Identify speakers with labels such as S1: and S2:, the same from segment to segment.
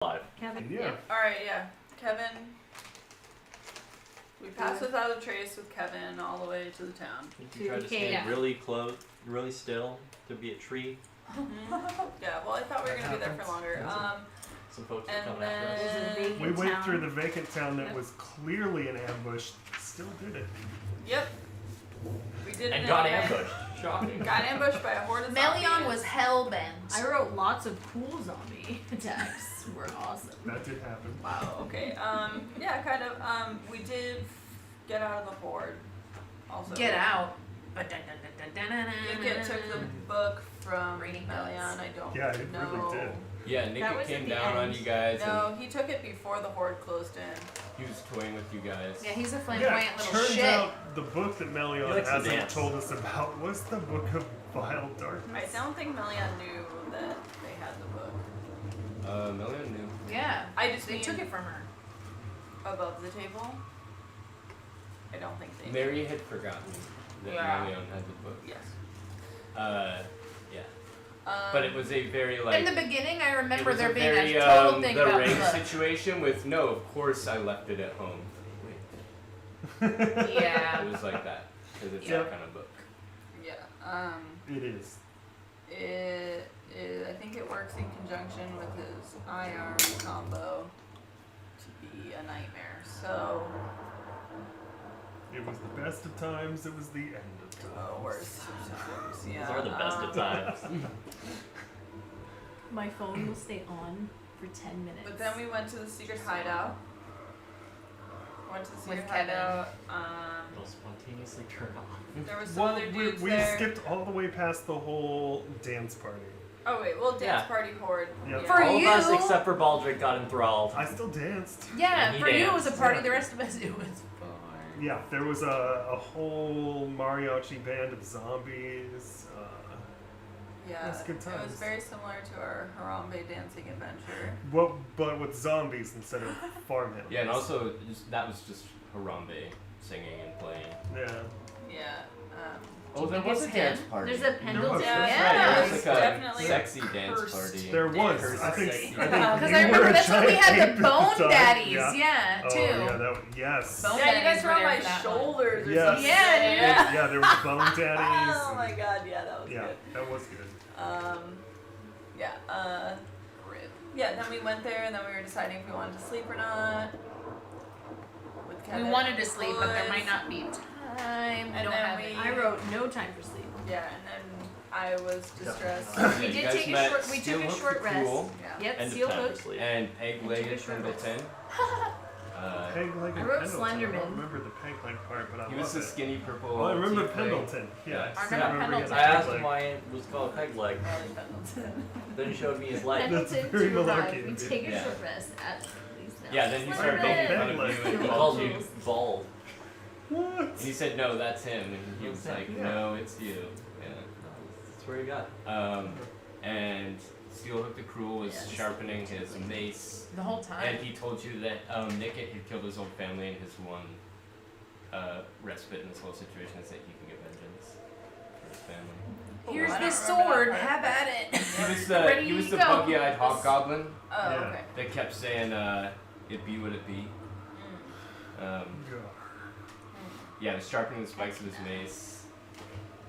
S1: alive.
S2: Kevin.
S3: Yeah.
S4: Alright, yeah. Kevin. We passed without a trace with Kevin all the way to the town.
S1: You tried to stand
S2: Yeah.
S1: really close, really still to be a tree.
S4: Yeah, well, I thought we were
S3: That
S4: going to be there for
S3: happens.
S4: longer.
S1: Some folks are
S4: And
S1: coming after us.
S2: There's a
S4: then...
S2: vacant
S3: We went
S2: town.
S3: through the vacant town that was clearly an ambush, still did it.
S4: Yep. We did
S1: And
S4: it
S1: got
S4: anyway.
S1: ambushed. Shocking.
S4: Got ambushed by a horde of
S5: Melion
S4: zombies.
S5: was hell-bent.
S2: I wrote lots of cool zombie attacks. Were awesome.
S3: That did happen.
S4: Wow, okay. Yeah, kind of. We did get out of the horde. Also.
S5: Get out.
S4: Nicket took the book from
S5: Raining
S4: Melion.
S5: Nuts.
S4: I don't
S3: Yeah, it
S4: know.
S3: really did.
S1: Yeah,
S2: That
S1: Nick
S2: was
S1: came
S2: at the
S1: down on
S2: end.
S1: you guys
S4: No, he took it before the horde closed in.
S1: and he was toying with you guys.
S5: Yeah, he's a
S3: Yeah,
S5: flamboyant little
S3: turns
S5: shit.
S3: out the book that
S1: He
S3: Melion
S1: likes to
S3: hasn't
S1: dance.
S3: told us about was the Book of Vile Darkness.
S4: I don't think Melion knew that they had the book.
S1: Melion knew.
S5: Yeah.
S4: I just
S5: They
S4: mean
S5: took it from her.
S4: above the table. I don't think they.
S1: Mary had forgotten that
S5: Yeah.
S1: Melion had the book.
S4: Yes.
S1: Yeah.
S4: Um,
S1: But it was a very like.
S5: In the beginning, I
S1: it
S5: remember
S1: was
S5: there
S1: a
S5: being
S1: very,
S5: a total thing
S1: the
S5: about the
S1: ring
S5: book.
S1: situation with no. Of course, I left it at home. Wait.
S5: Yeah.
S1: It was like that because it's
S3: Yep.
S1: that kind of book.
S4: Yeah.
S3: It is.
S4: I think it works in conjunction with his IR combo to be a nightmare. So,
S3: It was the best of times, it was the end of times.
S4: worst of times. Yeah.
S1: Those are the best of times.
S2: My phone will stay on for 10 minutes.
S4: But then we went to the secret hideout. Went to the secret
S5: With Kevin.
S4: hideout.
S1: It'll spontaneously turn on.
S4: There was some
S3: Well,
S4: other
S3: we
S4: dudes
S3: we
S4: there.
S3: skipped all the way past the whole dance party.
S4: Oh wait, well, dance
S1: Yeah.
S4: party horde.
S3: Yep.
S5: For
S1: All
S5: you-
S1: of us except for Baldric got enthralled.
S3: I still danced.
S5: Yeah,
S1: And he
S5: for you it was a
S1: danced.
S5: party.
S3: Yeah.
S5: The rest of us, it was fine.
S3: Yeah, there was a whole mariachi band of zombies.
S4: Yeah.
S3: That's good
S4: It
S3: times.
S4: was very similar to our Harambe dancing adventure.
S3: But with zombies instead of farmhands.
S1: Yeah, and also that was just Harambe singing and playing.
S3: Yeah.
S4: Yeah.
S1: Oh, there
S5: think
S1: was a
S5: it's
S1: dance
S5: him?
S1: party.
S2: There's a
S3: There was.
S2: Pendleton.
S4: Yeah,
S5: Yeah,
S1: Right,
S4: it
S1: there
S4: was
S1: was like
S4: definitely
S1: a sexy
S4: cursed
S1: dance party.
S3: There was.
S4: dance
S3: I think.
S4: party.
S3: I think
S5: Because
S3: you
S5: I remember
S3: were a
S5: that's when we
S3: giant
S5: had
S3: ape
S5: the
S3: at
S5: bone
S3: time.
S5: daddies.
S3: Yeah.
S5: Yeah,
S3: Oh
S5: too.
S3: yeah, yes.
S5: Bone
S4: Yeah, you guys
S5: daddies
S4: were
S5: were
S4: on
S5: there
S4: my
S5: for that
S4: shoulders or
S3: Yes.
S4: something.
S5: Yeah, dude.
S3: Yeah, there was bone daddies.
S4: Oh my god, yeah, that was
S3: Yeah,
S4: good.
S3: that was good.
S4: Yeah, yeah, then we went there and then we were deciding if we wanted to sleep or not. With
S5: We
S4: Kevin
S5: wanted to
S4: and
S5: sleep, but there
S4: boys.
S5: might not be time. We
S4: And
S5: don't
S4: then
S5: have
S4: we-
S5: it.
S2: I wrote no time for sleep.
S4: Yeah, and then I was distressed.
S1: Yeah,
S5: We
S1: you
S5: did
S1: guys
S5: take a
S1: met
S5: short. We took a
S1: Steelhook
S5: short
S1: the
S5: rest.
S1: Cruel
S4: Yeah.
S2: Yep,
S1: End
S2: seal
S1: of time for
S2: hook.
S1: sleep. And Peg-legged
S2: took a short
S1: Pendleton.
S3: Peg-legged
S2: I wrote
S3: Pendleton. I
S2: Slenderman.
S3: don't remember the peg-leg part, but I
S1: He
S3: love
S1: was the
S3: it.
S1: skinny purple.
S3: Oh, I remember
S1: teeth leg.
S3: Pendleton. Yeah,
S1: Yeah.
S5: I
S3: just
S5: remember
S3: he had a
S5: Pendleton.
S1: I asked
S3: peg
S1: him
S3: leg.
S1: why it was called peg leg.
S4: Ellie Pendleton.
S1: Then he showed me his leg.
S3: That's
S2: Pendleton
S3: very
S2: to arrive.
S3: malarkey.
S2: We take a
S1: Yeah.
S2: short rest at least now.
S1: Yeah, then he started
S3: Slenderman.
S1: making fun of you and he
S3: He
S1: called you
S2: calls
S1: bald.
S3: What?
S1: And he said, no, that's him. And he was like,
S3: Yeah.
S1: no, it's you. Yeah.
S6: That's where you got.
S1: And Steelhook the Cruel was
S2: Yes.
S1: sharpening his mace.
S5: The whole time.
S1: And he told you that Nickett had killed his own family and his one respite in this whole situation is that he can get vengeance for his family.
S5: Here's
S4: I don't
S5: this
S4: remember that
S5: sword.
S4: part.
S5: Have at it.
S1: He
S5: Ready
S1: was
S5: to
S1: the
S5: go.
S1: buggy-eyed hobgoblin
S4: Oh,
S3: Yeah.
S4: okay.
S1: that kept saying, it be what it be.
S4: Mm.
S1: Yeah, he was sharpening the spikes of his mace.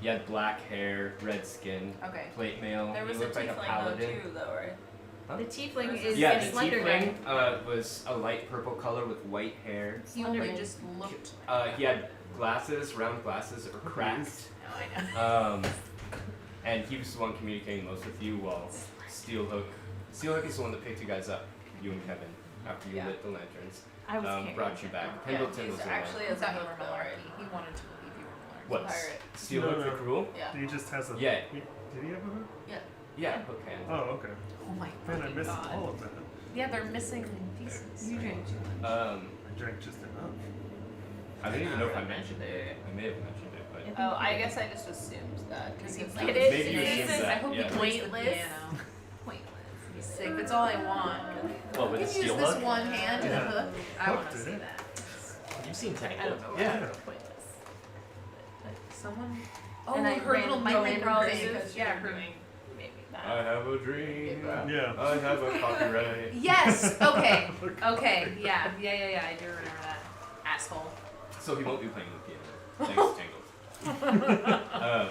S1: He had black hair, red skin,
S4: Okay.
S1: plate mail.
S4: There was
S1: he
S4: a
S1: looked like a
S4: tiefling though
S1: paladin.
S4: too, though, right?
S2: The tiefling
S4: Yeah,
S2: is
S1: Yeah,
S2: a
S1: the
S2: slender guy.
S1: tiefling was a light purple color with white hair.
S5: He only
S2: Slenderman.
S5: just looked.
S1: He had glasses, round glasses that were cracked.
S5: No, I know.
S1: And he was the one communicating most with you while Steelhook is the one that picked you guys up, you and Kevin, after you
S4: Yeah.
S1: lit the lanterns.
S2: I was carrying
S1: Brought you
S2: him.
S1: back.
S4: Yeah,
S1: Pendleton
S4: he's
S1: was the
S4: actually
S5: I
S4: as a
S5: thought you
S4: hook
S5: were
S4: though, right?
S5: malarkey. He wanted to believe you were
S1: one.
S5: malarkey.
S1: What?
S4: Pirate.
S1: Steelhook
S3: No,
S1: the
S3: no.
S1: Cruel?
S4: Yeah.
S3: He just has a.
S1: Yeah.
S3: Did he have a hook?
S1: Yeah, hook hand.
S3: Oh, okay.
S5: Oh my
S3: Man, I
S5: fucking
S3: missed
S5: god.
S3: all of that.
S5: Yeah, they're missing pieces.
S2: You drank too much.
S3: I drank just enough.
S1: I don't even know if I mentioned it. I may have mentioned it, but
S4: Oh, I guess I just assumed that.
S5: Because
S4: because
S5: he's
S4: that
S2: It
S4: was-
S2: is-
S1: maybe you
S2: it
S1: assumed
S2: is-
S1: that.
S5: I hope
S1: yeah.
S5: he plays the
S2: Pointless.
S5: piano.
S2: Pointless.
S5: He's sick. That's all I want.
S6: What, with
S5: You
S6: a
S5: can use
S6: steel
S5: this
S6: hook?
S5: one hand and a
S3: Yeah.
S5: hook. I
S3: Hook
S5: want to
S3: did
S5: see
S3: it.
S5: that.
S6: You've seen
S2: I
S6: Tangled.
S2: don't know.
S3: Yeah.
S2: Pointless.
S5: Someone. Oh,
S2: And I
S5: her
S2: ran
S5: little
S2: no
S5: micro
S2: random
S5: thing.
S2: curses.
S4: Because
S5: Yeah,
S4: you're
S5: her.
S4: doing maybe that.
S1: I have a dream.
S3: Yeah.
S1: I have a copyright.
S5: Yes. Okay. Okay. Yeah. I do remember that. Asshole.
S1: So he won't be playing the piano. Thanks, Tangled.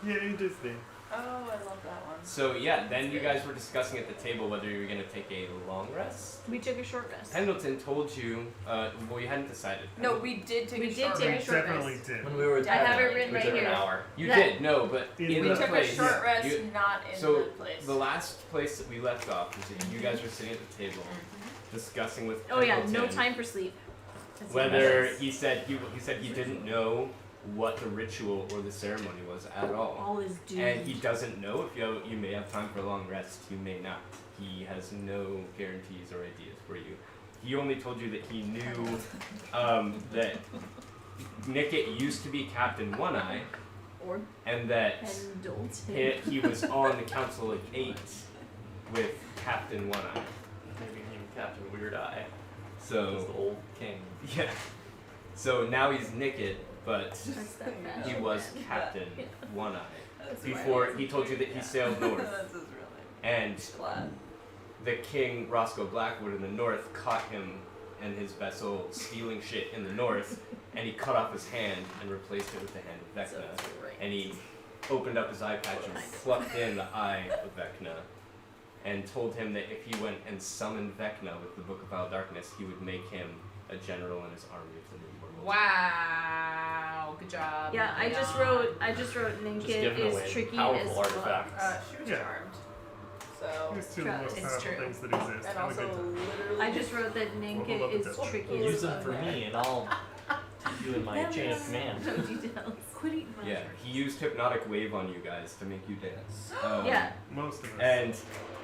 S3: Yay, Disney.
S4: Oh, I love that one.
S1: So yeah, then you guys were discussing at the table whether you were gonna take a long rest.
S2: We took a short rest.
S1: Pendleton told you, well, you hadn't decided.
S4: No, we did take
S2: We
S4: a
S2: did
S4: short
S2: take a
S4: rest.
S2: short
S3: Definitely
S2: rest.
S3: did.
S6: When we were
S2: I have it
S6: we
S2: written right
S6: took
S2: here.
S6: an hour.
S1: You
S2: That-
S1: did, no, but
S3: In
S1: in
S4: We
S1: the
S4: took
S1: place.
S4: a short rest,
S1: you-
S4: not in
S1: so
S4: the place.
S1: the last place that we left off was that you guys were sitting at the table discussing with
S2: Oh yeah, no
S1: Pendleton
S2: time for sleep. That's the
S1: whether
S2: message.
S1: he said he didn't know what the ritual or the ceremony was at all.
S2: All is doomed.
S1: And he doesn't know if you may have time for a long rest, you may not. He has no guarantees or ideas for you. He only told you that he knew that Nickit used to be Captain One Eye,
S2: Or
S1: and that
S2: Pendleton.
S1: he was on the Council of Eight with Captain One Eye.
S6: Maybe even Captain Weird Eye. That's the
S1: So
S6: old king.
S1: yeah. So now he's Nickit, but
S2: That's that fast.
S1: he was Captain One Eye.
S4: That's
S1: Before
S4: why
S1: he told you that he sailed north,
S4: This is really
S1: and
S4: glad.
S1: the king Roscoe Blackwood in the north caught him and his vessel stealing shit in the north, and he cut off his hand and replaced it with the hand of
S4: So
S1: Vecna.
S4: it's right.
S1: And he opened up his eye patch and plucked in the eye of Vecna, and told him that if he went and summoned Vecna with the Book of Vile Darkness, he would make him a general in his army of the New World.
S5: Wow. Good job.
S2: Yeah, I just
S5: Leon.
S2: wrote
S6: Just
S2: Ninkit
S6: giving away
S2: is tricky
S6: powerful
S2: as
S6: artifacts.
S4: She was
S3: Yeah.
S4: charmed. So,
S3: Here's two of the most
S5: It's
S3: powerful
S5: true.
S3: things that exist.
S4: and
S3: Have a
S4: also
S3: good time.
S4: literally.
S2: I just wrote that
S3: Level up
S2: Ninkit
S3: the
S2: is
S3: devil.
S2: tricky
S6: Use
S2: as
S6: them for me, and I'll keep you in my chain of command.
S2: No details. Quit eating my
S1: Yeah, he used Hypnotic Wave on you guys to make you dance.
S2: Yeah.
S3: Most of us.
S1: And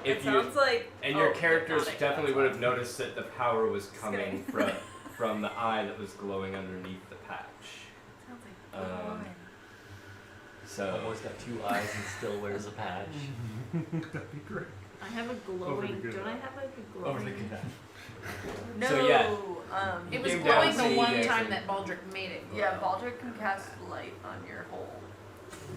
S4: It
S1: if you
S4: sounds like.
S1: and your
S4: oh,
S1: characters
S4: hypnotic,
S1: definitely
S4: that's
S1: would have
S4: awesome.
S1: noticed that the power was coming
S4: kidding.
S1: from the eye that was glowing underneath the patch.
S4: Sounds like
S1: Um, So
S6: Almost got two eyes and still wears a patch.
S3: That'd be great.
S2: I have a
S3: Over the
S2: glowing.
S3: good.
S2: Don't I have like a glowing?
S4: No.
S1: So, yeah.
S5: It was
S1: came
S5: glowing
S1: down to
S5: the one
S1: you
S5: time
S1: guys-
S5: that Baldric made it.
S4: Yeah,
S5: glow.
S4: Baldric can cast light on your hole.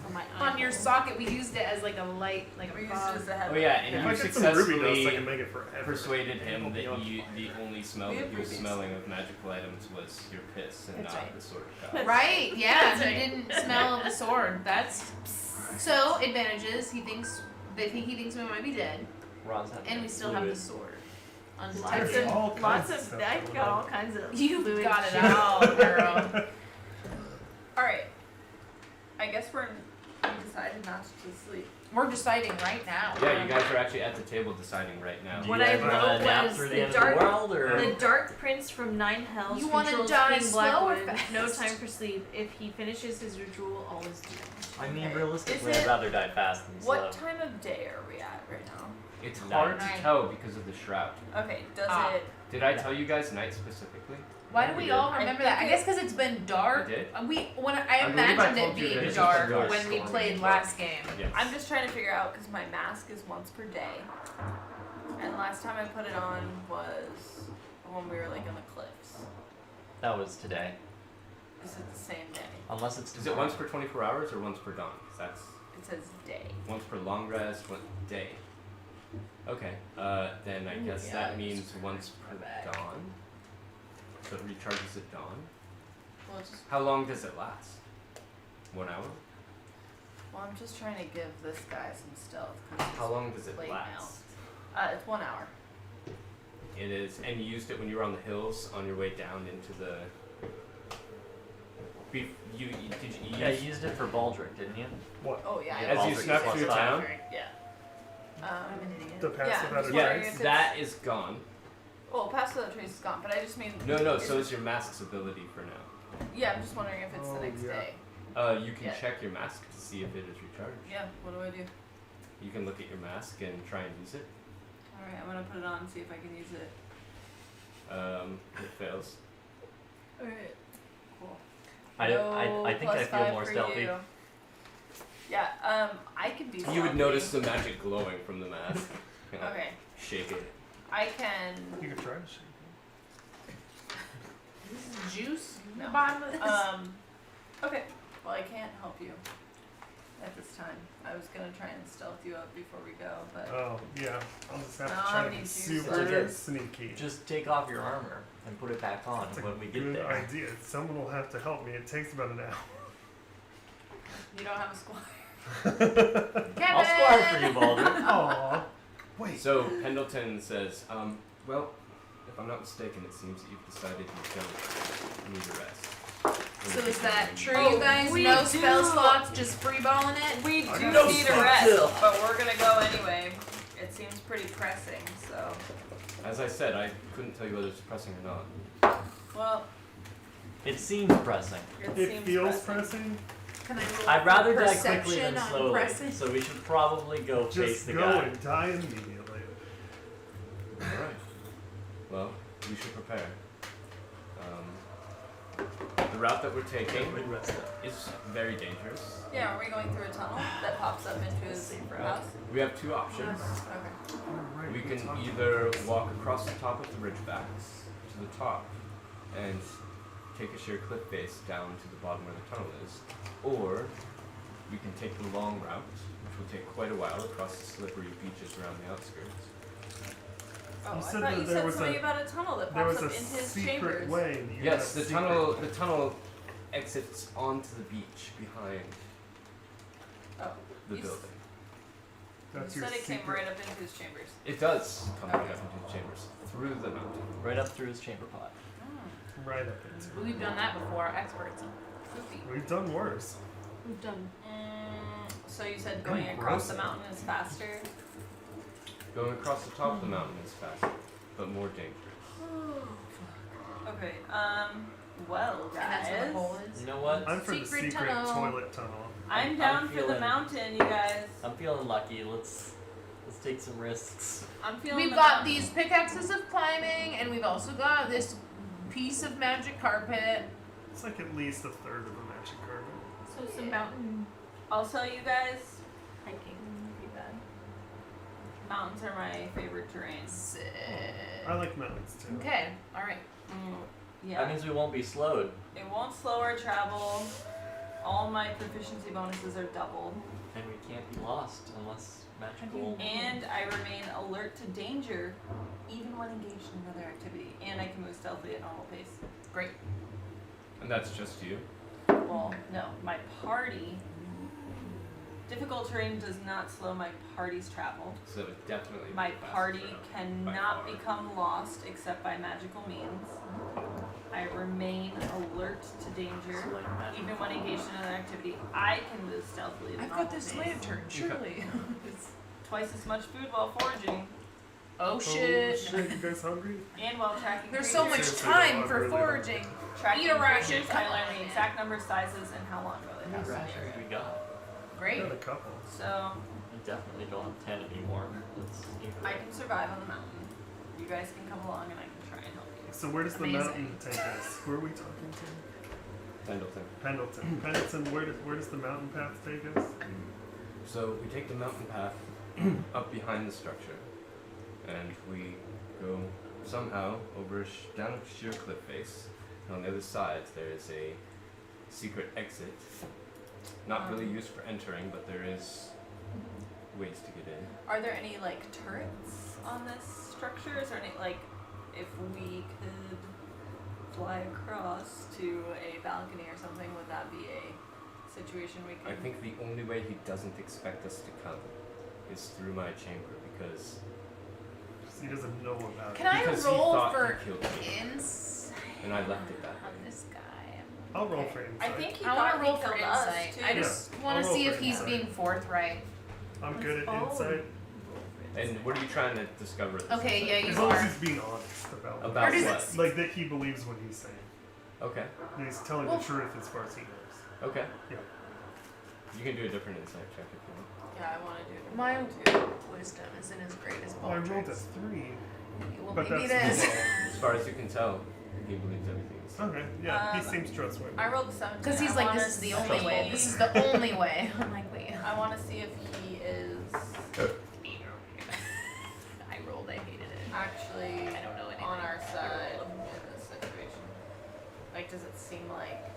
S2: On my
S5: On your
S2: eyeball.
S5: socket, we used it as like a light, like
S4: We
S5: a
S4: used
S5: fog.
S4: it as a head.
S1: Oh yeah, and
S3: If
S1: you
S3: I get some ruby dust, I
S1: successfully
S3: can make it forever.
S1: persuaded him
S3: It'll
S1: that
S3: be on
S1: you
S3: fire.
S1: the only smell
S4: We
S1: that
S4: have
S1: he was
S4: rubies.
S1: smelling of magical items was your piss and
S2: That's
S1: not
S2: right.
S1: the sword of God.
S5: Right? Yeah,
S2: That's
S5: he
S2: right.
S5: didn't smell the sword. That's so advantages. They think he thinks we might be dead,
S6: Ron's had
S5: and we still have the
S6: fluid.
S5: sword.
S2: Lots
S5: Undetected.
S3: All
S2: of,
S3: kinds
S2: lots
S3: of
S2: of,
S3: stuff
S2: I've
S3: going
S2: got
S3: on.
S2: all kinds of.
S5: You've
S2: fluid
S5: got it
S2: shit.
S5: all, girl.
S4: Alright. I guess we decided not to sleep.
S5: We're deciding right now.
S1: Yeah, you guys are actually at the table deciding right now.
S6: Do
S2: What
S6: you
S2: I
S6: guys wanna
S2: wrote
S6: nap
S2: was
S6: through
S2: the
S6: the end
S2: dark-
S6: of the world, or
S2: The Dark Prince from Nine Hells
S5: You wanna
S2: controls
S5: die
S2: King
S5: slow or
S2: Blackwood.
S5: fast?
S2: No time for sleep. If he finishes his ritual, all is doomed.
S6: I mean,
S4: Okay.
S6: realistically,
S4: Is
S6: I'd
S4: it-
S6: rather die fast than slow.
S4: What time of day are we at right now?
S1: It's
S6: Night.
S1: hard to
S5: Night.
S1: tell because of the shroud.
S4: Okay, does
S5: Ah.
S4: it.
S1: Did I tell you guys night specifically?
S5: Why do we all
S4: I
S5: remember
S4: think
S5: that? I
S4: it-
S5: guess because it's been dark.
S1: You did?
S5: I believe I
S1: I
S5: imagined
S1: told
S5: it
S1: you that
S5: being
S1: it's
S5: dark
S6: just
S5: when we
S6: stormy
S5: played
S6: and
S5: last game.
S1: Yes.
S4: I'm just trying to figure out because my mask is once per day. And last time I put it on was when we were like on the cliffs.
S6: That was today.
S4: Is it the same day?
S6: Unless it's
S1: Is it once per 24 hours or once per dawn? 'Cause that's
S4: It says day.
S1: once per long rest, one day. Okay. Then I guess
S5: yeah,
S1: that
S5: I
S1: means
S5: just
S1: once per
S5: back.
S1: dawn. So it recharges at dawn.
S4: Well, it's just,
S1: How long does it last? 1 hour?
S4: well, I'm just trying to give this guy some stealth. 'Cause he's
S1: How long does it
S4: late
S1: last?
S4: now. It's 1 hour.
S1: It is, and you used it when you were on the hills on your way down into the. Did you
S6: Yeah,
S1: use
S6: you used it for Baldric, didn't you?
S4: Oh yeah.
S6: Yeah,
S1: as you
S6: Baldric
S1: snuck
S6: plus
S1: through
S6: five.
S1: town?
S4: Yeah.
S2: I'm an idiot.
S3: The pass
S4: Yeah,
S3: without a
S4: just
S3: trace.
S4: wondering
S1: Yeah,
S4: if it's-
S1: that is gone.
S4: Well, past the trace is gone, but I just mean.
S1: No, so is your mask's ability for now.
S4: Yeah, I'm just wondering if it's the
S3: Oh,
S4: next
S3: yeah.
S4: day.
S1: You can
S4: Yeah.
S1: check your mask to see if it is recharged.
S4: Yeah. What do I do?
S1: You can look at your mask and try and use it.
S4: All right, I'm gonna put it on and see if I can use it.
S1: It fails.
S4: All right. Cool.
S6: I think I
S4: plus
S6: feel
S4: 5
S6: more
S4: for
S6: stealthy.
S4: you. Yeah. I can be.
S1: You would
S4: stealthy.
S1: notice the magic glowing from the mask.
S4: Okay.
S1: Shake it.
S4: I can.
S3: You could try to shake
S5: This is juice.
S4: No.
S5: The bottom of this.
S4: Okay. Well, I can't help you. at this time. I was gonna try and stealth you up before we go, but
S3: Oh, yeah. I'll just have
S4: I
S3: to
S4: don't
S3: try
S4: have
S3: to
S4: any
S3: be
S4: shoes
S3: super
S6: on.
S3: sneaky.
S6: Just take off your armor and put it back on
S3: That's a
S6: when we get
S3: good
S6: there.
S3: idea. Someone will have to help me. It takes about an hour.
S4: you don't have a squire.
S5: Kevin!
S6: I'll squire for you, Baldur.
S3: Aw. Wait.
S1: So Pendleton says, well, if I'm not mistaken, it seems that you've decided you don't need a rest.
S5: So is that true,
S4: Oh,
S5: you guys?
S4: we
S5: No
S4: do.
S5: spell slots, just freeballing it?
S4: We
S3: I
S4: do
S3: got
S4: need a
S3: stuff
S4: rest,
S6: too.
S4: but we're gonna go anyway. It seems pretty pressing, so.
S1: As I said, I couldn't tell you whether it's pressing or not.
S4: Well,
S6: It seems pressing.
S4: it
S3: It
S4: seems
S3: feels
S4: pressing.
S3: pressing.
S5: Can I roll
S6: I'd rather die
S5: perception
S6: quickly than
S5: on
S6: slowly,
S5: pressing?
S6: so we should probably go face
S3: Just
S6: the
S3: go
S6: guy.
S3: and die immediately.
S1: Alright. Well, you should prepare. The route that we're taking
S6: Good rest up.
S1: is very dangerous.
S4: Yeah, are we going through a tunnel that pops up into his house?
S1: We have two options.
S4: Okay.
S3: Alright,
S1: We
S3: we'll
S1: can
S3: talk
S1: either walk across the top of the ridgebacks to the top and take a sheer cliff face down to the bottom where the tunnel is, or we can take the long route, which will take quite a while across the slippery beaches around the outskirts.
S4: Oh,
S3: You
S4: I
S3: said
S4: thought
S3: that
S4: you
S3: there
S4: said
S3: was
S4: something
S3: a-
S4: about a tunnel that
S3: There
S4: pops
S3: was
S4: up
S3: a
S4: into his
S3: secret
S4: chambers.
S3: way. And you
S1: Yes,
S3: had a
S1: the
S3: secret-
S1: tunnel exits onto the beach behind
S4: Oh,
S1: the
S4: you s-
S1: building.
S3: That's
S4: you
S3: your
S4: said it came
S3: secret.
S4: right up into his chambers.
S1: It does come right
S4: Okay.
S1: up into the chambers through the mountain.
S6: Right up through his chamber pot.
S3: Right up into.
S5: We've done that before, experts.
S4: Poopy.
S3: We've done worse.
S5: We've done.
S4: So you said going across the mountain is faster?
S1: Going across the top of the mountain is faster, but more dangerous.
S4: Okay, well,
S5: And that's where the
S4: guys.
S5: hole is.
S6: You know what?
S3: I'm for the
S5: Secret
S3: secret
S5: tunnel.
S3: toilet tunnel.
S4: I'm down
S6: I'm
S4: for the
S6: feeling-
S4: mountain, you guys.
S6: I'm feeling lucky. Let's take some risks.
S4: I'm feeling
S5: We've
S4: the
S5: got
S4: mountain.
S5: these pickaxes of climbing, and we've also got this piece of magic carpet.
S3: It's like at least a third of a magic carpet.
S2: So some mountain
S4: Also, you guys,
S2: hiking would be bad.
S4: mountains are my favorite terrain.
S5: Sick.
S3: I like mountains too.
S5: Okay, alright.
S4: Yeah.
S6: That means we won't be slowed.
S4: It won't slow our travel. All my proficiency bonuses are doubled.
S6: And we can't be lost unless magical.
S4: And I remain alert to danger even when engaged in another activity. And I can move stealthily at normal pace.
S5: Great.
S1: And that's just you.
S4: Well, no, my party. Difficult terrain does not slow my party's travel.
S1: So it would definitely be
S4: My
S1: the fastest
S4: party
S1: route, by
S4: cannot
S1: far.
S4: become lost except by magical means. I remain alert to danger
S6: So, like, magic
S4: even when engaged in another activity. I can move stealthily at
S5: I've
S4: normal
S5: got this
S4: pace.
S5: lantern, surely.
S4: Twice as much food while foraging
S5: Oh
S3: Oh
S5: shit.
S3: shit, you guys hungry?
S4: and while tracking
S5: There's
S4: creatures.
S5: so much
S3: Seriously,
S5: time
S3: though, I
S5: for
S3: really
S5: foraging.
S4: Tracking
S5: Eat a ration.
S4: creatures, I learn the exact number, sizes, and how long ago they
S6: How many
S4: passed in the
S6: rations
S4: area.
S6: we got?
S5: Great.
S3: Got a couple.
S4: So
S6: We definitely don't have 10 anymore. That's
S4: I
S6: incorrect.
S4: can survive on the mountain. You guys can come along and I can try and help you.
S3: So where does the
S5: Amazing.
S3: mountain take us? Who are we talking to?
S1: Pendleton.
S3: Pendleton. Pendleton, where does the mountain path take us?
S1: So we take the mountain path up behind the structure, and we go somehow over down a sheer cliff face. And on the other side, there is a secret exit. Not really used for entering, but there is ways to get in.
S4: Are there any like turrets on this structure? Is there any like if we could fly across to a balcony or something, would that be a situation we could
S1: I think the only way he doesn't expect us to come is through my chamber, because
S3: He doesn't know about
S5: Can
S3: it.
S5: I
S1: because he
S5: roll
S1: thought
S5: for
S1: he killed me,
S5: insight
S1: and I left it that
S5: on
S1: way.
S5: this guy?
S3: I'll roll
S5: Okay.
S3: for
S4: I
S3: insight.
S4: think he
S5: I want
S4: thought
S5: to roll
S4: he
S5: for
S4: killed us
S5: insight.
S4: too.
S5: I just want
S3: I'll
S5: to
S3: roll
S5: see
S3: for
S5: if he's
S3: insight.
S5: being forthright.
S3: I'm good at
S2: Oh.
S3: insight.
S1: And what are you trying to discover? At this
S5: Okay,
S1: point?
S5: yeah,
S3: As
S5: you
S3: long as
S5: are.
S3: he's being honest about it.
S1: About
S5: Or does
S1: what?
S5: it-
S3: Like that he believes what he's saying.
S1: Okay.
S3: And he's telling
S5: Well-
S3: the truth as far as he knows.
S1: Okay.
S3: Yeah.
S1: You can do a different insight check if you want.
S4: Yeah, I want to do it.
S5: My
S4: too.
S5: wisdom isn't as great as
S3: Well, I rolled a
S5: Baldur's.
S3: 3.
S5: Well,
S3: But
S5: maybe it
S3: that's
S5: is.
S3: low.
S1: As far as you can tell, he believes everything. is-
S3: Okay, yeah, he
S4: Um,
S3: seems trustworthy.
S4: I rolled a 17.
S5: Because he's
S4: I
S5: like,
S4: wanna
S5: this is the only
S4: see-
S5: way. This is the only way. I'm like, wait.
S4: I want to see if he is
S5: I rolled. I hated it.
S4: actually
S5: I don't know anything.
S4: on our side in this situation. Like, does it seem like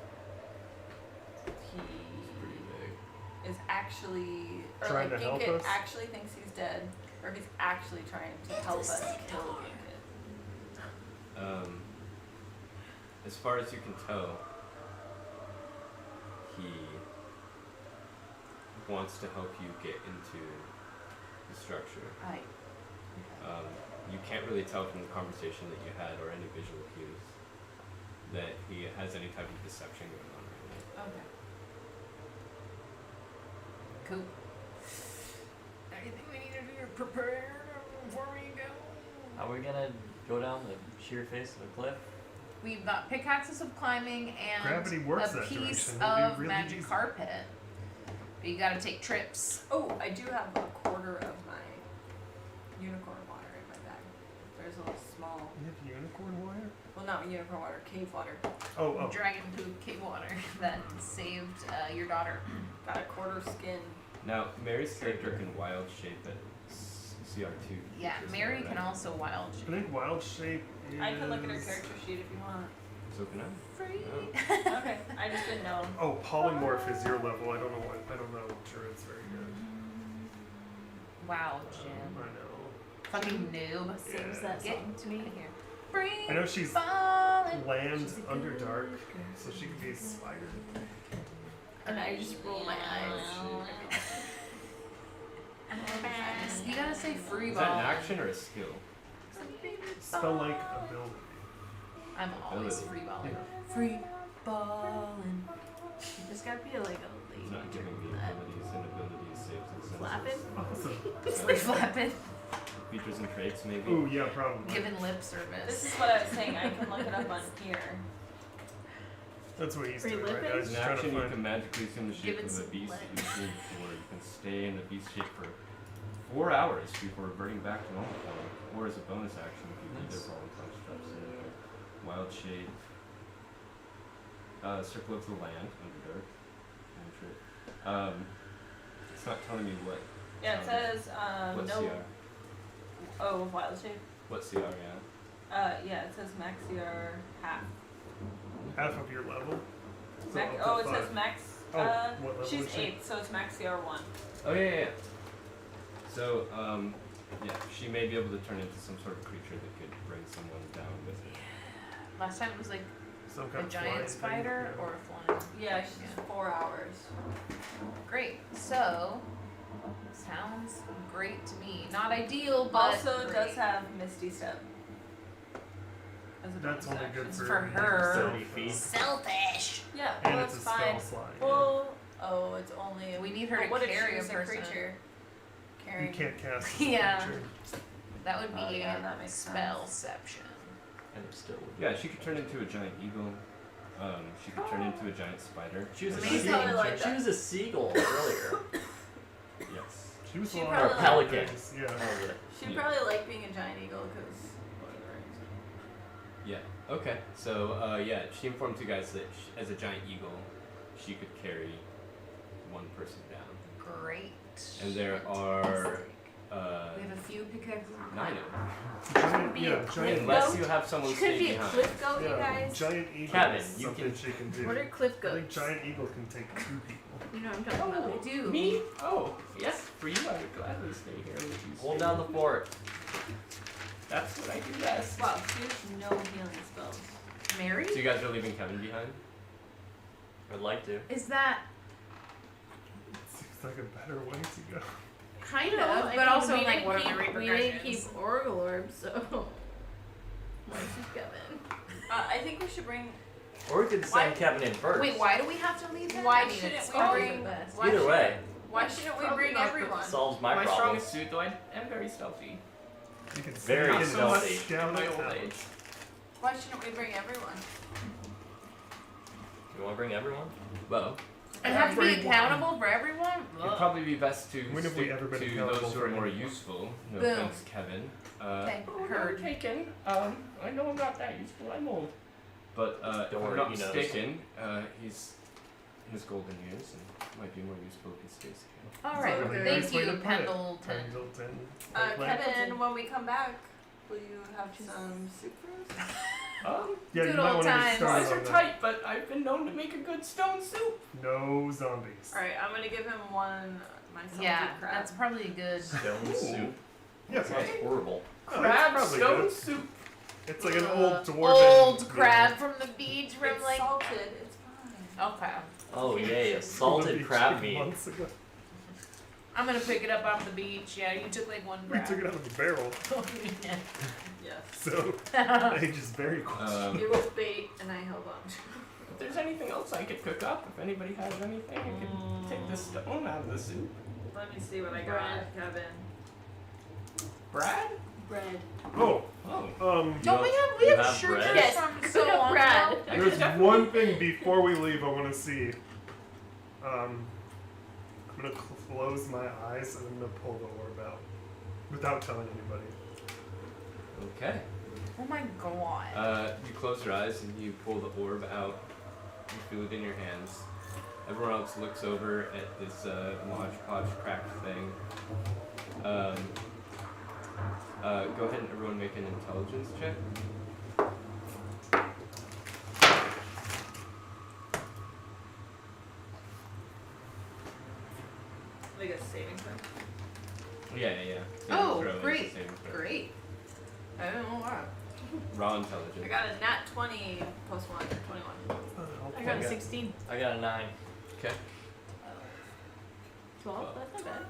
S4: he
S1: It's pretty big.
S4: is actually, or
S3: Trying
S4: like
S3: to help
S4: Ginkit
S3: us?
S4: actually thinks he's dead, or if he's actually trying to help us kill Ginkit.
S1: As far as you can tell, he wants to help you get into the structure.
S5: Right.
S1: You can't really tell from the conversation that you had or any visual cues that he has any type of deception going on right now.
S5: Okay. Cool. Anything we need to do to prepare before we go?
S6: Are we gonna go down the sheer face of the cliff?
S5: We've got pickaxes of climbing and
S3: Gravity works
S5: a
S3: that
S5: piece
S3: direction. It'll be
S5: of
S3: really
S5: magic
S3: easy.
S5: carpet. But you gotta take trips.
S4: Oh, I do have a quarter of my unicorn water in my bag. There's a little small,
S3: You have unicorn wire?
S4: well, not unicorn water, cave water.
S3: Oh.
S5: Dragon poop cave water that saved your daughter.
S4: Got a quarter skin.
S1: Now, Mary's character can wild shape at CR2.
S5: Yeah,
S1: features,
S5: Mary
S1: right?
S5: can also wild
S3: I
S5: shape.
S3: think wild shape is.
S4: I can look at her character sheet if you want.
S1: So can I?
S5: Free.
S1: Oh.
S4: Okay, I just didn't know.
S3: Oh, polymorph is your level. I don't know what. I don't know. I'm sure it's very good.
S5: Wow,
S3: I
S5: Jim.
S3: know.
S5: Fucking noob.
S2: Sings
S3: Yeah.
S2: that
S5: Get
S2: song to me.
S5: here. Free.
S3: I know she's
S5: Falling.
S3: land
S2: She's a
S3: underdark,
S2: good girl.
S3: so she could be a spider.
S2: And I just roll my eyes.
S5: You gotta say free
S1: Is that
S5: ball.
S1: an action or a skill?
S3: Spell like ability.
S5: I'm always
S1: Ability.
S5: free balling.
S3: Yeah.
S2: Free ballin'. There's gotta be like a
S1: It's
S2: lady
S1: not giving me
S2: doing that.
S1: abilities and abilities saves and senses.
S2: Flapping?
S3: Awesome.
S5: Free flapping.
S1: Features and traits, maybe.
S3: Ooh, yeah, probably.
S5: Giving lip
S4: This
S5: service.
S4: is what I was saying. I can look it up on here.
S3: That's what he's
S2: Free
S3: doing right now.
S2: lipping?
S3: He's
S1: As
S3: just
S1: an
S3: trying
S1: action,
S3: to
S1: you
S3: find.
S1: can magically assume the shape
S5: Give it
S1: of a
S5: some
S1: beast that
S5: legs.
S1: you've seen before. You can stay in the beast shape for 4 hours before reverting back to normal form, or as a bonus action if you either
S6: Nice.
S1: roll and constructs in wild shape, circle of the land, underdark, cantrip. It's not telling me what.
S4: Yeah, it says
S1: What
S4: no.
S1: CR?
S4: Oh, wild shape.
S1: What CR? Yeah.
S4: Yeah, it says max CR half.
S3: Half of your level. So
S4: Max,
S3: up to
S4: oh, it
S3: 5.
S4: says max.
S3: Oh, what level
S4: She's
S3: is she?
S4: 8, so it's max CR1.
S1: Oh yeah. So yeah, she may be able to turn into some sort of creature that could bring someone down with it.
S5: Last time it was like
S3: Some
S5: a
S3: kind of
S5: giant
S3: flying
S5: spider
S3: thing.
S5: or a flying.
S4: Yeah, she's
S5: Yeah.
S4: 4 hours.
S5: Great. So sounds great to me. Not ideal, but
S4: Also, it
S5: great.
S4: does have Misty Step. As a
S3: That's
S4: bonus
S3: only good
S4: action.
S3: for,
S5: For her.
S6: 30 feet.
S5: Selfish.
S4: Yeah,
S3: And
S4: well,
S3: it's a
S4: that's
S3: spell
S4: fine.
S3: slide.
S4: Well, oh, it's only.
S5: We need her
S4: but
S5: to
S4: what
S5: carry
S4: if she's
S5: a person.
S4: creature?
S3: You
S4: Carrying.
S3: can't cast.
S5: Yeah.
S3: creature.
S5: That would be
S4: Oh, yeah, that makes sense.
S5: spellception.
S6: And it still would be.
S1: Yeah, she could turn into a giant eagle. She could turn into a giant spider.
S6: She was a
S4: Amazing.
S6: seagull.
S4: Like
S6: She
S4: that.
S6: was a seagull earlier.
S1: Yes.
S3: She was
S4: She
S3: a lot
S4: probably
S3: of
S6: pelican.
S3: things, Yeah.
S6: Oh, yeah.
S4: She'd
S1: Yeah.
S4: probably like being a giant eagle because.
S1: Yeah. Okay. So yeah, she informed you guys that as a giant eagle, she could carry one person down.
S5: Great.
S1: And there are
S2: We have a few pickaxes.
S1: 9 of them.
S3: Giant,
S2: be
S3: yeah,
S2: a
S3: giant,
S1: Unless
S2: goat?
S1: you have someone
S2: She could
S1: stay
S2: be a
S1: behind.
S2: cliff goat, you
S3: yeah,
S2: guys.
S3: giant eagle
S6: Kevin,
S3: is
S6: you
S3: something
S6: can-
S3: she can do.
S2: What are cliff
S3: I think
S2: goats?
S3: giant eagle can take 2 people.
S2: You know what I'm talking about.
S5: I do.
S1: Me? Oh, yes. For you, I would gladly stay here with you.
S6: Hold down the fort.
S1: That's what I do best.
S4: Wow, she has no healing spells.
S5: Mary?
S1: So you guys are leaving Kevin behind?
S6: I'd like to.
S5: Is that
S3: Seems like a better way to go.
S5: kind
S2: No,
S5: of,
S2: I
S5: but
S2: mean,
S5: also
S2: we
S5: like
S2: didn't
S5: what are the
S2: keep-
S5: repercussions?
S2: We didn't keep Oracle orbs, so. Why she's Kevin?
S4: I think we should bring.
S6: Or we could
S4: Why-
S6: send Kevin in first.
S5: Wait, why do we have to leave him?
S4: Why
S5: I mean,
S4: shouldn't
S5: it's
S4: we
S5: probably
S4: bring-
S5: the best.
S4: Why
S6: Either
S4: should-
S6: way,
S4: Why shouldn't we
S2: Probably
S4: bring
S2: not the-
S4: everyone?
S6: solves my problem.
S1: strongest suit, though, I am very stealthy.
S3: You can
S6: Very
S3: sneak in
S6: stealthy.
S3: and scout
S1: In my
S3: it
S1: old
S3: out.
S1: age.
S4: Why shouldn't we bring everyone?
S6: You want to bring everyone?
S1: Well,
S5: And have to be
S3: Everyone.
S5: accountable for everyone?
S1: it'd probably be best to
S3: When have we
S1: stick
S3: ever been
S1: to
S3: accountable
S1: those who
S3: for
S1: are more
S3: anyone?
S1: useful. No
S5: Boom.
S1: offense, Kevin.
S5: Okay,
S1: Oh,
S5: heard.
S1: taken. I know I'm not that useful. I'm old. But if
S6: Don't
S1: I'm
S6: worry,
S1: not
S6: he knows.
S1: mistaken, he's in his golden years and might be more useful if he stays here.
S5: All right,
S3: Really
S5: thank
S3: nice way
S5: you,
S3: to put it.
S5: Pendleton.
S3: Pendleton.
S4: Kevin, when we come back, will you have some soup for us?
S3: Yeah, you
S5: Good
S3: might
S5: old
S3: want to get
S5: times.
S3: started
S1: Flies are
S3: on that.
S1: tight, but I've been known to make a good stone soup.
S3: No zombies.
S4: Alright, I'm gonna give him one my salted
S5: Yeah,
S4: crab.
S5: that's probably a good.
S6: Stone
S1: Ooh.
S6: soup.
S3: Yeah,
S6: Sounds horrible.
S3: Oh,
S1: Crab
S3: that's probably
S1: stone
S3: good.
S1: soup.
S3: It's like an
S5: Uh,
S3: old dwarven
S5: old
S3: meal.
S5: crab from the beach from
S4: It's
S5: like.
S4: salted, it's fine.
S5: Okay.
S6: Oh yay, a
S3: From the
S6: salted
S3: beach
S6: crab meat.
S3: months ago.
S5: I'm gonna pick it up off the beach. Yeah, you took like one
S3: We
S5: grab.
S3: took it out of the barrel,
S4: Yes.
S3: so it ages very quickly.
S4: It was bait and I held on to it.
S1: If there's anything else I could cook up, if anybody has anything, I could take the stone out of the soup.
S4: Let me see what I
S2: Bread.
S4: got, Kevin.
S1: Brad?
S2: Bread.
S3: Oh,
S1: Oh.
S5: Don't we have
S6: you have
S5: sugars
S6: bread?
S2: Yes,
S5: from so
S2: cook up
S5: long
S2: bread.
S5: ago?
S1: I
S3: there's
S1: could definitely-
S3: one thing before we leave I want to see. I'm gonna close my eyes and I'm gonna pull the orb out without telling anybody.
S1: Okay.
S5: Oh my god.
S1: You close your eyes and you pull the orb out. You feel it in your hands. Everyone else looks over at this Mod Podge cracked thing. Go ahead and everyone make an intelligence check.
S4: Like a saving throw.
S1: Yeah.
S5: Oh,
S1: Throw is the
S5: great.
S1: same throw.
S5: Great. I don't know why.
S1: Raw
S4: I
S1: intelligence.
S4: got a nat 20 plus 1, 21.
S2: I got a
S6: Okay.
S2: 16.
S6: I got a 9.
S1: Okay.
S2: 12? That's not bad.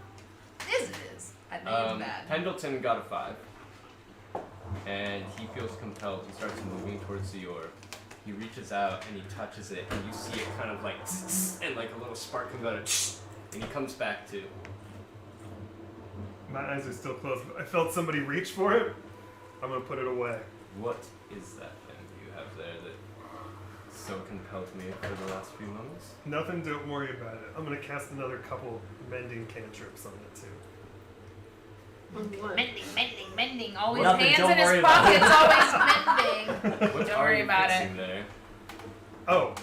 S5: It is. I think it's bad.
S1: Pendleton got a 5. And he feels compelled. He starts moving towards the orb. He reaches out and he touches it, and you see it kind of like and like a little spark comes out of and he comes back to.
S3: My eyes are still closed, but I felt somebody reach for it. I'm gonna put it away.
S1: What is that thing you have there that so compelled me for the last few moments?
S3: Nothing, don't worry about it. I'm gonna cast another couple mending cantrips on it too.
S2: What?
S5: Mending. Always
S6: Nothing,
S5: hands
S6: don't
S5: in his
S6: worry about it.
S5: pockets, always mending.
S1: What
S5: Don't
S1: are
S5: worry
S1: you
S5: about
S1: fixing
S5: it.
S1: there?
S3: Oh,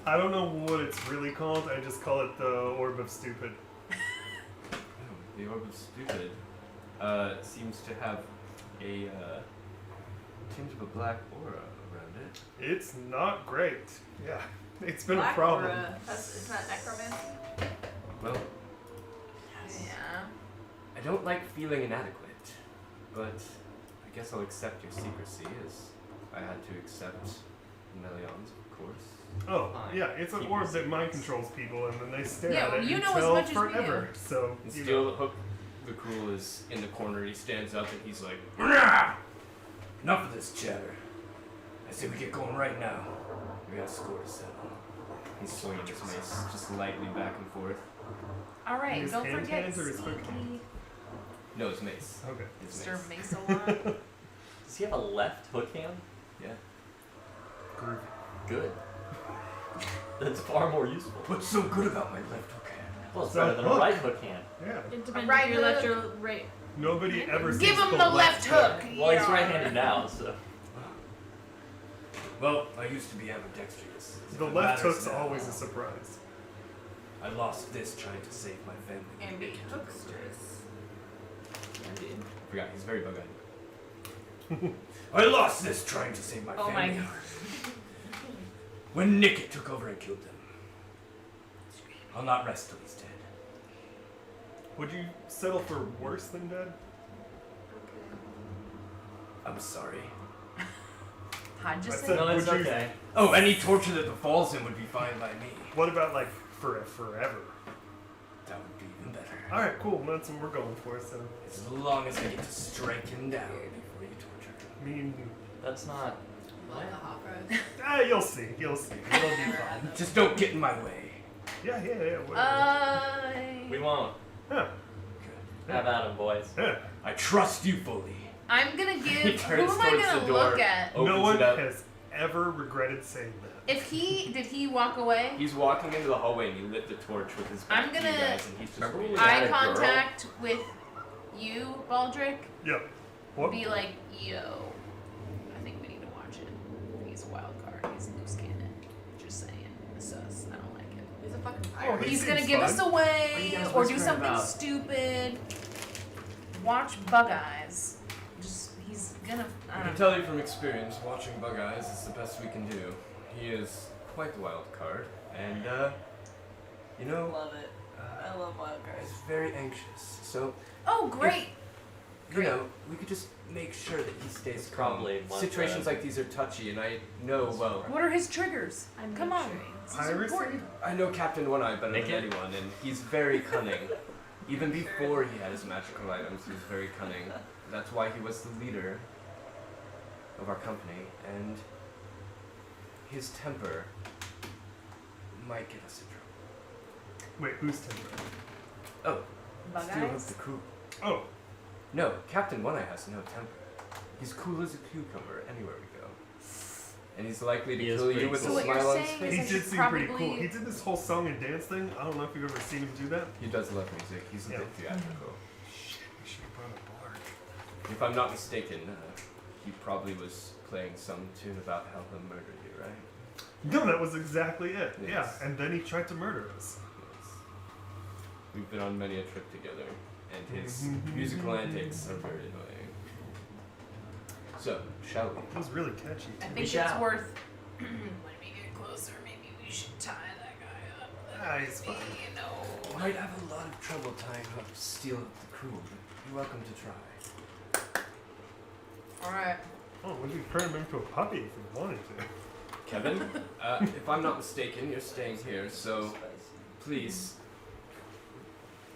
S3: I don't know what it's really called. I just call it the Orb of Stupid.
S1: Oh, the orb of stupid seems to have a tinge of a black aura around it.
S3: It's not great. Yeah, it's been
S4: Black
S3: a problem.
S4: aura. Isn't that necromancy?
S1: Well,
S5: Yeah.
S1: I don't like feeling inadequate, but I guess I'll accept your secrecy as I had to accept Melions, of course.
S3: Oh,
S6: Fine.
S3: yeah, it's an
S1: Keep
S3: orb
S1: your
S3: that mind
S1: secrets.
S3: controls people, and then they stare
S5: Yeah,
S3: at it
S5: you know as
S3: until
S5: much as we
S3: forever. So,
S1: And
S3: you
S1: still,
S3: know.
S1: Hook the Cruel is in the corner. He stands up and he's like, "Rah! Enough of this chatter. I say we get going right now. We got a score to settle." He's swinging his mace just lightly back and forth.
S5: All right.
S3: His
S5: Don't
S3: hand
S5: forget
S3: hands or his hook
S5: sneaky
S1: No, his mace.
S3: Okay.
S1: His
S5: Mr.
S1: mace.
S5: Mace-a-lot.
S6: Does he have a left hook hand?
S1: Yeah.
S6: Good. That's far more useful.
S1: What's so good about my left hook hand?
S6: Well, it's
S3: So
S6: better than a
S3: hook.
S6: right hook hand.
S3: Yeah.
S2: It depends
S5: right
S2: if you left
S5: hook.
S2: your right.
S3: Nobody ever
S5: Give
S3: sees
S5: him
S3: the
S5: the left hook.
S6: Well, he's
S5: Yeah.
S6: right-handed now, so.
S1: Well, I used to be ambidextrous.
S3: The
S1: It
S3: left
S1: matters
S3: hook's
S1: now.
S3: always a surprise.
S1: I lost this trying to save my family.
S4: And be hooksters.
S1: I forgot, he's very bug-eyed. I lost this trying to save my
S5: Oh
S1: family.
S5: my god.
S1: When Nickit took over and killed them. I'll not rest till he's dead.
S3: Would you settle for worse than dead?
S1: I'm sorry.
S5: I
S3: I
S5: just
S3: said-
S6: No, that's
S3: Would you-
S6: okay.
S1: Oh, any torture that befalls him would be fine by me.
S3: What about like forever?
S1: That would be even better.
S3: All right, cool. That's what we're going for. So,
S1: As long as I get to strike him down before you torture him.
S3: I mean,
S6: That's not.
S4: Like the hot rod.
S3: you'll see. You'll see. It'll be fine.
S1: Just don't get in my way.
S3: Yeah. Whatever.
S6: We won't.
S3: Huh.
S1: Good.
S6: Have at him, boys.
S3: Yeah.
S1: I trust you fully.
S5: I'm gonna
S1: He
S5: give. Who
S1: turns
S5: am I
S1: towards
S5: gonna
S1: the door.
S5: look at?
S1: Opens
S3: No one
S1: it up.
S3: has ever regretted saying that.
S5: If did he walk away?
S1: He's walking into the hallway and he lit the torch with his back
S5: I'm
S1: to you
S5: gonna-
S1: guys and he's just
S6: Remember when
S1: waiting.
S6: we had
S5: Eye
S6: a girl?
S5: contact with you, Baldric.
S3: Yep. What?
S5: Be like, yo. I think we need to watch it. He's a wild card. He's a loose cannon. Just saying. Sus. I don't like him.
S4: He's a fucking
S3: Oh,
S4: pirate.
S3: he
S5: He's gonna
S3: seems
S5: give
S3: fun.
S5: us
S6: What are
S5: away
S6: you guys
S5: or do
S6: whispering
S5: something
S6: about?
S5: stupid. Watch Bug Eyes. Just he's gonna. I don't
S1: can tell you from experience, watching Bug Eyes is the best we can do. He is quite the wild card, and you know,
S4: Love it. I love wild cards.
S1: he's very anxious. So
S5: Oh, great.
S1: you know, we could just make sure that he stays calm.
S6: Probably want
S1: Situations
S6: that.
S1: like these are touchy, and I know well.
S5: What are his triggers?
S2: I'm
S5: Come on.
S2: nurturing.
S5: This is
S3: Piracy?
S5: important.
S1: I know Captain One Eye better
S6: Make
S1: than
S6: it.
S1: anyone, and he's very cunning. Even before he had his magical items, he was very cunning. That's why he was the leader of our company, and his temper might get us in trouble.
S3: Wait, who's temper?
S1: Oh,
S5: Bug
S1: Steel of
S5: eyes?
S1: the crew.
S3: Oh,
S1: No, Captain One Eye has no temper. He's cool as a cucumber anywhere we go. And he's likely to
S6: He is
S1: kill you
S6: pretty
S1: with
S6: cool.
S1: a
S5: So what you're
S1: smile on his
S5: saying
S1: face.
S5: is
S3: he
S5: I
S3: did
S5: should
S3: seem pretty cool.
S5: probably-
S3: He did this whole song and dance thing. I don't know if you've ever seen him do that.
S1: He does love music. He's a
S3: Yeah.
S1: bit theatrical.
S3: Shit, we should have brought a bard.
S1: If I'm not mistaken, he probably was playing some tune about how he'll murder you, right?
S3: No, that was exactly it.
S1: Yes.
S3: Yeah, and then he tried to murder us.
S1: Yes. We've been on many a trip together, and his musical antics are very annoying. So, shall we?
S3: It was really catchy.
S5: I
S3: too.
S5: think it's
S6: shall.
S5: worth. When we get closer, maybe we should tie that guy up.
S3: Ah, he's fine.
S5: You know.
S1: Might have a lot of trouble tying up Steel of the Crew, but you're welcome to try.
S5: Alright.
S3: Oh, we could turn him into a puppy if we wanted to.
S1: Kevin, if I'm not mistaken, you're staying here, so please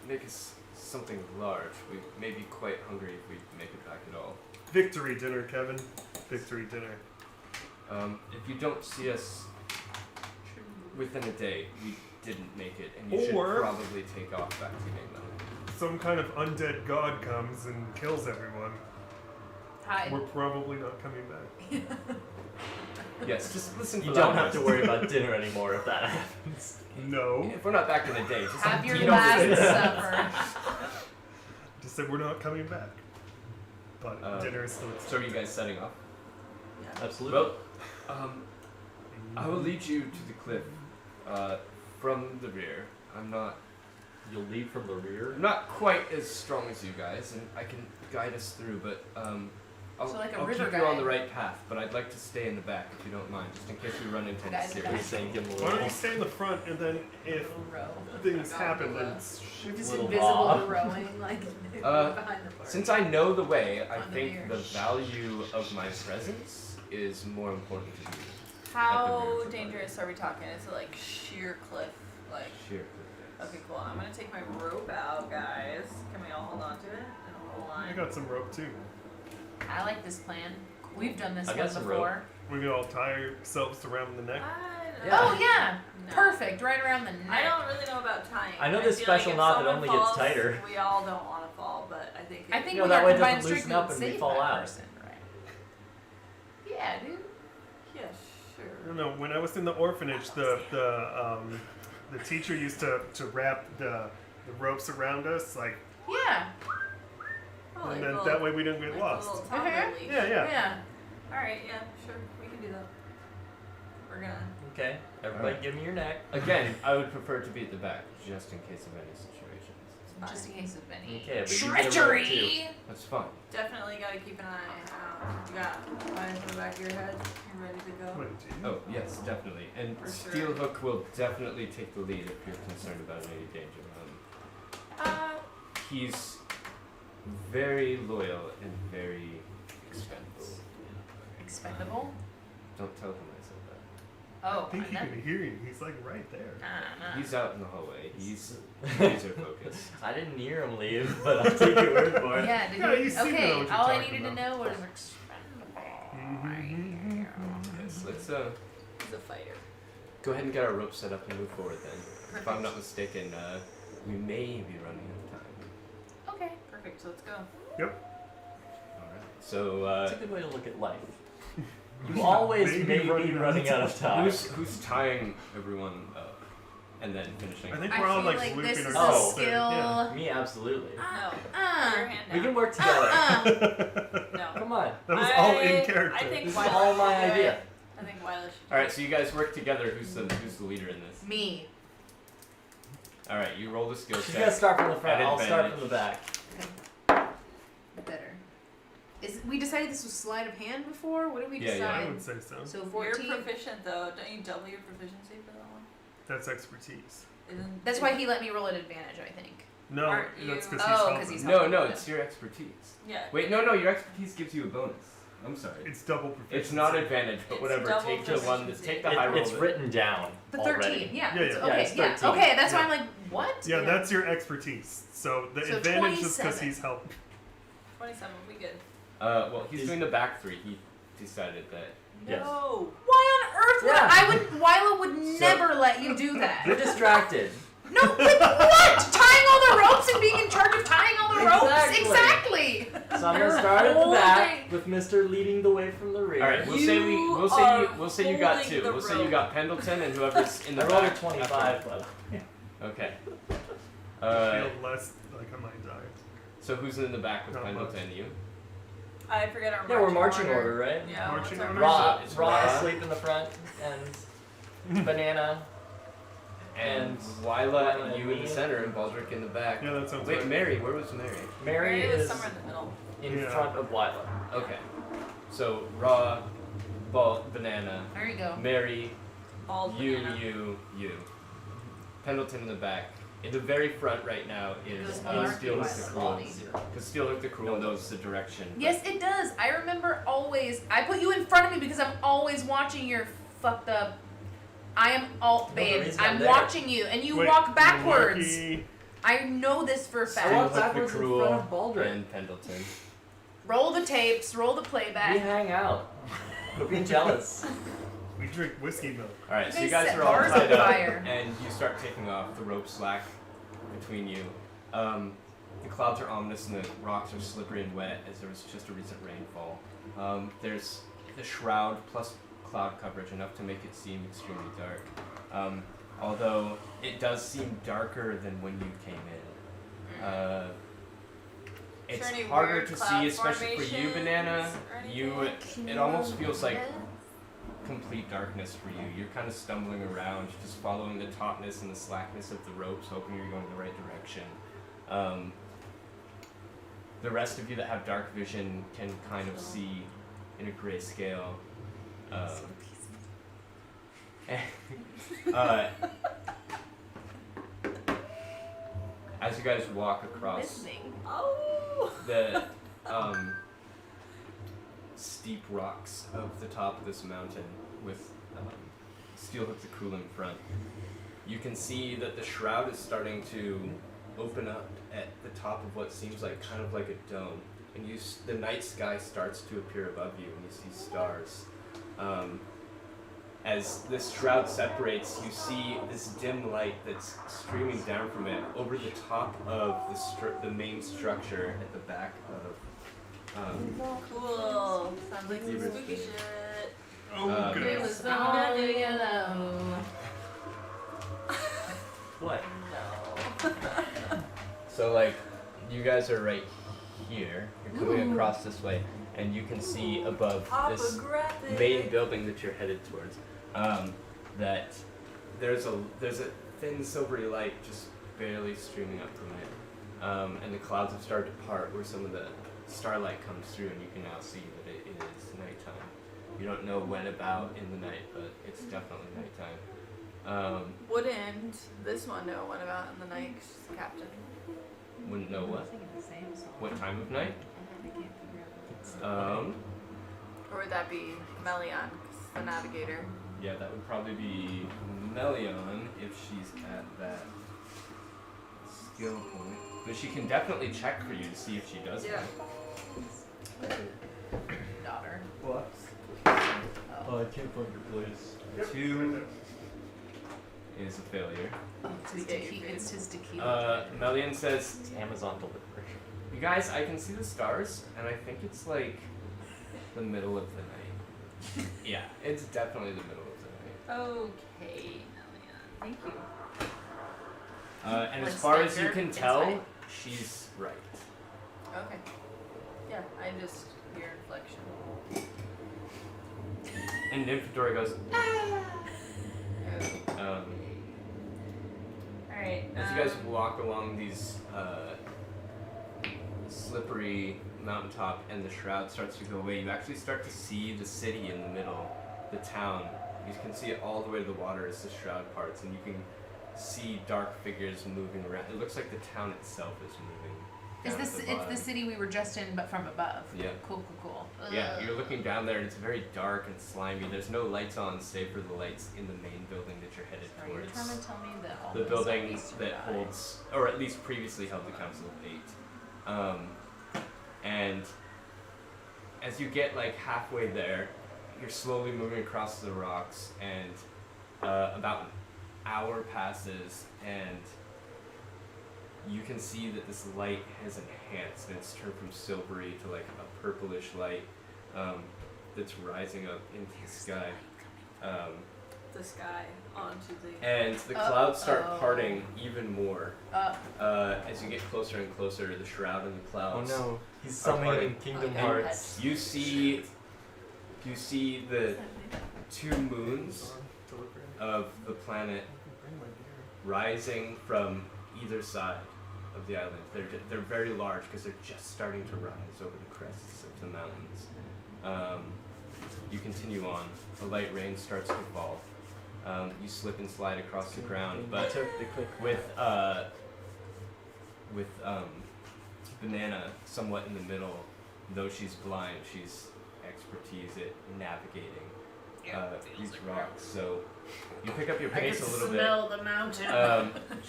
S1: make us something large. We may be quite hungry if we make it back at all.
S3: Victory dinner, Kevin. Victory dinner.
S1: If you don't see us within a day, we didn't make it, and you
S3: Or-
S1: should probably take off back to mainland.
S3: Some kind of undead god comes and kills everyone.
S5: Hi.
S3: We're probably not coming back.
S1: Yes, just listen for
S6: You
S1: that
S6: don't have to
S1: voice.
S6: worry about dinner anymore if that happens.
S3: No.
S1: If we're not back in a day, just
S5: Have your
S1: you don't say
S5: last
S1: that.
S5: supper.
S3: Just said we're not coming back. But dinner is still
S1: So are you guys setting off?
S6: Absolutely.
S1: Well, I will lead you to the cliff from the rear. I'm not
S6: You'll leave from the rear.
S1: quite as strong as you guys, and I can guide us through, but I'll,
S5: So like a
S1: I'll
S5: river
S1: keep you on
S5: guide.
S1: the right path, but I'd like to stay in the back if you don't mind, just in case we run into any
S5: Guide the
S6: We
S1: serious.
S6: sank him a
S3: Why don't
S6: little.
S3: you stay in the front and then if
S5: Row.
S3: things happen, then
S5: We're just
S6: Little
S5: invisible
S6: bob.
S5: rowing, like
S1: Uh,
S5: behind the party.
S1: Since I know the way, I
S5: On the
S1: think
S5: mirror.
S1: the value of my presence is more important to you.
S4: How dangerous are we talking? Is it like sheer cliff? Like,
S1: Sheer.
S4: okay, cool. I'm gonna take my rope out, guys. Can we all hold on to it in a whole
S3: I
S4: line?
S3: got some rope too.
S5: I like this plan. We've done this
S6: I
S5: one
S6: got some rope.
S5: before.
S3: We can all tie ourselves around the neck.
S4: I don't
S1: Yeah.
S5: Oh yeah,
S4: No.
S5: perfect, right around the neck.
S4: I don't really know about tying.
S6: I know
S4: feel
S6: this special
S4: like if
S6: knot that
S4: someone
S6: only gets
S4: falls,
S6: tighter.
S4: We all don't want to fall, but I think.
S5: I think
S6: You know,
S5: with
S6: that
S5: our
S6: way it
S5: combined
S6: doesn't
S5: strength,
S6: loosen
S5: we
S6: up
S5: would
S6: and we
S5: save
S6: fall
S5: that
S6: out.
S5: person, right? Yeah, dude.
S4: Yeah,
S3: I
S4: sure.
S3: don't know. When I was in the orphanage, the teacher used to wrap the ropes around us, like,
S5: Yeah.
S4: Oh,
S3: and
S4: like
S3: then
S4: little-
S3: that way we didn't get
S4: like
S3: lost.
S4: A little toddler
S5: Mhm.
S4: leash.
S3: Yeah, yeah.
S5: Yeah.
S4: All right, yeah, sure, we can do that. We're gonna.
S6: Okay. Everybody
S1: Alright.
S6: give me your neck.
S1: Again, I would prefer to be at the back, just in case of any situations.
S4: Fine.
S5: Just in case of any
S6: Okay, but you get a rope,
S5: treachery.
S1: That's fine.
S4: Definitely gotta keep an eye out. You got eyes in the back of your head. You ready to go?
S3: Wait, do you?
S1: Oh, yes, definitely. And
S4: For sure.
S1: Steelhook will definitely take the lead if you're concerned about any danger. He's very loyal and very expendable.
S5: Expendable?
S1: Don't tell him I said that.
S5: Oh,
S3: I think he
S5: know.
S3: can hear you. He's like right there.
S1: He's out in the hallway. He's laser focused.
S6: I didn't hear him leave, but I'll take your word for it.
S5: Yeah, did
S3: Yeah,
S5: he?
S3: you seem to know
S5: Okay,
S3: what you're
S5: all I
S3: talking
S5: needed to
S3: about.
S5: know was expendable.
S1: Yes, let's
S4: He's a fighter.
S1: go ahead and get our rope set up and move forward then. If I'm not mistaken, we may be running out of time.
S5: Okay.
S4: Perfect, so let's go.
S1: Alright. So,
S6: It's a good way to look at life. You always may be running out of time.
S1: who's tying everyone up and then finishing?
S3: I think
S5: I
S3: we're all
S5: feel
S3: like,
S5: like
S3: looping
S5: this is
S3: ourselves
S6: a
S3: there.
S5: skill.
S3: Yeah.
S6: Me, absolutely.
S4: No.
S5: Uh,
S4: Put your hand
S6: We
S4: down.
S6: can work together.
S4: No.
S6: Come on.
S3: That was all in character.
S4: I think
S6: This is
S4: Wyler
S6: all my
S4: should do
S6: idea.
S4: it. I think Wyler should do
S1: Alright,
S4: it.
S1: so you guys work together. Who's the leader in this?
S5: me.
S1: Alright, you roll the skill
S6: She's
S1: check.
S6: gonna start from the front.
S1: At
S6: I'll start
S1: advantage.
S6: from the back.
S5: Better. we decided this was sleight of hand before? What did we
S1: Yeah, yeah.
S3: I
S5: decide?
S3: would say so.
S5: So
S4: You're
S5: 14.
S4: proficient though. Don't you double your proficiency for that one?
S3: That's expertise.
S4: Isn't
S5: That's why he let me roll at advantage, I think.
S3: No,
S4: Aren't
S3: that's
S4: you-
S3: because
S5: Oh, 'cause
S3: helping.
S5: he's
S1: No, no, it's your expertise.
S4: Yeah.
S1: Wait, no, your expertise gives you a bonus. I'm sorry.
S3: It's double proficiency.
S1: It's not advantage, but
S4: It's
S1: whatever.
S4: double
S1: Take the one.
S4: proficiency.
S1: Take the high roll.
S6: It's written down
S5: The
S6: already.
S5: 13, yeah.
S3: Yeah,
S5: it's-
S3: yeah.
S5: Okay,
S6: Yeah, it's 13.
S5: Okay, that's why
S3: Yeah.
S5: I'm like, what?
S3: Yeah, that's your expertise. So the
S5: So
S3: advantage is because
S5: 27.
S3: he's helping.
S4: 27 will be good.
S1: Well, he's
S6: Is-
S1: doing the back three. He decided that.
S6: Yes.
S4: No.
S5: Why on earth would
S6: Yeah.
S5: Wyla would never let you do that.
S6: You're distracted.
S5: No, with what? Tying all the ropes and being in charge of tying all the ropes?
S6: Exactly.
S5: Exactly.
S6: So I'm
S5: You're
S6: gonna start at the back
S4: holding-
S6: with Mr. leading the way from the rear.
S1: All right, we'll say you got
S4: holding
S1: two.
S4: the
S1: We'll say you
S4: rope.
S1: got Pendleton and whoever's in the
S6: I rolled a
S1: back.
S6: 25, but
S1: Okay.
S3: I feel less like I might die.
S1: So who's in the back with
S3: Not
S1: Pendleton? You.
S4: I forget our
S6: yeah, we're marching order, right?
S4: Yeah.
S3: Marching
S4: what's our
S3: order?
S6: Raw,
S1: It's
S6: Raw
S1: Raw.
S6: asleep in the front, and Banana.
S1: And
S6: Wyla
S1: Wyla,
S6: and
S1: you in
S6: me.
S1: the center, and Baldric in the back.
S3: Yeah, that sounds
S1: Wait,
S3: right.
S1: Mary, where was Mary?
S6: Mary
S4: Mary was
S6: is
S4: somewhere in the middle.
S6: in
S3: Yeah.
S6: front of Wyla.
S1: Okay. So Raw, Banana,
S5: There you go.
S1: Mary,
S4: Bald
S1: you,
S4: banana.
S1: you. Pendleton in the back. In the very front right now is
S5: Goes Marky
S1: Steelhook
S5: Wyla.
S1: the Cruel.
S5: Body.
S1: Because Steelhook the Cruel knows the direction. but-
S5: Yes, it does. I remember always. I put you in front of me because I'm always watching your fucked up. I am all
S6: the
S5: babe.
S6: reason I'm
S5: I'm
S6: there.
S5: watching you, and you
S3: Wait,
S5: walk backwards.
S3: Malarkey.
S5: I know this for a
S6: I
S5: fact.
S6: walk
S1: Steelhook the
S6: backwards in
S1: Cruel
S6: front of Baldric.
S1: and Pendleton.
S5: Roll the tapes. Roll the
S6: We
S5: playback.
S6: hang out. Quit being jealous.
S3: We drink whiskey milk.
S1: All right,
S5: You
S1: so you
S5: guys
S1: guys
S5: set
S1: are all
S5: bars
S1: tied
S5: on
S1: up,
S5: fire.
S1: and you start taking off the rope slack between you. The clouds are ominous, and the rocks are slippery and wet as there was just a recent rainfall. There's the shroud plus cloud coverage, enough to make it seem extremely dark. Although it does seem darker than when you came in.
S4: Is
S1: It's
S4: there any
S1: harder
S4: weird
S1: to
S4: cloud
S1: see, especially for you,
S4: formations
S1: Banana.
S4: or
S1: You,
S4: anything?
S1: it almost feels like complete darkness for you. You're kind of stumbling around, just following the tautness and the slackness of the ropes, hoping you're going the right direction. The rest of you that have dark vision can kind of see in a gray scale. As you guys walk across
S5: Listening.
S4: Oh.
S1: the steep rocks of the top of this mountain with Steelhook the Cruel in front, you can see that the shroud is starting to open up at the top of what seems like kind of like a dome, and the night sky starts to appear above you, and you see stars. As this shroud separates, you see this dim light that's streaming down from it over the top of the main structure at the back of.
S4: Cool. Sounds like some
S1: Zebra
S4: spooky
S1: thing.
S4: shit.
S3: Oh,
S1: Um,
S3: goodness.
S2: It was all yellow.
S6: What?
S4: No.
S1: So like, you guys are right here. You're coming across this way, and you can see above this
S4: Topographic.
S1: main building that you're headed towards. That there's a thin silvery light just barely streaming up from it, and the clouds have started to part where some of the starlight comes through, and you can now see that it is nighttime. You don't know when about in the night, but it's definitely nighttime.
S4: Wouldn't this one know what about in the night? 'Cause she's the captain.
S1: Wouldn't know what? What time of night?
S4: Or would that be Melian, 'cause the navigator?
S1: Yeah, that would probably be Melion if she's at that skill point. But she can definitely check for you to see if she does
S4: Yeah.
S1: that.
S5: Daughter.
S6: What? Oh, I can't find your place.
S1: 2 is a failure.
S5: It's his tequila.
S1: Melion says,
S6: It's Amazon delivery.
S1: you guys, I can see the stars, and I think it's like the middle of the night. Yeah, it's definitely the middle of the night.
S4: Okay, Melian. Thank you.
S1: And as
S5: Like
S1: far as you
S5: Spencer,
S1: can
S5: it's
S1: tell,
S5: right.
S1: she's right.
S4: Okay. Yeah, I just hear inflection.
S1: And Nymphadora goes,
S4: Alright.
S1: as you guys walk along these slippery mountaintop and the shroud starts to go away, you actually start to see the city in the middle, the town. You can see it all the way to the water as the shroud parts, and you can see dark figures moving around. It looks like the town itself is moving.
S5: Is
S1: down
S5: this
S1: at the
S5: it's the
S1: bottom.
S5: city we were just in, but from above?
S1: Yeah.
S5: Cool.
S1: Yeah,
S5: Ugh.
S1: you're looking down there and it's very dark and slimy. There's no lights on save for the lights in the main building that you're headed
S5: Are you
S1: towards.
S5: trying to tell me that all
S1: The
S5: the
S1: building
S5: zombies
S1: that
S5: survive?
S1: holds, or at least previously held the Council of Eight. And as you get like halfway there, you're slowly moving across the rocks, and about an hour passes, and you can see that this light has enhanced, and it's turned from silvery to like a purplish light that's rising up into the sky.
S4: The sky onto the.
S1: And the clouds start
S5: Uh-oh.
S1: parting even more
S5: Uh,
S1: as you get closer and closer. The shroud and the
S6: Oh
S1: clouds.
S6: no, he's
S1: Are parting.
S6: summoning Kingdom
S5: Oh,
S6: Hearts.
S1: You see the two moons of the planet rising from either side of the island. They're very large because they're just starting to rise over the crests of the mountains. You continue on. A light rain starts to fall. You slip and slide across the ground, but
S6: took the quick
S1: with Banana somewhat in the middle, though she's blind, she's expertise at navigating these rocks. So you pick up your
S2: I
S1: pace
S2: can
S1: a little
S2: smell the mountain.
S1: bit.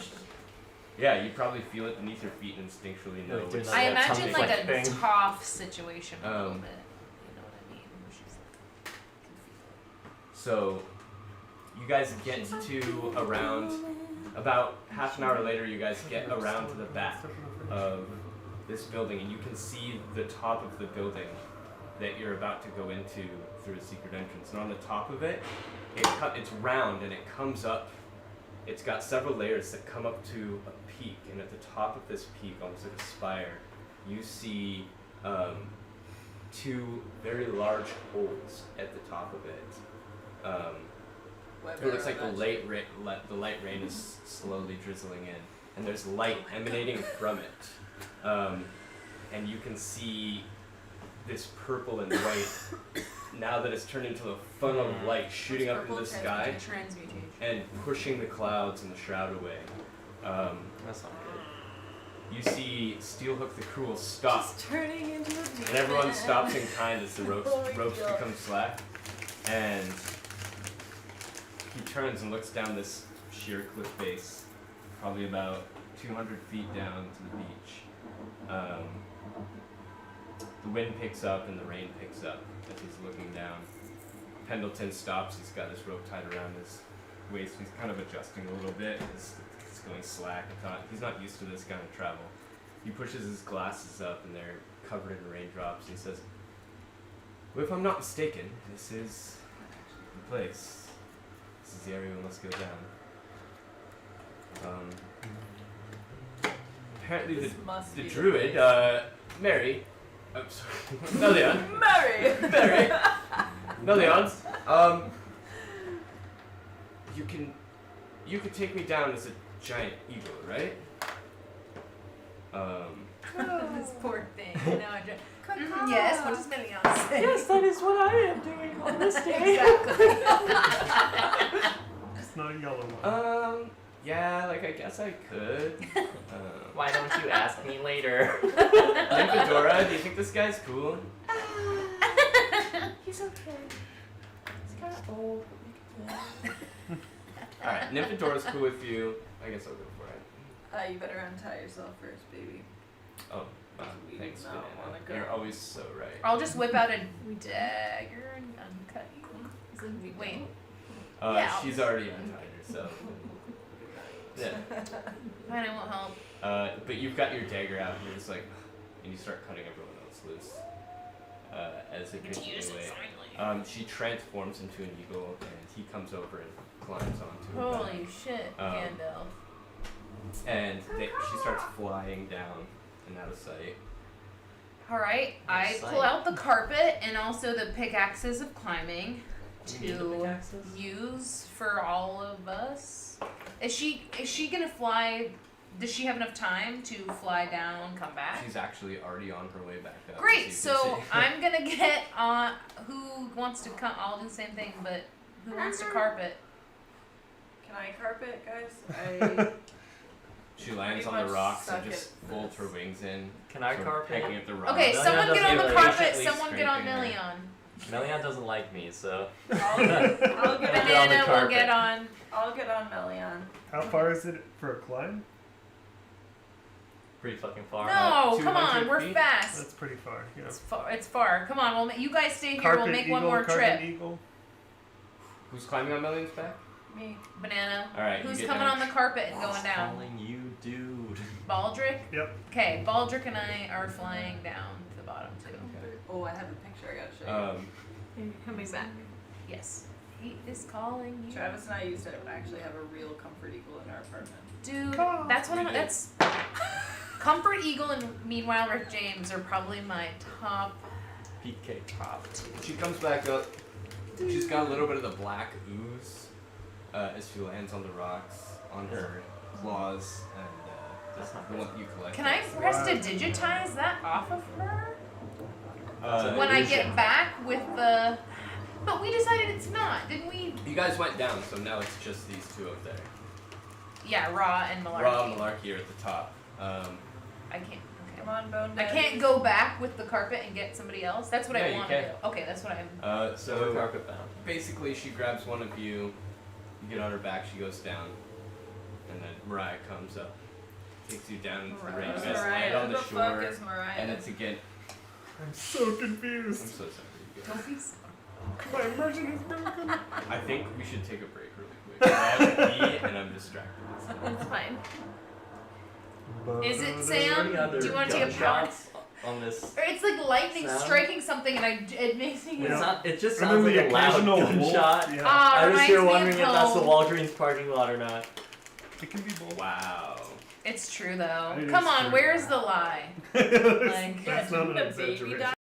S1: Yeah, you probably feel it beneath your feet and instinctually know
S6: Like doing
S1: it's
S6: that
S5: I
S6: Yeah,
S5: imagine
S6: something
S5: like
S6: like
S5: a
S6: thing.
S5: tough situation a little
S1: Um,
S5: bit. You know what I mean? She's like,
S1: So you guys get to around about half an hour later. You guys get around to the back of this building, and you can see the top of the building that you're about to go into through a secret entrance. And on the top of it, it's round and it comes up. It's got several layers that come up to a peak, and at the top of this peak, almost like a spire, you see two very large holes at the top of it. It looks like the light rain is slowly drizzling in, and there's light emanating from it. And you can see this purple and white, now that it's turned into a funnel of light shooting up into the sky
S5: Transmutation.
S1: and pushing the clouds and the shroud away.
S6: That's not good.
S1: You see Steelhook the Cruel stop,
S4: Just turning into a demon.
S1: and everyone stops in kind as the ropes
S4: Oh my God.
S1: become slack, and he turns and looks down this sheer cliff face, probably about 200 feet down to the beach. The wind picks up and the rain picks up as he's looking down. Pendleton stops. He's got his rope tied around his waist. He's kind of adjusting a little bit. It's going slack. He's not used to this kind of travel. He pushes his glasses up and they're covered in raindrops. He says, "Well, if I'm not mistaken, this is the place. This is the area we must go down." Apparently
S4: This must
S1: the
S4: be
S1: druid, Mary, I'm sorry, Melion,
S4: Mary.
S1: Mary, Melion, you can take me down as a giant eagle, right?
S5: This poor thing. No, I just, yes, what does Melion say?
S6: Yes, that is what I am doing on this day.
S5: Exactly.
S3: It's not a yellow one.
S1: Yeah, like I guess I could.
S6: Why don't you ask me later?
S1: Nymphadora, do you think this guy's cool?
S2: He's okay. He's kind of old, but we can
S1: Alright, Nymphadora's cool with you. I guess I'll go for it.
S4: You better untie yourself first, baby.
S1: Oh, wow,
S4: We
S1: thanks,
S4: do not wanna
S1: Banana.
S4: go.
S1: You're always so right.
S5: I'll just whip out a dagger and uncut you. Wait. Yeah.
S1: She's already untied herself. Yeah.
S5: Fine, I won't help.
S1: But you've got your dagger out, and you're just like, and you start cutting everyone else loose. As it
S5: To
S1: gets
S5: use it
S1: away.
S5: finally.
S1: She transforms into an eagle, and he comes over and climbs onto her back.
S5: Holy shit, Gandalf.
S1: And she starts flying down and out of sight.
S5: Alright, I
S6: Nice
S5: pull
S6: sight.
S5: out the carpet and also the pickaxes of climbing
S6: We need the
S5: to
S6: pickaxes?
S5: use for all of us. Is she gonna fly Does she have enough time to fly down, come back?
S1: She's actually already on her way back up.
S5: Great.
S1: as you can
S5: So
S1: see.
S5: I'm gonna get on. Who wants to come? I'll do the same thing, but who wants to carpet?
S4: Can I carpet, guys?
S1: She lands
S4: pretty
S1: on the
S4: much
S1: rocks and
S4: suck
S1: just
S4: at
S1: folds her
S4: this.
S1: wings in.
S6: Can I
S1: so
S6: carpet?
S1: Picking up the rocks.
S5: Okay,
S6: Melian
S5: someone get on the
S6: doesn't
S5: carpet.
S1: patiently
S5: Someone get on
S1: scraping her.
S5: Melion.
S6: Melian doesn't like me, so.
S4: I'll
S6: I'll
S4: get
S6: get on the
S5: Banana will
S6: carpet.
S5: get on.
S4: I'll get on Melion.
S3: How far is it for a climb?
S6: Pretty fucking far.
S5: No, come
S1: 200
S5: on, we're
S1: feet?
S5: fast.
S3: That's pretty far. Yeah.
S5: It's far. It's far. Come on, you guys stay here.
S3: Carpet
S5: We'll make
S3: eagle,
S5: one more
S3: carpet
S5: trip.
S3: eagle.
S1: Who's climbing on Melian's back?
S4: Me.
S5: Banana.
S1: All right.
S5: Who's
S1: you get
S5: coming
S1: down.
S5: on the carpet and going down?
S6: Calling you, dude.
S5: Baldric.
S3: Yep.
S5: Okay, Baldric and I are flying down to the bottom too.
S1: Okay.
S4: Oh, I have a picture I gotta show you.
S2: You're coming back.
S5: Yes. He is calling you.
S4: Travis and I used to actually have a real comfort eagle in our apartment.
S5: Dude,
S3: Come
S5: that's what
S1: we
S5: I'm.
S1: did.
S5: That's Comfort Eagle and meanwhile Rick James are probably my top
S6: PK.
S5: two.
S1: She comes back up. She's got a little bit of the black ooze as she lands on the rocks on her claws and
S6: That's not
S1: the one that you collect.
S5: Can I press to digitize that off of her when I
S6: illusion.
S5: get back with the? But we decided it's not, didn't we?
S1: You guys went down, so now it's just these two up there.
S5: Yeah, Raw and Malarkey.
S1: Raw and Malarkey are at the top.
S5: I can't.
S4: Come
S5: Okay.
S4: on, Bone
S5: I
S4: Daddies.
S5: can't go back with the carpet and get somebody else. That's what
S1: Yeah,
S5: I
S1: you
S5: want
S1: can.
S5: to do. Okay, that's what I'm.
S6: So we're
S1: So
S6: carpet bound.
S1: basically, she grabs one of you. You get on her back. She goes down, and then Mariah comes up, takes you down into the rain. You
S4: Who's
S1: guys land
S4: Mariah?
S1: on
S4: Who
S1: the
S4: the fuck
S1: shore,
S4: is Mariah?
S1: and it's again.
S3: I'm so
S1: I'm
S3: confused.
S1: so sorry. You guys.
S5: Don't be so.
S3: My immersion is broken.
S1: I think we should take a break really quick. I have to pee, and I'm distracted.
S2: It's fine.
S5: Is it
S6: Any
S5: Sam?
S6: other
S5: Do you want to take a power?
S6: gunshots on this?
S5: Or it's like lightning
S6: Sound?
S5: striking something, and it makes me.
S3: Yeah.
S6: It's not, it just
S3: And
S6: sounds
S3: then
S6: like
S3: the
S6: a loud
S3: occasional wolf.
S6: gunshot.
S3: Yeah.
S5: Ah,
S6: I was
S5: reminds
S6: here
S5: me
S6: wondering
S5: of
S6: if that's the
S5: home.
S6: Walgreens parking lot or not.
S3: It can be both.
S1: Wow.
S5: It's true though.
S3: It
S5: Come
S3: is
S5: on,
S3: true.
S5: where's the lie?
S3: That's
S5: Like-
S3: not an
S4: The baby
S3: exaggeration.
S4: died.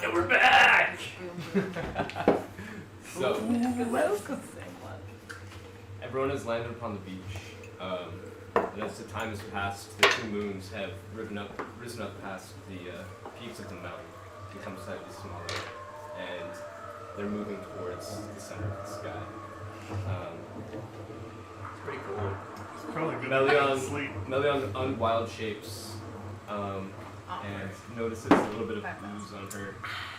S6: And we're back!
S4: Boom, boom.
S1: So
S4: Welcome.
S1: everyone has landed upon the beach. And as the time has passed, the two moons have risen up past the peaks of the mountain, become slightly smaller, and they're moving towards the center of the sky. It's pretty cool.
S3: It's probably good to
S1: Melion,
S3: sleep.
S1: Melion unwild shapes, and notices a little bit of ooze on her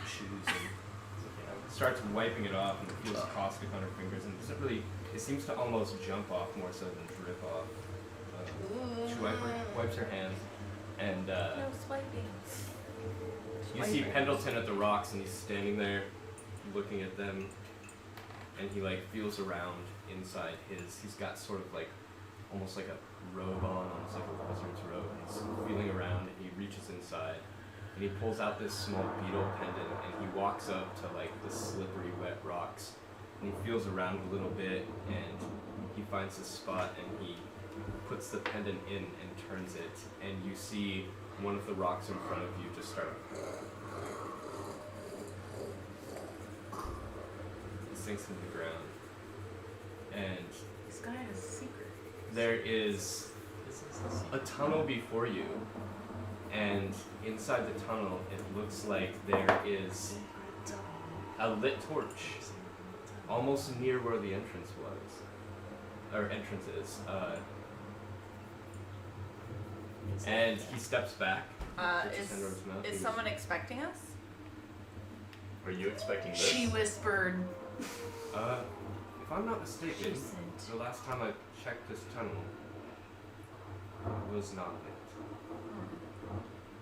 S1: shoes, and starts wiping it off, and it feels caustic on her fingers, and it seems to almost jump off more so than drip off. She wipes her hands, and
S4: No swiping.
S1: you see Pendleton at the rocks, and he's standing there looking at them, and he like feels around inside he's got sort of like almost like a robe on, almost like a wizard's robe, and he's feeling around, and he reaches inside, and he pulls out this small beetle pendant, and he walks up to like the slippery wet rocks, and he feels around a little bit, and he finds a spot, and he puts the pendant in and turns it, and you see one of the rocks in front of you just start. It sinks into the ground, and
S5: This guy has a secret.
S1: there is
S6: This is the secret.
S1: a tunnel before you, and inside the tunnel it looks like there is a lit torch almost near where the entrance is. And he steps back. puts his hand over his mouth,
S4: Is
S1: and
S4: someone expecting us?
S6: Are you expecting this?
S5: She whispered.
S1: if I'm not mistaken, the last time I checked this tunnel, it was not lit.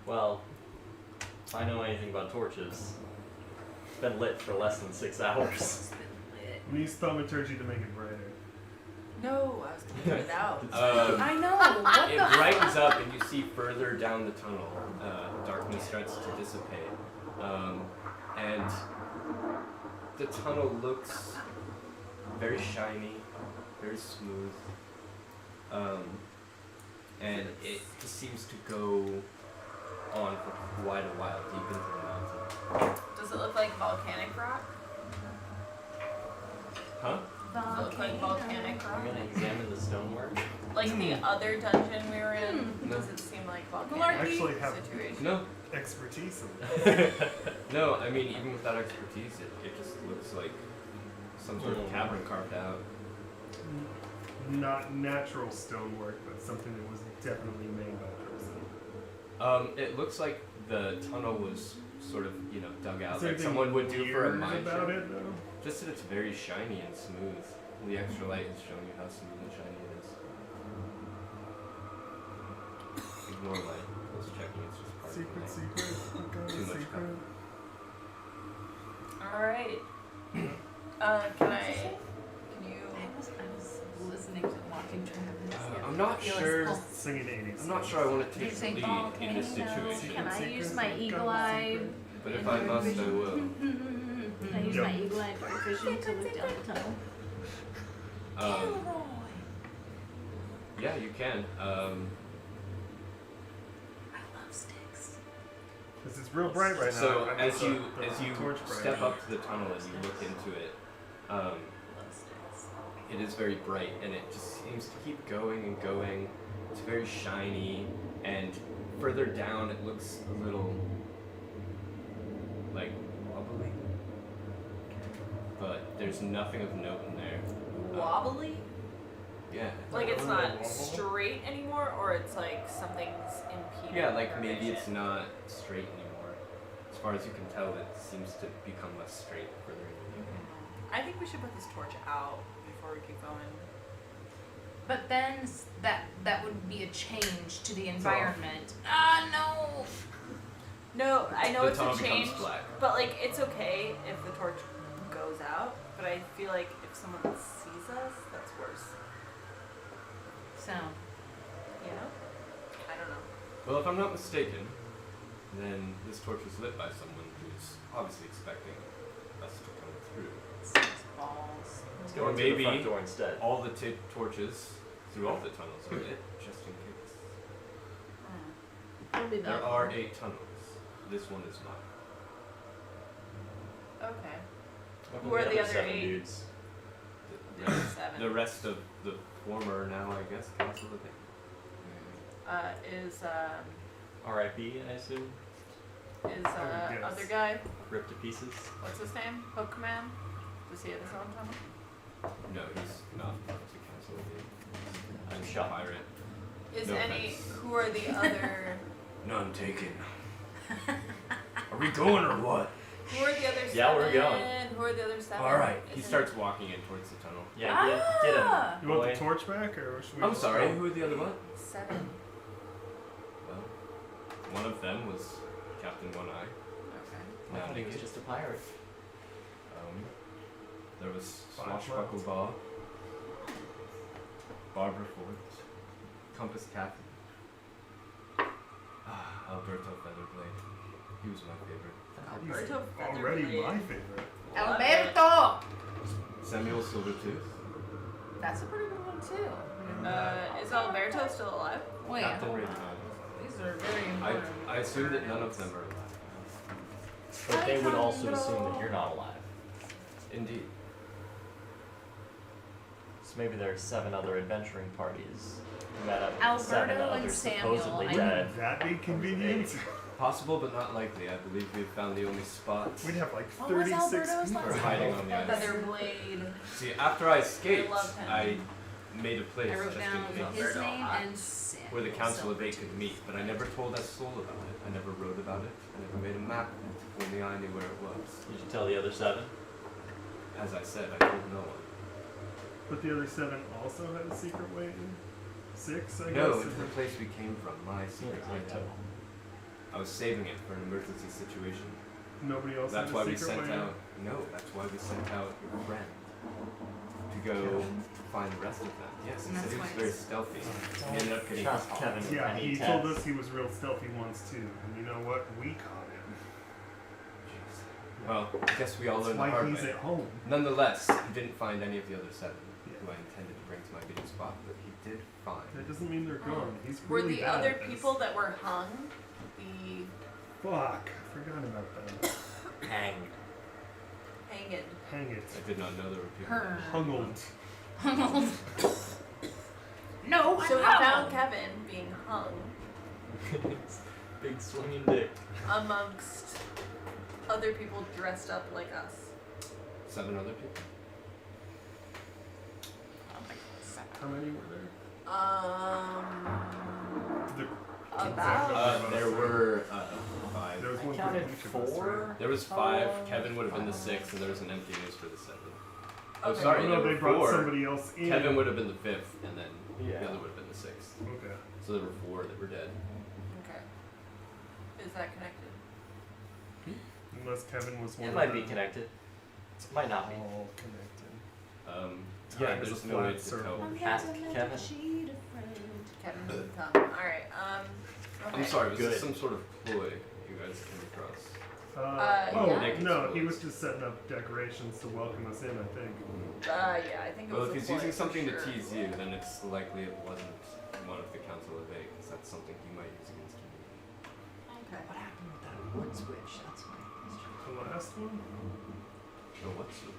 S6: Well, if I know anything about torches, it's been lit for less than 6 hours.
S5: It's been lit.
S3: We use thaumaturgy to make it brighter.
S4: No, I was gonna put it out.
S5: I know. What
S1: It
S5: the
S1: brightens up, and you see further down the tunnel, darkness starts to dissipate, and the tunnel looks very shiny, very smooth, and it just seems to go on for quite a while, deep into the mountain.
S4: Does it look like volcanic rock?
S1: Huh?
S4: Does it look like volcanic rock?
S6: I'm gonna examine the stonework.
S4: Like the other dungeon we were in?
S1: No.
S4: Does it seem like
S3: I
S4: volcanic
S3: actually have
S4: situation?
S1: No,
S3: expertise in this.
S1: no. I mean, even without expertise, it just looks like some sort of cavern carved out.
S3: Not natural stonework, but something that was definitely made by a person.
S1: It looks like the tunnel was sort of, dug out,
S3: Is there
S1: like
S3: anything
S1: someone would do for a
S3: weird
S1: mine
S3: about
S1: shaft.
S3: it, though?
S1: Just that it's very shiny and smooth. The extra light is showing you how smooth and shiny it is. Ignore my close checking, it's just part
S3: Secret,
S1: of the
S3: secret. Look at
S1: Too
S3: the
S1: much
S3: secret.
S4: Alright. Can you...
S5: I was listening to Walking Travis.
S1: I'm not
S5: It was
S1: sure.
S5: called-
S3: Singing 80s.
S1: I'm not sure I want to
S5: Did you
S1: take
S5: say
S1: the lead in this
S5: volcanoes?
S1: situation.
S2: Can I
S3: Secret,
S2: use my
S3: secret,
S2: eagle eye?
S3: secret.
S1: But if I must, I will.
S2: Can I use
S3: Yep.
S2: my eagle eye dark vision to look down the tunnel?
S1: Yeah, you can.
S5: I love sticks.
S3: Because it's real bright right now.
S1: So
S3: I
S1: as
S3: got
S1: you
S3: the torch bright.
S1: step up to the tunnel and you look into it,
S5: Love sticks.
S1: it is very bright, and it just seems to keep going and going. It's very shiny, and further down it looks a little like wobbly, but there's nothing of note in there.
S4: Wobbly?
S1: Yeah.
S4: Like it's
S3: Oh,
S4: not
S3: wobble?
S4: straight anymore, or it's like something's impeding
S1: Yeah, like
S4: your
S1: maybe
S4: vision?
S1: it's not straight anymore. As far as you can tell, it seems to become less straight further in.
S4: I think we should put this torch out before we keep going.
S5: But then that would be a change to the
S3: off.
S5: environment. Ah, no.
S4: No, I know
S1: The
S4: it's
S1: tunnel
S4: a
S1: becomes
S4: change,
S1: black.
S4: but like it's okay if the torch goes out. But I feel like if someone sees us, that's worse.
S5: So,
S4: You know? I don't know.
S1: Well, if I'm not mistaken, then this torch was lit by someone who's obviously expecting us to come through.
S5: six balls.
S6: Let's
S1: Or
S6: go into
S1: maybe
S6: the front door instead.
S1: all the torches through all the tunnels are lit, just in case.
S2: Probably
S1: There
S2: that
S1: are
S2: one.
S1: 8 tunnels. This one is not.
S4: Okay.
S6: What
S4: Who
S6: about
S4: are the other
S6: 7
S4: 8?
S6: dudes?
S4: The other 7.
S1: The rest of the former now, I guess, Council of Eight.
S4: Is
S6: R.I.P. I assume.
S3: guess.
S4: other guy?
S6: Ripped to pieces.
S4: What's his name? Hookman? Does he have his own tunnel?
S1: No, he's not part of the Council of Eight. I'm
S6: Shot.
S1: pirate.
S4: Is
S1: No
S4: any?
S1: offense.
S4: Who are the other?
S1: None taken. Are we going or what?
S4: Who are the other 7?
S6: Yeah, we're going.
S4: Who are the other 7?
S1: All right. He
S4: Isn't
S1: starts walking in towards the tunnel.
S6: Yeah, get him.
S4: Ah!
S3: You want
S6: boy.
S3: the torch back, or should we?
S1: I'm
S3: just
S1: sorry.
S3: go?
S1: Who are the other one?
S4: 7.
S1: Well, one of them was Captain One Eye.
S4: Okay.
S6: I thought he was
S1: naked.
S6: just a pirate.
S1: There was
S3: Flashlights.
S1: Swashbuckle Bob, Barbara Ford, Compass Captain, Alberto Featherblade. He was my favorite.
S3: He's
S4: Alberto
S3: already
S4: Featherblade.
S3: my favorite.
S2: Alberto!
S1: Samuel Silvertooth,
S2: That's a pretty good one too.
S4: Is Alberto still alive?
S2: Wait,
S1: Captain
S2: hold
S1: Raven
S2: on.
S1: Island.
S2: These are very
S1: I
S2: important.
S1: assume that none of them are alive.
S6: But they would also
S2: Alejandro.
S6: assume that you're not alive.
S1: Indeed.
S6: So maybe there are 7 other adventuring parties who met up with
S2: Alberto
S6: 7
S2: and
S6: others
S2: Samuel,
S6: supposedly
S2: I-
S6: dead.
S3: Would that be convenient?
S1: Possible, but not likely. I believe we've found the only spot
S3: We'd have like
S2: What was
S3: 36
S2: Alberto's
S3: people.
S1: for hiding on the island.
S4: Featherblade.
S1: See, after I escaped,
S4: I love him.
S1: I made a place
S2: I wrote
S1: just
S2: down
S1: in case
S2: his
S4: Alberto.
S2: name and Samuel.
S1: where the Council of Eight
S2: Silvertooth.
S1: could meet, but I never told a soul about it. I never wrote about it. I never made a map of it. Only I knew where it was.
S6: Did you tell the other 7?
S1: As I said, I told no one.
S3: But the other 7 also had a secret way in? 6, I
S1: No,
S3: guess?
S1: it's the place we came from, my secret
S6: Yeah,
S1: hideout. I was saving it for an emergency situation.
S3: Nobody else
S1: That's
S3: had
S1: why
S3: a
S1: we
S3: secret
S1: sent
S3: way in?
S1: out. No, that's why we sent out your friend to go find the rest of them. Yes, he
S2: And
S1: said
S2: that's
S1: he was
S2: why
S1: very
S2: it's-
S1: stealthy. He ended up getting
S6: Trust
S1: caught.
S6: Kevin.
S3: Yeah,
S6: Any
S3: he
S6: tests.
S3: told us he was real stealthy once too. And you know what? We caught him.
S1: Jeez. Well, I guess we all
S3: That's
S1: learned the
S3: why
S1: hard
S3: he's
S1: way.
S3: at home.
S1: Nonetheless, he didn't find any of the other 7
S3: Yeah.
S1: who I intended to bring to my meeting spot, but he did find.
S3: That doesn't mean they're gone. He's
S4: Were
S3: really
S4: the
S3: bad
S4: other
S3: at this.
S4: people that were hung the
S3: Fuck. I forgot about them.
S6: Hang.
S4: hanged?
S3: Hang it.
S1: I did not know there were people.
S2: Her.
S3: Hungled.
S2: No, I'm
S4: So we
S2: not.
S4: found Kevin being hung
S6: Big swinging dick.
S4: amongst other people dressed up like us.
S1: 7 other people.
S3: How many were there? The,
S4: About.
S1: There were 5.
S3: there was
S6: I
S3: one for
S6: counted
S3: each of us,
S6: 4.
S1: There was 5. Kevin would have been the 6th, and there was an empty news for the 7th. Oh,
S4: Okay.
S1: sorry,
S3: no,
S1: there
S3: they
S1: were
S3: brought
S1: 4.
S3: somebody else in.
S1: Kevin would have been the 5th, and then
S6: Yeah.
S1: the other would have been the 6th.
S3: Okay.
S1: So there were 4 that were dead.
S4: Okay. Is that connected?
S3: Unless Kevin was one
S6: It
S3: of
S6: might
S3: the
S6: be connected. Might not be.
S3: all connected.
S1: Yeah,
S3: Time is
S1: there's
S3: a
S1: no way
S3: flat
S1: to
S3: circle.
S1: tell.
S6: Ask Kevin.
S4: Kevin didn't come. Alright, okay.
S1: I'm sorry, was
S6: Good.
S1: this some sort of ploy you guys came across?
S3: Oh,
S1: yeah.
S3: no, he was just setting up decorations to welcome us in, I think.
S4: Yeah, I think it
S1: Well,
S4: was
S1: if
S4: a
S1: he's
S4: ploy
S1: using
S4: for
S1: something
S4: sure.
S1: to tease you, then it's likely it wasn't one of the Council of Eight, because that's something he might use against you.
S4: Okay.
S6: What happened with that wood switch? That's my question.
S3: The last one?
S1: Oh, what's the...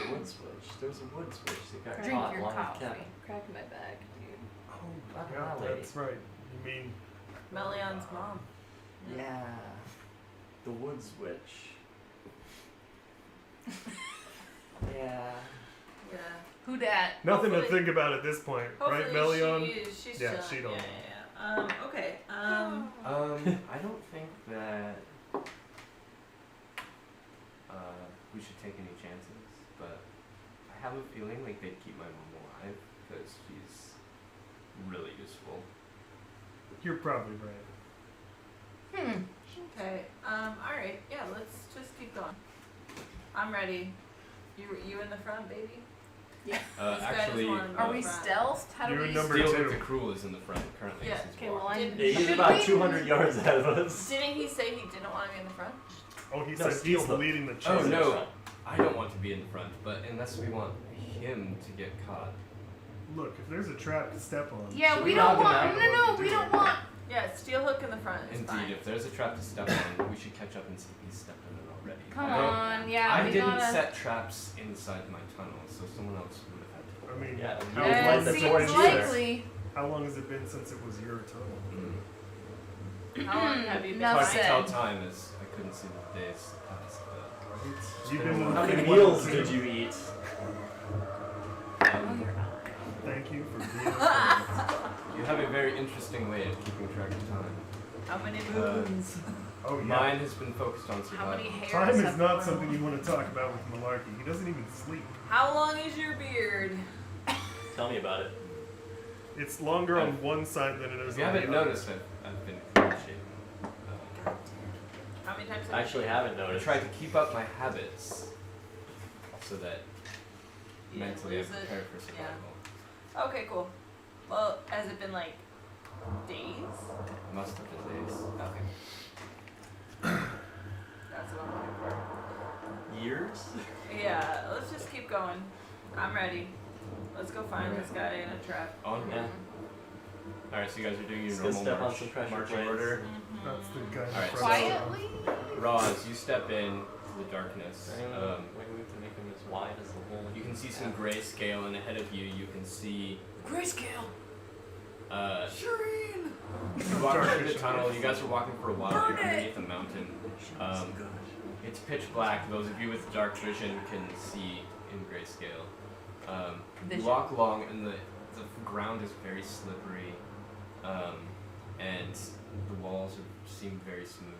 S6: The wood switch. There's a wood switch that got
S2: Drink
S6: caught
S2: your
S6: along with
S2: coffee.
S6: Kevin.
S2: Crack my back, dude.
S3: Oh,
S6: Not
S3: yeah,
S6: my lady.
S3: that's right. You mean
S4: Melion's mom.
S6: Yeah. The wood switch. Yeah.
S4: Yeah.
S2: Who dat?
S3: nothing to
S4: Hopefully-
S3: think about at this point,
S4: Hopefully
S3: right, Melion?
S4: she's
S3: Yeah,
S4: chilling.
S3: she don't
S4: Yeah. Okay.
S1: I don't think that we should take any chances, but I have a feeling like they'd keep my mom alive because she's really useful.
S3: You're probably right.
S4: Okay. Alright. Yeah, let's just keep going. I'm ready. You in the front, baby? These guys
S1: Actually,
S4: wanna
S2: Are
S4: go
S2: we
S4: front.
S2: stealthed? How do
S3: You're
S2: we?
S3: number
S1: Steel
S3: two.
S1: the Cruel is in the front currently.
S4: Yeah,
S1: as he's
S2: Okay, well
S1: walking.
S2: I'm.
S6: Yeah, he's
S4: Should
S6: about
S2: we-
S6: 200 yards ahead of us.
S4: Didn't he say he didn't want to be in the front?
S3: Oh, he
S6: No,
S3: said
S6: steal
S3: he's
S6: them.
S3: leading the
S1: Oh
S3: charge.
S1: no, I don't want to be in the front, but unless we want him to get caught.
S3: Look, if there's a trap to step on.
S2: Yeah,
S6: Should
S2: we
S6: we
S2: don't
S6: knock him
S2: want.
S6: out?
S2: No, we don't want.
S4: Yeah, steel hook in the front is
S1: Indeed,
S4: fine.
S1: if there's a trap to step on, we should catch up and see if he's stepped on it already. ready.
S2: Come
S1: I don't-
S2: on, yeah,
S1: I
S2: we
S1: didn't
S2: gotta.
S1: set traps inside my tunnel, so someone else would have had to.
S3: I mean,
S6: Yeah,
S3: how,
S6: you
S2: Yeah,
S6: light
S2: it
S6: the
S2: seems
S6: torch
S2: likely.
S3: how long has it been since it was your tunnel?
S4: How long have you been
S2: Enough
S1: Hard to
S2: said.
S1: tell time as I couldn't see the days past.
S3: Right? You've been
S6: How many
S3: in
S6: meals
S3: one
S6: did
S3: too.
S6: you eat?
S1: Um,
S3: Thank you for being a friend.
S1: you have a very interesting way of keeping track of time.
S4: How many moons?
S3: Oh yeah.
S1: Mine has been focused on
S5: How
S1: survival.
S5: many hairs
S3: Time is
S5: have
S3: not
S5: grown?
S3: something you want to talk about with Malarkey. He doesn't even sleep.
S4: How long is your beard?
S6: Tell me about it.
S3: It's longer on one side than it is
S1: If you
S3: on the
S1: haven't
S3: other.
S1: noticed, I've been clean shaven.
S4: How many times
S6: I
S4: have
S6: actually
S4: you
S6: haven't
S1: I
S6: noticed.
S1: try to keep up my habits so that
S4: You didn't
S1: mentally I'm
S4: lose it?
S1: prepared for survival.
S4: Okay, cool. Well, has it been like days?
S1: It must have been days.
S4: Okay. That's what I'm looking for.
S6: Years?
S4: Yeah, let's just keep going. I'm ready. Let's go find this guy in a trap.
S1: On
S6: Yeah.
S1: Alright, so you guys are doing your
S6: Let's go
S1: normal
S6: step on
S1: march,
S6: some pressure
S1: marching
S6: plates.
S1: order.
S3: That's the guy. in
S1: Alright,
S3: front of us.
S2: Quietly?
S1: Roz, you step in to the darkness.
S6: Maybe we can make them as wide as the whole.
S1: You can see some grayscale, and ahead of you, you can see.
S5: Grayscale.
S4: Shireen!
S1: You walk through the
S3: Darkish.
S1: tunnel. You guys are walking for a while. You're underneath a mountain. It's pitch black. Those of you with dark vision can see in grayscale. You
S5: Vision.
S1: walk along, and the ground is very slippery, and the walls seem very smooth.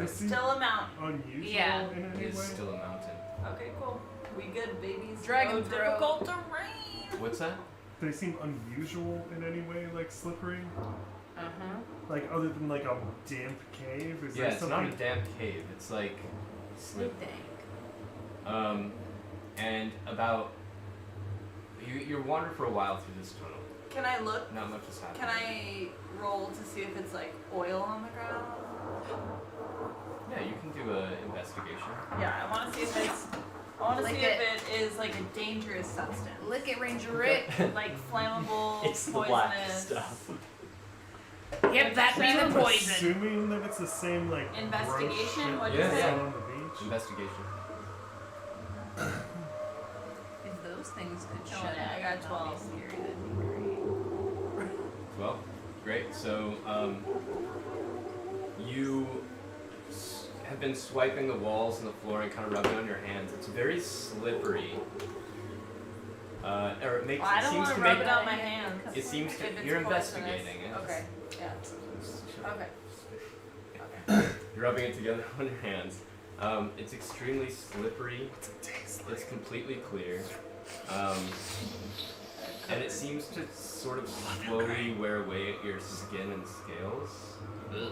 S4: Is it still a mountain?
S3: Unusual
S5: Yeah.
S3: in
S1: It
S3: any
S1: is
S3: way?
S1: still a mountain.
S4: Okay, cool. We good, babies.
S5: Dragon
S4: No
S5: throw.
S4: difficult terrain.
S1: What's that?
S3: They seem unusual in any way, like slippery?
S5: Uh-huh.
S3: Like other than like a damp cave? Is
S1: Yeah,
S3: there
S1: it's
S3: something?
S1: not a damp cave. It's like slip.
S5: Think.
S1: And about you're wandering for a while through this tunnel.
S4: Can I look?
S1: Not much is happening.
S4: Can I roll to see if it's like oil on the ground?
S1: Yeah, you can do a investigation.
S4: Yeah, I want to see if it's. I want to
S5: Lick
S4: see if it is like a dangerous substance,
S5: Lick it, Ranger Rick.
S4: like flammable,
S6: It's the
S4: poisonous.
S6: black stuff.
S5: Yep, that be the
S3: I'm
S5: poison.
S3: assuming that it's the same like
S4: Investigation?
S3: gross shit
S4: What'd
S1: you
S3: that's
S1: say?
S3: out on the beach.
S1: Investigation.
S5: If those things could
S4: Oh,
S5: shut
S4: yeah, I
S5: out
S4: got
S5: and not
S4: 12.
S5: be scary, that'd be great.
S1: Well, great. So you have been swiping the walls and the floor and kind of rubbing on your hands. It's very slippery. Or it makes
S4: Well, I
S1: it
S4: don't
S1: seems
S4: want
S1: to
S4: to rub
S1: make
S4: it on my hands.
S1: it seems
S4: If
S1: to
S4: it's
S1: you're
S4: poisonous.
S1: investigating it.
S4: Okay. Yeah. Okay.
S1: You're rubbing it together on your hands. It's extremely slippery. It's completely clear. And it seems to sort of slowly wear away at your skin and scales.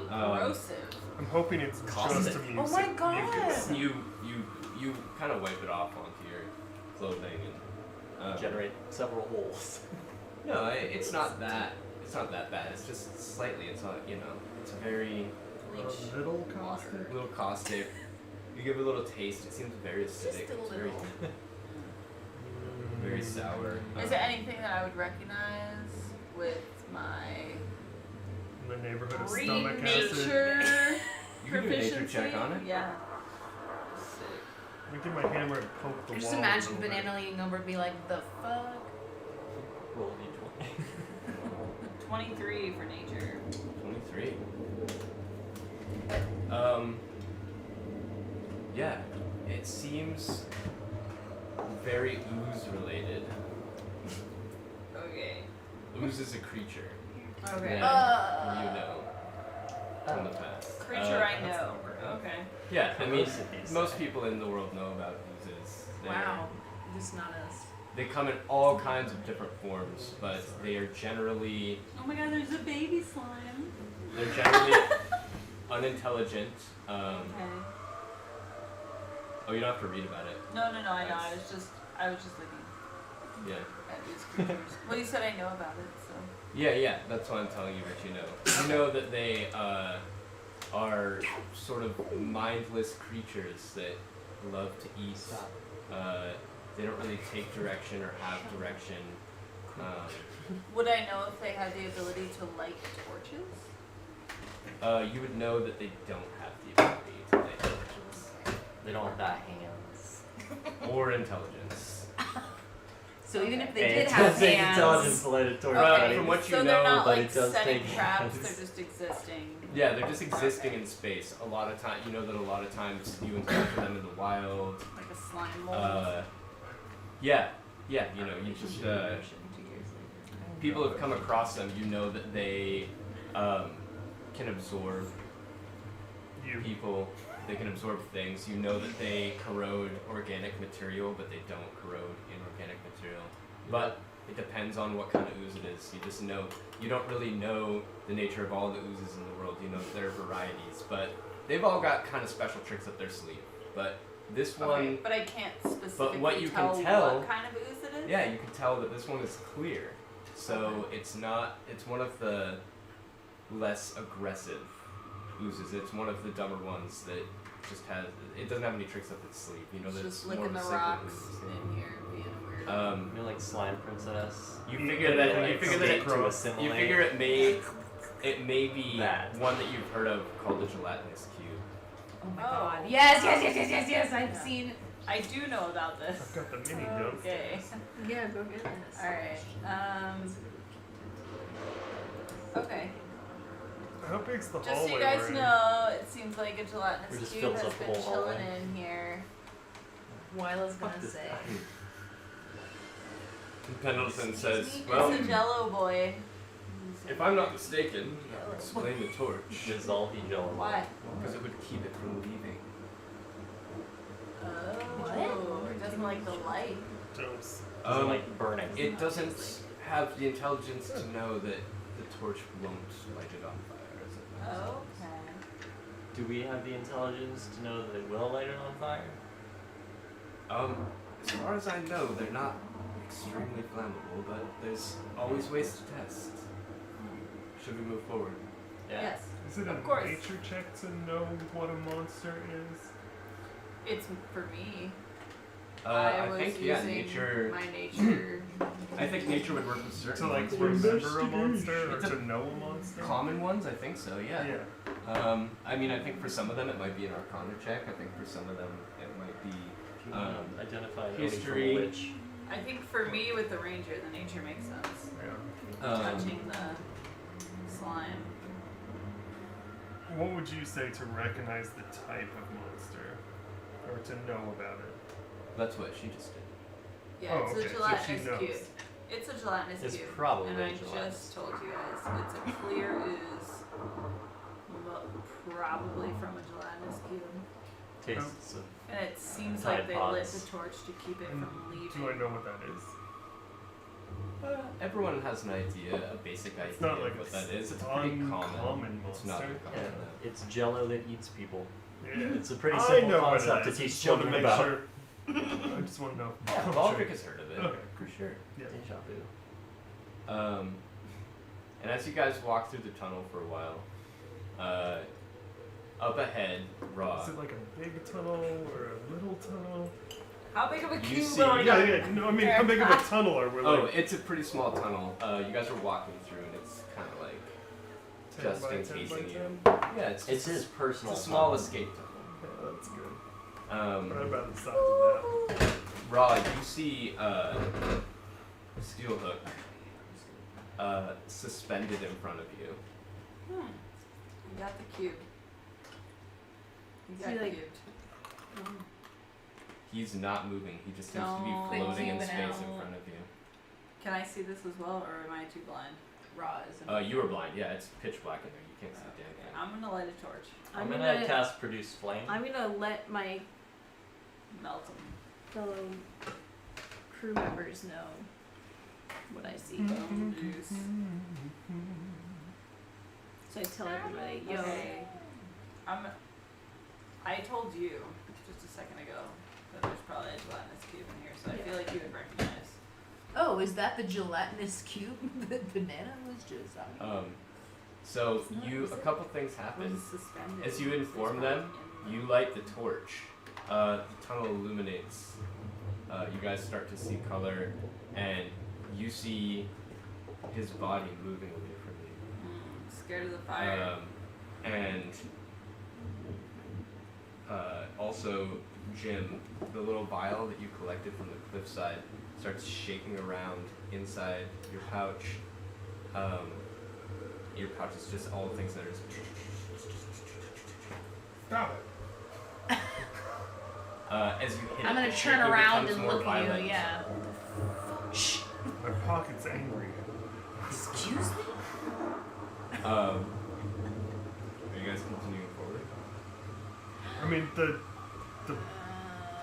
S4: Corrosive.
S3: I'm hoping it's
S1: Caustic.
S3: just a music.
S5: Oh my God.
S3: mucus.
S1: You kind of wipe it off onto your clothing and
S6: Generate several holes.
S1: no, it's not that. It's not that bad. It's just slightly. It's not. It's very
S3: A little caustic.
S1: little caustic. You give it a little taste. It seems very acidic.
S5: Just a
S1: It's very,
S5: little.
S1: very sour.
S4: Is there anything that I would recognize with my
S3: In the neighborhood of
S4: green
S3: stomach acid.
S4: nature
S1: You can do a nature
S4: proficiency?
S1: check on it.
S4: Yeah.
S3: I'm gonna get my hammer and poke the
S5: I just
S3: wall. a
S5: imagine
S3: little bit.
S5: Banana leaning over and be like, the fuck?
S6: Roll a d20.
S4: 23 for nature.
S1: 23. Yeah, it seems very ooze related.
S4: Okay.
S1: Ooze is a creature.
S4: Okay.
S1: that you know from the past.
S4: Creature I know. Okay.
S1: Yeah, I mean,
S6: Velocities.
S1: most people in the world know about oozes.
S5: Wow. Just not us.
S1: They come in all kinds of different forms, but they are generally
S4: Oh my god, there's a baby slime.
S1: they're generally unintelligent.
S4: Okay.
S1: Oh, you don't have to read about it.
S4: No, I know. I was just looking
S1: Yeah.
S4: at these creatures. Well, you said I know about it, so.
S1: Yeah, that's why I'm telling you what you know. You know that they are sort of mindless creatures that love to eat. They don't really take direction or have direction.
S4: Would I know if they had the ability to light torches?
S1: You would know that they don't have the ability to light torches.
S6: They don't have that hands.
S1: or intelligence.
S5: So even if they
S6: And
S5: did
S6: it
S5: have
S6: does take
S5: hands,
S6: intelligence to light a torch.
S1: Okay,
S6: buddy.
S1: from what you
S4: so
S1: know,
S4: they're not
S6: but
S4: like
S6: it does
S4: setting
S6: take
S4: traps,
S6: hands.
S4: they're just existing.
S1: Yeah, they're just existing in space. A lot of time, you know that a lot of times you encounter them in the wild.
S4: Like a slime mold.
S1: Yeah, you know, you just people have come across them. You know that they can absorb
S3: You.
S1: people. They can absorb things. You know that they corrode organic material, but they don't corrode inorganic material. But it depends on what kind of ooze it is. You just know. You don't really know the nature of all the oozes in the world. You know that there are varieties, but they've all got kind of special tricks up their sleeve. But this one,
S4: Okay, but I can't specifically
S1: what you
S4: tell
S1: can tell-
S4: what kind of ooze it is?
S1: yeah, you can tell that this one is clear. So it's not. It's one of the less aggressive oozes. It's one of the dumber ones that just has. It doesn't have any tricks up its sleeve. You know
S4: It's
S1: that
S4: just
S1: it's more
S4: licking
S1: of a
S4: the
S1: cyclic
S4: rocks
S1: ooze.
S4: in here, being a weird.
S6: You know, like slime princess.
S1: You
S3: You
S1: figure
S3: get
S1: that.
S3: it,
S1: You
S3: like,
S1: figure
S3: from
S1: that.
S3: the crow.
S6: to
S1: You
S6: assimilate.
S1: figure it may be
S6: That.
S1: one that you've heard of called the gelatinous cube.
S5: oh my
S4: Oh.
S5: god. Yes. I've
S4: Yeah.
S5: seen.
S4: I do know about
S3: I've
S4: this.
S3: got the mini dump.
S4: Okay.
S2: Yeah, go get it.
S4: Alright. Okay.
S3: How big's the
S4: Just so
S3: hallway
S4: you guys
S3: we're in?
S4: know, it seems like a
S6: It
S4: gelatinous
S6: just
S4: cube
S6: fills
S4: has
S6: up the
S4: been
S6: whole
S4: chilling
S6: hallway.
S4: in here.
S5: Wyla's
S6: Fuck
S5: gonna
S6: this
S5: say.
S6: guy.
S1: Pendleton says,
S4: It's
S1: "Well,
S4: a Jello boy.
S1: if I'm not mistaken, explain the torch
S6: Dissolving jello.
S4: Why?
S1: because it would keep it from leaving."
S4: Oh, it doesn't like the light.
S3: Dose.
S6: Doesn't like burning.
S1: It doesn't have the intelligence to know that the torch won't light it on fire. As it burns out.
S4: Okay.
S6: Do we have the intelligence to know that it will light it on fire?
S1: As far as I know, they're not extremely flammable, but there's always ways to test. Should we move forward?
S6: Yeah.
S4: Yes.
S3: Is it
S4: Of
S3: a
S4: course.
S3: nature check to know what a monster is?
S4: It's for me.
S1: I
S4: was
S1: think yeah,
S4: using
S1: nature.
S4: my nature.
S1: I think nature would work with certain
S3: To like
S1: ones.
S3: remember a monster or
S1: It's a
S3: to know a monster?
S1: Common ones, I think so. Yeah. I mean, I think for some of them it might be an Arcana check. I think for some of them it might be.
S6: Identify
S1: history.
S6: Odie from a witch.
S4: I think for me with the ranger, the nature makes sense.
S3: Yeah.
S4: Touching the slime.
S3: What would you say to recognize the type of monster? Or to know about it?
S1: That's what she just did.
S4: Yeah,
S3: Oh,
S4: it's
S3: okay,
S4: a
S3: so she
S4: gelatinous
S3: knows.
S4: cube. It's a gelatinous
S6: It's
S4: cube.
S6: probably
S4: and I
S6: gelatinous.
S4: just told you guys, it's a clear ooze. Probably from a gelatinous cube.
S6: Tastes of
S4: And it seems
S6: Tide
S4: like they lit
S6: pods.
S4: the torch to keep it
S3: And
S4: from leaving.
S3: do I know what that is?
S1: Everyone has an idea, a basic idea
S3: It's not like
S1: of what
S3: a
S1: that is. It's pretty common.
S3: uncommon
S1: It's not
S3: monster.
S1: uncommon.
S6: yeah,
S1: no.
S6: it's jello that eats people.
S3: Yeah.
S6: It's a pretty
S3: I
S6: simple
S3: know what
S6: concept
S3: it
S6: to
S3: is.
S6: teach
S3: Just wanna
S6: children
S3: make
S6: about.
S3: sure. I just want to know.
S1: Yeah,
S3: I'm
S1: Baldric
S3: sure.
S1: has heard of it,
S3: Okay.
S1: for sure.
S3: Yeah.
S6: Deja vu.
S1: And as you guys walk through the tunnel for a while, up ahead, Raw,
S3: Is it like a big tunnel or a little tunnel?
S4: How big of a
S1: You
S4: cube
S1: see-
S4: are you?
S3: Yeah. No, I mean, how big of a tunnel are we?
S1: Oh,
S3: Like
S1: it's a pretty small tunnel. You guys are walking through, and it's kind of like
S3: 10
S1: just
S3: by 10
S1: encasing
S3: by
S1: you.
S3: 10?
S1: Yeah, it's
S6: It's
S1: just
S6: his personal.
S1: it's a small
S6: tunnel.
S1: escape tunnel.
S3: Yeah, that's good.
S1: Um,
S3: Right about the size of that.
S1: Raw, you see steel hook suspended in front of you.
S4: You got the cube. You
S2: Is
S4: got
S2: he, like-
S4: cubed.
S1: He's not moving. He just seems to
S4: Don't
S1: be floating in
S5: cube
S1: space
S5: out.
S1: in front of you.
S4: Can I see this as well, or am I too blind?
S5: Raw is
S1: You were blind. Yeah, it's pitch black in there. You can't see a damn thing.
S4: I'm gonna light a torch.
S6: I'm gonna cast produce flame.
S2: I'm gonna let my
S4: Melt them.
S2: fellow crew members know what I see.
S4: Bone juice.
S2: So I tell everybody, yo,
S4: Okay. I told you just a second ago that there's probably a gelatinous cube in here, so I feel like you would recognize.
S5: Oh, is that the gelatinous cube that Banana was just on?
S1: So
S2: It's not-
S1: you
S2: is
S1: a
S2: it-
S1: couple things happen.
S4: Was suspended.
S1: As you inform
S4: There's
S1: them,
S4: probably in
S1: you light the torch. The tunnel illuminates. You guys start to see color, and you see his body moving away from you.
S4: Scared of the fire.
S1: And also Jim, the little vial that you collected from the cliffside starts shaking around inside your pouch. Your pouch is just all the things that are just
S3: Stop it.
S1: as you hit
S5: I'm
S1: it,
S5: gonna
S1: the
S5: turn
S1: shaking
S5: around
S1: becomes
S5: and
S1: more
S5: look
S1: violent.
S5: at you. Yeah. Shh.
S3: My pocket's angry.
S5: Excuse me.
S1: Are you guys continuing forward?
S3: I mean, the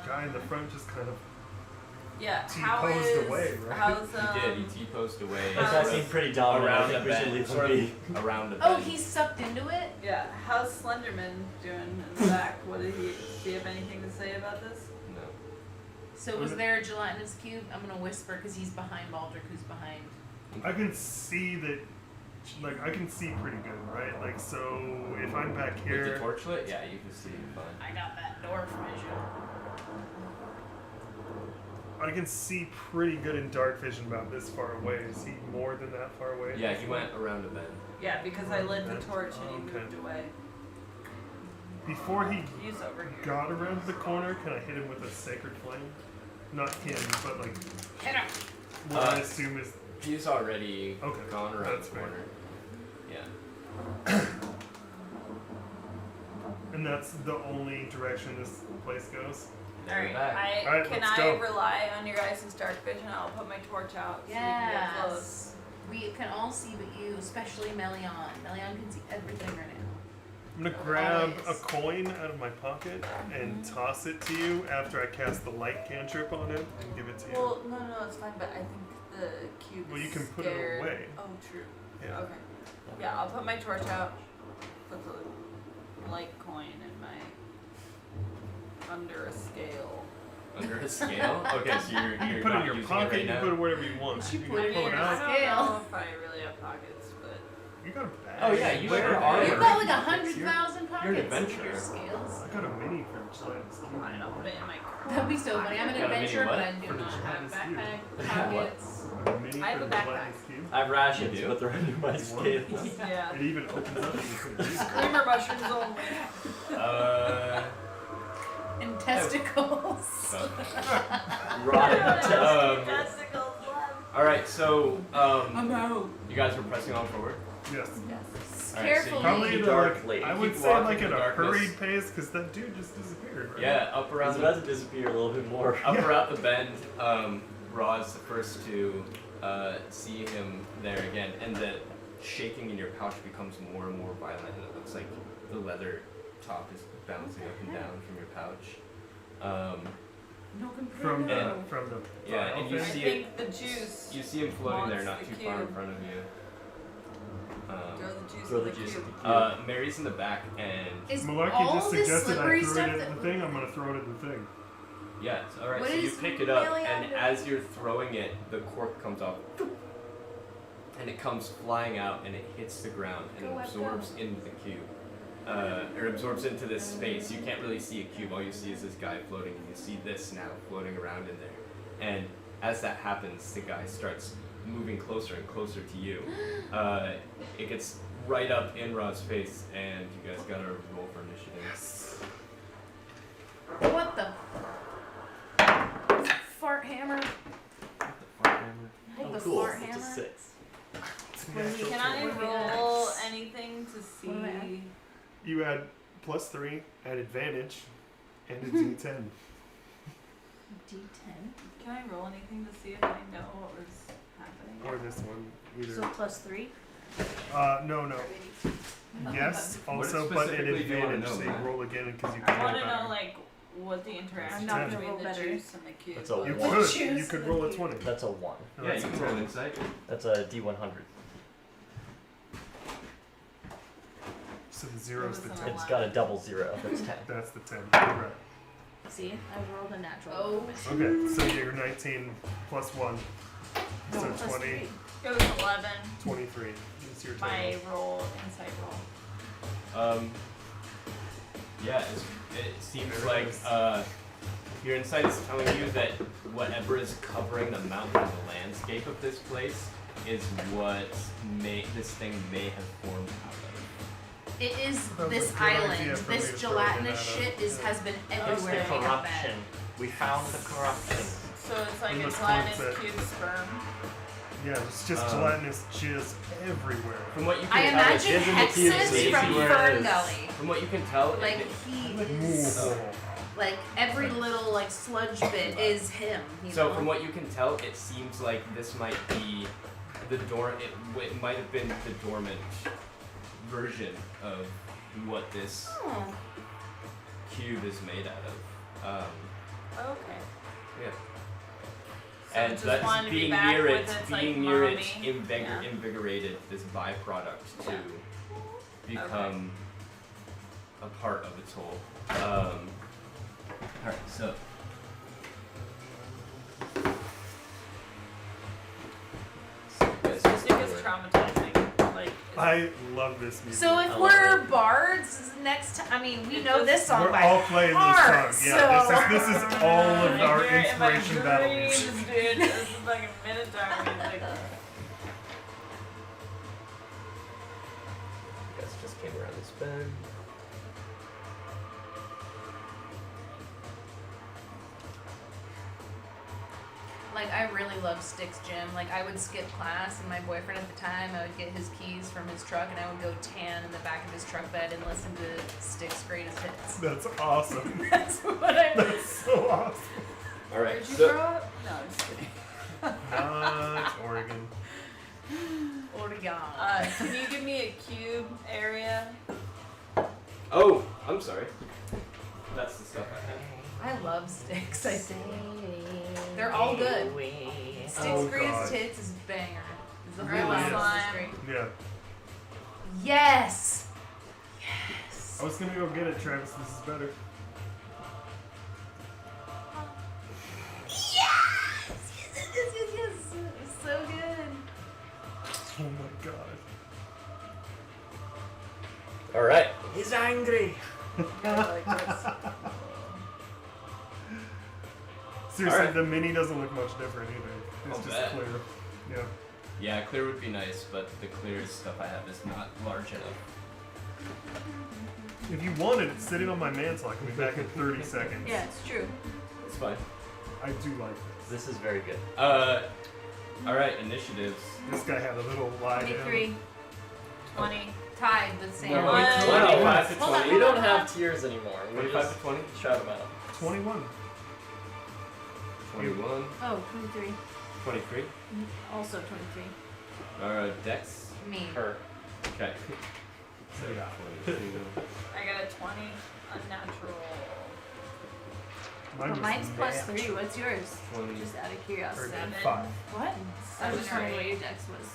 S3: guy in the front just kind of.
S4: Yeah,
S3: T
S4: how
S3: posed
S4: is
S3: away, right?
S4: how's
S1: He did. He T-posed away.
S6: That guy seemed pretty dominant. I
S1: around
S6: think
S1: the
S6: we should
S1: bend.
S6: leave
S1: Sort
S6: him be.
S1: of around the
S5: Oh,
S1: bend.
S5: he's sucked into it.
S4: yeah, how's Slenderman doing in the back? What did he? Do you have anything to say about this?
S1: No.
S5: So was there a gelatinous cube? I'm gonna whisper because he's behind Baldric, who's behind.
S3: I can see that. Like, I can see pretty good, right? Like, so if I'm back
S1: With the
S3: here.
S1: torchlit, yeah, you can see fine.
S5: I got that dwarf vision.
S3: I can see pretty good in dark vision about this far away. Is he more than that far away?
S1: Yeah, he went around a bend.
S4: Yeah, because I lit the torch and he
S3: Okay.
S4: moved away.
S3: Before he
S4: He's over here.
S3: got around the corner, can I hit him with a sacred flame? Not him, but like
S5: Hit him.
S3: what I assume is.
S1: He's already
S3: Okay,
S1: gone around
S3: that's
S1: the
S3: fair.
S1: corner. Yeah.
S3: And that's the only direction this place goes.
S1: Now you're
S4: Alright,
S1: back.
S3: Alright,
S4: can
S3: let's
S4: I
S3: go.
S4: rely on your guys' dark vision? I'll put my torch out so we can get close.
S5: Yes. We can all see but you, especially Melion. Melion can see everything right now.
S3: I'm gonna grab
S5: Always.
S3: a coin out of my pocket and toss it to you after I cast the light cantrip on it and give it to you.
S4: Well, no, it's fine, but I think the cube
S3: Well,
S4: is
S3: you can put it
S4: scared.
S3: away.
S4: Oh, true.
S3: Yeah.
S4: Okay. Yeah, I'll put my torch out, put the light coin in my under a scale.
S1: Under a scale? Okay, so you're
S3: You can
S1: you're
S3: put it
S1: not
S3: in your
S1: using
S3: pocket,
S1: it right
S3: you can
S1: now?
S3: put it wherever you want.
S5: You
S3: can
S5: put it in
S3: pull
S5: your
S3: it
S4: I
S3: out.
S4: don't
S5: Scale.
S4: know if I really have pockets, but
S3: You got a bag.
S1: Oh, yeah, you
S3: Wear
S1: sure
S3: a
S1: are.
S3: bag.
S5: You've got like
S1: You're
S5: 100,000 pockets.
S1: an
S5: in
S1: adventurer.
S5: your scales.
S3: I got a mini for Gelatinous Cube.
S4: fine, I'll put it in my car.
S5: That'd be so funny. I'm an
S1: Got a mini
S5: adventurer,
S1: what?
S5: but I do
S3: For the
S5: not have
S3: gelatinous cube.
S5: backpack
S6: What?
S5: pockets.
S3: I have a mini
S4: I have
S3: for
S4: a
S3: the
S4: backpack.
S3: Gelatinous Cube.
S6: I have rations,
S1: You do?
S6: but they're under my scales.
S4: Yeah.
S3: It even opens up and you put it in.
S4: Screamer mushrooms only.
S5: And testicles.
S1: So.
S6: Rotting
S1: Um,
S4: Testicles left.
S1: Alright, so,
S5: I'm out.
S1: you guys were pressing on forward?
S3: Yes.
S4: Yes.
S1: Alright, so
S5: Carefully.
S3: Probably
S6: Keep
S3: at a,
S6: darkly.
S3: like, I
S1: Keep
S3: would say
S1: walking
S3: like
S1: in
S3: at
S1: the
S3: a
S1: darkness.
S3: hurried pace because that dude just disappeared, right?
S1: Yeah, up
S6: I
S1: around
S6: was
S1: the
S6: about to disappear a little bit more.
S1: Up
S3: Yeah.
S1: around the bend, Raw is the first to see him there again, and the shaking in your pouch becomes more and more violent, and it looks like the leather top is bouncing up and down from your pouch.
S5: No
S3: From the
S1: And-
S3: from the
S1: Yeah,
S3: vial
S1: and you
S4: I
S3: thing.
S1: see
S4: think
S1: it.
S4: the juice.
S1: You see him floating there, not
S4: wants
S1: too
S4: the
S1: far in
S4: cube.
S1: front of you.
S4: Throw the juice
S6: Throw
S4: in
S6: the
S4: the
S6: juice
S4: cube.
S6: at the cube.
S1: Mary's in the back, and
S5: Is
S3: Malarkey
S5: all
S3: just
S5: this
S3: suggested I
S5: slippery
S3: threw
S5: stuff
S3: it
S5: that
S3: at the thing. I'm gonna throw it at the thing.
S1: yeah, all right.
S5: What
S1: So you
S5: is
S1: pick it up,
S5: Melion
S1: and
S5: doing?
S1: as you're throwing it, the cork comes off, and it comes flying out, and it hits the ground and
S5: Go, Web,
S1: absorbs into the cube, or absorbs into this space. You can't really see a cube. All you see is this guy floating, and you see this now floating around in there. And as that happens, the guy starts moving closer and closer to you. It gets right up in Rod's face, and you guys gotta roll for initiative.
S5: What the? Fart hammer.
S6: Oh,
S5: The
S6: cool.
S5: fart
S6: It's a
S5: hammer.
S6: 6.
S4: Can I
S5: What do we
S4: roll
S5: got?
S4: anything to see?
S5: What do I have?
S3: You add +3 at advantage and a D10.
S5: D10.
S4: Can I roll anything to see if I know what was happening?
S3: Or this one, either.
S2: So +3.
S3: No. Yes,
S1: What
S3: also, but at
S1: specifically do you wanna
S3: advantage,
S1: know,
S3: so you
S1: Matt?
S3: roll again because you
S4: I
S3: can
S4: want
S3: roll
S4: to know
S3: better.
S4: like what the interaction
S3: I'm not gonna
S4: between
S2: roll
S4: the
S2: better.
S4: juice and the cube.
S6: That's a
S4: was.
S3: You
S6: one.
S3: could.
S5: Choose
S3: You could
S5: the
S3: roll a
S5: cube.
S3: 20.
S6: That's a 1.
S3: No,
S1: Yeah,
S3: that's
S1: you
S3: a
S1: can roll
S3: 10.
S1: insight.
S6: That's a D100.
S3: So the zero's the
S4: It was
S3: 10.
S4: an
S6: It's got a double 0. That's 10.
S3: That's the 10. You're right.
S2: See, I rolled a natural.
S5: Oh.
S3: Okay, so you're 19 plus 1.
S2: No,
S3: So
S2: +3.
S3: 20,
S4: It was 11.
S3: 23 is your total.
S4: My roll, insight roll.
S1: Yeah, it seems
S3: There it
S1: like
S3: is.
S1: your insight is telling you that whatever is covering the mountain and the landscape of this place is what this thing may have formed out of.
S5: It is
S3: That was a
S5: this
S3: good idea
S5: island.
S3: for me
S5: This
S3: to throw it
S5: gelatinous
S3: in
S5: shit
S3: that,
S5: has been
S6: It's
S5: everywhere.
S6: the
S5: we have
S6: corruption. We found the corruption.
S4: So it's like
S3: We
S4: a
S3: must
S4: gelatinous
S3: cleanse it.
S4: cube sperm.
S3: Yeah, it's just
S1: Um,
S3: gelatinous jizz everywhere.
S1: From what you
S5: I
S1: can tell,
S5: imagine
S6: jizz in the cubes
S5: Hexus
S6: is
S5: from
S6: where it
S5: Fern
S6: is.
S5: Gully.
S1: from what you can tell,
S5: Like
S1: it,
S5: he is,
S3: Ooh.
S5: like every little like sludge bit is him. You
S1: so
S5: know?
S1: from what you can tell, it seems like this might be the it might have been the dormant version of what this
S5: Oh.
S1: cube is made out of.
S4: Okay.
S1: Yeah.
S4: So
S1: And
S4: just
S1: that's
S4: wanted to be
S1: being
S4: back
S1: near
S4: with
S1: it,
S4: its,
S1: being
S4: like,
S1: near it
S4: mommy. Yeah.
S1: invigorated this byproduct to
S4: Yeah.
S1: become a part of its whole. Alright, so.
S4: This music is traumatizing. Like,
S3: I love this music.
S5: So if
S6: I love
S5: we're
S6: it.
S5: bards next time, I mean, we
S4: It
S5: know
S4: just-
S5: this song
S3: We're
S5: by
S3: all playing
S5: heart,
S3: this song. Yeah,
S5: so-
S3: this is all of
S4: I
S3: our
S4: hear it in my
S3: inspiration battle
S4: dreams,
S3: music.
S4: dude. This is fucking Minotaur music.
S1: You guys just came around this bend.
S5: Like, I really love Styx Gym. Like, I would skip class, and my boyfriend at the time, I would get his keys from his truck, and I would go tan in the back of his truck bed and listen to Styx Greatest Hits.
S3: That's awesome.
S5: That's what I mean.
S3: That's so awesome.
S1: Alright,
S4: Where'd you
S1: so
S4: grow up? No, I'm just kidding.
S3: Not Oregon.
S5: Oregon.
S4: Can you give me a cube area?
S1: oh, I'm sorry. That's the stuff I have.
S5: I love Styx, I think. They're all good. Styx
S3: Oh,
S5: Greatest
S3: God.
S5: Hits is a banger. The
S3: Really
S5: whole album
S3: is.
S5: is great.
S3: Yeah.
S5: Yes! Yes!
S3: I was gonna go get it, Travis. This is better.
S5: Yes! Yes! It's so good.
S3: Oh my god.
S6: Alright. He's angry.
S4: Like this.
S3: Seriously,
S1: Alright.
S3: the mini doesn't look much different either. It's
S1: I'll
S3: just
S1: bet.
S3: clear. Yeah.
S1: Yeah, clear would be nice, but the clear stuff I have is not large enough.
S3: If you want it, it's sitting on my mantle. I can be back in 30 seconds.
S2: Yeah, it's true.
S1: It's fine.
S3: I do like this.
S6: This is very good.
S1: Alright, initiatives.
S3: This guy had a little lie down.
S5: 23.
S4: 20.
S5: Tied with Sam.
S1: No,
S4: One.
S1: wait, 25 to
S5: Hold on,
S1: 20.
S6: We don't have tiers anymore. We
S1: 25
S6: just
S1: to 20?
S6: shout them out.
S3: 21.
S1: 21.
S2: Oh, 23.
S1: 23.
S2: Also 23.
S1: Dex.
S5: Me.
S6: Her.
S1: Okay. So,
S3: Yeah.
S1: 22.
S4: I got a 20 unnatural.
S3: Mine
S2: But
S3: was
S2: mine's plus
S3: natural.
S2: 3. What's yours?
S1: 20.
S2: Just out of
S3: Or
S2: curiosity.
S3: 5.
S2: What? I was
S4: Seven
S2: just
S4: or
S2: wondering what
S4: eight.
S2: your dex was.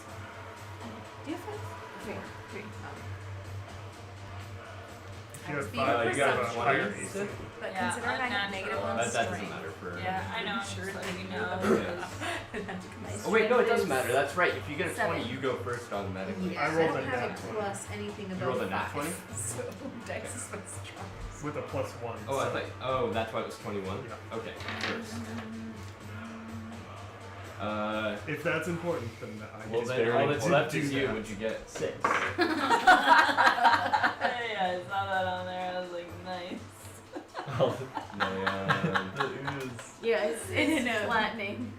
S2: Do you have 5? 3. 3.
S3: If you had
S2: That's
S3: 5,
S1: you
S3: you
S1: got
S3: have
S1: a
S3: a higher
S1: 20.
S3: AC.
S2: But
S4: Yeah,
S2: considering I have negative
S4: unnatural.
S2: on
S1: That doesn't
S2: strength.
S1: matter for.
S4: Yeah, I know. I'm
S5: Sure
S4: just letting you
S5: thing.
S4: know.
S2: My
S1: Oh wait, no, it
S2: strength
S1: does
S2: is-
S1: matter. That's right. If you get a 20,
S2: 7.
S1: you go first automatically.
S5: Yeah,
S3: I
S5: I
S3: rolled
S5: don't
S3: a
S5: have
S3: nat
S5: a
S3: 20.
S5: plus anything above
S1: rolled a nat
S5: 5.
S1: 20?
S5: So Dex is my strongest.
S3: With a plus 1.
S1: Oh, I
S3: so-
S1: thought. Oh, that's why it was 21.
S3: Yeah.
S1: Okay, first.
S3: If that's important, then I
S1: Well
S3: just
S1: then,
S6: very
S1: all that's
S3: important.
S1: left
S3: Do
S1: is you.
S3: that.
S1: What'd you get?
S6: 6.
S4: Yeah, I saw that on there. I was like, nice.
S6: Oh,
S1: No,
S6: the ooze.
S2: Yeah, it's
S5: No.
S2: flattening.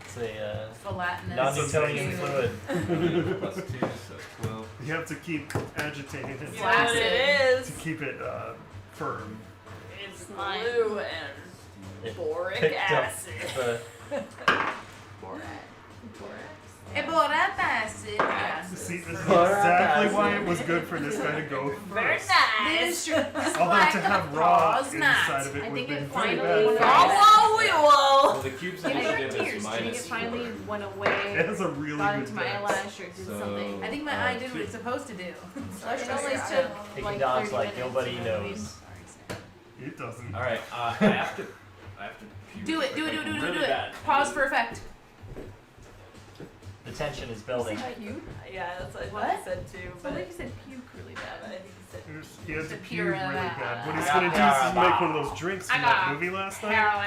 S6: It's a
S5: Gelatinous.
S6: non-Newtonian
S3: It's
S6: fluid.
S1: plus 2, so 12.
S3: You have to keep agitating it
S4: You know what
S5: Flaccid.
S4: it is?
S3: to keep it firm.
S4: It's
S2: Mine.
S4: glue and
S6: It
S4: boric
S6: picked up
S4: acid.
S6: the
S5: Borat acid. Yeah.
S3: See, this is
S6: Alright,
S3: exactly
S6: guys.
S3: why it was good for this guy to go
S4: Very
S3: first.
S4: nice.
S3: Although to have raw
S5: Claws
S3: inside
S5: not.
S3: of it
S2: I
S3: would
S2: think
S3: have
S2: it
S3: been very
S2: finally
S3: bad.
S2: went
S3: for
S4: Oh, we will.
S1: Well, the cube's
S2: Give me your
S1: initiative
S2: tears.
S1: is
S2: Do you think it
S1: minus
S2: finally
S1: 4.
S2: went away?
S3: It has a really
S2: got
S3: good
S2: into my
S3: dex.
S2: eyelash or did
S1: So-
S2: something?
S5: I think my eye did what it's supposed to do.
S2: It only took
S6: Taking
S2: like
S6: dogs
S2: 30
S6: like
S2: minutes,
S6: nobody
S2: you know what I mean?
S6: knows.
S3: It doesn't.
S1: Alright, I have to. Puke
S5: Do it, do it,
S1: like
S5: do it, do it,
S1: really
S5: do it.
S1: bad.
S5: Pause for effect.
S6: The tension is building.
S2: You?
S4: Yeah, that's what I
S2: What?
S4: said too.
S2: I
S4: But
S2: think you said puke really
S4: I
S2: bad.
S4: think he said.
S3: He has
S5: The
S3: to puke
S5: pure
S3: really
S5: that.
S3: bad. What he's
S6: I
S3: gonna do
S6: got
S3: is make one of those drinks from
S5: I
S3: that
S5: got
S3: movie last night.
S5: Harold.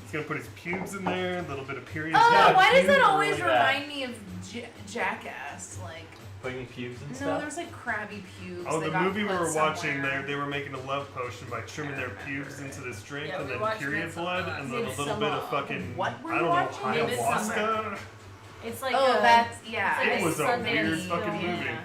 S3: He's gonna put his pubes in there, a little bit of period.
S5: Oh,
S6: Yeah,
S5: why does
S6: puke
S5: that always
S6: really bad.
S5: remind me of Jackass? Like,
S6: putting pubes and
S5: No,
S6: stuff.
S5: there's like crabby pubes.
S3: Oh,
S5: that
S3: the
S5: got
S3: movie we
S5: put
S3: were watching,
S5: somewhere.
S3: they were making a love potion by trimming their
S5: remember
S3: pubes
S5: it.
S3: into this drink
S4: Yeah,
S3: and
S4: we
S3: then
S4: watched
S3: period
S4: Midsummer
S3: blood
S4: last
S3: and then a little bit
S2: Midsummer.
S3: of fucking,
S5: What were
S3: I
S5: you
S3: don't know,
S5: watching?
S3: ayahuasca.
S2: It's like
S5: Oh,
S2: a,
S5: that's yeah.
S2: it's like
S3: It was a
S2: Sunday
S3: weird
S2: film.
S3: fucking movie.
S5: Yeah.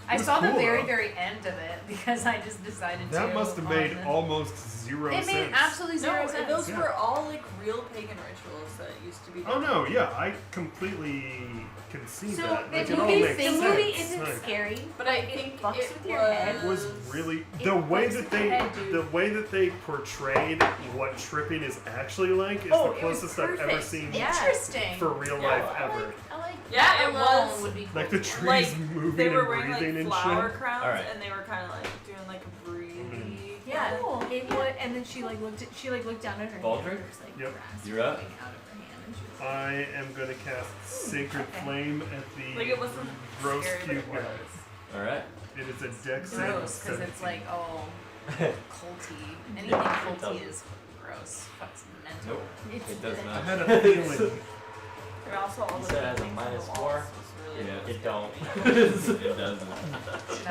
S3: It
S5: I
S3: was
S5: saw the
S3: cool,
S5: very,
S3: though.
S5: very end of it because I just decided to.
S3: That must have made
S5: on the-
S3: almost zero
S5: It
S3: sense.
S5: made absolutely zero
S4: No,
S5: sense.
S4: those
S3: Yeah.
S4: were all like real pagan rituals that used to be done.
S3: Oh no, yeah, I completely can see
S2: So
S3: that. Like,
S2: the
S3: it all
S2: movie,
S3: makes
S2: the
S3: sense.
S2: movie isn't
S3: Like,
S2: scary,
S4: But I
S2: it
S4: think
S2: fucks
S4: it
S2: with your head.
S3: It was really
S2: It
S3: the way
S2: fucks
S3: that
S2: with
S3: they
S2: your head, dude.
S3: the way that they portrayed what tripping is actually like is
S2: Oh,
S3: the
S2: it was
S3: closest I've ever
S2: perfect.
S3: seen
S2: Yeah.
S5: Interesting.
S3: for real
S4: Yeah,
S3: life
S2: I
S3: ever.
S2: like, I like
S4: Yeah,
S5: That
S4: it
S5: alone
S4: was.
S5: would be
S3: Like
S5: cool.
S3: the trees
S4: Like,
S3: moving
S4: They were
S3: and
S4: wearing
S3: breathing
S4: like
S3: and
S4: flower
S3: shit.
S4: crowns,
S1: Alright.
S4: and they were kind of like doing like a breathy.
S2: Yeah,
S5: Cool.
S2: it would, and then she like looked down at her
S1: Baldric?
S2: hand. and there was, like,
S3: Yep.
S2: grass
S1: You're up.
S2: growing out of her hand, and she was
S3: I am gonna cast Sacred
S5: okay.
S3: Flame at the
S4: Like it wasn't
S3: gross
S4: scary, but
S3: cube
S4: it
S3: guy.
S4: was.
S1: All right.
S3: It is a dex save of
S5: Gross because it's
S3: 17.
S5: like all culty. Anything culty is gross. Fucks mental.
S1: Nope.
S2: It's
S1: It does
S3: I
S1: not.
S3: had a feeling.
S4: And also all
S6: You
S4: the
S6: said it has a
S4: things on the
S6: -4?
S4: walls was really
S1: Yeah.
S6: It don't.
S1: It doesn't.
S5: Should I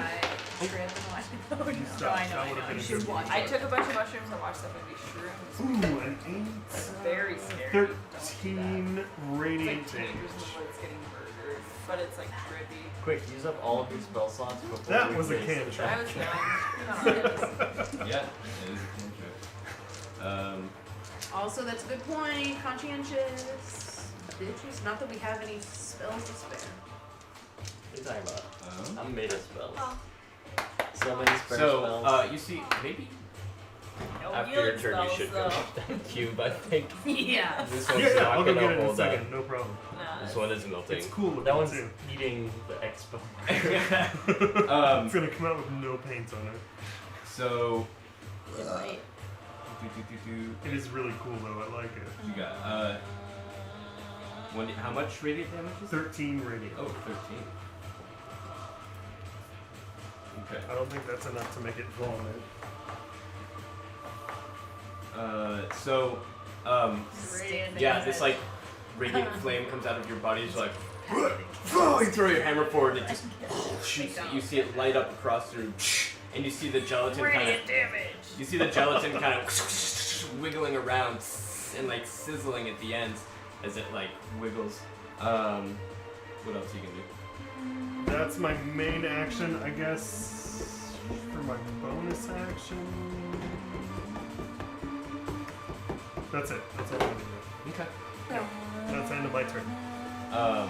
S5: trip and watch it? No,
S3: Stop,
S5: I know,
S3: that
S5: I
S3: would've
S5: know.
S3: been
S5: You
S3: a
S5: should
S3: good
S5: watch
S4: I
S5: it.
S4: took a bunch of mushrooms and watched that movie Shrooms.
S3: Ooh, an 8.
S4: It's very scary. Don't do that.
S3: 13
S4: It's
S3: radiant
S4: like teenagers in
S3: damage.
S4: the woods getting murdered, but it's like trippy.
S6: Quick, use up all of your spell slots before
S3: That
S6: we
S3: was a
S6: face
S3: cantrip.
S6: the
S4: I
S6: dragon.
S4: was young.
S1: Yeah, it is a cantrip.
S5: Also, that's a good point. Conscientious. Bitches. Not that we have any spells to spare.
S6: What are you talking about?
S1: Um,
S6: I'm made of spells.
S4: Well,
S6: So many spare
S1: so,
S6: spells.
S1: you see, maybe
S4: no
S6: After your
S4: healing
S6: turn, you
S4: spells,
S6: should
S4: though.
S6: finish that cube, I think.
S5: Yeah.
S6: This
S3: Yeah,
S6: one's
S3: yeah,
S6: not
S3: I'll go
S6: gonna
S3: get it in a
S6: hold up.
S3: second, no problem.
S4: Nah,
S1: this one is melting.
S3: It's cool looking
S6: That one's
S3: too.
S6: eating the expo.
S3: It's gonna come out with no paint on it.
S1: So,
S2: it might.
S3: It is really cool though, I like it.
S1: you got, how much radiant damage is it?
S3: 13 radiant.
S1: Oh, 13. Okay.
S3: I don't think that's enough to make it vomit.
S1: So,
S5: Radiant
S1: yeah,
S5: damage.
S1: this like radiant flame comes out of your body. It's like, you throw your hammer forward, and it just shoots. You see it light up across through, and you see the gelatin kind of.
S5: Radiant damage.
S1: You see the gelatin kind of wiggling around and like sizzling at the ends as it like wiggles. What else are you gonna do?
S3: That's my main action, I guess. For my bonus action. That's it. That's all I'm gonna do.
S1: Okay.
S3: That's the end of my turn.
S1: All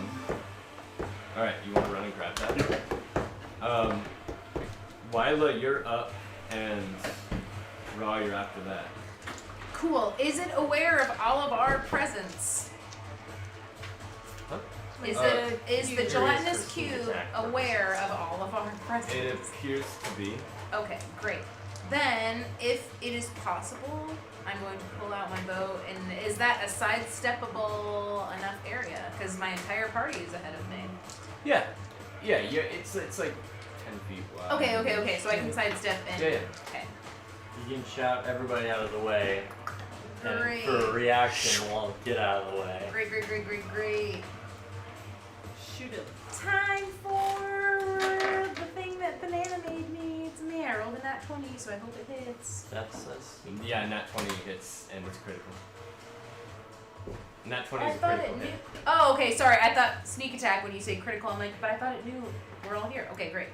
S1: right, you want to run and grab that?
S3: Yeah.
S1: Wyla, you're up, and Raw, you're after that.
S5: Cool. Is it aware of all of our presence?
S1: Huh?
S5: Is
S1: Uh,
S5: is the
S6: Curious
S5: gelatinous
S6: for sneak
S5: cube
S6: attack
S5: aware of all of our
S1: It
S5: presence?
S1: appears to be.
S5: Okay, great. Then, if it is possible, I'm going to pull out my bow. And is that a sidesteppable enough area? Because my entire party is ahead of me.
S1: Yeah. Yeah. It's like 10 feet wide.
S5: Okay. So I can sidestep in.
S1: Yeah, yeah.
S5: Okay.
S6: You can shout everybody out of the way. And
S5: Great.
S6: for a reaction, we'll get out of the way.
S5: Great.
S4: Shoot it.
S5: Time for the thing that Banana made me. It's in the air. Rolled a nat 20, so I hope it hits.
S6: That's
S1: Yeah, nat 20 hits, and it's critical. Nat 20
S5: I
S1: is a
S5: thought
S1: critical
S5: it knew.
S1: hit.
S5: Oh, okay. Sorry. I thought sneak attack when you say critical. I'm like, but I thought it knew we're all here. Okay, great.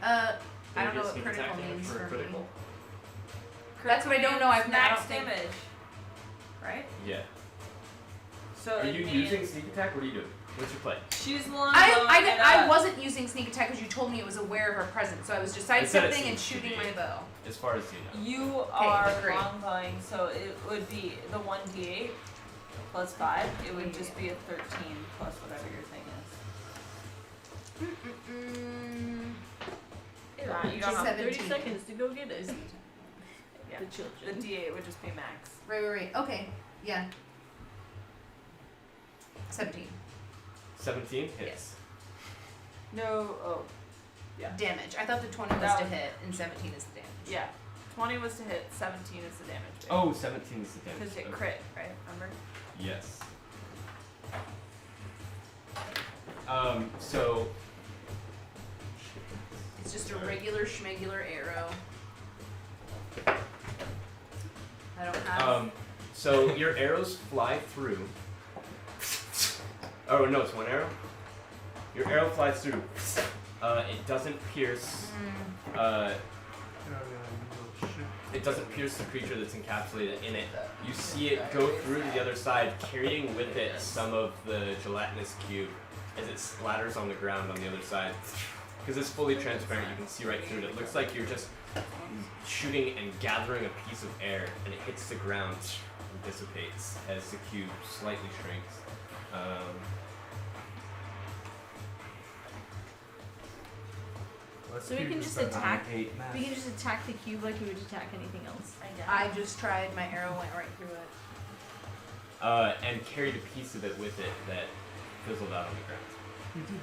S5: I don't know what critical means for me. That's what I don't know. I've
S4: max
S5: not think-
S4: damage. Right?
S1: Yeah.
S4: So
S1: Are
S4: it
S1: you
S4: means
S1: using sneak attack? What are you doing? What's your play?
S4: she's the one
S5: I wasn't using sneak attack because you told me it was aware of our presence, so I was just
S1: I said it
S5: sidestepping and
S1: seems to
S5: shooting
S1: be.
S5: my bow.
S1: As far as you know.
S4: You are
S5: great.
S4: longbowing, so it would be the 1d8 plus 5. It would just be a 13 plus whatever your thing is. You don't have
S2: 30
S5: 17.
S2: seconds to go get us.
S4: Yeah.
S2: The
S4: The
S2: children.
S4: d8 would just be max.
S5: Right. Okay. Yeah. 17
S1: 17 hits.
S5: Yes.
S4: No, oh,
S5: damage. I thought the 20 was
S4: That
S5: to
S4: was-
S5: hit and 17 is the damage.
S4: yeah. 20 was to hit, 17 is the damage.
S1: Oh, 17 is the damage.
S4: Because it
S1: Okay.
S4: crit, right? Remember?
S1: Yes. So
S5: just a regular schmegular arrow. I don't have.
S1: So your arrows fly through. Oh no, it's one arrow. Your arrow flies through. It doesn't pierce. It doesn't pierce the creature that's encapsulated in it. You see it go through to the other side, carrying with it some of the gelatinous cube as it splatters on the ground on the other side. Because it's fully transparent, you can see right through it. It looks like you're just shooting and gathering a piece of air, and it hits the ground and dissipates as the cube slightly shrinks.
S2: So we can just attack. We can just attack the cube like we would attack anything else.
S5: I just tried. My arrow went right through it.
S1: And carried a piece of it with it that fizzled out on the ground.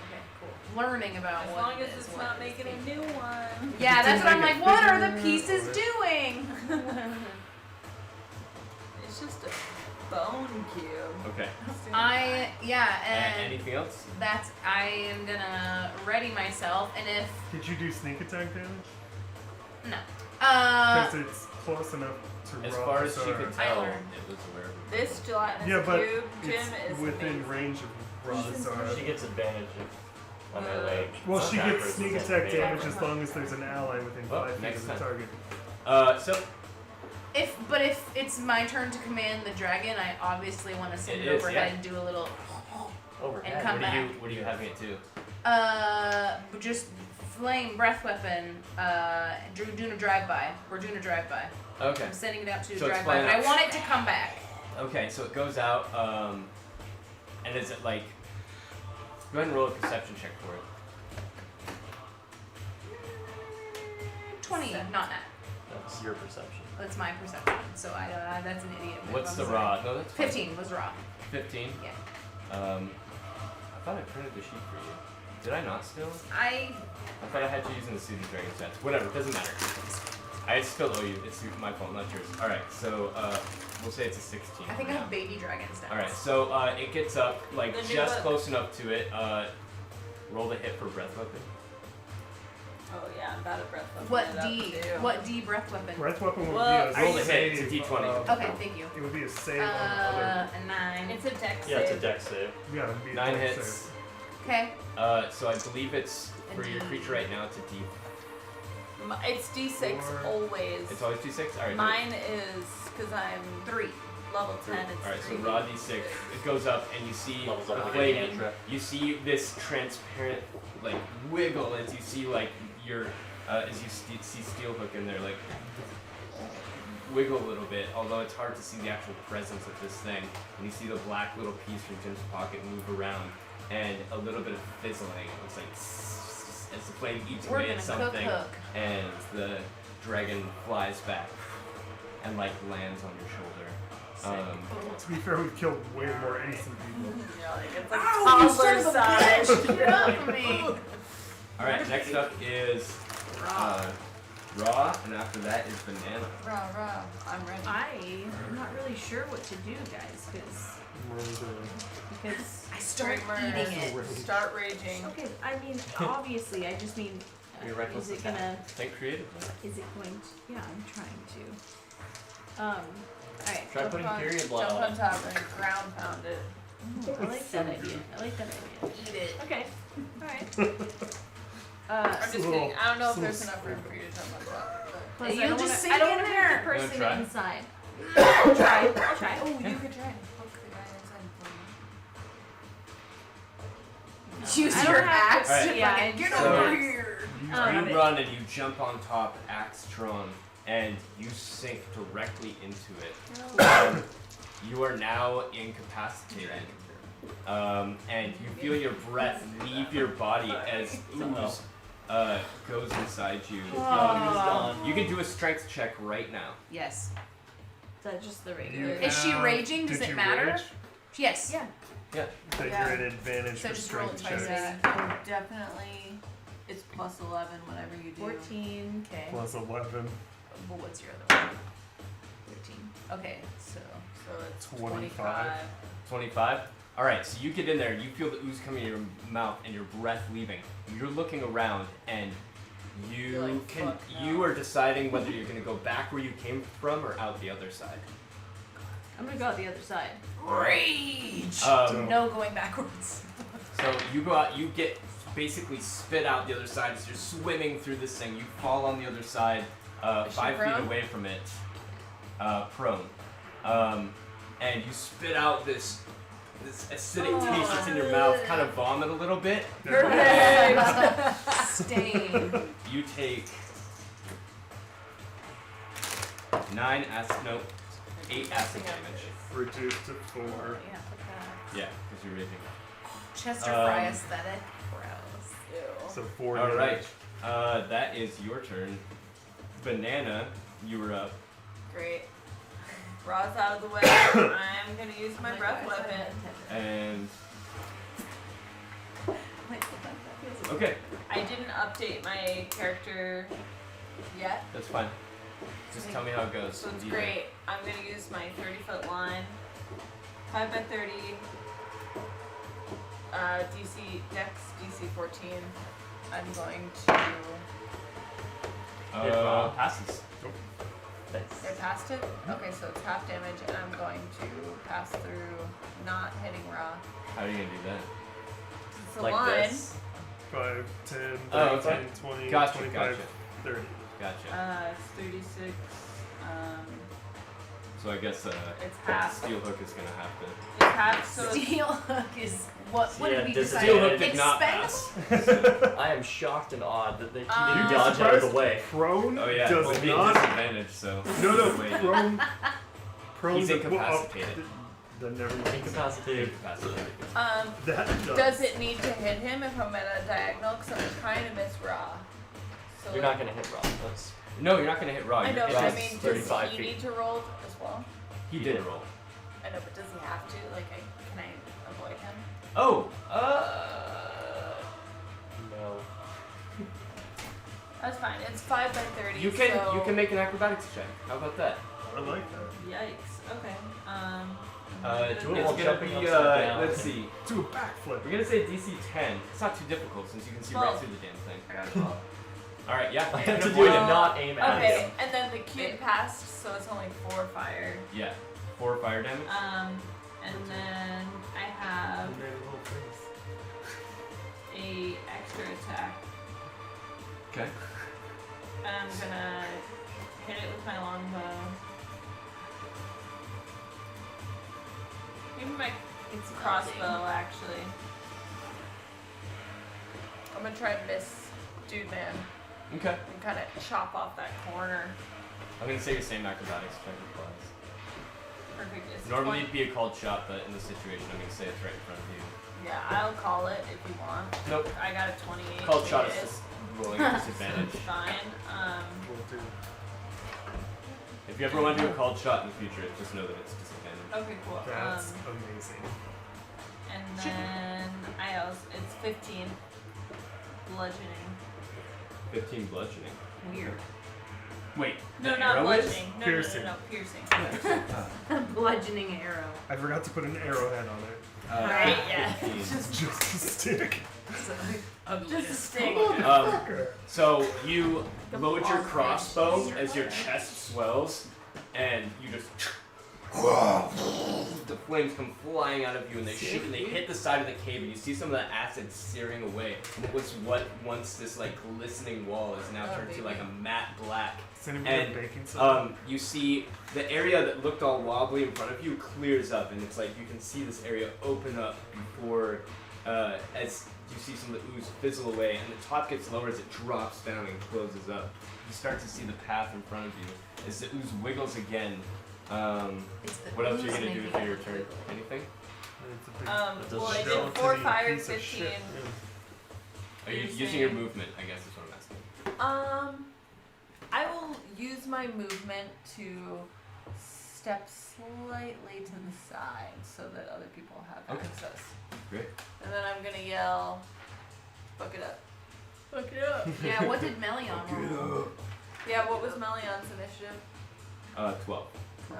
S5: Okay, cool. Learning about
S4: As
S5: what
S4: long
S5: it
S4: as
S5: is,
S4: it's
S5: what
S4: not
S5: it
S4: making
S5: is.
S4: a new one.
S5: Yeah, that's what I'm
S3: Like a
S5: like. What are the
S3: figure
S5: pieces
S3: or-
S5: doing?
S4: It's just a bone cube.
S1: Okay.
S5: And
S1: Anything else?
S5: that's I am gonna ready myself, and if
S3: Did you do sneak attack damage?
S5: no,
S3: Because it's close enough to
S1: As
S3: Ross
S1: far as she
S3: or-
S1: could
S5: I
S1: tell,
S5: learned.
S1: it was aware of it.
S4: This gelatinous
S3: Yeah, but
S4: cube, Jim,
S3: it's
S4: is
S3: within
S4: amazing.
S3: range of Ross.
S6: She gets advantage on her leg.
S3: Well, she
S6: Attack
S3: gets
S6: versus
S3: sneak attack
S6: advantage.
S3: damage as long as there's an ally within
S1: Oh,
S3: 5 feet
S1: next
S3: of the
S1: time.
S3: target.
S1: So
S5: if it's my turn to command the dragon, I obviously want to send
S1: It
S5: it,
S1: is,
S5: overhead
S1: yeah.
S5: and do a little
S6: Overhead.
S5: and come back.
S1: what are you having it do?
S5: Just flame breath weapon. Doing a drive by. We're doing a drive by.
S1: Okay.
S5: I'm sending it out to a
S1: So it's
S5: drive by,
S1: flying
S5: but I
S1: out.
S5: want it to come back.
S1: Okay, so it goes out, and is it like? Go ahead and roll a perception check for it.
S5: 20, not nat.
S6: That's your perception.
S5: That's my perception. So that's an idiot move.
S1: What's
S5: I'm
S1: the
S5: sorry.
S1: raw? No, that's fine.
S5: 15 was raw.
S1: 15.
S5: Yeah.
S1: I thought I printed the sheet for you. Did I not still?
S5: I
S1: I thought I had you using the Season Dragon stats. Whatever, doesn't matter. I still owe you. It's my fault, not yours. All right, so we'll say it's a 16.
S5: think
S1: for
S5: I
S1: now.
S5: have baby dragon stats.
S1: All right, so it gets up like
S4: The new
S1: just
S4: one.
S1: close enough to it. Roll the hit for breath weapon.
S4: Oh yeah, I'm out of breath. Weapon
S5: What
S4: it up,
S5: D?
S4: too.
S5: What D breath weapon?
S3: Breath weapon would
S4: Well,
S3: be a
S1: roll the hit,
S3: save.
S1: it's a D20.
S5: Okay, thank you.
S3: It would be a save on the other.
S5: A 9.
S4: It's a dex
S6: Yeah, it's a
S4: save.
S6: dex save.
S3: Yeah, it'd be a
S1: 9
S3: dex
S1: hits.
S3: save.
S5: Okay.
S1: So I believe it's
S5: A
S1: for your
S5: D.
S1: creature right now. It's a D.
S4: It's D6
S3: Or-
S4: always.
S1: It's always D6. All right.
S4: Mine is because I'm
S5: 3.
S4: level 10. It's
S1: All right, so
S4: 3.
S1: raw D6. It goes up, and you see
S6: Levels
S1: the
S6: up like a
S1: flame.
S6: cantrip.
S1: You see this transparent like wiggle as you see like your as you see Steelhook in there like wiggle a little bit. Although it's hard to see the actual presence of this thing, and you see the black little piece from Jim's pocket move around, and a little bit of fizzling. It looks like as the flame eats
S5: We're
S1: away
S5: gonna
S1: at
S5: cook
S1: something,
S5: hook.
S1: and the dragon flies back and like lands on your shoulder.
S3: To be fair, we've killed way more innocent people.
S4: Yeah, like it's like
S5: Ow, you
S4: toddler
S5: son of a
S4: size.
S5: bitch! Get off me!
S1: All right, next up is raw, and after that is banana.
S4: Rah. I'm ready.
S2: I'm not really sure what to do, guys, because
S5: I start
S4: Murder.
S5: eating it.
S4: Start raging.
S2: okay. I mean, obviously, I just mean,
S1: Your reckless
S2: is it
S1: attack.
S2: gonna?
S1: Think creatively.
S2: Is it going to? Yeah, I'm trying to. Alright.
S6: Try putting period blood
S4: Jump
S6: on
S4: on
S6: it.
S4: top and ground pound it.
S2: I like that idea. I like that idea.
S5: Eat it.
S2: Okay. Alright.
S4: I'm just
S3: Little-
S4: kidding. I don't know if
S3: little
S4: there's enough room for you to jump on top. But
S2: Plus,
S5: You'll
S2: I don't
S5: just
S2: wanna,
S5: sink
S2: I don't
S5: in
S2: want to
S5: there.
S2: hurt the person
S1: try?
S2: inside. Try.
S4: you
S2: Oh.
S4: could try and poke the guy inside.
S5: Use
S2: I don't
S5: your
S2: have
S5: axe
S2: to-
S5: to
S2: yeah,
S5: fucking
S2: I
S5: get
S2: just-
S5: over
S1: So-
S5: here.
S1: You
S2: Um,
S1: run and you jump on top, axe drawn, and you sink directly into it. You are now incapacitated. And you feel your breath leave your body as ooze goes inside you. You can do a strength check right now.
S5: Yes.
S2: Is that just the regular?
S5: Is she raging? Does
S3: Did
S5: it
S3: you
S5: matter?
S3: rage?
S5: Yes.
S2: Yeah.
S1: Yeah.
S3: That
S4: Yeah.
S3: you're at advantage
S5: So
S3: for
S5: just roll it
S3: strength
S5: twice.
S3: checks.
S4: Yeah, definitely. It's plus 11 whatever you do.
S2: 14.
S5: Okay.
S3: Plus 11.
S5: Well, what's your other one? 13. Okay, so
S4: So it's
S3: 25.
S4: 25.
S1: 25. All right, so you get in there, you feel the ooze coming in your mouth and your breath leaving. You're looking around and you
S4: You're like, "Fuck no."
S1: you are deciding whether you're gonna go back where you came from or out the other side.
S2: I'm gonna go out the other side.
S5: Rage. No going backwards.
S1: So you go out, you get basically spit out the other side as you're swimming through this thing. You fall on the other side,
S2: Is she
S1: 5 feet
S2: prone?
S1: away from it, prone, and you spit out this acidic taste that's in your mouth, kind of vomit a little bit.
S5: Stain.
S1: You take 8 acid damage.
S3: Reduced to 4.
S5: Yeah, put that.
S1: Yeah, because you're raging.
S5: Chester fry aesthetic. Gross.
S3: So 4
S1: All right,
S3: damage.
S1: that is your turn. Banana, you were up.
S4: Great. Raw's out of the way. I'm gonna use my breath weapon.
S1: And
S5: Like,
S1: okay,
S4: I didn't update my character yet,
S1: that's fine. Just tell me how it goes.
S4: so it's
S1: You-
S4: great. I'm gonna use my 30-foot line. 5 by 30. DC Dex DC 14.
S5: I'm going to.
S1: Passes.
S6: Thanks.
S5: It passed it? Okay, so it's half damage, and I'm going to pass through, not hitting Raw.
S1: How are you gonna do that?
S4: It's a
S6: Like
S4: line.
S6: this.
S3: 5, 10,
S1: Oh,
S3: 15,
S1: okay.
S3: 20,
S1: Gotcha,
S3: 25,
S1: gotcha.
S3: 30.
S1: Gotcha.
S4: It's 36.
S1: So I guess
S4: It's half.
S1: Steel Hook is gonna have to.
S4: It's half, so it's
S5: Steel hook is what? What
S6: Yeah,
S5: did we
S6: does
S5: decide?
S1: Steel Hook did not
S5: Expendable?
S1: pass.
S6: I am shocked and awed that they keep
S4: You'd be
S6: dodge out of
S3: surprised?
S6: the way.
S3: Prone
S1: Oh yeah,
S3: does
S1: it'll be a
S3: not.
S1: disadvantage. So
S3: No,
S1: Wait.
S3: prone. Prone.
S1: He's
S3: well,
S1: incapacitated.
S3: never mind.
S6: Incapacitated.
S1: Incapacitated.
S3: That
S4: does it need to hit him if I'm at a diagonal? Because I'm trying to miss Raw. So
S6: You're not gonna hit Rob. That's
S1: No, you're not gonna hit Raw.
S4: I
S1: You're
S4: know, but I
S1: hitting
S4: mean, does
S6: 35
S4: he
S6: feet.
S4: need to roll as well?
S1: He did roll.
S4: I know, but does he have to? Like, can I avoid him?
S1: Oh,
S6: no.
S4: That's fine. It's 5 by 30.
S1: you can
S4: so...
S1: make an acrobatics check. How about that?
S3: I like that.
S4: Yikes. Okay.
S6: Do it
S1: It's
S6: while
S1: gonna
S6: jumping
S1: be
S6: upside down.
S1: let's see.
S3: Do a backflip.
S1: We're gonna say DC 10. It's not too difficult since you can see right
S4: 12.
S1: through the damn thing.
S4: I got 12.
S1: All right, yeah.
S6: I
S1: you
S6: have to
S1: can
S6: do it
S1: avoid
S6: and not aim at
S4: Okay,
S6: him.
S4: and then the cube passed, so it's only 4 fire.
S1: Yeah, 4 fire damage.
S4: And then I have
S3: You made a little face.
S4: a extra attack.
S1: Okay.
S4: I'm gonna hit it with my longbow. Maybe my
S2: It's
S4: crossbow, actually. I'm gonna try and miss Dude Man
S1: Okay.
S4: and kind of chop off that corner.
S1: I'm gonna say your same acrobatics check applies.
S4: Perfect. It's
S1: Normally
S4: 20.
S1: it'd be a called shot, but in this situation, I'm gonna say it's right in front of you.
S4: Yeah, I'll call it if you want.
S1: Nope.
S4: I got a 28.
S1: Called shot
S4: It
S1: is just rolling at disadvantage.
S4: fine.
S3: Will do.
S1: If you ever want to do a called shot in the future, just know that it's disadvantage.
S4: Okay, cool.
S3: That's amazing.
S4: And then I also it's 15 bludgeoning.
S1: 15 bludgeoning.
S4: Weird.
S1: Wait.
S4: No,
S1: the
S4: not
S1: arrow is?
S4: bludgeoning. No,
S3: Piercing.
S4: no, piercing.
S2: Bludgeoning arrow.
S3: I forgot to put an arrowhead on it.
S4: Right, yeah.
S1: 15.
S3: Just a stick.
S4: Just a stick.
S1: So you
S4: The
S1: load your
S4: ball
S1: crossbow as your chest swells, and you just the flames come flying out of you, and they shoot and they hit the side of the cave, and you see some of the acid searing away. And it was what once this like glistening wall is now turned to like a matte black.
S3: Does anybody
S1: And,
S3: have baking soda?
S1: You see the area that looked all wobbly in front of you clears up, and it's like you can see this area open up before, as you see some of the ooze fizzle away, and the top gets lower as it drops down and closes up. You start to see the path in front of you as the ooze wiggles again.
S5: It's the
S1: What else are you
S5: ooze
S1: gonna do
S5: making
S1: for your
S5: it
S1: turn?
S5: wiggle.
S1: Anything?
S3: It's a big
S4: Well, I
S3: shell
S4: did
S3: to
S4: 4
S3: the
S4: fire,
S3: piece of
S4: 15.
S3: shit.
S1: Are you
S4: You're
S1: using your
S4: saying-
S1: movement? I guess is what I'm asking.
S4: I will use my movement to step slightly to the side so that other people have
S1: Okay.
S4: access.
S1: Great.
S4: And then I'm gonna yell, "Fuck it up." Fuck it up.
S5: Yeah, what did Melion roll?
S4: Yeah, what was Melion's initiative?
S1: 12.
S4: Oh.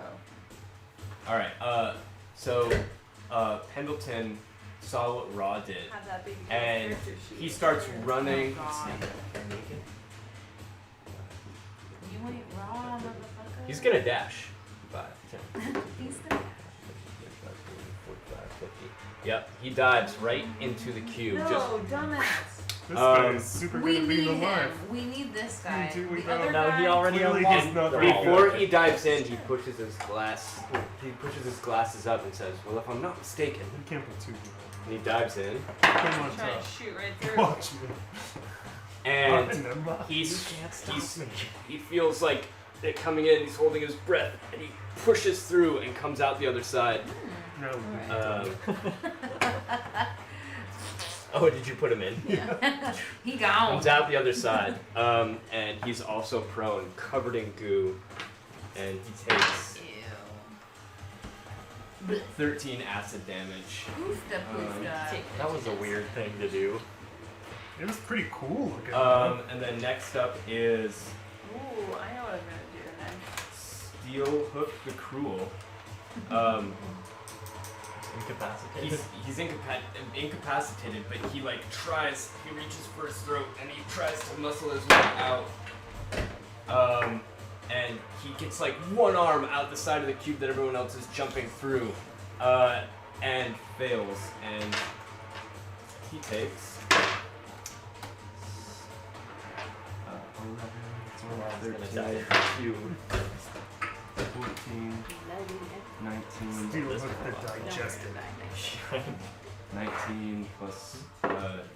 S1: All right. So Pendleton saw what Raw did,
S4: Have that big
S1: and
S4: character sheet.
S1: he starts running.
S5: Oh, God. You ain't raw, motherfucker.
S6: He's gonna dash. 5, 10,
S5: He's the
S6: 45, 50.
S1: Yep, he dives right into the cube.
S4: No,
S1: Just
S4: dumbass.
S3: This guy
S1: Um,
S3: is super
S5: We
S3: good at being
S5: need
S3: alive.
S5: him. We need this guy.
S3: Do we
S5: The
S3: know?
S5: other
S6: No,
S5: guy.
S6: he already
S3: Clearly
S6: unlocked
S3: he's not
S6: the
S3: very
S6: wall.
S1: before he dives in, he pushes his glasses up and says, "Well, if I'm not mistaken,"
S3: You can't put 2 people.
S1: and he dives in,
S3: Come on,
S4: Trying to
S3: top.
S4: shoot right through.
S3: Watch me.
S1: and
S3: Never mind.
S1: he feels like it coming in. He's holding his breath, and he pushes through and comes out the other side.
S3: No.
S1: Oh, did you put him in?
S5: Yeah. He gone.
S1: Comes out the other side, and he's also prone, covered in goo, and he takes
S5: Ew.
S1: 13 acid damage.
S5: Poofda poofda.
S6: That was a weird thing to do.
S3: It was pretty cool looking.
S1: And then next up is
S4: Ooh, I know what I'm gonna do next.
S1: Steel Hook the Cruel.
S6: Incapacitated.
S1: He's incapacitated, but he reaches for his throat and he tries to muscle his way out. And he gets like one arm out the side of the cube that everyone else is jumping through, and fails. And he takes 11, 13, 14, 19.
S3: Steel Hook the digested.
S1: 19 plus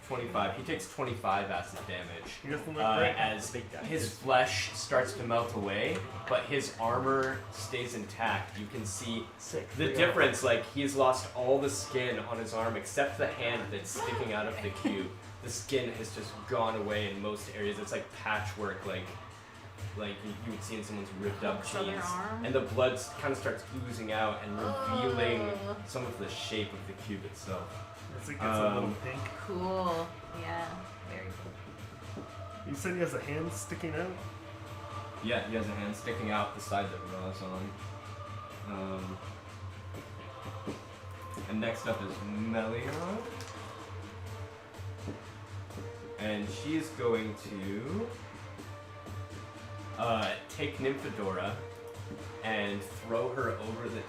S1: 25. He takes 25 acid damage.
S3: He doesn't look great.
S1: As
S6: Big guy.
S1: his flesh starts to melt away, but his armor stays intact. You can see
S6: Sick.
S1: the difference. Like, he's lost all the skin on his arm except the hand that's sticking out of the cube. The skin has just gone away in most areas. It's like patchwork, like you would see in someone's ripped up
S5: Hooks on their
S1: jeans.
S5: arm?
S1: And the blood kind of starts oozing out and revealing
S5: Oh.
S1: some of the shape of the cube itself.
S3: As it gets a little pink.
S5: Cool. Yeah. Very cool.
S3: You said he has a hand sticking out?
S1: Yeah, he has a hand sticking out the side that Raw's on. And next up is Melion. And she is going to take Nymphadora and throw her over the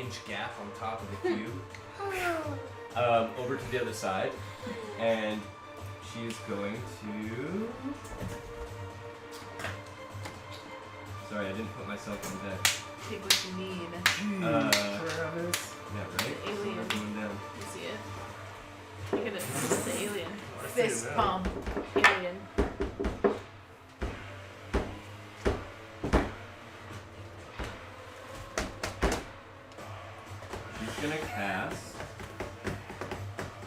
S1: inch gap on top of the cube. Over to the other side. And she's going to... Sorry, I didn't put myself on deck.
S5: Take what you need.
S3: Travis.
S1: Yeah, right?
S2: Alien.
S1: So going down.
S2: You see it? Look at it. It's the alien.
S3: I see
S5: Fist
S3: it now.
S5: pump.
S2: Alien.
S1: She's gonna cast.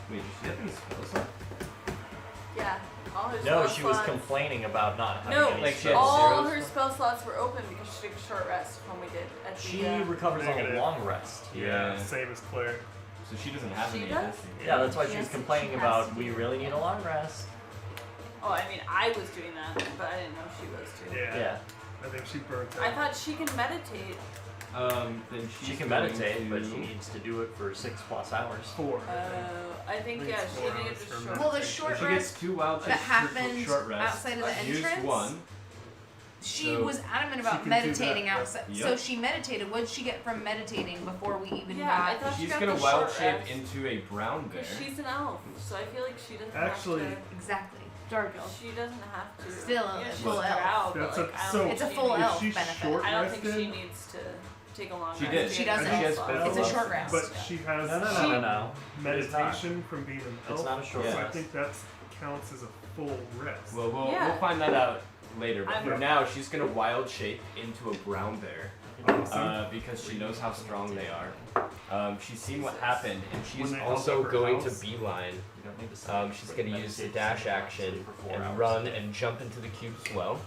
S1: Wait, does she have any spells left?
S4: Yeah, all her
S6: No,
S4: spell
S6: she was
S4: slots.
S6: complaining about not having
S4: No,
S6: any
S1: like she had
S6: spells.
S4: all
S1: zeros?
S4: her spell slots were open because she took a short rest when we did at the.
S6: She recovers on a
S3: Negative.
S6: long rest.
S1: Yeah.
S3: Same as Claire.
S1: So she doesn't have
S4: She
S1: any
S4: does?
S1: acid.
S6: Yeah, that's why she
S4: Yes,
S6: was complaining
S4: she has
S6: about
S4: to
S6: we
S4: do
S6: really
S4: that.
S6: need a long rest.
S4: Oh, I mean, I was doing that, but I didn't know she was too.
S3: Yeah.
S6: Yeah.
S3: I think she burnt out.
S4: I thought she can meditate.
S1: Then she's
S6: She can
S1: going
S6: meditate, but
S1: to-
S6: she needs to do it for 6+ hours.
S3: 4.
S4: I think
S3: I think
S4: yeah,
S3: it's
S4: she
S3: 4
S4: needed
S3: hours
S4: a
S3: for
S4: short.
S5: Well, the
S3: meditation.
S5: short
S1: She
S5: rest
S1: gets 2 wild
S5: that happened
S1: short rest.
S5: outside of the
S1: Use
S5: entrance.
S1: one.
S5: She
S1: So-
S5: was adamant
S3: She
S5: about
S3: can do
S5: meditating
S3: that,
S5: outside.
S1: yep.
S5: So she meditated. What did she get from meditating before we even
S4: Yeah, I
S5: got?
S4: thought she
S1: She's
S4: got
S1: gonna
S4: the
S1: wild
S4: short
S1: shape
S4: rest.
S1: into a brown bear.
S4: Because she's an elf, so I feel like she doesn't
S3: Actually-
S4: have
S5: Exactly.
S2: Dark elf.
S4: to. She doesn't have to.
S5: Still a
S4: she's
S5: full
S4: a
S5: elf.
S4: drow, but
S3: That's
S4: like,
S3: a-
S4: I don't
S3: so-
S4: think
S5: It's a
S4: she
S5: full
S4: needs-
S5: elf
S3: Is she
S5: benefit.
S3: short
S4: I don't think she
S3: rested?
S4: needs to take a long
S1: She
S4: rest.
S1: did.
S4: to
S5: She
S4: get
S5: doesn't.
S4: her
S1: She has
S4: spell
S1: both.
S5: It's a
S4: slots.
S5: short rest.
S3: But she has
S6: No.
S3: meditation from being an elf.
S6: It's not a short
S3: So I
S6: rest.
S3: think that counts as a full rest.
S1: Well, we'll
S4: Yeah.
S1: find that out later. But
S4: I'm-
S1: for now, she's gonna wild shape into a brown bear because she knows how strong they are. She's seen what happened, and she's
S3: When they held
S1: also
S3: up her
S1: going to
S3: house.
S1: beeline.
S6: You don't need to
S1: She's gonna use the dash action and run and jump into the cube as well.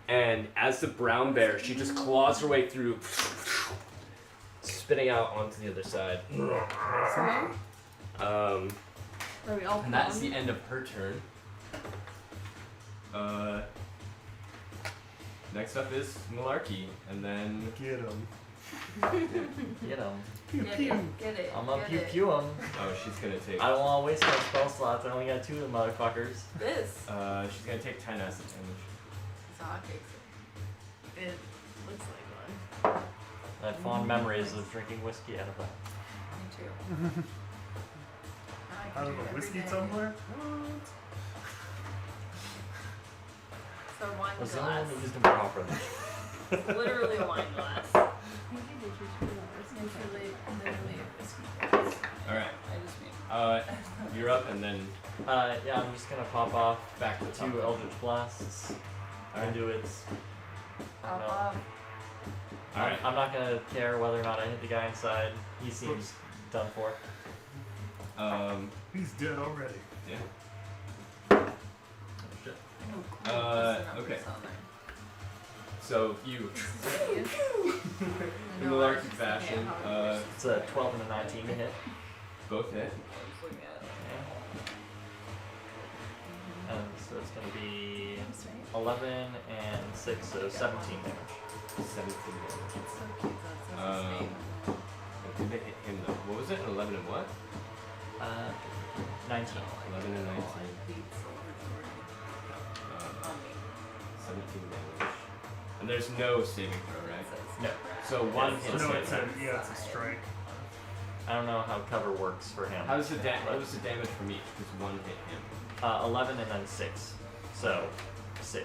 S1: And as the brown bear, she just claws her way through, spitting out onto the other side.
S2: Are we all
S1: And that's
S2: prone?
S1: the end of her turn. Next up is Malarkey, and then
S3: Get him.
S6: Get him.
S3: Pew
S4: Get
S3: pew.
S4: it. Get it.
S6: I'm gonna
S4: get
S6: pew
S4: it.
S6: pew him.
S1: oh, she's gonna take.
S6: I don't want to waste my spell slots. I only got 2 of them motherfuckers.
S4: This.
S1: She's gonna take 10 acid damage.
S4: Zoc takes it.
S5: It looks like one.
S6: I have fond memories of drinking whiskey out of that.
S4: Me too. I
S3: Out
S4: can
S3: of
S4: do
S3: a
S4: it
S3: whiskey
S4: every day.
S3: tumbler?
S4: So wine
S6: I was the only
S4: glass.
S6: one that used them properly.
S4: Literally a wine glass.
S1: Alright,
S4: I just mean.
S1: you're up, and then.
S6: Yeah, I'm just gonna pop off
S1: Back to the top.
S6: 2 Eldritch Blasts. Conduits. I don't
S4: Pop
S6: know.
S4: off.
S1: Alright.
S6: I'm not gonna care whether or not I hit the guy inside. He seems done for.
S3: He's dead already.
S1: Yeah.
S6: Oh, shit.
S4: Oh, cool. That's the
S1: Okay.
S4: numbers on there.
S1: So you, in
S4: No,
S1: Malarkey
S4: I just
S1: fashion,
S4: can't how it
S6: It's a 12 and a 19 to hit.
S1: both hit.
S4: I was looking at it.
S6: Yeah. And so it's gonna be 11 and 6, so 17 damage.
S1: 17 damage.
S4: It's so cute. That's so
S1: Um, Did they hit him though? What was it? 11 and what?
S6: 19.
S1: 11 and 19.
S4: Beats over Jordan. On me.
S1: 17 damage. And there's no saving throw, right?
S6: No.
S1: So one
S6: Yes.
S1: hit.
S3: No,
S6: It's
S3: it's a, yeah, it's a strike.
S6: I don't know how cover works for him.
S1: How was the what was the damage from each? Because one hit him.
S6: 11 and then 6. So 6.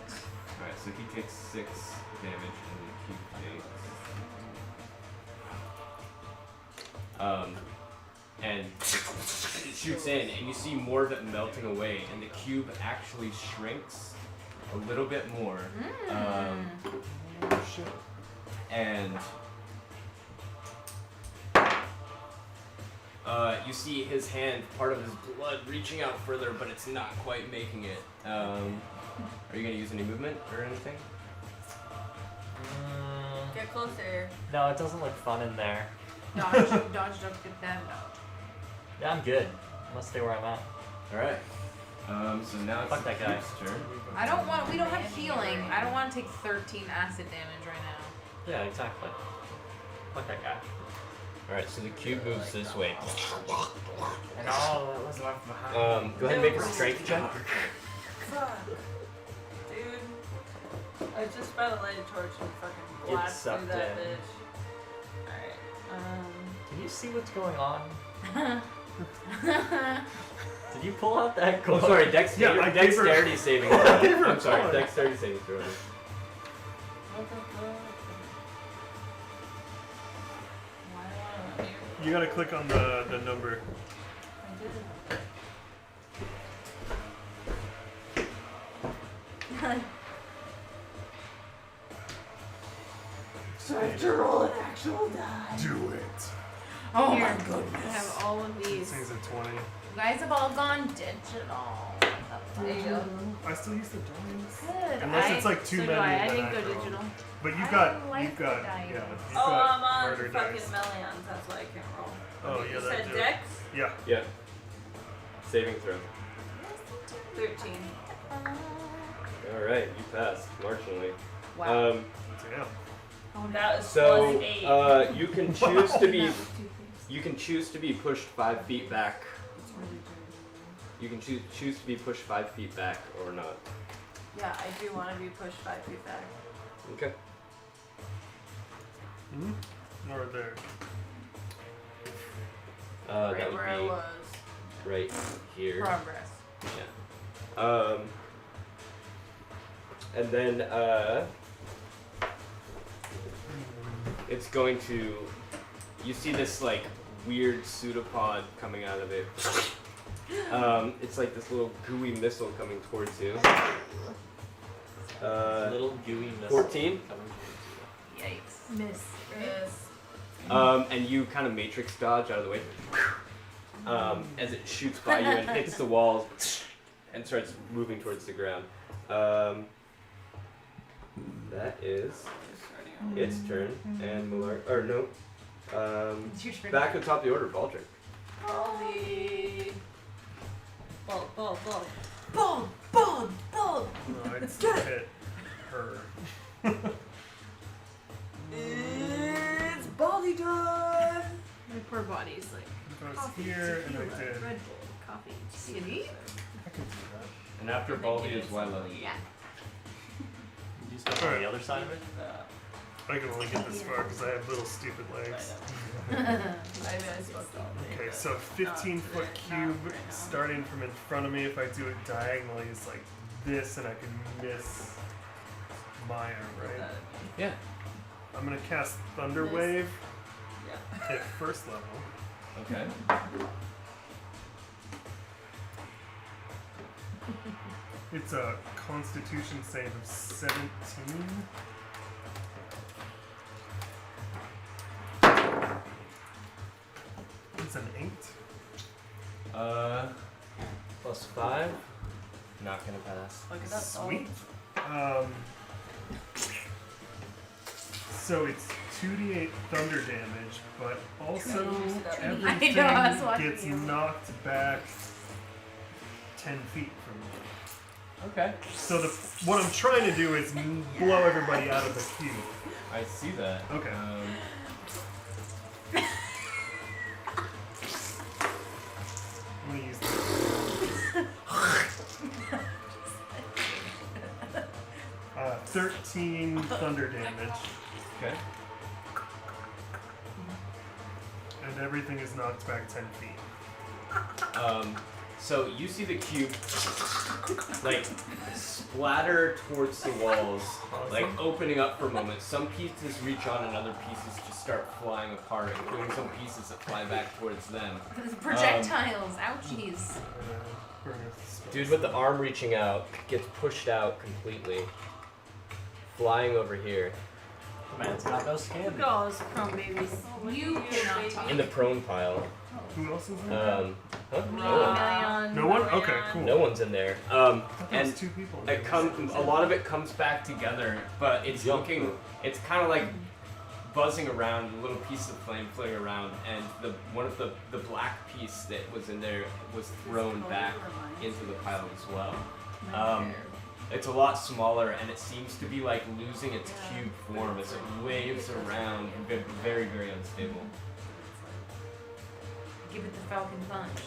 S1: Alright, so he takes 6 damage and the cube takes. And it shoots in, and you see more of it melting away, and the cube actually shrinks a little bit more. And you see his hand, part of his blood, reaching out further, but it's not quite making it. Are you gonna use any movement or anything?
S4: Get closer.
S6: No, it doesn't look fun in there.
S5: Dodge, dodge, get that dodge.
S6: Yeah, I'm good. I'm gonna stay where I'm at.
S1: All right. So now it's
S6: Fuck
S1: the
S6: that guy.
S1: cube's turn.
S5: We don't have healing. I don't want to take 13 acid damage right now.
S6: Yeah, exactly. Fuck that guy.
S1: All right, so the cube moves this way.
S6: And all that was left behind.
S1: Go ahead and make a strength check.
S4: Fuck. Dude. I just found a lighted torch and fucking blast through
S6: sucked
S4: that
S6: in.
S4: bitch. Alright.
S6: Can you see what's going on? Did you pull out that
S1: Oh,
S6: cord?
S1: sorry, dexterity,
S3: Yeah, I gave her-
S1: dexterity saving throw.
S3: I gave her a
S1: I'm sorry,
S3: card.
S1: dexterity saving throw.
S4: What the fuck? Why do I want you?
S3: You gotta click on the number.
S4: I did. So I have to roll an actual die.
S3: Do it.
S5: Oh
S2: Here,
S5: my
S2: I
S5: goodness.
S2: have all of
S3: It
S2: these.
S3: says a 20.
S5: You guys have all gone digital.
S4: There you go.
S3: I still use the dice.
S5: Good.
S3: Unless it's like too
S2: so
S3: many.
S2: do I. I
S3: then
S2: didn't go
S3: throw 'em.
S2: digital.
S3: But you've
S5: I
S3: got,
S5: like
S3: you've got,
S5: the dice.
S3: yeah. You've
S4: Oh,
S3: got
S4: I'm on
S3: murder
S4: fucking
S3: dice.
S4: Melians. That's why I can't roll.
S3: Oh,
S4: You
S3: yeah, that
S4: said
S3: too.
S4: Dex?
S3: Yeah.
S1: Yeah. Saving throw.
S4: 13.
S1: All right, you passed marginally.
S5: Wow.
S3: Damn.
S4: That was
S1: So
S4: plus 8.
S1: you can choose to be pushed 5 feet back. You can choose to be pushed 5 feet back or not.
S4: Yeah, I do want to be pushed 5 feet back.
S1: Okay.
S3: Hmm? Or there.
S1: That
S4: Right where I
S1: would
S4: was.
S1: be right here.
S5: Progress.
S1: Yeah. And then it's going to. You see this like weird pseudopod coming out of it. It's like this little gooey missile coming towards you.
S6: Little gooey missile.
S1: 14.
S5: Yikes.
S2: Miss.
S4: Yes.
S1: And you kind of matrix dodge out of the way. As it shoots by you and hits the walls and starts moving towards the ground. That is its turn. And or no.
S5: It's your turn.
S1: Back to the top of the order, Baldric.
S4: Holy. Ball.
S5: Boom! Boom! Boom!
S3: No, I'd still hit her.
S4: It's Baldy time!
S2: My poor body's like
S3: I was
S2: coffee,
S3: here and I
S2: tequila,
S3: did.
S2: Red Bull, coffee,
S5: City?
S2: tequila.
S3: I can do that.
S1: And after Baldy is Wyla.
S2: Yeah.
S6: Do you step on the other side of it?
S3: I can only get this far because I have little stupid legs.
S4: I smoked all day.
S3: Okay,
S4: but
S3: so 15-foot
S4: not
S3: cube
S4: right now.
S3: starting from in front of me. If I do it diagonally, is like this, and I can miss Maya, right?
S1: Yeah.
S3: I'm gonna cast Thunder
S4: Miss.
S3: Wave
S4: Yeah.
S3: at first level.
S1: Okay.
S3: It's a Constitution save of 17. It's an 8.
S1: +5. Not gonna pass.
S4: Look at that.
S3: Sweet. So it's 2d8 thunder damage, but also everything
S5: I know, I was watching
S3: gets
S5: you.
S3: knocked back 10 feet from me.
S1: Okay.
S3: So what I'm trying to do is blow everybody out of the cube.
S1: I see that.
S3: Okay. I'm gonna use this. 13 thunder damage,
S1: Okay.
S3: and everything is knocked back 10 feet.
S1: So you see the cube like splatter towards the walls, like opening up for a moment. Some pieces reach on and other pieces just start flying apart, including some pieces that fly back towards them.
S5: Projectiles, ouchies.
S3: Burn a spell.
S1: Dude with the arm reaching out gets pushed out completely, flying over here
S6: Man's got no skin.
S4: Look at all those prone babies.
S5: You cannot talk.
S1: in the prone pile.
S3: Who else is in there?
S1: Huh? No one.
S3: No one? Okay, cool.
S1: No one's in there.
S3: I thought there
S1: And
S3: was 2 people. in
S1: it
S3: there.
S1: a lot of it comes back together, but it's looking, it's kind of like buzzing around, a little piece of flame floating around, and one of the black piece that was in there was thrown back into the pile as well. It's a lot smaller, and it seems to be like losing its cube form as it waves around, very, very unstable.
S5: Give it the Falcon Punch.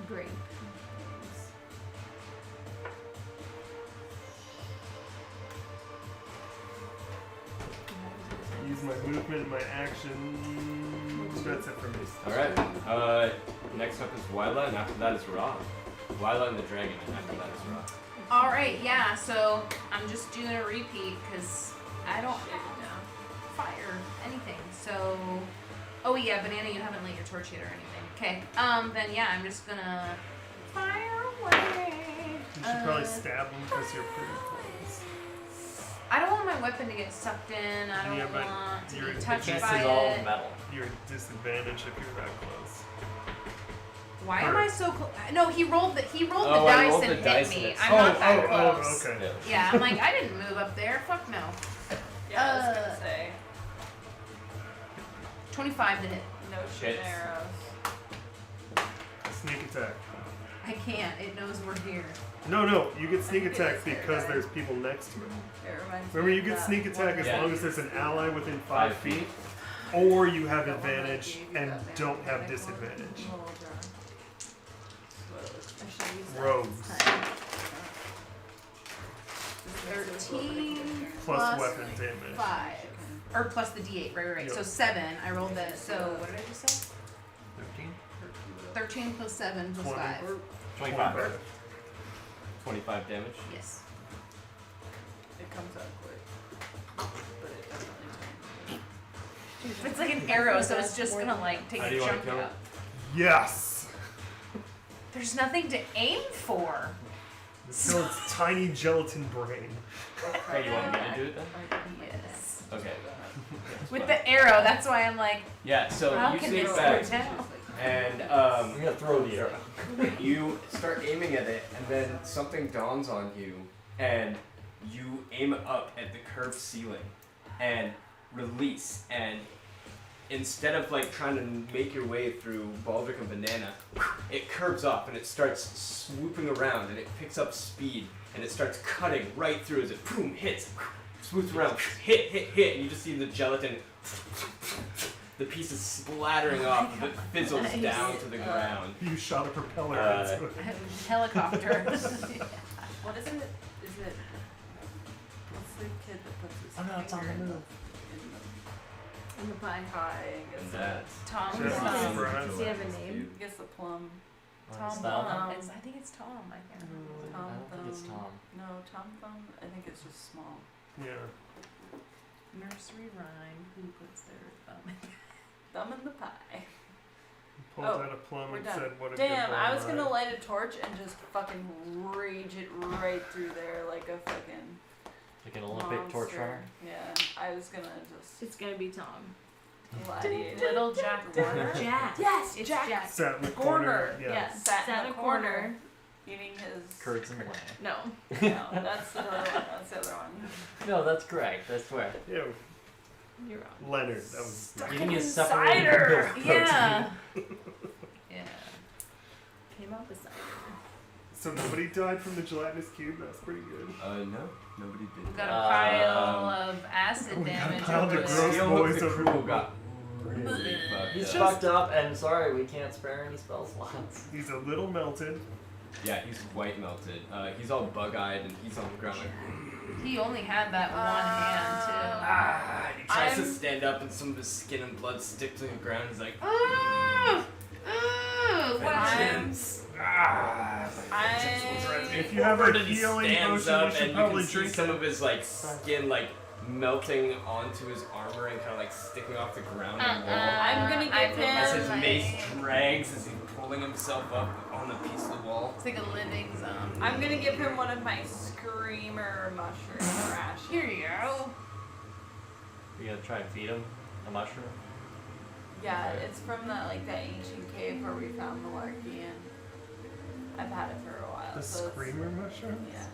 S2: Great.
S3: Use my movement and my action. That's it for me.
S1: Alright, next up is Wyla, and after that is Ra. Wyla and the dragon, and after that is Ra.
S5: Alright, yeah, so I'm just doing a repeat because I don't have fire, anything. So, oh yeah, Banana, you haven't lit your torch yet or anything. Okay, then yeah, I'm just gonna fire away.
S3: You should probably stab them because you're pretty close.
S5: I don't want my weapon to get sucked in. I don't
S3: Yeah, but
S5: want to
S3: you're-
S5: be touched
S6: This
S5: by
S6: is all
S5: it.
S6: metal.
S3: You're at disadvantage if you're that close.
S5: Why am I so close? No, he rolled the
S1: Oh, I
S5: dice
S1: rolled
S5: and
S1: the
S5: hit
S1: dice
S5: me.
S1: and it
S5: I'm
S3: oh,
S5: not that close.
S3: okay.
S1: Yeah.
S5: Yeah, I'm like, I didn't move up there. Fuck no.
S4: Yeah, I was gonna say.
S5: 25 to hit.
S4: No shit
S1: Hits.
S4: arrows.
S3: Sneak attack.
S5: I can't. It knows we're here.
S3: No, you get sneak
S4: think it
S3: attack
S4: is fair,
S3: because
S4: right?
S3: there's people next to it.
S4: It reminds
S3: Remember,
S4: me
S3: you
S4: of
S3: get
S4: that
S3: sneak attack
S4: one
S3: as
S1: Yeah.
S3: long as there's an ally within
S1: 5
S3: 5 feet,
S1: feet.
S3: or you have
S4: that one that I
S3: advantage
S4: gave you,
S3: and
S4: that
S3: don't have
S4: magnetic one.
S3: disadvantage.
S4: Little jar. I should use that
S3: Rogues.
S4: next time.
S5: 13
S3: Plus weapon damage.
S5: 5. Or plus the d8, right.
S3: Yep.
S5: So 7. I rolled that. So what did I just say?
S6: 13?
S5: 13 plus 7 plus
S3: 20.
S5: 5.
S6: 25.
S1: 25 damage.
S5: Yes.
S4: It comes out quick. But it definitely
S5: It's like an arrow, so it's just gonna like take
S1: How do
S5: a
S1: you wanna
S5: chunk
S1: kill it?
S5: out.
S3: Yes!
S5: There's nothing to aim for.
S3: Until its tiny gelatin brain.
S1: Okay, you want me to do it then?
S5: Yes.
S1: Okay.
S5: With the arrow, that's why I'm like,
S1: Yeah, so
S5: how
S1: you
S5: can
S1: sneak
S5: this
S1: back,
S5: work now?
S1: and
S6: I'm gonna throw the arrow.
S1: you start aiming at it, and then something dawns on you, and you aim up at the curved ceiling, and release, and instead of like trying to make your way through Baldric and Banana, it curves up and it starts swooping around, and it picks up speed, and it starts cutting right through as it boom hits, swoops around, hit, and you just see the gelatin, the pieces splattering off, but fizzles
S2: Nice.
S1: down to the ground.
S3: You shot a propeller into it.
S5: Helicopter.
S4: What is it? Is it? What's the kid that puts his
S6: Oh no, it's on
S4: finger
S6: the
S4: in
S6: move.
S2: In the pie.
S4: pie? I guess
S1: And
S4: the-
S1: that's
S5: Tom.
S3: Sure.
S2: Does
S3: Brian.
S2: he have a name?
S4: I guess the plum.
S5: Tom.
S6: Style?
S4: Thumb.
S5: I think it's Tom. I can't remember.
S4: Tom
S6: I don't think it's
S4: Thumb.
S6: Tom.
S4: No, Tom Thumb. I think it's just small.
S3: Yeah.
S5: Nursery rhyme. Who puts their thumb in?
S4: Thumb in the pie.
S3: Pulled
S4: Oh,
S3: out a plum
S4: we're
S3: and
S4: done.
S3: said, "What a
S4: Damn,
S3: good
S4: I was
S3: boy."
S4: gonna light a torch and just fucking rage it right through there like a fucking
S6: Like an Olympic torch
S4: monster.
S6: runner.
S4: Yeah, I was gonna just
S2: It's gonna be Tom.
S4: gladiate it.
S5: Little Jack Warner.
S2: Jack.
S4: Yes,
S2: It's
S4: Jack.
S2: Jack.
S3: Sat in the
S4: Corner.
S3: corner. Yeah.
S2: Yeah.
S4: Sat in the corner. Eating his.
S6: Curds and whey.
S2: No.
S4: No, that's the other one. That's the other one.
S6: No, that's correct. That's where.
S3: Ew.
S2: You're wrong.
S3: Leonard. That was.
S6: Eating is
S4: Cider.
S6: separated milk
S5: Yeah. Yeah.
S2: Came up with something.
S3: So nobody died from the gelatinous cube. That's pretty good.
S1: No, nobody did.
S5: We've got a pile of acid
S3: we got a
S5: damage
S3: pile
S5: over
S3: of
S5: there.
S3: gross
S1: Scale
S3: boys
S1: of the
S3: over
S1: crew
S3: here.
S1: got really fucked
S6: He's
S1: up.
S6: fucked up, and sorry, we can't spare any spell slots.
S3: He's a little melted.
S1: Yeah, he's white melted. He's all bug-eyed and he's on the ground like.
S5: He only had that one hand too.
S1: Ah! He tries to
S4: I'm-
S1: stand up and some of his skin and blood stick to the ground. He's like,
S5: Ooh, ooh, what
S4: I'm-
S1: ah!
S3: If you have a
S1: And he
S3: healing
S1: stands
S3: potion, you
S1: up
S3: should
S1: and you
S3: probably
S1: can see
S3: drink
S1: some
S3: it.
S1: of his like skin like melting onto his armor and kind of like sticking off the ground and wall.
S4: I'm gonna
S5: I
S4: give
S5: put
S1: As
S4: him-
S1: his
S5: my-
S1: mace drags as he's pulling himself up on the piece of the wall.
S5: It's like a living zombie.
S4: I'm gonna give him one of my screamer mushroom rations.
S5: Here you go.
S6: You gonna try and feed him a mushroom?
S4: Yeah, it's from that ancient cave where we found the Larkian. I've had it for a while.
S3: The
S4: so it's-
S3: screamer mushroom?
S4: Yeah.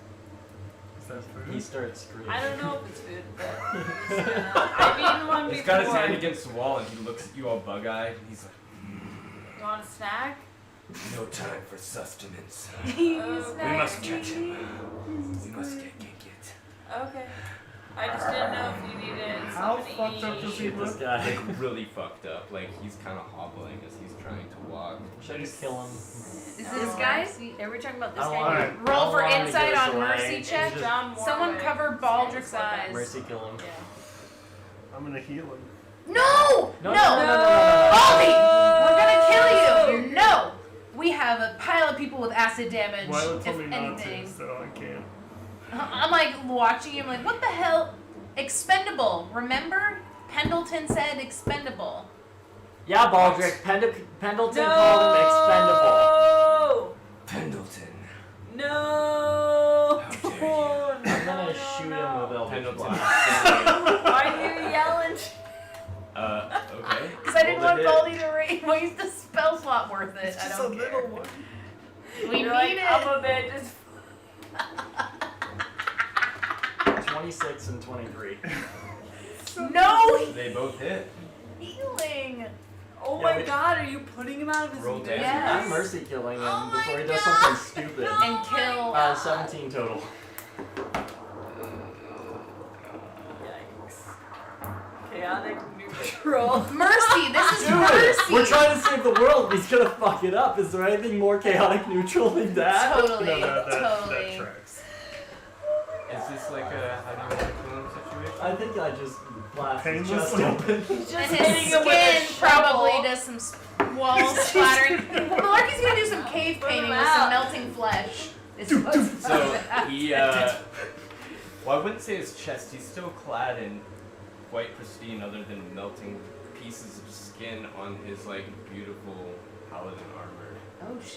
S3: Is that food?
S6: He starts screaming.
S4: I don't know if it's food, but I've eaten one
S1: He's
S4: before.
S1: got his hand against the wall and he looks at you all bug-eyed and he's like,
S4: You want a snack?
S1: no time for sustenance.
S4: We
S1: We must catch him. We must get.
S4: Okay. I just didn't know if you needed
S3: How
S4: something to
S3: fucked
S4: eat.
S3: up does he
S6: Shoot this
S3: look?
S6: guy.
S1: Like really fucked up. Like he's kind of hobbling as he's trying to walk.
S6: Should I just kill him?
S2: Is
S4: No.
S2: this guy? Are we talking about this
S6: I don't
S2: guy?
S6: want
S3: Alright.
S5: Roll for
S6: I don't want him to
S5: insight
S6: give us
S5: on
S6: away.
S5: mercy
S6: It's
S5: check.
S6: just
S4: John
S5: Someone
S4: Warwick.
S5: cover Baldrick's eyes.
S6: Mercy kill him.
S4: Yeah.
S3: I'm gonna heal him.
S5: No!
S6: No,
S5: No!
S6: no.
S5: Baldy! We're gonna kill you! No! We have a pile of people with acid damage.
S3: Wyla
S5: if
S3: told me not
S5: anything.
S3: to, so I can't.
S5: I'm like watching him, like, what the hell? Expendable. Remember? Pendleton said expendable.
S6: Yeah, Baldrick. Pendleton called him expendable.
S1: Pendleton.
S4: No!
S1: How dare you.
S4: No,
S6: I'm gonna
S4: no,
S6: shoot
S4: no.
S6: him with Eldritch
S1: Pendleton.
S6: Blast.
S4: Why are you yelling?
S1: Okay.
S5: Because I didn't
S1: Roll
S5: want
S1: the hit.
S5: Baldy to waste the spell slot worth it. I
S3: Just
S5: don't
S3: a
S5: care.
S3: little one.
S5: We
S4: You're
S5: need
S4: like,
S5: it.
S4: I'm a bit just.
S6: 26 and 23.
S5: No
S1: They both hit.
S5: healing.
S4: Oh
S6: Yeah,
S4: my
S6: we-
S4: god, are you putting him out of his
S1: Roll
S4: misery?
S1: damage.
S5: Yeah.
S6: I'm mercy killing him
S5: Oh my
S6: before he does
S5: God.
S6: something stupid.
S5: And kill.
S6: 17 total.
S4: Yikes. Chaotic neutral.
S5: Mercy. This is
S6: Dude,
S5: mercy.
S6: we're trying to save the world. He's gonna fuck it up. Is there anything more chaotic neutral than that?
S5: Totally.
S3: No, that
S5: totally.
S3: tracks.
S1: Is this like a how do you want to kill him situation?
S6: I think I just blast his chest
S3: Painlessly.
S6: open.
S4: He's just
S5: And
S4: hitting
S5: his
S4: him with a
S5: skin probably
S4: shovel.
S5: does some wall splattering. Well, Malarkey's gonna do some cave
S4: Put him
S5: painting with
S4: out.
S5: some melting flesh.
S1: So he well I wouldn't say his chest, he's still clad in quite pristine other than melting pieces of skin on his like beautiful paladin armor.
S5: Oh shit.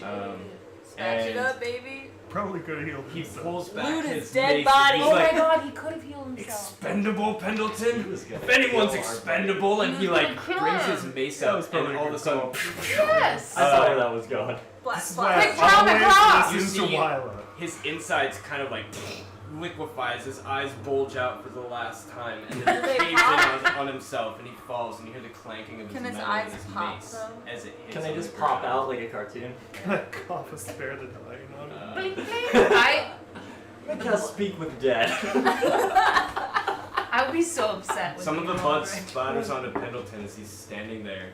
S4: Snatch it
S1: And
S4: up, baby.
S3: Probably could have healed
S1: he
S3: himself.
S1: pulls back
S4: Loot
S1: his
S4: his dead
S1: mace
S4: body.
S1: and
S5: Oh
S1: he's
S5: my
S1: like,
S5: god, he could have healed himself.
S1: expendable
S6: He
S1: Pendleton?
S6: was gonna
S1: If anyone's
S6: kill our
S1: expendable and he like
S5: Kill
S1: brings
S5: him.
S1: his mace
S3: That
S1: up
S3: was
S1: and
S3: probably a
S1: all of a
S3: good
S1: sudden
S3: call.
S5: Yes.
S6: I saw where that was going.
S3: This is
S4: Blast,
S3: why
S4: blast.
S5: Quick, trauma
S3: I
S5: cross!
S3: always
S1: You
S3: listen to
S1: see-
S3: Wyla.
S1: his insides kind of like liquefies, his eyes bulge out for the last time, and then
S4: Do
S1: he
S4: they
S1: caves
S4: pop?
S1: in on himself, and he falls, and you hear the clanking of his
S4: Can his
S1: metal
S4: eyes
S1: and his
S4: pop,
S1: mace
S4: though?
S1: as it hits
S6: Can they
S1: on
S6: just
S1: the
S6: pop
S1: ground.
S6: out like a cartoon?
S3: Cough a spare the dying on it.
S5: Blink, blink. I
S6: Make us speak with dead.
S5: would be so upset with
S1: Some
S5: you
S1: of the
S5: all
S1: blood
S5: right.
S1: splatters onto Pendleton as he's standing there.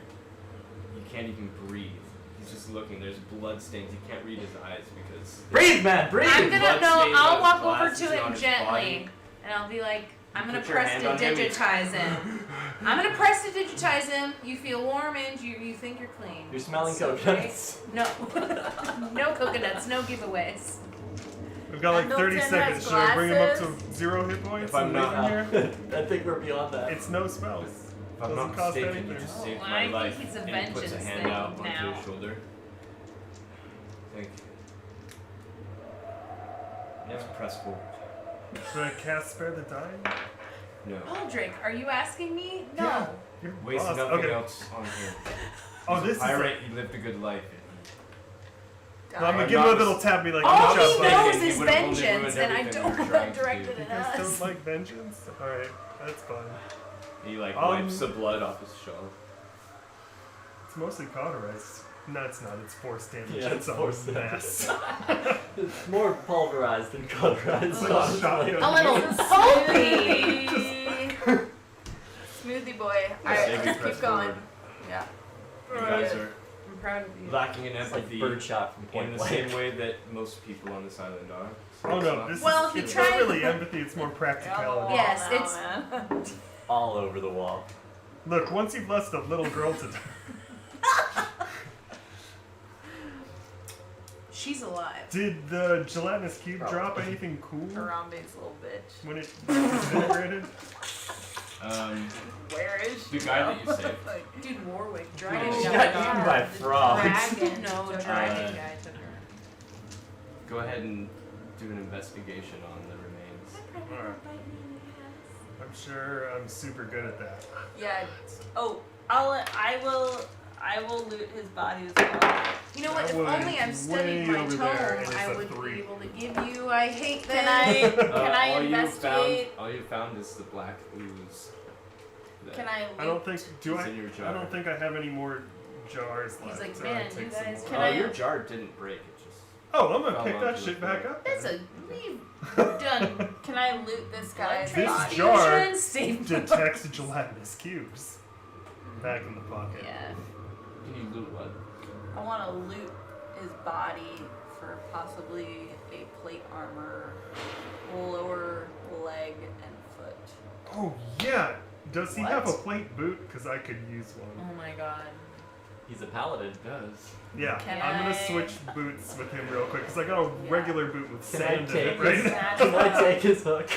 S1: He can't even breathe. He's just looking. There's blood stains. He can't read his eyes because
S6: Breathe, man, breathe!
S5: I'm gonna
S1: blood
S5: no.
S1: stains on
S5: I'll
S1: his
S5: walk over
S1: glasses
S5: to
S1: and on
S5: him
S1: his
S5: gently,
S1: body.
S5: and I'll be like, "I'm gonna
S1: Put your
S5: press
S1: hand
S5: to
S1: on him.
S5: digitize him. I'm gonna press to digitize him. You feel warm and you think you're clean.
S6: You're smelling
S5: So
S6: coconuts.
S5: No, no coconuts, no giveaways.
S3: We've got like 30
S2: Pendleton
S3: seconds.
S2: has
S3: Should I bring him up to
S2: glasses.
S3: 0 hit points?
S1: If I'm
S3: and leave
S1: not-
S3: him here?
S6: I think we're beyond that.
S3: It's no spells.
S1: If I'm
S3: Doesn't
S1: not
S3: cost
S1: mistaken, you
S3: anything.
S1: just
S5: Oh,
S1: saved
S5: I
S1: my
S5: think
S1: life.
S5: it's a
S1: And he puts a
S5: vengeance
S1: hand
S5: thing
S1: out onto
S5: now.
S1: his shoulder. I think. Let's press forward.
S3: Should I cast Spare the Dying?
S1: No.
S5: Aldrich, are you asking me? No.
S3: Yeah. You're
S1: Waste
S3: boss.
S1: nothing
S3: Okay.
S1: else on him.
S3: Oh,
S1: He's
S3: this
S1: a
S3: is
S1: pirate. He lived a good life.
S3: Well, I'm gonna
S1: I'm
S3: give him a
S1: not
S3: little tap, be like,
S5: All
S3: good
S5: he
S3: job, buddy.
S5: knows
S1: He
S5: is
S1: would've only
S5: vengeance,
S1: ruined
S5: and I
S1: everything
S5: don't
S1: you're
S5: want
S1: trying
S5: to
S1: to
S5: direct
S1: do.
S5: it
S3: You
S5: at
S3: guys
S5: us.
S3: don't like vengeance? Alright, that's fine.
S1: He like
S3: Um,
S1: wipes the blood off his shawl.
S3: It's mostly cauterized. No, it's not. It's force damage.
S6: Yeah, it's
S3: a
S6: force
S3: mass.
S6: It's more pulverized than cauterized.
S3: It's like a
S6: honestly.
S3: shotgun.
S5: A little pulpy.
S2: Smoothie boy.
S1: Save
S2: Alright,
S1: you,
S2: let's
S1: press
S2: keep going.
S1: forward.
S2: Yeah.
S1: You guys are
S5: I'm proud of you.
S1: lacking in
S6: It's like
S1: empathy
S6: birdshot from
S1: in
S6: Point
S1: the
S6: Blank.
S1: same way that most people on this island are. So
S3: Oh
S1: it's
S3: no,
S1: not-
S3: this
S5: Well,
S3: is
S5: he
S3: it's
S5: tried-
S3: not really empathy, it's more practicality.
S5: Yes,
S2: Now,
S5: it's-
S2: man.
S6: All over the wall.
S3: Look, once you've blessed a little girl to death,
S5: She's alive.
S3: did the gelatinous cube
S6: Probably.
S3: drop anything cool
S2: Harambe's little bitch.
S3: when it disintegrated?
S2: Where is she?
S1: The guy that you
S2: though?
S1: saved.
S2: Like,
S5: Dude, Warwick,
S2: Oh,
S5: dragon
S6: She
S5: guy.
S6: got eaten by frogs.
S5: Dragon, no,
S2: Took
S5: dragon
S1: her.
S5: guy took her.
S1: Go ahead and do an investigation on the remains.
S3: Alright. I'm sure I'm super good at that.
S4: Yeah. Oh, I will loot his body as well.
S5: You know what?
S3: That
S5: If
S3: was
S5: only I've studied
S3: way
S5: my
S3: over
S5: tome,
S3: there, and it's
S5: I
S3: a
S5: would
S3: 3.
S5: be able to give you. I hate
S2: Can
S5: that.
S2: I
S1: all
S2: investigate?
S1: all you found is the black ooze. that
S2: Can I loot?
S3: I don't think do
S1: is
S3: I
S1: in your
S3: I
S1: jar.
S3: don't think I have any more jars left.
S5: He's like,
S3: so
S5: "Man,
S3: I'd take
S5: you
S3: some
S5: guys
S3: more."
S2: Can I-
S1: your jar didn't break. It just.
S3: Oh, I'm gonna
S1: fell
S3: pick that
S1: onto the
S3: shit back
S1: floor.
S3: up.
S5: That's
S3: then.
S5: we've done.
S2: Can I loot this guy's
S3: This
S2: body?
S3: jar-
S5: Transfusion, save-
S3: Detects gelatinous cubes. Back in the pocket.
S5: Yeah.
S1: You loot what?
S4: I want to loot his body for possibly a plate armor, lower leg and foot.
S3: Oh yeah. Does he have a
S5: What?
S3: plate boot? Because I could use one.
S5: Oh my god.
S6: He's a paladin.
S1: It does.
S3: Yeah,
S4: Can
S3: I'm gonna
S4: I-
S3: switch boots with him real quick because I got a
S4: Yeah.
S3: regular boot with
S6: Can I
S3: sand in
S6: take
S3: it right
S6: his-
S3: now.
S6: Can I take his hook?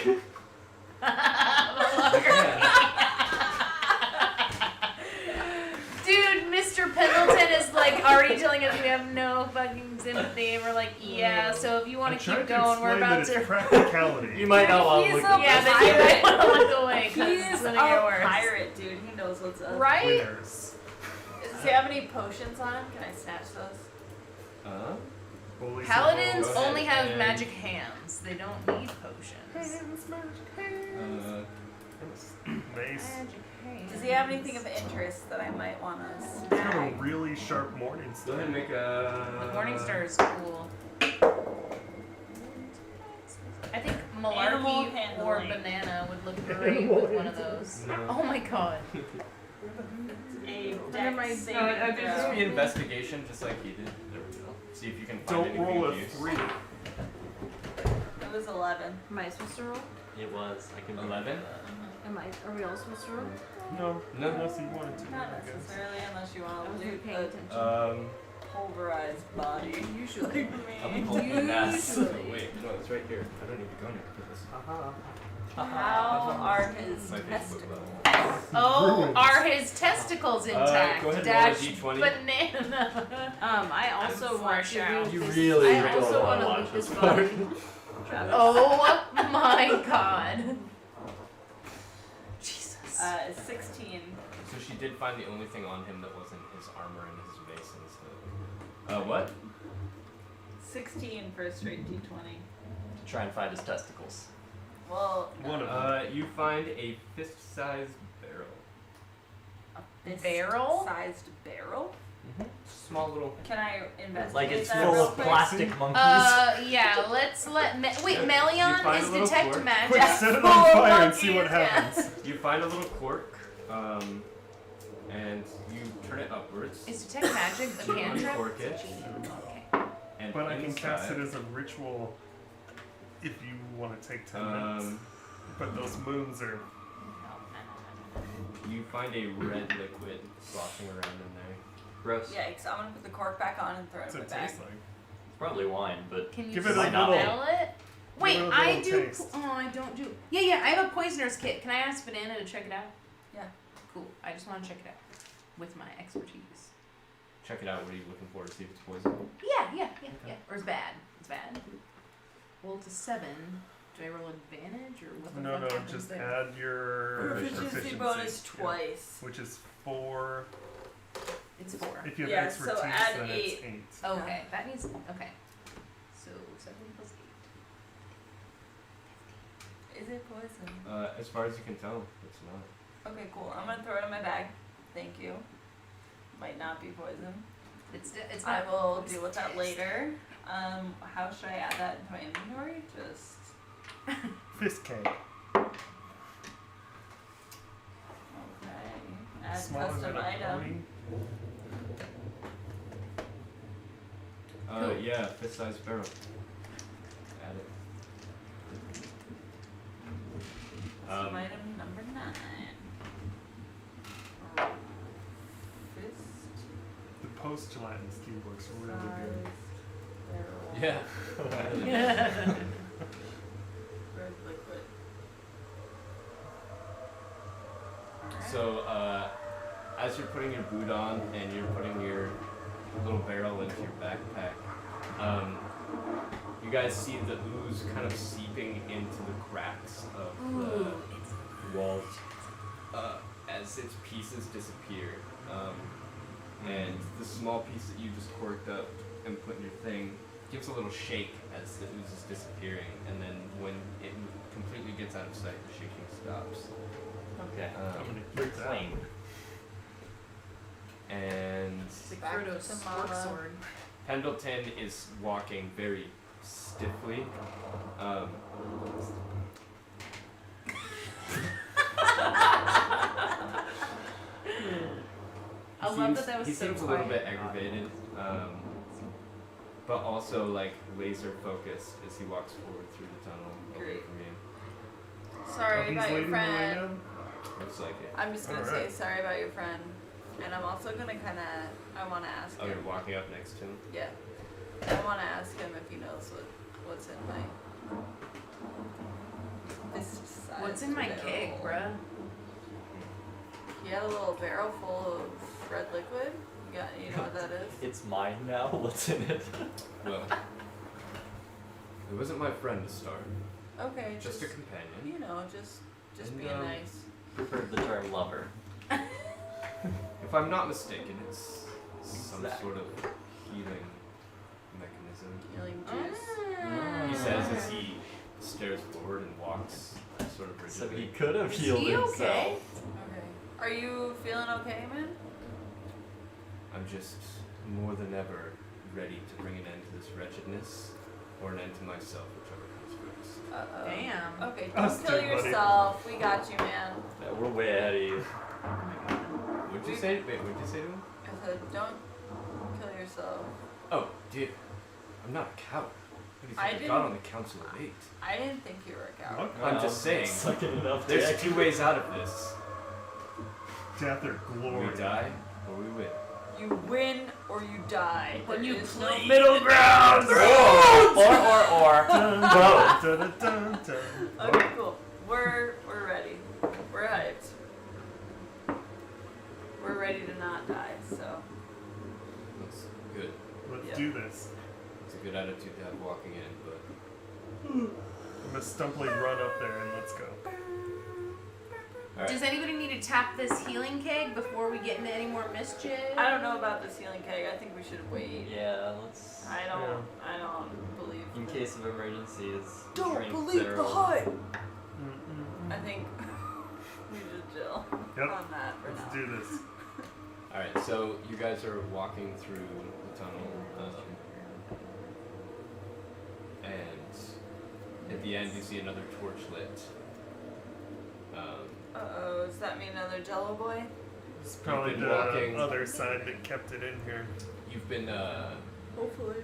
S5: Dude, Mr. Pendleton is like already telling us we have no fucking sympathy, and we're like, yeah. So if you want
S3: I'm
S5: to
S3: trying
S5: keep
S3: to
S5: going, we're
S3: explain
S5: about
S3: that
S5: to.
S3: it's practicality.
S6: You might not want to
S2: He's
S6: look
S2: a
S6: at
S5: Yeah,
S6: this.
S5: then you might want to look away because
S4: He's
S5: it's
S4: a
S5: gonna get worse.
S4: pirate, dude. He knows what's up.
S5: Right?
S3: Winners.
S2: Does he have any potions on him? Can I snatch those?
S3: Holy
S5: Paladins
S1: Go ahead
S5: only have
S1: and-
S5: magic hands. They don't need potions.
S3: Hands, magic hands. Mace.
S5: Magic hands.
S4: Does he have anything of interest that I might want to
S3: He's got a
S4: snag?
S3: really sharp morning
S1: Go
S3: star.
S1: ahead and make a.
S5: The Morningstar is cool. I think
S4: Animal
S5: Malarkey or
S4: handling.
S5: Banana would look great
S3: Animal
S5: with one of those.
S1: No.
S5: Oh my god.
S4: A
S2: Under my-
S4: dex
S1: No, it
S4: saving
S1: could just be
S4: throw.
S1: investigation, just like he did. There we go. See if you can find
S3: Don't
S1: anything
S3: roll
S1: of
S3: a
S1: use.
S3: 3.
S4: It was 11.
S7: Am I supposed to roll?
S6: It was. I can
S1: 11?
S7: Are we all supposed to roll?
S3: No,
S1: No.
S3: unless you wanted to.
S4: Not
S3: I guess.
S4: necessarily, unless you
S7: I
S4: want to
S7: wasn't
S4: loot
S7: paying
S4: a
S7: attention.
S4: pulverized body.
S7: Usually.
S1: I'm
S4: Me.
S1: holding that.
S7: Usually.
S1: Wait, no, it's right here. I don't need to go near this.
S4: How are his
S1: My Facebook
S4: testicles?
S5: Oh,
S3: Ruined.
S5: are his testicles intact?
S1: go ahead and
S5: Dash
S1: roll a D20.
S5: banana.
S7: I also
S5: I'm
S7: want
S5: fresh
S7: to
S5: out.
S7: loot
S6: You
S7: this.
S6: really
S7: I
S6: don't
S7: also
S6: wanna
S7: want
S6: watch
S7: to loot
S6: this
S7: this
S6: part.
S7: body. Travis.
S5: Oh my god. Jesus.
S4: 16.
S1: So she did find the only thing on him that wasn't his armor and his mace and stuff. What?
S4: 16 for a straight D20.
S6: To try and find his testicles.
S4: Well,
S3: One of them.
S1: You find a fist-sized barrel.
S4: a
S5: Barrel?
S4: sized barrel?
S1: Mm-hmm. small little.
S4: Can I investigate
S6: Like it's
S4: that
S6: full
S4: real
S6: of
S4: quick?
S6: plastic monkeys.
S5: Yeah, let's let wait,
S1: You
S5: Melion
S1: find
S5: is
S1: a little
S5: detect
S1: quirk.
S5: magic.
S3: Quick, set it
S4: full
S3: on
S4: of
S3: fire and see what
S4: monkeys, yeah.
S3: happens.
S1: You find a little cork, and you turn it upwards.
S5: Is detect magic a
S1: You
S5: cantrip?
S1: uncork it,
S5: Okay.
S1: and
S3: But I can cast it
S1: inside,
S3: as a ritual if you want to take 10 minutes. But those moons are.
S1: you find a red liquid sloshing around in there.
S6: Gross.
S4: Yikes, I'm gonna put the cork back on and throw it
S3: What's
S4: in
S3: it
S4: my bag.
S3: taste like?
S6: It's probably wine, but
S5: Can you
S3: Give it a
S5: smell
S6: little-
S5: it? Wait,
S3: Give it a
S5: I
S3: little
S5: do.
S3: taste.
S5: Oh, I don't do. Yeah, I have a poisoner's kit. Can I ask Banana to check it out?
S4: Yeah.
S5: Cool. I just want to check it out with my expertise.
S1: Check it out. What are you looking for to see if it's poison?
S5: Yeah. Or it's bad. It's bad. Well, it's a 7. Do I roll advantage or what the
S3: No,
S5: fuck happens
S3: just
S5: there?
S3: add your
S4: Proficiency bonus
S3: yeah,
S4: twice.
S3: which is 4.
S5: It's 4.
S3: If you have
S4: Yeah,
S3: expertise,
S4: so add
S3: then
S4: 8.
S3: it's 8.
S5: Okay, that needs. Okay. So 7 plus 8.
S4: Is it poison?
S1: As far as you can tell, it's not.
S4: Okay, cool. I'm gonna throw it in my bag. Thank you. Might not be poison.
S5: It's
S4: I
S5: not.
S4: will deal with that later. How should I add that into my inventory? Just
S3: Fist cake.
S4: okay. Add
S3: Smaller than
S4: custom
S3: a
S4: item.
S3: pony.
S5: Cool.
S1: Yeah, fist-sized barrel. Add it.
S4: Custom item number 9. Fist
S3: The post-gelatinous cube looks really good.
S4: size barrel.
S1: Yeah.
S4: Red liquid. Alright.
S1: So, as you're putting your boot on and you're putting your little barrel into your backpack, you guys see the ooze kind of seeping into the cracks of the walls as its pieces disappear. And the small piece that you just corked up and put in your thing gives a little shake as the ooze is disappearing, and then when it completely gets out of sight, the shaking stops.
S6: okay.
S3: I'm gonna keep that.
S6: Reclaim.
S1: And
S5: It's like
S4: Back
S5: Frodo's
S4: to
S5: fork
S4: Mama.
S5: sword.
S1: Pendleton is walking very stiffly.
S5: I love that that was
S1: he
S5: so
S1: seems a little
S5: quiet.
S1: bit aggravated, but also like laser focused as he walks forward through the tunnel away
S4: Great.
S1: from you.
S4: Sorry
S3: he's
S4: about your
S3: leading the way
S4: friend.
S3: down?
S1: Looks like it.
S4: I'm just gonna
S3: Alright.
S4: say sorry about your friend. And I'm also gonna I wanna ask
S1: Oh,
S4: him.
S1: you're walking up next to him.
S4: Yeah. I wanna ask him if he knows what's in my fist-sized
S5: What's in my keg,
S4: barrel.
S5: bruh?
S4: He had a little barrel full of red liquid. You know what that is?
S6: It's mine now. What's in it?
S1: Well, it wasn't my friend to start.
S4: Okay,
S1: Just a companion.
S4: you know, just
S1: And,
S4: being nice.
S6: Preferred the term lover.
S1: If I'm not mistaken, it's some
S6: Exactly.
S1: sort of healing mechanism.
S4: Healing juice.
S5: Mm.
S1: He says as he stares forward and walks sort of
S6: So
S1: rigidly.
S6: he could have
S5: Is
S6: healed
S5: he
S6: himself.
S5: okay?
S4: Okay. Are you feeling okay, man?
S1: I'm just more than ever ready to bring an end to this wretchedness, or an end to myself, whichever comes first.
S4: Uh-oh.
S5: Damn.
S4: Okay,
S3: Us
S4: don't kill
S3: too, buddy.
S4: yourself. We got you, man.
S6: Yeah, we're way ahead of you.
S5: Oh my god.
S1: What'd you say? Wait, what'd you say to him?
S4: I said, don't kill yourself.
S1: Oh, dude, I'm not a coward. What do you
S4: I
S1: think I
S4: didn't-
S1: got on the Council of 8?
S4: I didn't think you were a coward.
S3: Look,
S1: I'm just saying,
S6: Sucking it up,
S1: there's
S6: Jack.
S1: 2 ways out of this.
S3: death or glory.
S1: We die, or we win.
S4: You win or you die.
S5: When
S4: There
S5: you
S4: is
S5: play-
S4: no middle ground.
S6: Or.
S3: Dun,
S6: Both.
S3: dun, dun, dun, dun.
S4: Okay, cool. We're ready. We're hyped. We're ready to not die. So
S1: That's good.
S3: Let's
S4: Yeah.
S3: do this.
S1: It's a good attitude to have walking in, but
S3: I'm gonna stumpily run up there and let's go.
S1: alright.
S5: Does anybody need to tap this healing keg before we get into any more mischief?
S4: I don't know about this healing keg. I think we should wait.
S6: Yeah, let's.
S4: I don't believe.
S6: In case of emergencies.
S4: Don't
S6: drink
S4: believe
S6: their
S4: the
S6: own-
S4: hype.
S3: Mm-mm.
S4: I think we should chill
S3: Yep.
S4: on that for
S3: Let's
S4: now.
S3: do this.
S1: Alright, so you guys are walking through the tunnel, and at the end you see another torch lit.
S4: Uh-oh, does that mean another Jello boy?
S3: It's probably
S1: been
S3: the
S1: walking.
S3: other side that kept it in here.
S1: You've been,
S4: Hopefully.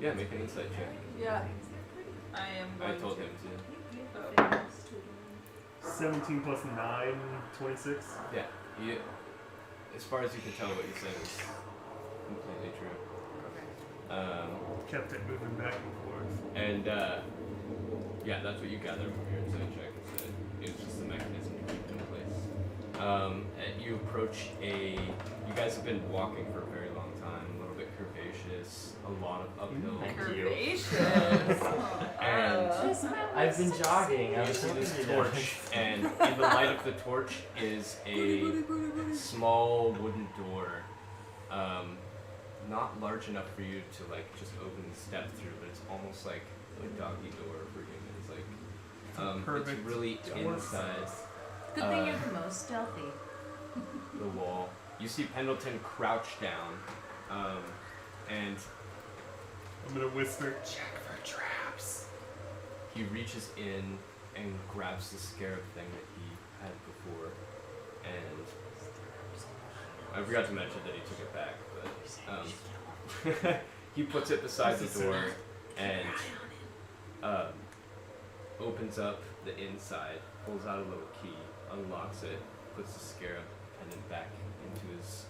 S1: yeah, make an insight check.
S4: Yeah. I am
S1: I
S4: going
S1: told
S4: to.
S1: him to.
S4: Oh.
S3: 17 plus 9, 26.
S1: Yeah, as far as you can tell, what you said is completely true.
S3: Kept it moving back and forth.
S1: And yeah, that's what you gather from your insight check. It's just a mechanism to keep it in place. And you approach you guys have been walking for a very long time, a little bit curvaceous, a lot of uphill.
S6: Thank you.
S4: Curvaceous.
S1: And
S6: I've been jogging. I
S1: you
S6: was
S1: see
S6: hoping
S1: this
S6: to
S1: torch, and in the light of the torch is a small wooden door. Not large enough for you to like just open the step through, but it's almost like a doggy door for humans. Like, it's
S3: Perfect
S1: really
S3: door
S1: inside
S3: size.
S5: Good thing you're the most stealthy.
S1: the wall. You see Pendleton crouch down, and
S3: I'm gonna whisper, check for traps.
S1: he reaches in and grabs the scarab thing that he had before, and I forgot to mention that he took it back, but he puts it beside the door and opens up the inside, pulls out a little key, unlocks it, puts the scarab pendant back into his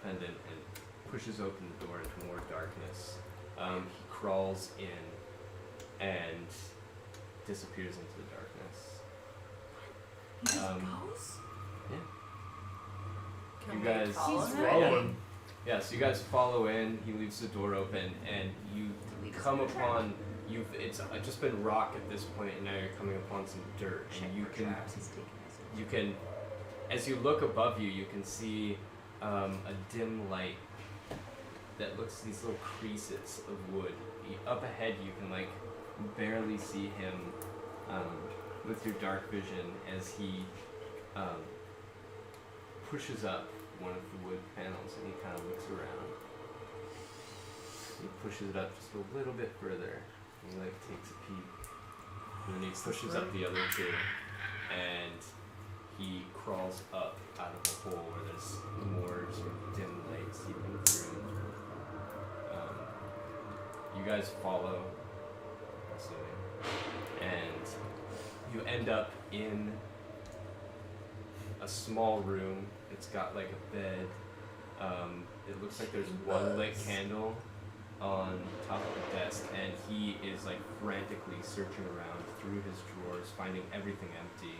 S1: pendant, and pushes open the door into more darkness. He crawls in and disappears into the darkness.
S5: He just
S1: Um,
S5: goes?
S4: Can
S1: You
S4: we
S1: guys-
S4: follow
S5: He's
S4: him?
S5: right.
S3: Follow him.
S1: Yeah, so you guys follow in, he leaves the door open, and you come upon, it's just been rock at this point, and now you're coming upon some dirt, and you can, as you look above you, you can see a dim light that looks these little creases of wood. Up ahead, you can like barely see him with your dark vision as he pushes up one of the wood panels, and he kind of looks around. He pushes it up just a little bit further. He like takes a peek, and then he pushes up the other two, and he crawls up out of a hole where there's more sort of dim light seeping through. You guys follow, assuming, and you end up in a small room. It's got like a bed. It looks like there's one lit candle on top of the desk, and he is like frantically searching around through his drawers, finding everything empty.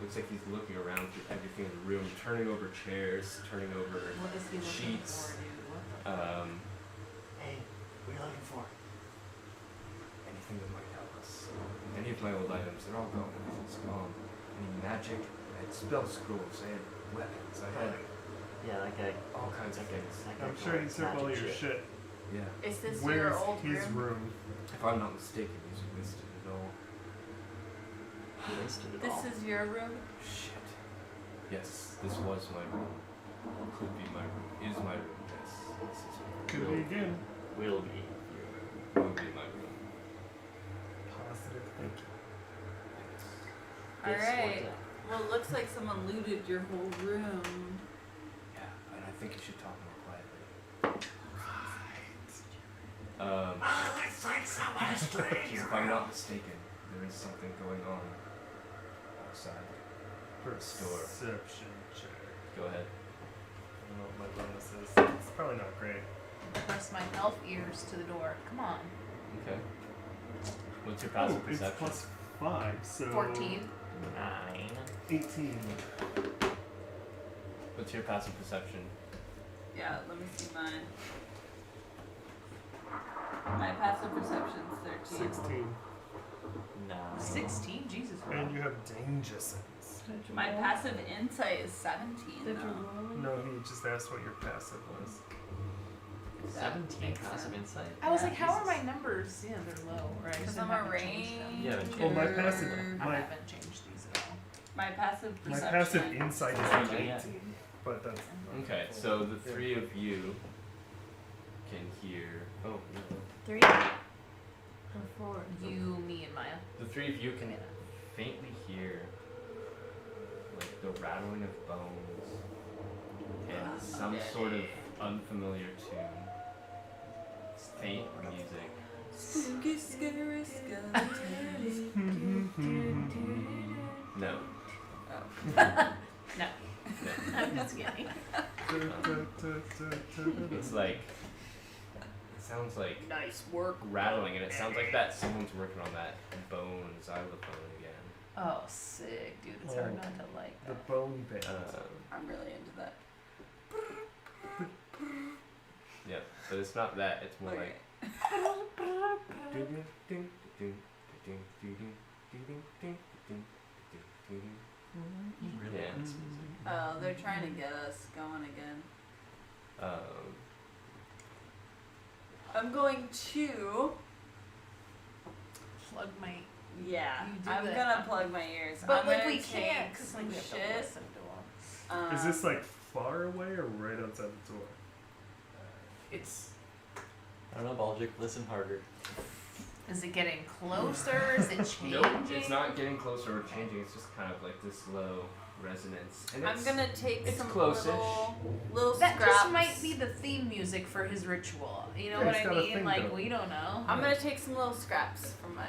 S1: Looks like he's looking around through everything in the room, turning over chairs, turning over
S5: What is he looking
S1: sheets.
S5: for, dude? What the
S6: Hey, what are you looking for?
S1: Anything that might help us. Any of my old items, they're all gone. Everything's gone. Any magic, I had spell scrolls, I had weapons, I had
S6: Yeah, that guy.
S1: all kinds of things.
S6: That guy
S3: I'm sure he
S6: collects
S3: took all
S6: magic
S3: your shit.
S1: Yeah.
S4: Is this
S3: Where's
S4: your old
S3: his
S4: room?
S3: room?
S1: If I'm not mistaken, he's wasted it all.
S6: He wasted it all.
S4: This is your room?
S1: Shit. Yes, this was my room. Could be my room. Is my room. Yes. This is my room.
S3: Could be again.
S6: Will be.
S1: Will be my room.
S3: Positive thinking.
S1: Yes.
S4: Alright. Well, it looks like someone looted your whole room.
S1: Yeah, and I think you should talk more quietly. If I'm not mistaken, there is something going on outside. Store.
S3: Perception check.
S1: Go ahead.
S3: I don't know what my bonus is. It's probably not great.
S5: Press my elf ears to the door. Come on.
S1: Okay. What's your passive
S3: It's
S1: perception?
S3: plus 5, so
S5: 14.
S6: 9.
S3: 18.
S1: What's your passive perception?
S4: Yeah, let me see mine. My passive perception's 13.
S3: 16.
S6: 9.
S5: 16? Jesus.
S3: And you have danger sense.
S4: My passive insight is 17
S7: Did you
S4: though.
S7: roll?
S3: No, he just asked what your passive was.
S6: 17 passive insight.
S5: I was like,
S4: Yeah,
S5: how are my numbers? Yeah, they're low. Right?
S4: Because I'm a range.
S6: You haven't
S3: Well, my
S6: changed.
S3: passive,
S5: I
S3: my
S5: haven't changed these at all.
S4: My passive
S3: My
S4: perception.
S3: passive insight is
S6: Perception, yeah.
S3: 19, but that's
S1: Okay, so the three of you can hear. Oh, no.
S7: 3 or 4?
S5: You, me, and Maya.
S1: The three of you can faintly hear like the rattling of bones and some sort of unfamiliar tune. It's faint music.
S4: Spooky, scary skeleton.
S1: No.
S4: Oh.
S5: No.
S7: I'm just kidding.
S1: It's like it sounds like
S4: Nice work.
S1: rattling, and it sounds like that someone's working on that bone xylophone again.
S5: Oh, sick, dude. It's hard not to like
S3: the
S5: that.
S3: bone band.
S4: I'm really into that.
S1: Yeah, but it's not that. It's more
S4: Okay.
S1: like.
S6: Really
S1: Yeah.
S6: nice music.
S4: Oh, they're trying to get us going again. I'm going to.
S5: Plug my.
S4: Yeah,
S5: You do
S4: I'm
S5: that.
S4: gonna plug my ears.
S5: But
S4: I'm
S5: like
S4: gonna
S5: we
S4: take
S5: can't, cause like
S4: some
S5: we have to
S4: shit.
S5: listen to them.
S3: Is this like far away or right outside the door?
S1: It's
S6: I don't know, Baljic, listen harder.
S5: Is it getting closer? Is it changing?
S1: nope. It's not getting closer or changing. It's just kind of like this low resonance. And
S4: I'm
S1: it's,
S4: gonna take
S1: it's
S4: some
S1: close-ish.
S4: little
S5: That
S4: scraps.
S5: just might be the theme music for his ritual. You know
S3: Yeah,
S5: what
S3: he's
S5: I
S3: got a
S5: mean?
S3: thing
S5: Like
S3: though.
S5: we don't know.
S4: I'm gonna take some little scraps from my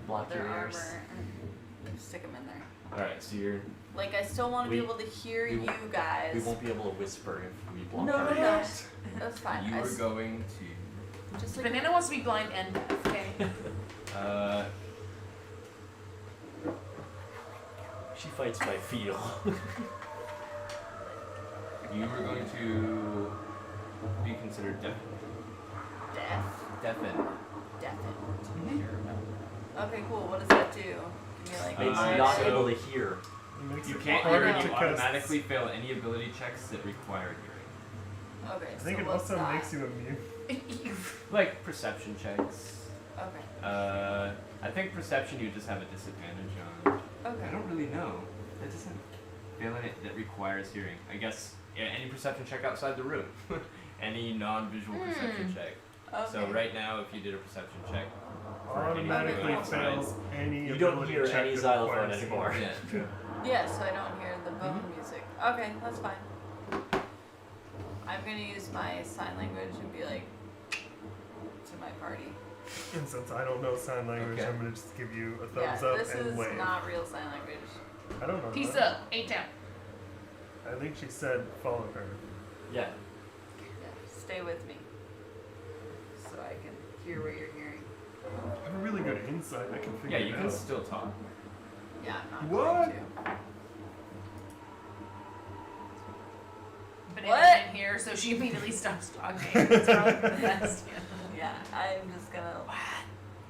S6: Block
S4: leather
S6: your
S4: armor
S6: ears.
S4: and stick them in there.
S1: all right. So you're
S4: Like I still want to be
S6: We-
S4: able to hear
S6: we
S4: you
S6: won't-
S4: guys.
S6: We won't be able to whisper if we block
S4: No,
S6: our
S4: no, no.
S6: ears.
S4: That's fine.
S1: you
S4: I
S1: were
S4: s-
S1: going to.
S4: just like
S5: Banana wants to be blind and deaf, okay?
S6: She fights by feel.
S1: You were going to be considered deaf. Deafened.
S4: deafened. Okay, cool. What does that do? Can you like?
S6: Makes
S1: Uh,
S6: you not
S1: so-
S6: able to hear.
S3: It makes
S1: You
S3: it
S1: can't
S3: harder
S1: hear, and
S3: to
S1: you
S3: cast.
S1: automatically fail any ability checks that require hearing.
S4: Okay,
S3: I think
S4: so
S3: it
S4: what's
S3: also
S4: that?
S3: makes you immune.
S1: Like perception checks.
S4: Okay.
S1: I think perception you just have a disadvantage on.
S4: Okay.
S1: I don't really know. It doesn't fail any that requires hearing. I guess yeah, any perception check outside the room. Any non-visual perception check.
S4: Okay.
S1: So right now, if you did a perception check, for anything
S3: Automatically
S1: outside-
S3: fails any
S6: You don't
S3: ability
S6: hear
S3: check
S6: any
S3: that
S6: xylophone
S3: requires
S6: anymore.
S3: hearing.
S1: Yeah.
S4: Yeah, so I don't hear the bone music. Okay, that's fine. I'm gonna use my sign language and be like to my party.
S3: And since I don't know sign language,
S1: Okay.
S3: I'm gonna just give you a
S4: Yeah,
S3: thumbs up
S4: this
S3: and
S4: is
S3: wave.
S4: not real sign language.
S3: I don't know.
S5: Peace
S3: that.
S5: up, A-Town.
S3: I think she said follow her.
S6: Yeah.
S4: Yeah, stay with me, so I can hear what you're hearing.
S3: I have a really good insight. I can
S1: Yeah,
S3: figure
S1: you
S3: it
S1: can
S3: out.
S1: still talk.
S4: Yeah, I'm not
S3: What?
S4: going to.
S5: Banana
S4: What?
S5: didn't hear, so she immediately stops talking. It's probably for the best.
S4: Yeah, I'm just gonna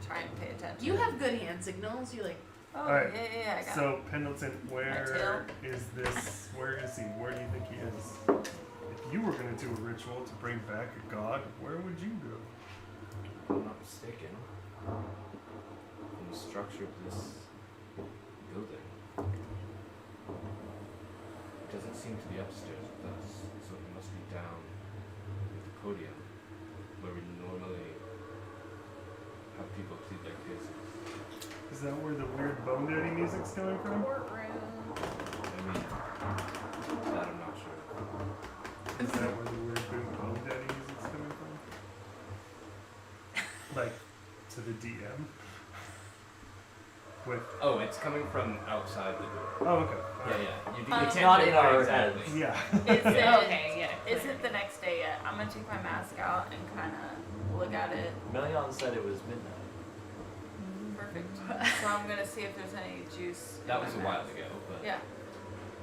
S4: try and pay attention.
S5: You have good hand signals. You like.
S4: Oh,
S3: Alright,
S4: yeah, I got it.
S3: So Pendleton, where
S4: tail.
S3: is this? Where is he? Where do you think he is? If you were gonna do a ritual to bring back a god, where would you go?
S1: If I'm not mistaken, in the structure of this building, it doesn't seem to be upstairs with us, so it must be down at the podium, where we normally have people plead their cases.
S3: Is that where the weird bone daddy music's coming from?
S5: Courtroom.
S1: I mean, that I'm not sure.
S3: Is that where the weird bone daddy music's coming from? Like to the DM? With
S1: Oh, it's coming from outside the door.
S3: oh okay.
S1: Yeah, yeah. You
S4: It's
S1: can't
S6: not
S1: say
S6: in
S1: that
S6: our
S1: exactly.
S6: heads.
S3: Yeah.
S4: Is it?
S5: Okay, yeah.
S4: Is it the next day yet? I'm gonna take my mask out and kind of look at it.
S6: Melion said it was midnight.
S4: Perfect. So I'm gonna see if there's any juice. in
S1: That
S4: my
S1: was a while
S4: mask.
S1: ago, but
S4: Yeah.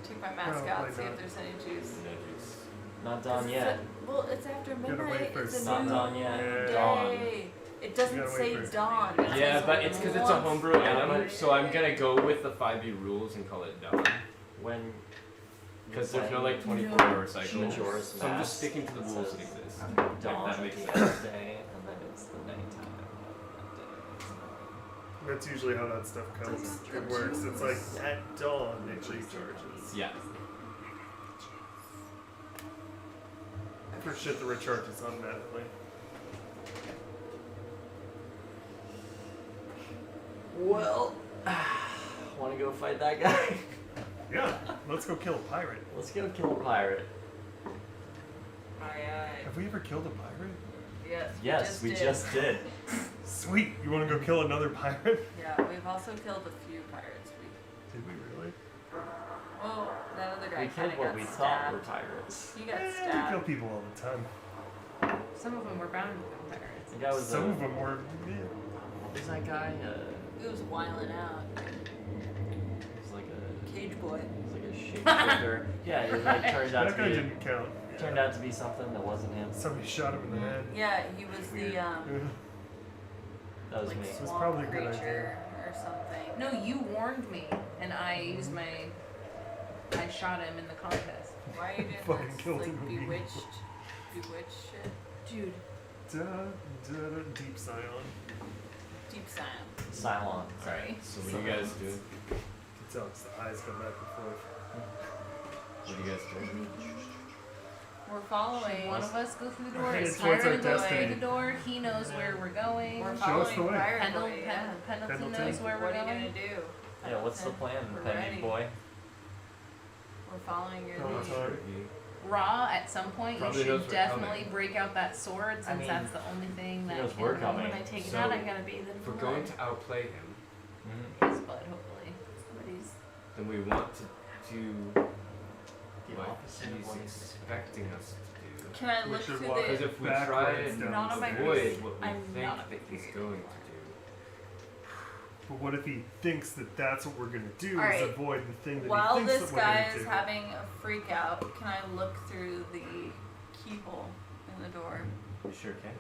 S4: Take my mask
S3: Probably
S4: out, see
S3: not.
S4: if there's any juice.
S1: no juice.
S6: Not done
S4: It's
S6: yet.
S4: Well, it's after
S3: gotta wait
S4: midnight.
S3: for
S4: It's a
S6: Not
S4: new
S6: done yet.
S3: Yeah.
S6: Dawn.
S4: day. It doesn't
S3: gotta wait
S4: say
S3: for it.
S4: dawn. It
S1: Yeah,
S4: says
S1: but it's because it's a
S4: once
S1: homebrew
S6: Yeah,
S1: item,
S6: but-
S1: so I'm gonna go with the 5e rules and call it done.
S6: When.
S1: Because there's no like 24
S4: No.
S1: hour cycle.
S6: Majora's
S1: So I'm just
S6: Mask
S1: sticking to the rules that
S6: says
S1: exist.
S6: Dawn
S1: that makes
S6: the
S1: sense.
S6: next day, and then it's the nighttime.
S3: That's usually how that stuff comes. It works. It's like at dawn it recharges.
S1: Yeah.
S3: For shit that recharges automatically.
S6: Well, want to go fight that guy?
S3: Yeah, let's go kill a pirate.
S6: Let's go kill a pirate.
S4: Aye,
S3: Have we ever killed a pirate?
S4: yes.
S6: Yes, we
S4: did.
S6: just did.
S3: Sweet. You want to go kill another pirate?
S4: Yeah, we've also killed a few pirates.
S3: Did we really?
S4: Well, that other guy
S6: We
S4: kind
S6: killed
S4: of
S6: what
S4: got
S6: we
S4: stabbed.
S6: thought were pirates.
S4: He got
S3: We kill
S4: stabbed.
S3: people all the time.
S5: Some of them were bound to become pirates.
S6: The guy was
S3: Some of them were. Yeah.
S6: what was that guy?
S4: He was wiling out.
S6: He was like a
S4: Cage boy.
S6: he was like a shapeshifter. Yeah, he like turned out
S3: That
S6: to
S3: guy
S6: be
S3: didn't count.
S6: turned out to be something that wasn't him.
S3: Somebody shot him in the head.
S4: Yeah, he was the
S3: Yeah.
S6: That was
S4: like
S6: me.
S3: was
S4: swamp
S3: probably a good
S4: creature or something.
S5: No, you warned me, and I used my. I shot him in the contest.
S4: Why are you doing
S3: Fucking
S4: this?
S3: killed
S4: Like
S3: him immediately.
S4: bewitched shit.
S5: Dude.
S3: Deep Scion.
S4: Deep Scion.
S6: Cylon.
S5: Sorry.
S1: So what are you guys doing?
S3: It's how the eyes go back and forth.
S1: What are you guys doing?
S4: We're
S5: Should
S4: following.
S5: one of us go through the door?
S3: It's
S5: Is
S3: towards
S5: Tyron
S3: our
S5: go
S3: destiny.
S5: through the door? He knows where we're going.
S4: We're
S3: Show us the
S4: following
S3: way.
S4: Pirate
S5: Pendle-
S4: Boy, yeah.
S5: Pendleton
S3: Pendleton.
S5: knows where we're
S4: What are you
S5: going.
S4: gonna do?
S6: Yeah, what's the plan,
S4: We're
S6: Penny
S4: ready.
S6: boy?
S4: We're following your
S3: Oh,
S4: lead.
S3: it's hard.
S5: Raw, at some point,
S1: Probably
S5: you
S1: knows
S5: should
S1: we're
S5: definitely
S1: coming.
S5: break out that sword since
S6: mean,
S5: that's the only thing
S6: he
S5: that
S6: knows
S5: can
S6: we're coming.
S7: When I take it
S1: So,
S7: out, I gotta be the
S1: If we're going to outplay him,
S5: his blood, hopefully.
S7: somebody's.
S1: then we want to do
S6: The
S1: what
S6: opposite of what
S1: he's
S6: he's
S1: expecting us to do.
S4: Can I
S3: We
S4: look
S3: should
S4: through
S3: walk
S1: Because
S4: the?
S1: if we
S3: backwards
S1: try and
S3: down
S7: Not on my
S1: avoid
S7: period.
S1: what we
S7: I'm
S1: think
S7: not
S1: that he's
S7: period.
S1: going to do,
S3: But what if he thinks that that's what we're gonna do?
S4: Alright.
S3: Is avoid the thing that
S4: While
S3: he thinks
S4: this
S3: that we're
S4: guy
S3: gonna
S4: is
S3: do?
S4: having a freak out, can I look through the keyhole in the door?
S1: you sure can.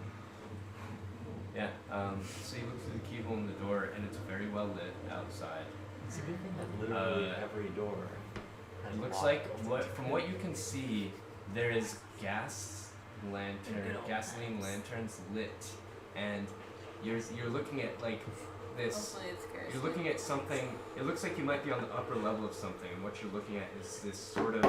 S1: Yeah. So you look through the keyhole in the door, and it's very well lit outside.
S6: It's a good thing that literally every door has
S1: It looks
S6: lock
S1: like
S6: built
S1: from what you can see, there is gasoline lanterns lit, and you're looking at like this.
S4: Hopefully it scares
S1: You're
S4: me.
S1: looking at something. It looks like you might be on the upper level of something, and what you're looking at is this sort of,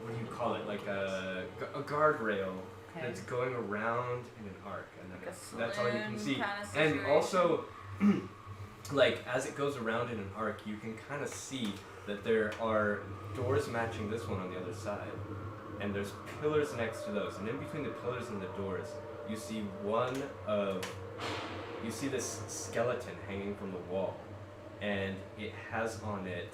S1: what do you call it? Like a guardrail
S5: Okay.
S1: that's going around in an arc, and then
S4: Like a
S1: that's all you can
S4: saloon
S1: see.
S4: kinda
S1: And
S4: situation.
S1: also, like as it goes around in an arc, you can kind of see that there are doors matching this one on the other side, and there's pillars next to those, and in between the pillars and the doors, you see this skeleton hanging from the wall, and it has on it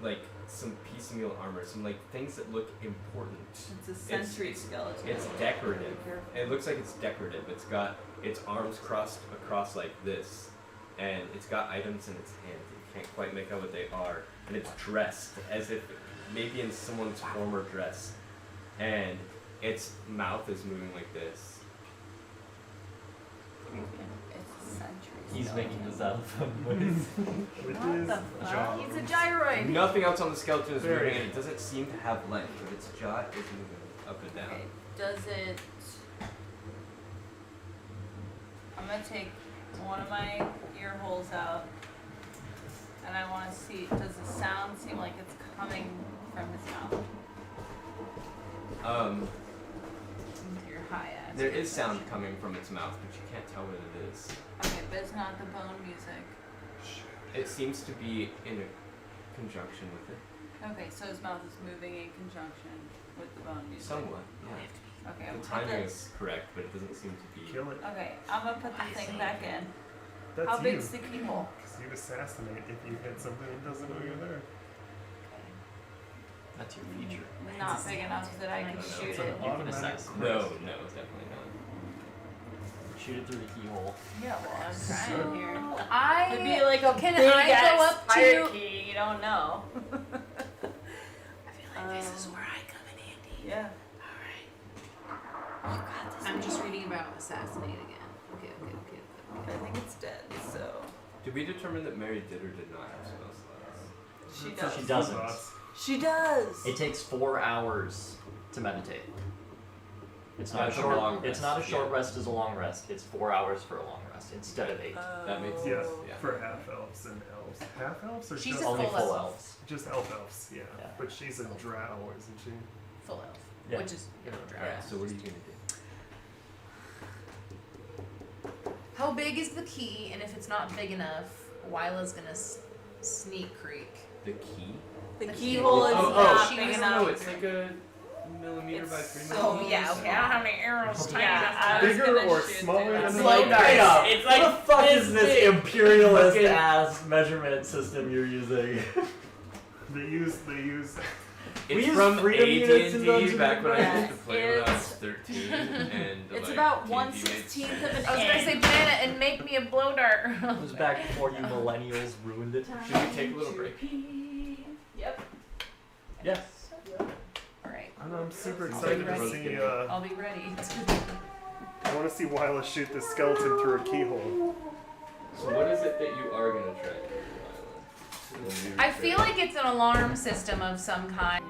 S1: like some piecemeal armor, some like things that look important.
S4: It's a sentry skeleton.
S1: It's decorative.
S4: Be careful.
S1: It looks like it's decorative. It's got its arms crossed across like this, and it's got items in its hand. You can't quite make out what they are, and it's dressed as if maybe in someone's former dress, and its mouth is moving like this.
S4: It's a sentry
S6: He's
S4: skeleton.
S6: making this out of with
S3: With
S7: What
S3: his
S7: the fuck?
S3: jaw.
S7: He's a gyroid.
S1: Nothing else on the skeleton is
S3: There
S1: moving,
S3: it
S1: and it doesn't seem to have legs, but its jaw is moving up and down.
S4: Okay. Does it? I'm gonna take one of my ear holes out, and I want to see. Does the sound seem like it's coming from his mouth?
S5: With your high ass.
S1: There is sound coming from its mouth, but you can't tell what it is.
S4: Okay, but it's not the bone music.
S1: It seems to be in a conjunction with it.
S4: Okay, so his mouth is moving in conjunction with the bone music.
S1: Somewhat, yeah.
S4: Okay, I'm
S1: The
S4: gonna put
S1: timing
S4: this.
S1: is correct, but it doesn't seem to be.
S3: Kill it.
S4: Okay, I'm gonna put the thing back in.
S3: That's
S4: How
S3: you.
S4: big's the keyhole?
S3: 'Cause you'd assassinate if you hit something that doesn't know you're there.
S6: That's your feature.
S4: Not big enough that I can
S1: don't know.
S4: shoot
S3: It's
S4: it.
S3: an
S6: You can
S3: automatic
S6: assassinate.
S1: No,
S3: crit.
S1: no, definitely not.
S6: Shoot it through the keyhole.
S4: Yeah, well, I'm
S3: Sure.
S4: trying here.
S5: I
S4: Could be like a
S5: can
S4: big
S5: I go
S4: ass
S5: up
S4: pirate
S5: to?
S4: key. You don't know.
S7: I feel like this is where I come in handy.
S4: Yeah.
S7: Alright. You got this.
S5: I'm just reading about assassinate again. Okay.
S4: I think it's dead. So
S1: Did we determine that Mary did or did not have spell slots?
S4: she
S3: That's
S4: does.
S3: how
S6: She doesn't.
S3: does.
S4: She does.
S6: It takes 4 hours to meditate. It's not
S1: That's
S6: a
S1: a
S6: short.
S1: long
S6: It's
S1: rest,
S6: not a short
S1: yeah.
S6: rest. Is a long rest. It's 4 hours for a long rest instead of 8.
S1: That makes sense.
S3: Yes,
S1: Yeah.
S3: for half elves and elves. Half elves or
S5: She's
S3: just
S5: a
S6: Only
S5: full
S6: full
S5: elf.
S6: elves.
S3: just elf elves? Yeah.
S6: Yeah.
S3: But she's a drow, isn't she?
S5: Full elf,
S6: Yeah.
S5: which is drow.
S1: Alright, so what are you gonna do?
S5: How big is the key? And if it's not big enough, Wyla's gonna sneak creek.
S1: The key?
S4: The
S5: The
S4: keyhole is
S5: keyhole.
S4: not
S5: She
S4: big
S5: was-
S4: enough.
S1: No, it's like a millimeter by 3
S4: so-
S1: millimeters.
S5: Oh yeah, okay. I don't have any arrows. Tiny
S4: Yeah,
S5: enough
S4: I
S5: to-
S4: was
S3: Bigger
S4: gonna
S3: or
S4: shoot
S3: smaller
S4: through
S3: than
S4: that.
S3: a
S5: Slow dice.
S6: It's like what the fuck is this
S1: big.
S6: imperialist
S1: Fucking-
S6: ass measurement system you're using?
S3: They use
S6: We
S1: It's
S6: use
S1: from
S6: freedom units in
S1: AT&T
S6: Dungeons
S1: back
S6: and
S1: when I used to
S4: Dragons.
S1: play when I was
S4: It's-
S1: 13, and
S4: It's
S1: like,
S4: about
S1: AT&T
S4: 1/16 of an
S5: I was gonna say banana and make me a blow dart.
S6: It was back before you millennials ruined it.
S1: Should we take a little break?
S4: Yep.
S6: Yeah.
S5: All right,
S3: I don't know, I'm super
S1: I'll
S3: excited
S5: take
S3: to
S5: a
S3: see.
S5: I'll be ready.
S3: I want to see Wyla shoot the skeleton through a keyhole.
S1: So what is it that you are gonna try to do, Lila?
S5: I feel like it's an alarm system of some kind.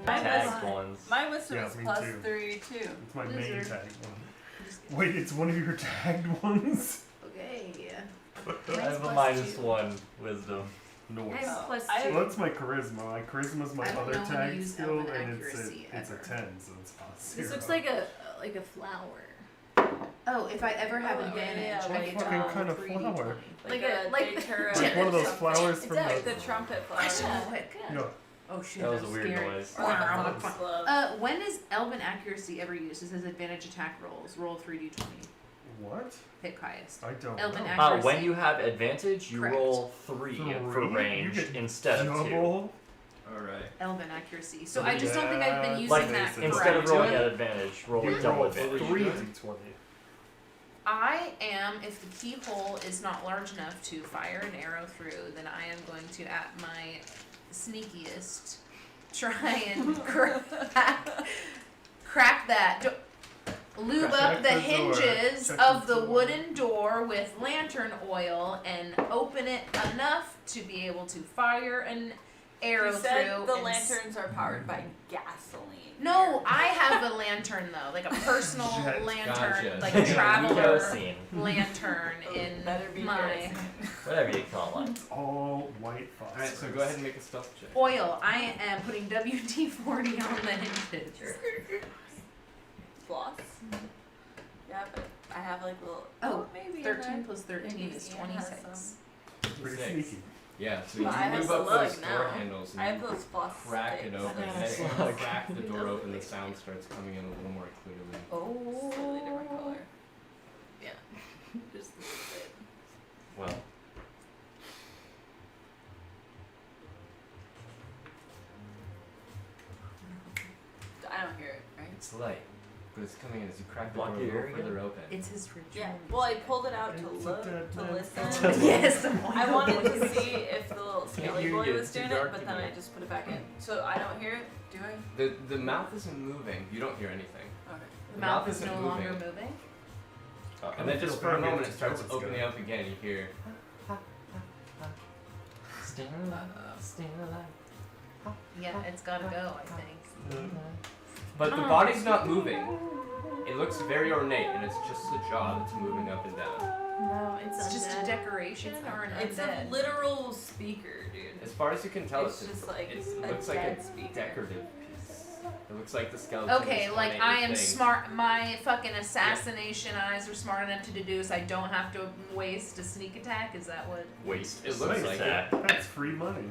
S6: tagged ones.
S4: My wisdom
S3: Yeah,
S4: is
S3: me
S4: plus
S3: too.
S4: 3 too.
S3: It's my main
S5: Wizard.
S3: tagged one. Wait, it's one of your tagged ones?
S5: Okay.
S6: I have a -1 wisdom.
S3: No.
S2: I have plus
S4: I-
S2: two.
S3: Well, that's my charisma. My charisma's my
S5: I don't
S3: other
S5: know how to
S3: tag
S5: use
S3: skill,
S5: elven
S3: and
S5: accuracy
S3: it's a
S5: ever.
S3: 10, so it's plus
S2: This
S3: 0.
S2: looks like a flower.
S5: Oh, if I ever have
S4: Oh, yeah,
S5: advantage,
S4: yeah,
S5: I
S4: like
S5: get
S4: a
S5: to
S3: fucking
S5: roll
S3: kind of
S5: 3d20.
S3: flower.
S2: Like
S4: a
S2: a- like-
S4: Datura
S3: Like one of those
S4: something.
S3: flowers
S2: It's
S3: from
S2: like
S4: The trumpet flower.
S5: Question
S4: Yeah.
S5: quick.
S3: No.
S5: Oh shit,
S6: That was a
S5: that's
S6: weird
S5: scary.
S6: noise.
S4: Or like a
S5: Wow.
S4: foxglove.
S5: When is elven accuracy ever used? It says advantage attack rolls. Roll 3d20.
S3: What?
S5: Pick highest.
S3: I don't
S5: Elven
S3: know.
S5: accuracy.
S6: When you have advantage, you
S5: Correct.
S6: roll 3 for
S3: Three? You
S6: range
S3: get
S6: instead of 2.
S3: Double?
S1: Alright.
S5: Elven accuracy. So I just don't think I've been
S3: Yeah,
S5: using
S6: Like,
S5: that
S6: instead of
S5: correct.
S6: rolling at advantage, roll
S3: You
S6: a double
S3: roll
S6: advantage.
S3: 3
S1: doing?
S3: d20.
S5: I am, if the keyhole is not large enough to fire an arrow through, then I am going to, at my sneakiest, try and crack that. Lube
S3: Crack
S5: up the
S3: the door.
S5: hinges
S3: Check
S5: of
S3: the
S5: the
S3: door.
S5: wooden door with lantern oil and open it enough to be able to fire an arrow
S4: You said
S5: through.
S4: the
S5: and
S4: lanterns are powered by gasoline.
S5: No, I have a lantern though, like a personal
S3: Jet.
S5: lantern,
S1: Gotcha.
S5: like a traveler
S6: Kerosene.
S5: lantern in
S4: Better be
S5: my
S4: kerosene.
S6: Whatever you call it.
S3: It's all white phosphorus.
S1: Alright, so go ahead and make a stealth check.
S5: oil. I am putting WD-40 on the hinges.
S4: Floss. Yeah, but I have like little.
S5: Oh,
S4: maybe in
S5: 13
S4: there.
S5: plus 13
S4: Maybe
S5: is
S4: Ian has
S5: 26.
S3: Pretty
S1: Six.
S3: sneaky.
S1: Yeah, so you
S4: Well, I have
S1: move
S4: the
S1: up
S4: lug
S1: those door
S2: now.
S1: handles and
S4: I have
S1: you
S4: those floss
S1: crack it
S4: sticks.
S1: open.
S6: Yeah.
S1: And as you
S6: Slug.
S1: crack the door open, the sound starts coming in a little more clearly.
S4: Oh. Slightly different color.
S2: Just the split.
S6: Well,
S4: I don't hear it, right?
S1: It's light, but it's coming in as you crack the
S6: Block
S1: door a
S6: your
S1: little
S6: ear
S1: further open.
S5: It's his ritual.
S4: Yeah. Well, I pulled it out to
S3: It's a
S4: look,
S3: dead
S4: to
S3: man.
S4: listen.
S5: Yes,
S4: I wanted to see if the little skelly
S1: hear
S4: boy
S1: you,
S4: was
S1: it's too
S4: doing it,
S1: dark
S4: but
S1: to
S4: then
S1: hear.
S4: I just put it back in. So I don't hear it, do I?
S1: The mouth isn't moving. You don't hear anything.
S4: Okay.
S5: The mouth is
S1: isn't
S5: no
S1: moving.
S5: longer moving.
S1: And then just for a
S3: Maybe
S1: moment,
S3: it's
S1: it starts
S3: Joe's
S1: opening
S3: guy.
S1: up again. You hear.
S6: stay alive, stay alive.
S5: Yeah, it's gotta go, I think.
S1: But the body's not moving. It looks very ornate, and it's just the jaw that's moving up and down.
S2: No,
S5: It's just a decoration or an
S4: It's a
S5: undead.
S4: literal speaker, dude.
S1: As far as you can tell,
S4: It's just like
S1: it
S4: a
S1: looks like
S4: dead
S1: a
S4: speaker.
S1: decorative piece. It looks like the skeleton.
S5: Okay,
S1: is on
S5: like
S1: a
S5: I am
S1: thing.
S5: smart. My fucking assassination eyes are smart enough to deduce I don't have to waste a sneak attack. Is that what?
S6: Waste.
S1: It looks like
S6: that.
S3: That's free money.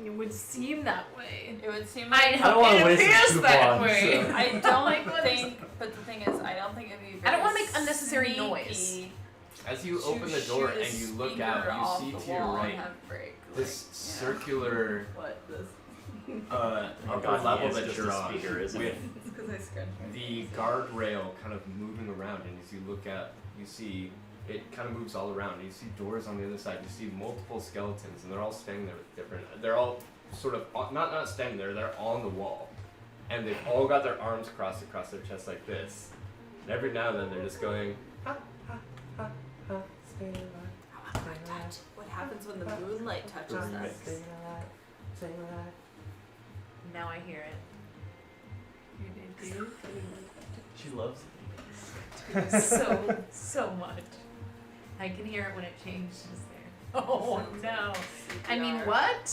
S2: It would seem that way.
S4: It would seem
S5: I
S4: like
S5: know
S6: don't wanna
S5: it
S6: waste a
S5: appears that
S6: coupon,
S5: way.
S6: so-
S4: I don't
S5: Like, what is-
S4: think, but the thing is, I don't think it'd be.
S5: I don't
S4: want
S5: wanna
S4: to
S5: make unnecessary noise.
S1: As you open the door and you look out, you see to your right this circular
S4: What this?
S6: Oh
S1: upper
S6: god,
S1: level
S6: he is
S1: that
S6: just
S1: you're
S6: a
S1: on
S6: speaker, isn't
S1: with
S6: it?
S4: It's because I scratched my
S1: the guardrail kind of moving around, and as you look out, you see it kind of moves all around. You see doors on the other side. You see multiple skeletons, and they're all standing there with different. They're all sort of not standing there. They're on the wall, and they've all got their arms crossed across their chest like this. And every now and then they're just going.
S4: What happens when the moonlight touches us?
S5: Now I hear it.
S6: She loves
S5: so much. I can hear it when it changes there. Oh no. I mean, what?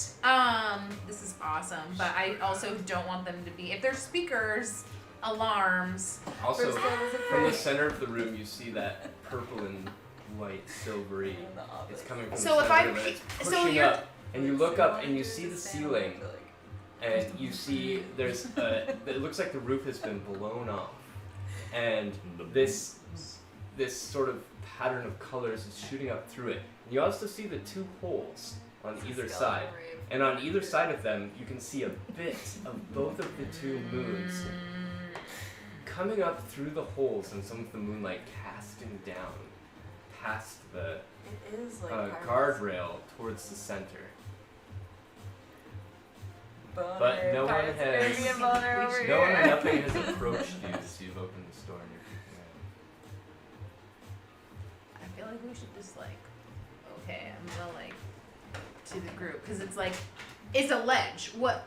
S5: This is awesome, but I also don't want them to be. If they're speakers, alarms.
S1: Also,
S4: First I was
S1: from the
S4: afraid.
S1: center of the room, you see that purple and white silvery.
S4: In the office.
S1: It's coming from
S5: So
S1: the
S5: if
S1: center
S5: I
S1: of it.
S5: pe-
S1: It's
S5: so
S1: pushing
S5: you're-
S1: up, and you look up and you see the ceiling, and you see there's it looks like the roof has been blown off, and this sort of pattern of colors is shooting up through it. And you also see the two holes on either side, and on either side of them you can see a bit of both of the two moons coming up through the holes and some of the moonlight casting down past the
S4: It is like
S1: guardrail towards the center.
S4: Boner.
S1: But no one
S4: Pirates
S1: has-
S4: Caribbean boner over
S1: No one or
S4: here.
S1: nothing has approached you as you've opened the store and you're peeking out.
S5: I feel like we should just like, okay, I'm gonna like to the group because it's like It's a ledge. What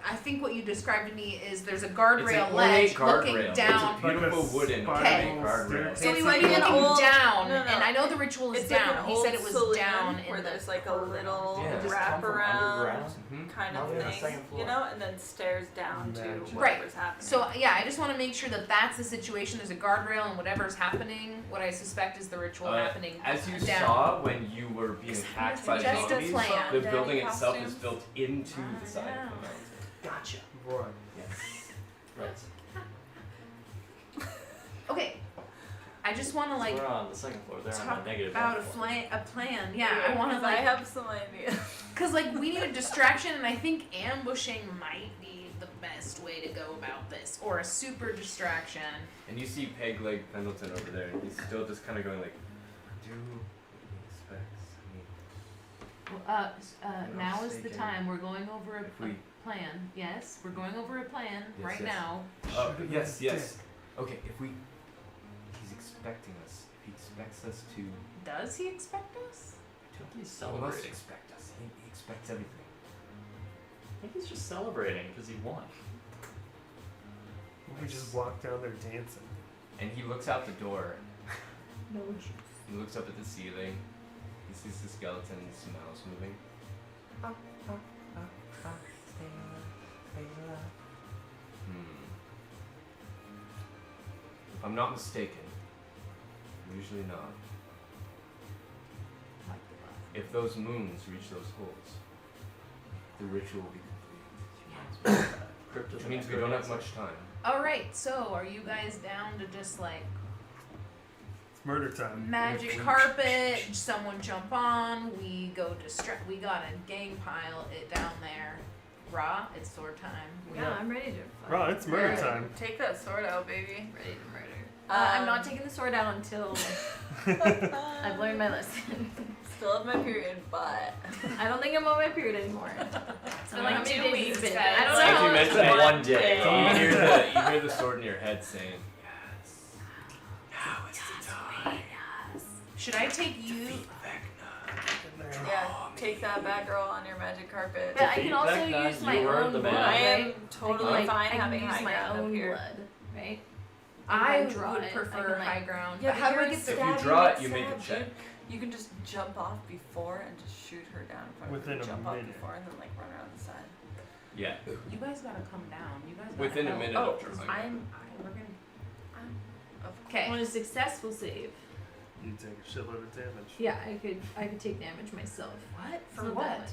S5: you described to me is there's a
S1: It's
S5: guardrail
S1: an
S5: ledge
S1: ornate
S5: looking
S1: guardrail.
S5: down.
S1: It's a beautiful
S3: Like a
S1: wooden
S3: spiral
S1: guardrail.
S3: staircase.
S5: So we
S4: It's
S5: would
S4: like
S5: be
S4: an
S5: looking
S4: old-
S5: down,
S4: no, no.
S5: and I know the ritual is
S4: It's
S5: down.
S4: like an
S5: He
S4: old
S5: said it was
S4: saloon
S5: down
S4: where
S5: in the.
S4: there's like a little
S1: Yeah.
S6: Just come from
S4: wraparound
S6: underground?
S1: Mhm.
S4: kind
S6: Oh,
S4: of
S6: yeah, the
S4: thing,
S6: second floor.
S4: you know, and then stairs down to
S3: Magic.
S4: whatever's happening.
S5: So yeah, I just want to make sure that that's the situation. There's a guardrail, and whatever's happening, what I suspect is the ritual happening
S1: As you
S5: down.
S1: saw when you were being attacked by the
S5: Just a
S1: zombies,
S5: plan.
S1: the
S4: Daddy
S1: building itself is
S4: costumes.
S1: built into
S5: I
S1: the side of the
S5: know.
S1: mountain.
S6: Gotcha.
S3: Right.
S1: Yes.
S6: Right.
S5: Okay, I just want to
S6: So
S5: like
S6: we're on the second floor. They're on
S5: talk
S6: the negative
S5: about
S6: floor.
S5: a plan. Yeah, I want to
S4: I
S5: like
S4: have some ideas.
S5: because like we need a distraction, and I think ambushing might be the best way to go about this, or a super distraction.
S1: And you see Peg Leg Pendleton over there, and he's still just kind of going like, "Do he expects me?"
S5: Now is the
S1: mistaken,
S5: time. We're going over
S1: if we-
S5: plan. Yes, we're going over a plan
S1: Yes,
S5: right
S1: yes.
S5: now.
S1: Yes, yes. Okay, if we, he's expecting us. If he expects us to,
S5: Does he expect us?
S6: I think he's
S1: he must
S6: celebrating.
S1: expect us. He expects everything.
S6: I think he's just celebrating because he won.
S3: We just walk down there dancing.
S1: And he looks out the door.
S2: No juice.
S1: He looks up at the ceiling. He sees the skeleton's mouse moving. If I'm not mistaken, usually not. If those moons reach those holes, the ritual will be complete. Which means we don't have much time.
S5: All right. So, are you guys down to just like
S3: It's murder time.
S5: magic carpet? Someone jump on. We go distract. We got a gang pile it down there. Raw. It's sword time. We
S2: Yeah, I'm ready to fight.
S3: Right, it's murder
S4: Alright,
S3: time.
S4: Take that sword out, baby.
S2: Ready to murder. I'm not
S4: Um,
S2: taking the sword out until I've learned my lesson.
S4: Still have my period, but
S2: I don't think I'm on my period anymore. It's been like
S5: How many
S2: 2
S5: days
S2: weeks.
S5: it's been?
S2: I don't
S1: Like
S2: know.
S1: you mentioned
S6: It's
S1: it,
S6: one day.
S1: you hear the sword in your head saying, "Yes, now is the time."
S5: Should I take you?
S4: yeah, take that bad girl on your magic carpet.
S2: But I can
S6: Defeat
S2: also
S6: Vecna,
S2: use my
S6: you earned
S2: own
S6: the
S2: blood.
S6: man.
S4: I am
S2: right?
S4: totally
S2: I can,
S4: fine
S2: I can
S4: having
S2: use
S4: high
S2: my
S4: ground up
S2: own
S4: here.
S2: blood, right?
S5: I
S2: If I draw
S5: would
S2: it, I
S5: prefer
S2: can, like-
S5: high ground.
S4: Yeah,
S5: but
S4: but
S5: how do I
S4: you're
S5: get the?
S1: If you
S4: stabbing
S1: draw
S4: at
S1: it, you make a
S4: Sab,
S1: check.
S4: dude. You can just jump off before and just shoot her down in front
S3: Within
S4: of
S3: a
S4: you. Jump off
S3: minute.
S4: before and then like run around the side.
S1: Yeah,
S5: You guys gotta come down. You guys. Gotta
S1: within a
S5: help.
S1: minute
S4: Oh,
S1: of drawing.
S5: We're gonna.
S4: Of
S5: Okay.
S2: On a successful save,
S3: You take a shitload of damage.
S2: yeah, I could take damage myself.
S5: What?
S2: It's
S5: For
S2: not
S5: what?
S2: that much.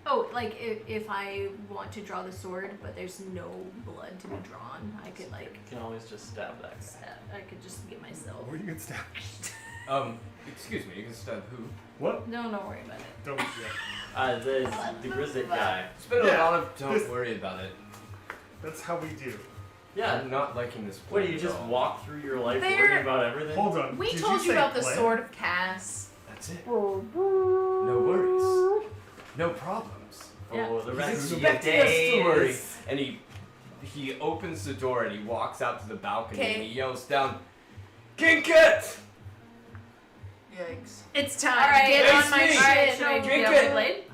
S2: Oh, like if I want to draw the sword, but there's no blood to be drawn, I could like
S6: You can always just stab that guy.
S2: I could just get myself.
S3: Or you can stab.
S1: Excuse me, you can stab who?
S3: What?
S2: No, don't worry about it.
S3: Don't. Yeah.
S6: The Rizzik guy.
S1: It's been
S3: Yeah,
S1: a lot of don't
S3: this-
S1: worry about it.
S3: That's how we do.
S6: Yeah.
S1: I'm not liking this
S6: What
S1: plan
S6: do you
S1: at
S6: just
S1: all.
S6: walk through your life
S5: There-
S6: worrying about everything?
S3: Hold on.
S5: We
S3: Did
S5: told you
S3: say
S5: about the
S3: plan?
S5: sword of Cass.
S1: That's it. No worries. No problems.
S2: Yeah.
S6: Oh, the
S1: He's
S6: rest of
S1: expecting
S6: your
S1: us to worry.
S6: days.
S1: And he opens the door and he walks out to the balcony and
S5: Okay.
S1: he yells down, "Kinket!"
S4: Yikes.
S5: It's time.
S2: Alright.
S5: Get
S1: Face
S5: on my
S1: me.
S5: shit.
S2: Alright, should I
S1: Drink
S2: do
S1: it.
S2: the blade?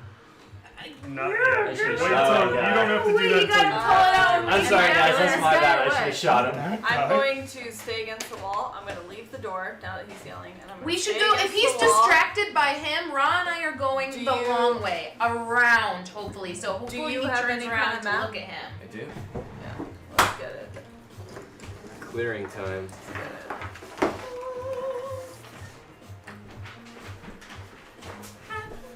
S3: Not yet.
S6: I
S3: Wait
S6: should've
S3: till
S6: shot that
S3: you
S6: guy.
S3: don't have to
S5: Wait,
S3: do
S5: you
S3: that
S5: gotta
S3: until
S5: pull it out.
S6: I'm sorry, guys. That's
S2: this
S6: my
S2: guy
S6: bad.
S2: or
S6: I should
S2: what?
S6: have shot him.
S3: That
S4: I'm
S3: guy.
S4: going to stay against the wall. I'm going to leave the door now that he's yelling, and I'm going to
S5: We should
S4: stay
S5: go. If
S4: against
S5: he's
S4: the wall.
S5: distracted by him, Ra and I are going
S4: Do
S5: the
S4: you-
S5: long way around. Hopefully, so hopefully
S4: you
S5: he
S4: have
S5: turns
S4: any
S5: around
S4: kind of
S5: to
S4: map?
S5: look at him.
S1: I do.
S4: Yeah, let's get it.
S1: Clearing time.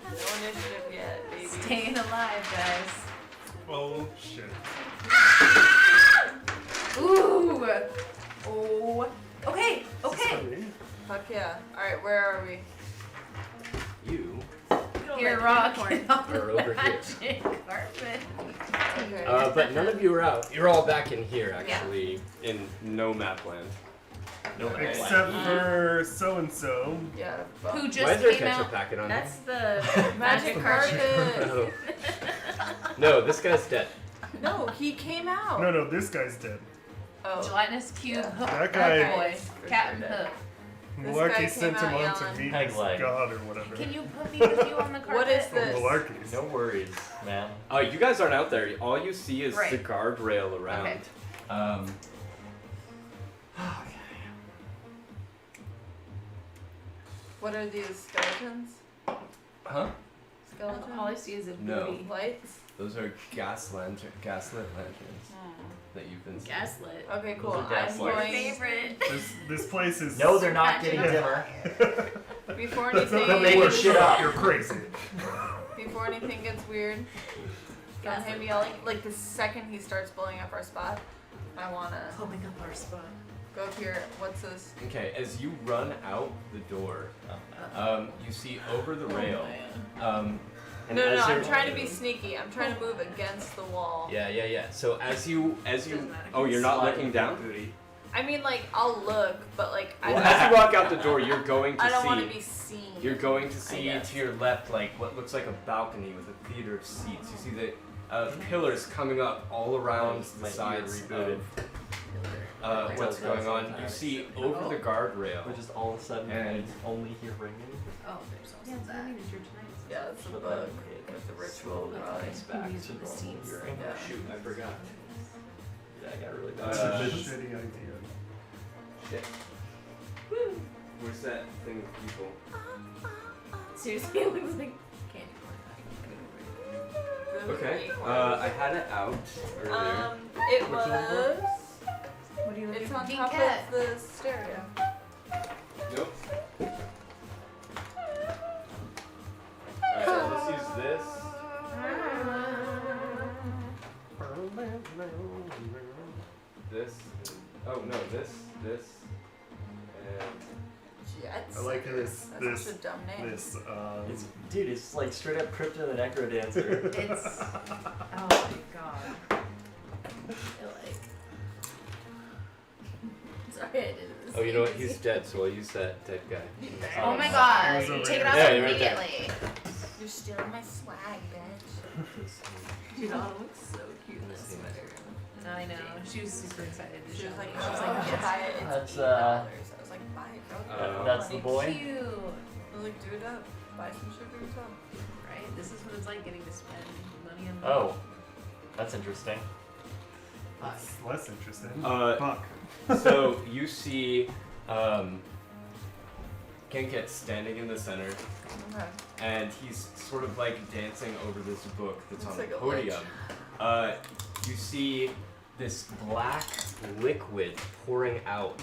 S4: No initiative yet, baby.
S5: Staying alive, guys.
S3: Oh shit.
S5: Ooh. Oh. Okay.
S3: Is this
S5: Okay.
S3: for me?
S4: Fuck yeah. Alright, where are we?
S1: You
S5: Here,
S2: Like
S5: Rock.
S2: unicorn.
S5: Get off
S1: are
S5: the
S1: over here.
S5: magic carpet.
S4: Okay.
S1: But none of you are out. You're all back in here, actually, in no map land.
S6: No,
S3: Except for so and so.
S4: Yeah. well,
S5: Who
S1: Why
S5: just
S1: is there a
S5: came
S1: ketchup
S5: out?
S1: packet on
S2: That's the
S4: Magic carpet.
S1: Oh. No, this guy's dead.
S4: No, he came out.
S3: No, this guy's dead.
S4: Oh.
S5: Gelatinous cube.
S4: Yeah.
S5: Hook.
S3: That guy-
S5: Hook boy.
S4: For
S5: Captain
S4: sure
S5: Hook.
S4: This
S3: Malarkey
S4: guy
S3: sent
S4: came
S3: him
S4: out
S3: on to
S4: yelling.
S3: meet
S6: Peg
S3: his
S6: leg.
S3: god or whatever.
S5: Can you put me with you on the carpet?
S4: What is
S3: Oh,
S4: this?
S3: Malarkey's.
S6: No worries, man.
S1: You guys aren't out there. All you see is the
S5: Right.
S1: guardrail around.
S5: Okay.
S4: What are these skeletons?
S1: Huh?
S4: Skeletons?
S2: All I see is a
S1: No.
S2: booty.
S4: Lights?
S1: Those are gaslit lanterns that you've been seeing.
S2: Gaslit.
S4: Okay,
S6: Those
S4: cool.
S6: are
S4: I'm
S6: gaslights.
S4: going
S2: Favorite.
S3: This place is.
S6: No, they're not getting
S2: Patching
S6: dimmer.
S4: before
S3: That's not how
S4: anything
S3: they work.
S6: shit up.
S3: You're crazy.
S4: before anything gets weird. Got him yelling like the second he starts blowing up our spot. I wanna
S2: Blowing up our spot.
S4: go up here. What's this?
S1: Okay, as you run out the door, you see over the
S4: Oh,
S1: rail.
S6: And
S4: No,
S6: as
S4: I'm
S6: you're-
S4: trying to be sneaky. I'm trying to move against the wall.
S1: Yeah. So as you,
S2: Doesn't matter.
S1: oh, you're not
S6: Slide
S1: looking
S6: with
S1: down.
S6: your booty.
S4: I mean, like I'll look, but like
S1: Well, as you walk out the door, you're going to
S4: I don't
S1: see.
S4: want to be seen.
S1: You're going to see
S4: guess.
S1: to your left, like what looks like a balcony with a theater of seats. You see the pillars coming up all around the
S6: My ear
S1: sides
S6: rebooted.
S1: of what's going on. You see over the guardrail.
S6: Which is all of a sudden
S1: And-
S6: only hear ringing.
S2: Oh, there's also that.
S4: Yeah, it's a
S6: But
S4: bug
S6: then
S4: with the
S6: it
S4: ritual
S6: slowly
S4: drawing.
S6: comes back
S2: These
S6: to
S2: are the
S6: normal
S2: seats.
S6: hearing.
S4: Yeah.
S1: Shoot, I forgot.
S6: Yeah, I got really
S3: That's
S6: bad.
S3: a shitty idea.
S1: Shit. Where's that thing of people?
S2: Seriously, it looks like candy corn.
S1: Okay. I had it out earlier.
S4: It
S1: Which one?
S4: was.
S2: What do you
S4: It's
S2: look
S4: on
S2: at?
S4: top
S2: Cat.
S4: of the stereo.
S1: Nope. Alright, so let's use this. This. Oh no, this. And
S4: Jets.
S3: I like this.
S4: That's
S3: This.
S4: such a dumb name.
S3: This.
S6: Dude, it's like straight up Crypto the Necro Dancer.
S5: It's. Oh my god.
S2: Sorry, I did this.
S1: oh, you know what? He's dead, so I'll use that dead guy.
S5: Oh my
S3: It
S5: god.
S3: was over
S5: Take it
S3: here.
S5: off
S1: Yeah, you're right there.
S5: immediately.
S4: You're stealing my swag, bitch.
S2: Dude, that looks so cute in this sweater.
S5: I know. She was super excited to
S4: She
S5: show
S4: was like,
S5: me.
S4: she was
S5: Oh,
S4: like,
S5: yes.
S4: buy it. It's
S6: That's,
S4: $8. I was like, buy it, girl.
S6: That's the boy.
S5: Cute.
S4: I was like, do it up. Buy some sugar yourself.
S5: Right? This is what it's like getting to spend money on
S6: Oh, that's interesting.
S3: That's less interesting.
S1: Uh,
S3: Fuck.
S1: So you see Genket standing in the center,
S4: Okay.
S1: and he's sort of like dancing over this book that's
S4: Looks
S1: on the
S4: like a lich.
S1: podium. You see this black liquid pouring out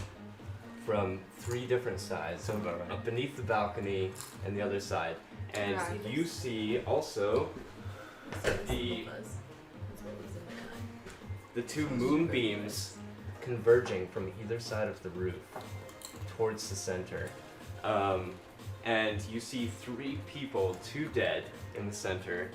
S1: from 3 different sides, so beneath the balcony and the other side. And
S4: Yeah.
S1: you see also the
S2: That's what was in my eye.
S1: the 2 moonbeams converging from either side of the roof towards the center. And you see 3 people, 2 dead in the center,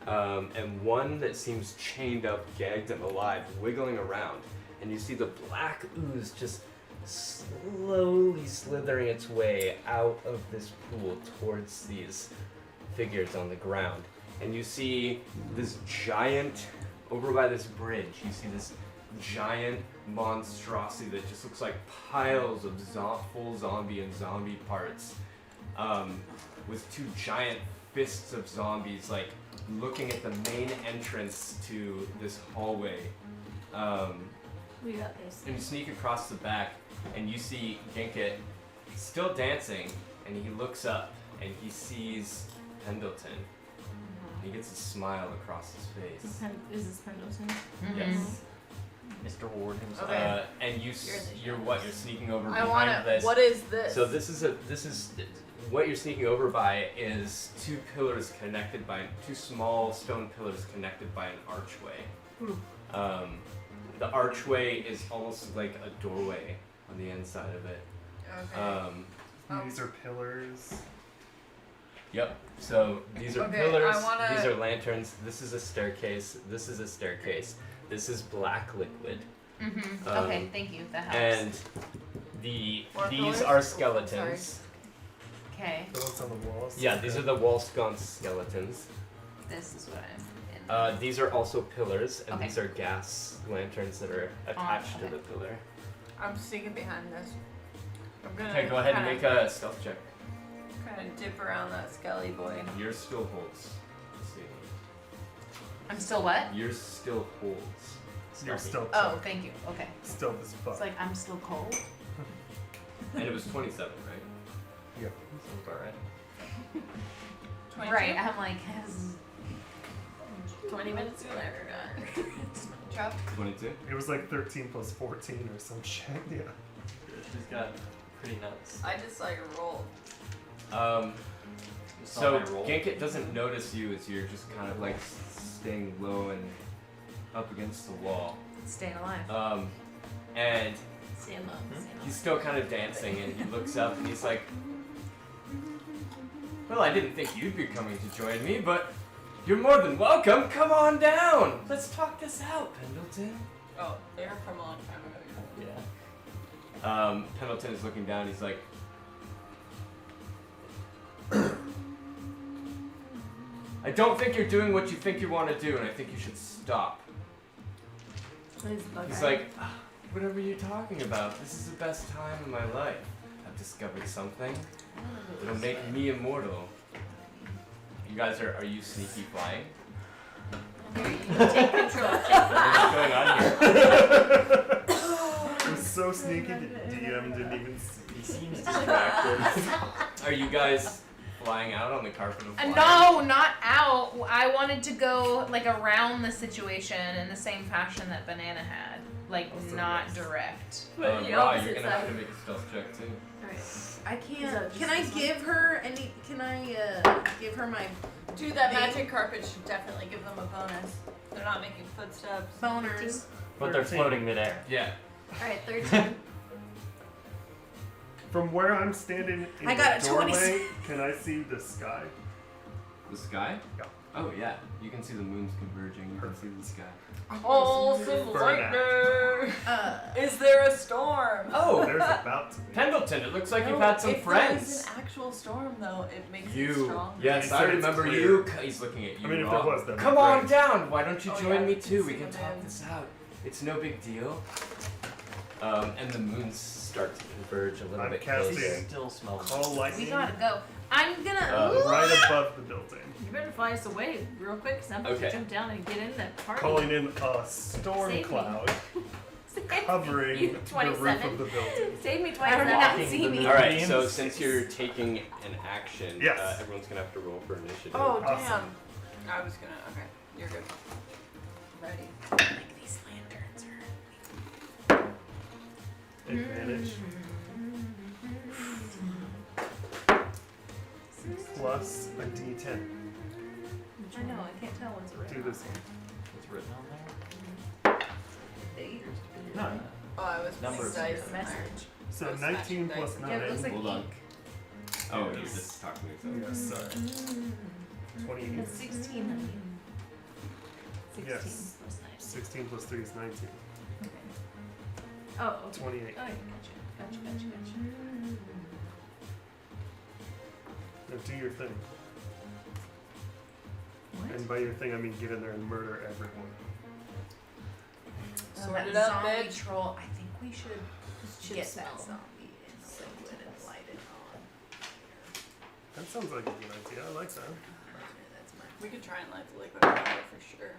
S1: and 1 that seems chained up, gagged and alive, wiggling around. And you see the black ooze just slowly slithering its way out of this pool towards these figures on the ground. And you see this giant, over by this bridge, you see this giant monstrosity that just looks like piles of full zombie and zombie parts, with 2 giant fists of zombies like looking at the main entrance to this hallway.
S2: We got this.
S1: And you sneak across the back, and you see Genket still dancing, and he looks up and he sees Pendleton. He gets a smile across his face.
S2: Is this Pendleton?
S5: Mm-hmm.
S1: Yes.
S6: Mr. Ward himself.
S4: Okay.
S1: And
S2: You're in the
S1: you're what? You're sneaking over
S4: I
S1: behind
S4: wanna.
S1: this.
S4: What is this?
S1: So this is what you're sneaking over by is 2 pillars connected by 2 small stone pillars connected by an archway. The archway is almost like a doorway on the inside of it.
S4: Okay.
S3: These are pillars.
S1: Yep. So these are
S4: Okay,
S1: pillars.
S4: I wanna-
S1: These are lanterns. This is a staircase. This is a staircase. This is black liquid.
S5: Mm-hmm.
S1: Um,
S5: Okay, thank you. That helps.
S1: And
S4: 4
S1: these
S4: pillars?
S1: are
S4: Oh,
S1: skeletons.
S5: Okay,
S3: The ones on the walls.
S1: Yeah, these are the wall sconce skeletons.
S5: this is what I'm in.
S1: These are also pillars, and
S5: Okay.
S1: these are gas lanterns that are attached
S5: okay.
S1: to the pillar.
S4: I'm sneaking behind this. I'm gonna
S1: Okay, go ahead and make a stealth check.
S4: kind of dip around that skelly boy.
S1: Yours still holds. Let's see.
S5: I'm still what?
S1: Yours still holds.
S3: You're still
S5: Oh, thank you. Okay.
S3: still as fuck.
S5: It's like I'm still cold.
S1: And it was 27, right?
S3: yeah.
S6: Sounds about right.
S4: 22?
S5: Right. I'm like, has
S4: 20 minutes ago, I forgot. Chop.
S1: 22.
S3: It was like 13 plus 14 or some shit. Yeah.
S6: She's got pretty nuts.
S4: I just saw your roll.
S1: Um,
S6: You saw
S1: so
S6: my roll.
S1: Gankit doesn't notice you as you're just kind of like staying low and up against the wall.
S5: staying alive.
S1: And
S2: Stand up. Stand up.
S1: he's still kind of dancing, and he looks up and he's like, "Well, I didn't think you'd be coming to join me, but you're more than welcome. Come on down. Let's talk this out, Pendleton."
S4: Oh, they're from a long time ago.
S6: Yeah.
S1: Pendleton is looking down. He's like, "I don't think you're doing what you think you want to do, and I think you should stop." He's like, "What are you talking about? This is the best time of my life. I've discovered something. It'll make me immortal." You guys are you sneaky flying?
S2: Here, you take control.
S1: What's going on here?
S3: It was so sneaky that DM didn't even see.
S6: He seems distracted.
S1: Are you guys flying out on the carpet of flying?
S5: No, not out. I wanted to go like around the situation in the same fashion that Banana had, like
S3: Also
S5: not
S3: yes.
S5: direct.
S2: But the
S1: Ra,
S2: opposite
S1: you're gonna have
S2: side.
S1: to make a stealth check too.
S2: Alright.
S7: I
S2: Is that
S7: can't.
S2: just
S7: Can I
S2: this one?
S7: give her any? Can I give her my
S4: Dude, that
S7: They-
S4: magic carpet should definitely give them a bonus. They're not making footsteps.
S7: boners?
S6: But they're
S3: 13.
S6: floating midair.
S1: Yeah.
S2: Alright, 13.
S3: From where I'm standing in
S7: I got
S3: the
S7: a 20.
S3: doorway, can I see the sky?
S1: The sky?
S3: Yeah.
S1: Oh yeah. You can see the moons converging. You can see the sky.
S4: Awesome
S3: Burn
S4: lightning! Is there a storm?
S1: Oh,
S3: There's about to be.
S1: Pendleton, it looks like
S4: No,
S1: you've had some
S4: if
S1: friends.
S4: there's an actual storm, though, it makes it
S1: You.
S4: stronger.
S1: Yes,
S3: He
S1: I
S3: said it's
S1: remember
S3: clear.
S1: you. He's looking at you.
S3: I mean, if
S1: Ra.
S3: there was, that'd be
S1: Come on
S3: great.
S1: down. Why don't you
S4: Oh,
S1: join
S4: yeah,
S1: me
S4: we can
S1: too?
S4: see
S1: We can
S4: the
S1: talk
S4: moon.
S1: this out. It's no big deal. And the moons start to converge a little
S3: I'm
S1: bit
S3: casting-
S1: closer.
S6: Still smells.
S3: Call
S5: We
S3: lightning
S5: gotta go. I'm gonna.
S3: right above the building.
S2: You better fly us away real quick, because I'm about
S1: Okay.
S2: to jump down and get in that party.
S3: Calling in a storm
S2: Save me.
S3: cloud
S2: Save
S3: covering
S2: you,
S3: the roof
S2: 27.
S3: of the building.
S2: Save me twice.
S7: I don't
S2: and
S7: know.
S2: not see me.
S1: All right. So
S6: Beams.
S1: since you're taking an action,
S3: Yes.
S1: everyone's gonna have to roll for initiative.
S4: Oh,
S3: Awesome.
S4: damn. I was gonna. Okay, you're good. Ready.
S7: Like these lanterns are.
S3: Advantage. Plus a d10.
S2: I know. I can't tell what's
S3: Do
S2: written.
S3: this one.
S6: What's written on there?
S2: Eight.
S6: No.
S4: Oh, I was
S6: Numbers.
S4: putting dice in there.
S2: Message.
S3: So
S4: Oh,
S3: 19
S4: smashing
S3: plus
S4: dice.
S3: 9.
S2: Yeah, it looks like
S1: Hold on.
S2: ink.
S1: Oh, you're just talking to yourself.
S3: Yes, sorry. 28.
S2: That's 16, honey. 16
S3: Yes.
S2: plus 9.
S3: 16 plus 3 is 19.
S2: Okay. Oh, okay.
S3: 28.
S2: Oh, gotcha. Gotcha.
S3: Now do your thing.
S2: What?
S3: And by your thing, I mean get in there and murder everyone.
S5: So
S4: Sort
S5: that
S4: it up,
S5: zombie
S4: bitch.
S5: troll. I think we should
S2: This should
S5: get
S2: smell.
S5: that zombie in the liquid and light it on.
S3: That sounds like a good idea. I like that.
S5: That's my.
S4: We could try and light the liquid on fire for sure.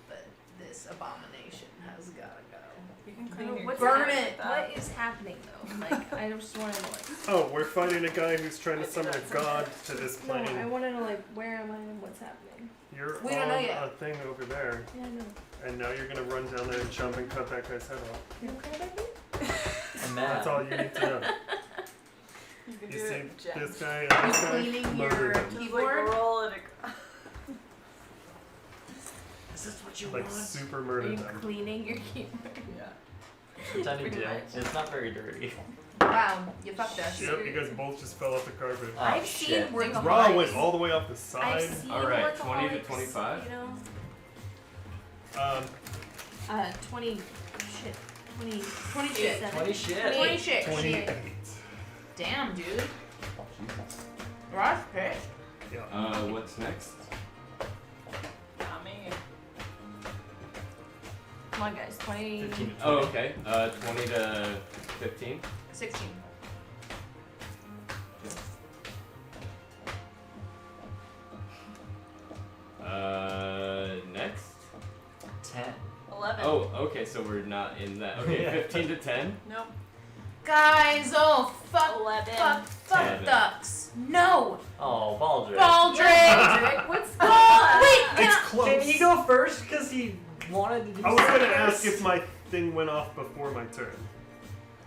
S5: But this abomination has gotta go.
S4: You can
S2: No,
S4: clean your
S2: what's
S7: Burn
S2: happening?
S7: it.
S2: What is happening though? Like, I just want to know. Like,
S3: Oh, we're fighting a guy who's trying to
S4: I do
S3: summon a
S4: that
S3: god to this
S2: no, I
S3: plane.
S2: want to know like where am I and what's happening.
S3: You're
S5: We don't
S3: on
S5: know yet.
S3: a thing over there,
S2: Yeah, I know.
S3: and now you're gonna run down there and jump and cut that guy's head off.
S2: You okay with me?
S6: I'm mad.
S3: That's all you need to know.
S4: You can
S3: You
S4: do
S3: see
S4: it, Jen.
S3: this guy and
S7: Are you
S3: this guy?
S7: cleaning
S3: Murder
S7: your
S3: them.
S4: Just
S7: keyboard?
S4: like roll it.
S6: Is this what you
S3: Like
S6: want?
S3: super
S2: Are
S3: murder
S2: you
S3: them.
S2: cleaning your keyboard?
S4: Yeah.
S6: Pretending
S2: Pretty
S6: to.
S2: much.
S6: It's not very dirty.
S5: Wow, you fucked us.
S3: Yep, you guys both just fell off the carpet.
S6: Oh,
S2: I've
S6: shit.
S2: seen workaholics.
S3: Raw went all the way off the
S2: I've
S3: side.
S2: seen
S1: All right, 20 to
S2: workaholics,
S1: 25.
S2: You know,
S3: 20
S2: shit, 20
S5: shit.
S6: 20 shit.
S5: 20 shit.
S3: 28.
S5: Damn, dude. Ross pissed.
S3: Yeah.
S1: What's next?
S4: Not me.
S2: Come on, guys, 20.
S6: 15 to 20.
S1: Oh, okay. 20 to 15.
S5: 16.
S6: 10.
S4: 11.
S1: Oh, okay, so we're not in that. Okay,
S6: Yeah.
S1: 15 to 10.
S4: Nope.
S5: Guys, oh fuck,
S4: 11.
S5: fuck,
S1: Ten.
S5: ducks. No,
S6: Oh, Baldric.
S5: Baldric.
S2: Baldric, what's
S5: Oh, wait,
S3: It's
S5: can
S3: close.
S6: Can he go first? Because he wanted to do
S3: I was gonna
S6: something
S3: ask
S6: else?
S3: if my thing went off before my turn.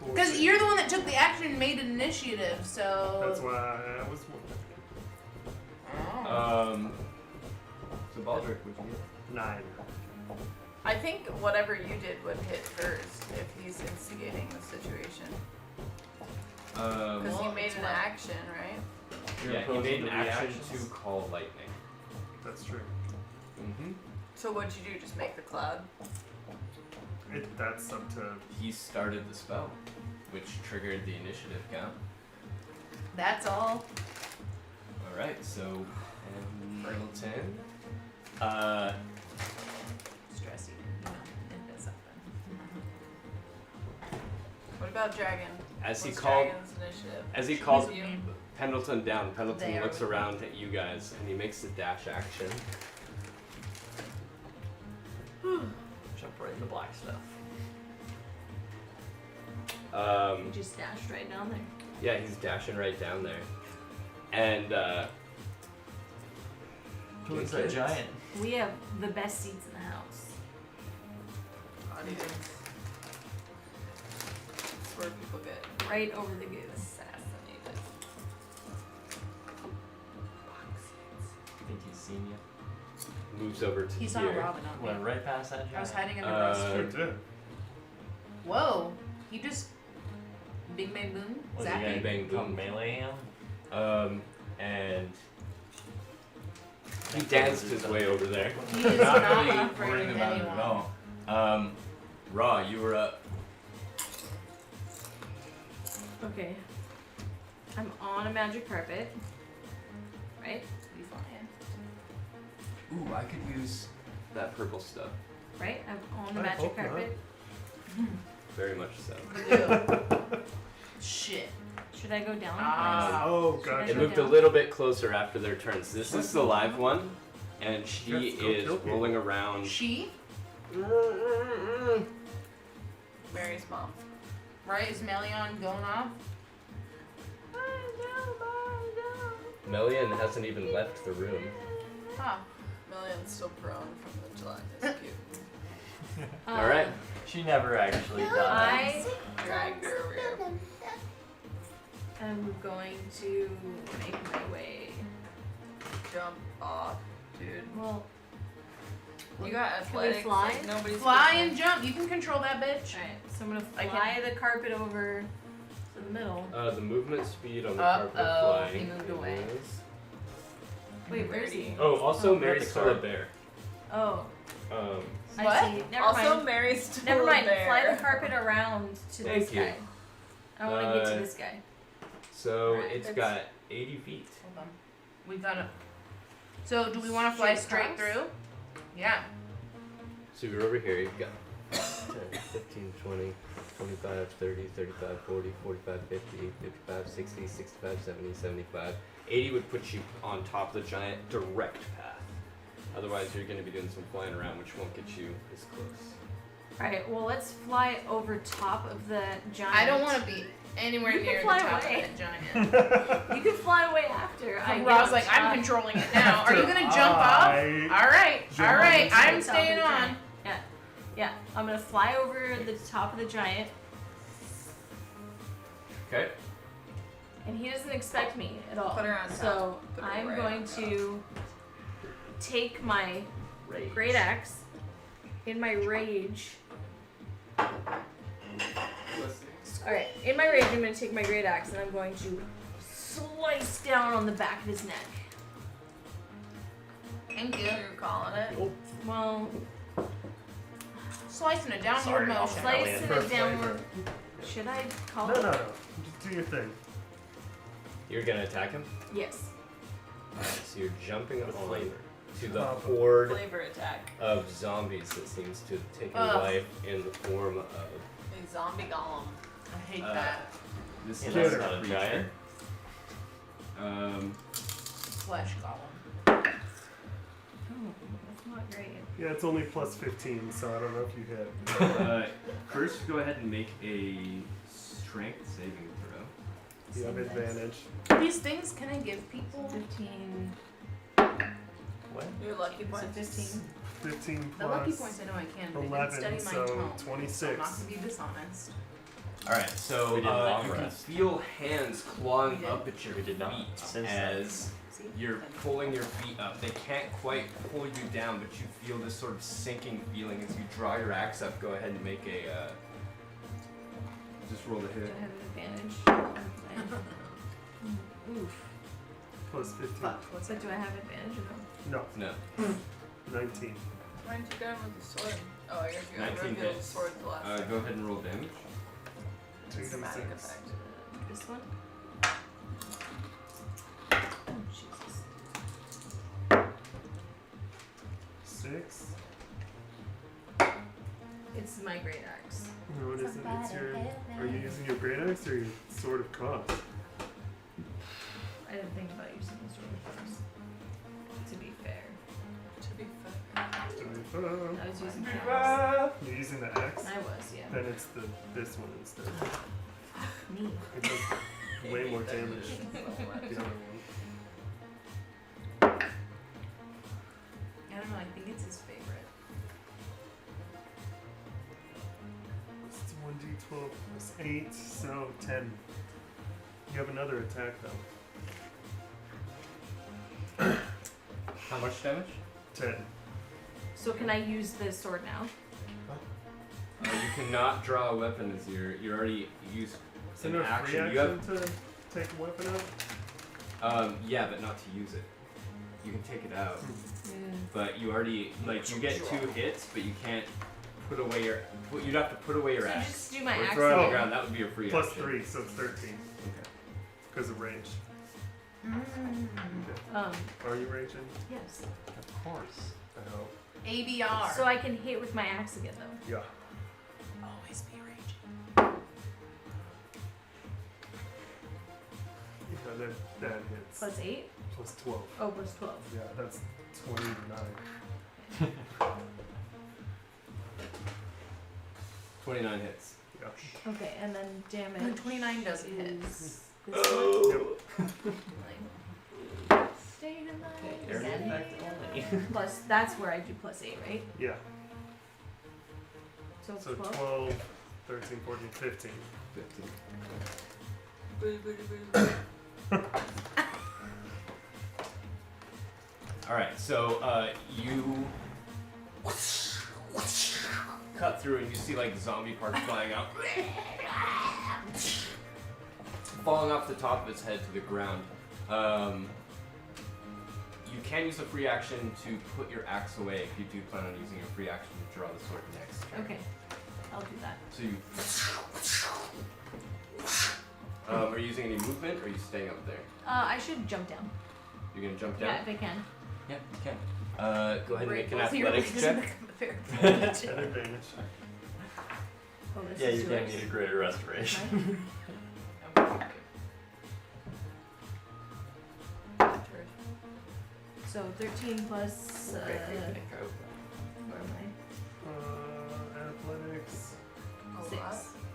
S3: We'll
S5: Because
S3: see.
S5: you're the one that took the action and made an initiative, so.
S3: That's why I was wondering.
S5: Oh.
S1: So Baldric, what'd you get?
S3: 9.
S4: I think whatever you did would hit first if he's instigating the situation. Because
S5: Well,
S4: he made
S5: it's
S4: an
S5: what?
S4: action, right?
S6: You're
S1: Yeah, he
S6: opposed
S1: made
S6: to
S1: an
S6: the
S1: action
S6: reactions.
S1: to call lightning.
S3: That's true.
S1: Mm-hmm.
S4: So what'd you do? Just make the cloud?
S3: That's up to.
S1: He started the spell, which triggered the initiative count.
S5: That's all.
S1: All right, so Pendleton.
S5: Stressy, you know, it does something.
S4: What about Dragon?
S1: As he
S4: What's
S1: called,
S4: Dragon's initiative?
S1: as he called
S4: You.
S1: Pendleton down, Pendleton
S5: There
S1: looks
S5: we go.
S1: around at you guys and he makes a dash action.
S6: Jump right in the black stuff.
S2: You just dashed right down there.
S1: Yeah, he's dashing right down there, and
S6: Towards
S1: Okay.
S6: that giant.
S2: We have the best seats in the house.
S4: Audience. That's where people get
S2: Right over the goose.
S4: assassinated.
S6: I think he's seen you.
S1: moves over to
S5: He saw
S1: here.
S5: Robin on
S6: Went
S5: me.
S6: right past that giant.
S5: I was hiding under
S1: Uh,
S5: rocks.
S3: Sure did.
S5: Whoa, he just. Bing bang boom?
S6: Was he
S5: Zappy?
S6: gonna
S1: Bang,
S6: come
S1: boom.
S6: melee him?
S1: And he danced his way over there.
S5: He is
S1: Not
S5: not
S1: really
S5: afraid
S1: worrying
S5: of
S1: about it
S5: anyone.
S1: at all. Raw, you were up.
S2: Okay. I'm on a magic carpet. Right?
S5: Be flying.
S1: Ooh, I could use that purple stuff.
S2: Right? I'm on the
S3: I
S2: magic
S3: hope not.
S2: carpet.
S1: Very much so.
S5: Shit.
S2: Should I go down?
S5: Ah.
S3: Oh,
S2: Should I
S3: gotcha.
S1: It
S2: go
S1: moved a
S2: down?
S1: little bit closer after their turns. This is the live one, and she
S3: Let's go
S1: is
S3: kill people.
S1: rolling around.
S5: She?
S4: Mary's mom.
S5: Right? Is Melion going off?
S1: Melian hasn't even left the room.
S5: Huh.
S4: Million's still prone from the July. That's cute.
S1: All right.
S6: She never actually died.
S2: I
S4: Dragged her over here.
S2: am going to make my way.
S4: Jump off, dude.
S2: Well,
S4: You got
S2: Can we
S4: athletics.
S2: fly?
S4: Like nobody's
S5: Fly
S4: business.
S5: and jump. You can control that bitch.
S2: alright, so I'm gonna
S5: I
S2: fly the carpet over to the middle.
S1: The movement speed on the carpet of
S5: Uh-oh,
S1: flying.
S5: he moved away.
S1: is-
S2: Wait, where's he?
S1: Oh, also
S2: Oh,
S1: Mary's
S6: the
S1: still a
S6: car.
S1: bear.
S2: Oh,
S1: Um,
S2: I
S5: What?
S2: see. Never
S4: Also,
S2: mind.
S4: Mary's still
S2: Never mind.
S4: there.
S2: Fly the carpet around to
S1: Thank
S2: this
S1: you.
S2: guy. I want to get to
S1: Uh,
S2: this guy.
S1: so
S2: Right,
S1: it's
S2: that's-
S1: got 80 feet.
S5: Hold on. We gotta. So, do we want to fly straight
S2: Straight
S5: through? Yeah.
S1: So you're over here, you've got 10, 15, 20, 25, 30, 35, 40, 45, 50, 55, 60, 65, 70, 75. 80 would put you on top of the giant direct path. Otherwise, you're going to be doing some flying around, which won't get you as close.
S2: Alright, well, let's fly over top of the giant.
S5: I don't want to be anywhere
S2: You can
S5: near the
S2: fly
S5: top
S2: away.
S5: of that giant.
S2: You can fly away after. I get
S5: Rob's
S2: on
S5: like, I'm
S2: top.
S5: controlling it now. Are you gonna jump off?
S3: I-
S5: All right,
S3: Jump
S5: all right.
S3: on the
S5: I'm
S2: top of
S5: staying
S2: the
S5: on.
S2: giant. Yeah, I'm gonna fly over the top of the giant,
S1: Okay.
S2: and he doesn't expect me at all.
S4: Put her on top.
S2: So
S4: Put her
S2: I'm
S4: right
S2: going
S4: on top.
S2: to take my
S6: Rage.
S2: great axe in my rage. Alright, in my rage, I'm going to take my great axe and I'm going to slice down on the back of his neck.
S5: Thank you.
S4: You're calling it.
S2: Well,
S5: Slicing a downward
S6: Sorry,
S5: motion.
S2: slice
S6: Elliot,
S2: in
S6: for
S2: a downward.
S6: flavor.
S2: Should I call
S3: No,
S2: it?
S3: no, no. Just do your thing.
S1: You're going to attack him?
S2: Yes.
S1: Alright, so you're jumping
S6: With
S1: on
S6: flavor.
S1: to the
S3: Oh.
S1: horde
S4: Flavor attack.
S1: of zombies that seems to have taken
S5: Ugh.
S1: life in the form of
S4: A zombie golem.
S5: I hate
S1: Uh,
S5: that.
S1: this
S6: Yeah,
S1: little
S6: that's not a
S1: creature.
S6: giant.
S1: Um,
S5: Flesh golem.
S2: Oh, that's Not great.
S3: Yeah, it's only plus 15, so I don't know if you hit.
S1: First, go ahead and make a strength saving throw.
S3: You have advantage.
S5: These things can I give people?
S2: 15.
S6: What?
S4: Your lucky
S2: So
S4: points.
S2: 15.
S3: 15
S5: The lucky
S3: plus
S5: points I know I can, but I
S3: 11,
S5: didn't study my
S3: so
S5: tone. So
S3: 26.
S5: I'm not gonna be dishonest.
S1: All right, so
S6: We did long
S1: you can
S6: rest.
S1: feel hands clawing
S5: We did.
S1: up at your
S6: We did not.
S1: feet
S6: Since then.
S1: as
S5: See?
S1: you're pulling your feet up. They can't quite pull you down, but you feel this sort of sinking feeling as you draw your axe up. Go ahead and make a. Just roll the
S2: Do
S1: hit.
S2: I have an advantage? Oof.
S3: plus 15.
S4: Fuck, what's
S2: So
S4: it?
S2: do I have advantage or no?
S3: No,
S1: No.
S3: 19.
S4: Why didn't you go with the sword? Oh, I guess you got
S1: 19
S4: revealed the
S1: hits.
S4: sword the last time.
S1: Go ahead and roll damage.
S4: Dramatic
S3: 2d6.
S4: effect.
S2: This one? Oh, Jesus.
S3: 6.
S2: It's my great axe.
S3: No, it isn't. It's your. Are you using your great axe or your sword of cross?
S2: I didn't think about using the sword first. To be fair.
S4: To be fair.
S2: I was using the axe.
S3: You're using the axe?
S2: I was, yeah.
S3: Then it's this one instead.
S2: Me.
S3: It does way more damage. The other one.
S5: I don't know, I think it's his favorite.
S3: It's 1d12 plus 8, so 10. You have another attack though.
S1: How much damage?
S3: 10.
S2: So can I use the sword now?
S1: You cannot draw a weapon as you're already used
S3: Is
S1: an
S3: there a free
S1: action.
S3: action
S1: You have
S3: to take a weapon out?
S1: yeah, but not to use it. You can take it out,
S2: Mm.
S1: but you already you get 2 hits, but you can't put away your. You'd have to put away your
S2: So
S1: axe.
S2: just do my
S1: Or
S2: axe
S1: throw it on the
S3: again.
S1: ground. That would be your free
S3: Plus
S1: action.
S3: 3, so it's 13.
S1: Okay.
S3: Because of rage. Okay. Are you raging?
S2: Yes.
S6: Of course.
S3: I hope.
S5: ABR.
S2: So I can hit with my axe again though.
S3: Yeah.
S5: always be raging.
S3: Yeah, that hits.
S2: Plus 8?
S3: Plus 12.
S2: Oh, plus 12.
S3: Yeah, that's 29.
S1: 29 hits.
S3: Yeah.
S2: Okay, and then damage.
S5: No, 29 doesn't hit.
S2: is
S3: Yep.
S2: this one. Stay alive.
S6: Area
S2: Stay
S6: effect
S2: alive.
S6: only.
S2: Plus, that's where I do plus 8, right?
S3: Yeah.
S2: So,
S3: So
S2: 12.
S3: 12, 13, 14, 15.
S1: 15.
S4: Boo, boo, boo, boo.
S1: All right, so you cut through and you see like zombie parts flying out, falling off the top of its head to the ground. You can use a free action to put your axe away if you do plan on using your free action to draw the sword next.
S2: Okay, I'll do that.
S1: So you. Are you using any movement or are you staying up there?
S2: I should jump down.
S1: You're gonna jump down?
S2: Yeah, if I can.
S1: Yeah, you can. Go ahead and make an
S5: Right, your
S1: athletics
S5: leg
S1: check.
S5: doesn't become a fair
S3: At advantage.
S2: Oh, this
S6: Yeah,
S2: is
S6: you can't
S2: yours.
S6: need a greater restoration.
S2: Right? So 13 plus. Where am
S3: Athletics.
S2: I? 6.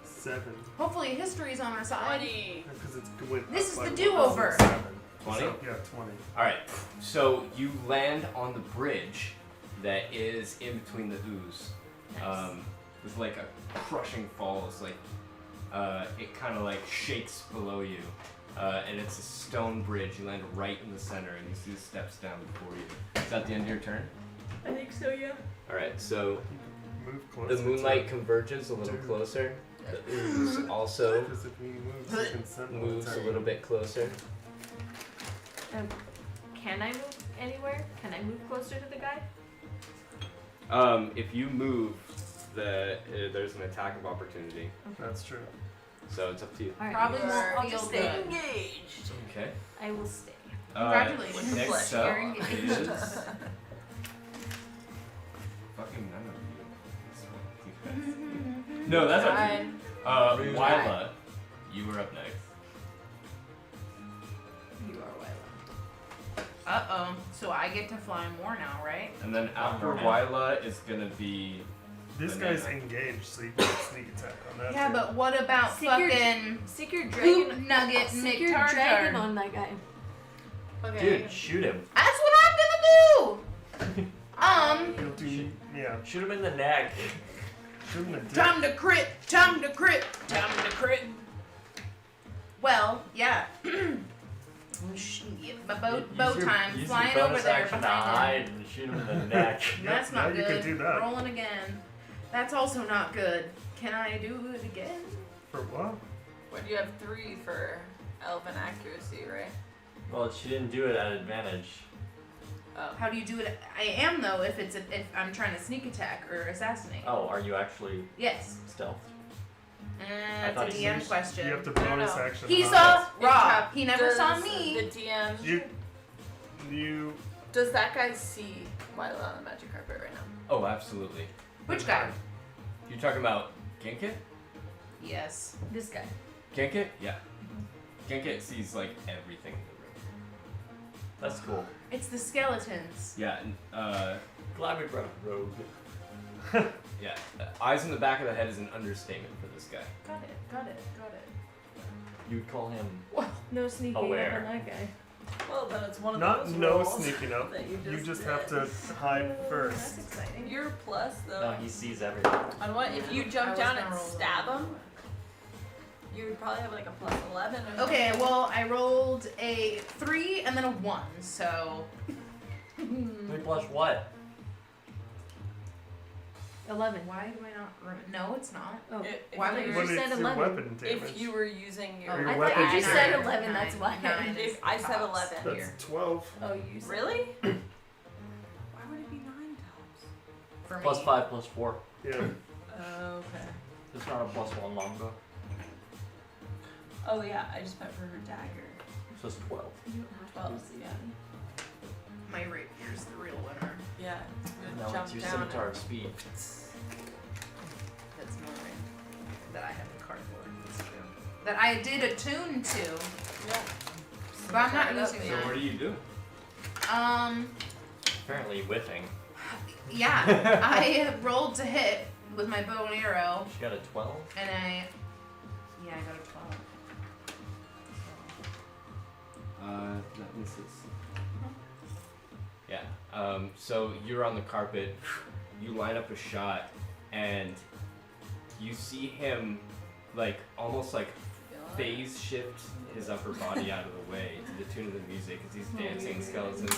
S3: 7.
S5: Hopefully history is on our side.
S4: 20.
S3: Because it's went
S5: This
S3: up
S5: is
S3: by
S5: the
S3: one,
S5: do-over.
S3: so 7.
S1: 20?
S3: So, yeah, 20.
S1: Alright, so you land on the bridge that is in between the ooze.
S2: Nice.
S1: With like a crushing fall. It's like, it kind of like shakes below you. And it's a stone bridge. You land right in the center and you see the steps down before you. Is that the end of your turn?
S2: I think so, yeah.
S1: Alright, so
S3: Move closer.
S1: the moonlight converges a little closer. The ooze also
S3: Because if he moves, he can sentinel
S1: moves
S3: attack.
S1: a little bit closer.
S2: Can I move anywhere? Can I move closer to the guy?
S1: If you move, there's an attack of opportunity.
S3: That's true.
S1: So it's up to you.
S2: Alright.
S5: Probably
S4: You
S5: won't
S4: are
S2: I'll just
S5: feel
S2: stay.
S5: good.
S4: Engaged.
S1: Okay.
S2: I will stay.
S5: Congratulations.
S1: Next
S5: You're
S1: up
S5: engaged.
S1: is fucking none of you. No, that's not true. Wyla, you were up next.
S2: You are
S5: Uh-oh. So I get to fly more now, right?
S1: And then after Wyla is gonna be.
S3: This
S1: Banana.
S3: guy's engaged, so you can sneak attack on that.
S5: Yeah,
S3: too.
S5: but what about
S2: Secret-
S5: fucking
S2: Secret
S5: Poop
S2: dragon.
S5: Nugget
S2: Secret dragon
S5: McTartar?
S2: on that guy.
S4: Okay.
S6: Dude, shoot him.
S5: That's what I'm gonna do!
S3: He'll do, yeah.
S6: Shoot him in the neck.
S3: Shoot him in the dick.
S5: Time to crit! Time to crit! Time to crit! Well, yeah. Bow time.
S6: Use
S5: Flying
S6: your
S5: over
S6: bonus
S5: there
S6: action to
S5: behind him.
S6: hide and shoot him in the neck.
S5: That's
S3: now
S5: not
S3: you
S5: good.
S3: can do that.
S5: Rolling again. That's also not good. Can I do it again?
S3: For what?
S4: What, you have 3 for elven accuracy, right?
S6: Well, she didn't do it at advantage.
S4: Oh.
S5: How do you do it? I am though if if I'm trying to sneak attack or assassinate.
S6: Oh, are you actually
S5: Yes.
S6: stealth?
S5: It's
S6: thought
S5: a
S6: he
S5: DM
S3: You
S5: question.
S3: have to
S4: No, no,
S3: bonus
S4: no.
S3: action.
S5: He
S3: on
S5: saw Rob.
S4: Trap-
S5: He never
S4: does
S5: saw me.
S4: The DM.
S3: it. You.
S4: Does that guy see Wyla on the magic carpet right now?
S1: Oh, absolutely.
S5: Which guy?
S1: You talking about Genkit?
S5: Yes.
S2: This guy.
S1: Genkit? Yeah. Genkit sees like everything in the room.
S6: That's cool.
S5: It's the skeletons.
S1: Yeah.
S6: Glad we brought a rogue.
S1: Yeah. Eyes in the back of the head is an understatement for this guy.
S5: Got it. Got it. Got it.
S6: You'd call him.
S2: No sneaking
S6: Aware.
S2: up on that guy.
S4: Well, then it's one of
S3: Not
S4: those
S3: no
S4: rolls
S3: sneaking up.
S4: that you
S3: You
S4: just
S3: just
S4: did.
S3: have to hide
S5: That's
S3: first.
S5: exciting.
S4: Your plus though.
S6: No, he sees everything.
S4: On what? If you
S5: I
S4: jump
S5: was
S4: down
S5: gonna
S4: and
S5: roll
S4: stab
S5: a-
S4: him, you would probably have like a plus 11 or
S5: Okay,
S4: something.
S5: well, I rolled a 3 and then a 1, so.
S6: 3 plus what?
S2: 11.
S5: Why do I not remember? No, it's not.
S2: Oh.
S4: If
S5: Why
S4: you
S5: would
S4: were-
S5: you
S3: When
S2: said
S3: it's your
S2: 11.
S3: weapon damage.
S4: If you were using your.
S5: Oh,
S3: Your
S2: I
S3: weapon
S2: thought you
S3: damage.
S2: said
S5: Nine.
S2: 11, that's why.
S5: Nine.
S4: If I said
S5: Tops.
S4: 11.
S3: That's
S5: Here.
S3: 12.
S2: Oh, you said.
S4: Really? Why would it be 9 tops?
S5: For
S6: Plus
S5: me.
S6: 5 plus 4.
S3: Yeah.
S4: Okay.
S6: It's not a plus 1 longbow.
S4: Oh yeah, I just meant for her dagger.
S6: So it's 12.
S4: 12, yeah.
S5: My rapier's the real winner.
S4: Yeah. You
S6: Now
S4: jump
S6: it's your
S4: down
S6: scimitar of speed.
S5: That's more that I have the card for. That's true. That I did attune to.
S4: Yeah.
S5: But I'm not
S4: Try it up,
S5: using
S1: So
S5: that.
S1: what do you do?
S6: Apparently whiffing.
S5: Yeah. I rolled to hit with my bow and arrow,
S6: She got a 12.
S5: and I got a 12.
S1: That misses. Yeah. So you're on the carpet. You line up a shot, and you see him, like almost like phase shift his upper body out of the way to the tune of the music as these dancing skeletons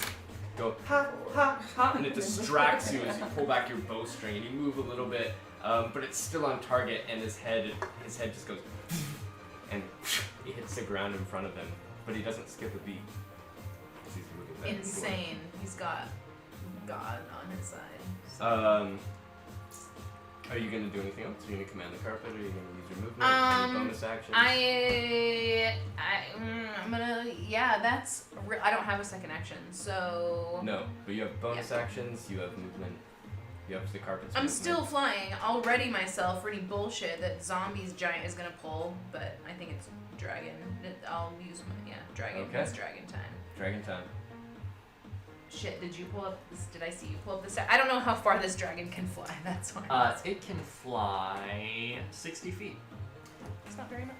S1: go ha ha ha, and it distracts you as you pull back your bowstring and you move a little bit, but it's still on target, and his head just goes and he hits the ground in front of him, but he doesn't skip a beat. 'Cause he's moving back and forth.
S5: Insane. He's got God on his side.
S1: Are you gonna do anything else? Are you gonna command the carpet? Are you gonna use your movement? Any bonus actions?
S5: I'm gonna, yeah, I don't have a second action, so.
S1: No, but you have bonus actions. You have movement. You have the carpet's
S5: I'm
S1: movement.
S5: still flying. I'll ready myself for any bullshit that zombies giant is gonna pull, but I think it's dragon. I'll use my, dragon.
S1: Okay.
S5: It's dragon time.
S1: Dragon time.
S5: Shit, did you pull up this? Did I see you pull up this? I don't know how far this dragon can fly. That's why. I'm asking.
S6: It can fly 60 feet.
S5: It's not very much.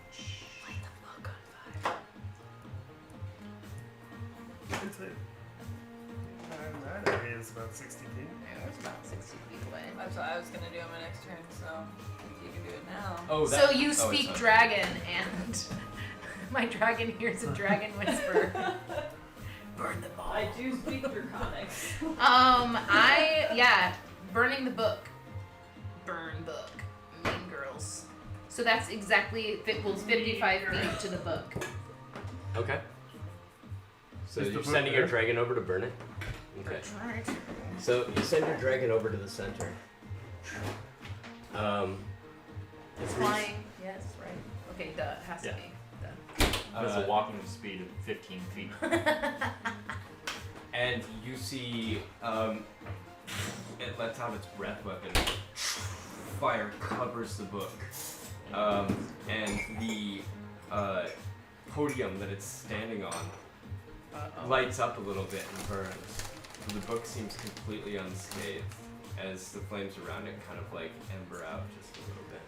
S3: It's a, that area is about 60 feet.
S5: No, it's about 60 feet away.
S4: That's what I was gonna do on my next turn, so if you can do it now.
S1: Oh,
S5: So you
S1: it's
S5: speak
S1: not-
S5: dragon, and my dragon hears a dragon whisper. Burn them all.
S4: I do speak Draconics.
S5: Burning the book. Burn book. Mean Girls. So that's exactly equals 55 feet to the book.
S1: Okay. So
S3: Is the
S1: you're
S3: book
S1: sending your
S3: there?
S1: dragon over to burn it. Okay. So you send your dragon over to the center.
S5: It's flying. Yes, right. Okay, duh. It has to
S6: Yeah.
S5: be. Duh.
S6: Has a walking speed of 15 feet.
S1: And you see, it lets out its breath weapon. Fire covers the book. And the podium that it's standing on lights up a little bit and burns. The book seems completely unscathed as the flames around it kind of like ember out just a little bit.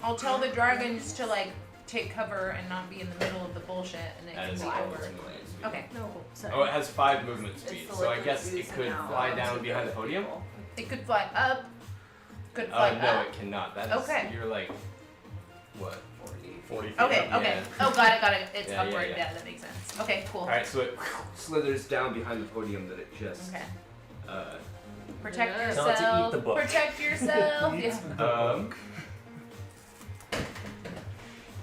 S5: I'll tell the dragons to like take cover and not be in the middle of the bullshit, and it can
S1: As
S5: fly
S1: it
S5: over.
S1: goes in the land speed.
S5: Okay.
S2: No, sorry.
S1: Oh, it has 5 movement
S4: It's
S1: speed,
S4: the
S1: so I
S4: liquid
S1: guess it
S4: oozing
S1: could
S4: out
S1: fly
S4: onto
S1: down behind the podium.
S4: people.
S5: It could fly up. Could fly
S1: No,
S5: up.
S1: it cannot. That's
S5: Okay.
S1: You're like what?
S6: 40 feet.
S5: Okay,
S1: Yeah.
S5: okay. Oh, got it. It's
S1: Yeah,
S5: upward.
S1: yeah.
S5: Yeah, that makes sense. Okay, cool.
S1: All right, so it slithers down behind the podium that it just.
S5: Okay.
S1: Uh,
S5: Protect
S2: Yeah.
S6: Tell it to eat
S5: yourself.
S6: the book.
S5: Protect yourself.
S3: Eat
S5: Yeah.
S3: the
S1: Um,
S3: book.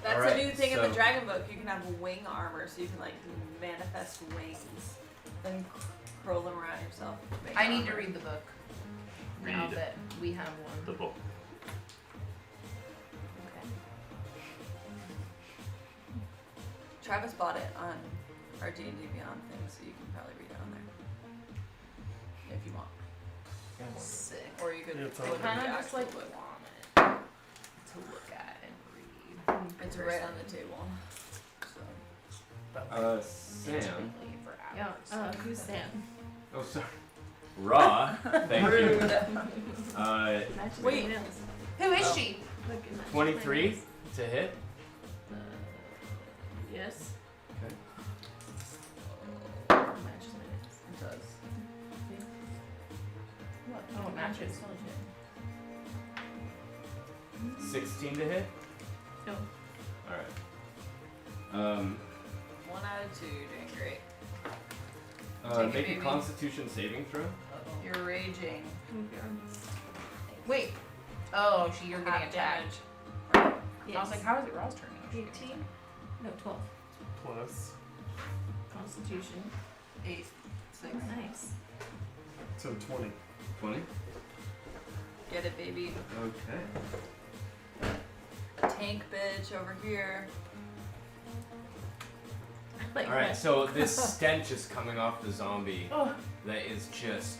S4: That's
S1: Alright,
S4: a new thing in the
S1: so-
S4: Dragon Book. You can have wing armor, so you can like manifest wings, then curl them around yourself. to make
S5: I need to
S4: armor.
S5: read the book. Now
S6: Read
S5: that we have
S6: the
S5: one.
S6: book.
S5: Okay.
S4: Travis bought it on our D&D Beyond thing, so you can probably read it on there if you want,
S5: Sick.
S4: or you could
S3: Yeah, it's
S4: look
S3: all
S4: at
S5: Kind
S4: the
S5: of just
S4: actual
S5: like
S4: book.
S5: want it to look at and read.
S4: It's right on the table. So.
S1: Sam.
S5: Intimately for
S2: Yeah.
S5: hours.
S2: Who's Sam?
S1: Oh, sorry. Ra. Thank you.
S4: Rude.
S2: Matches
S4: Wait.
S2: my nails.
S5: Who is she?
S2: Look, it matches my
S1: 23
S2: nails.
S1: to hit.
S2: Yes.
S1: Okay.
S2: It matches my nails.
S4: It does.
S5: What?
S2: Oh, it matches.
S1: 16 to hit.
S2: No.
S1: All right.
S4: 1 out of 2, you're doing great. Take it,
S1: Make a
S4: baby.
S1: Constitution saving throw.
S4: You're raging.
S5: Wait. Oh, you're getting
S4: Half
S5: attacked.
S4: damage.
S5: I was like, how is it Raw's turn?
S2: 18? No, 12.
S3: Plus.
S2: Constitution.
S4: 8, 6.
S2: Nice.
S3: So 20.
S1: 20.
S4: Get it, baby.
S1: Okay.
S4: Tank bitch over here.
S2: Like
S1: All right.
S2: that.
S1: So this stench is coming off the zombie
S2: Oh.
S1: that is just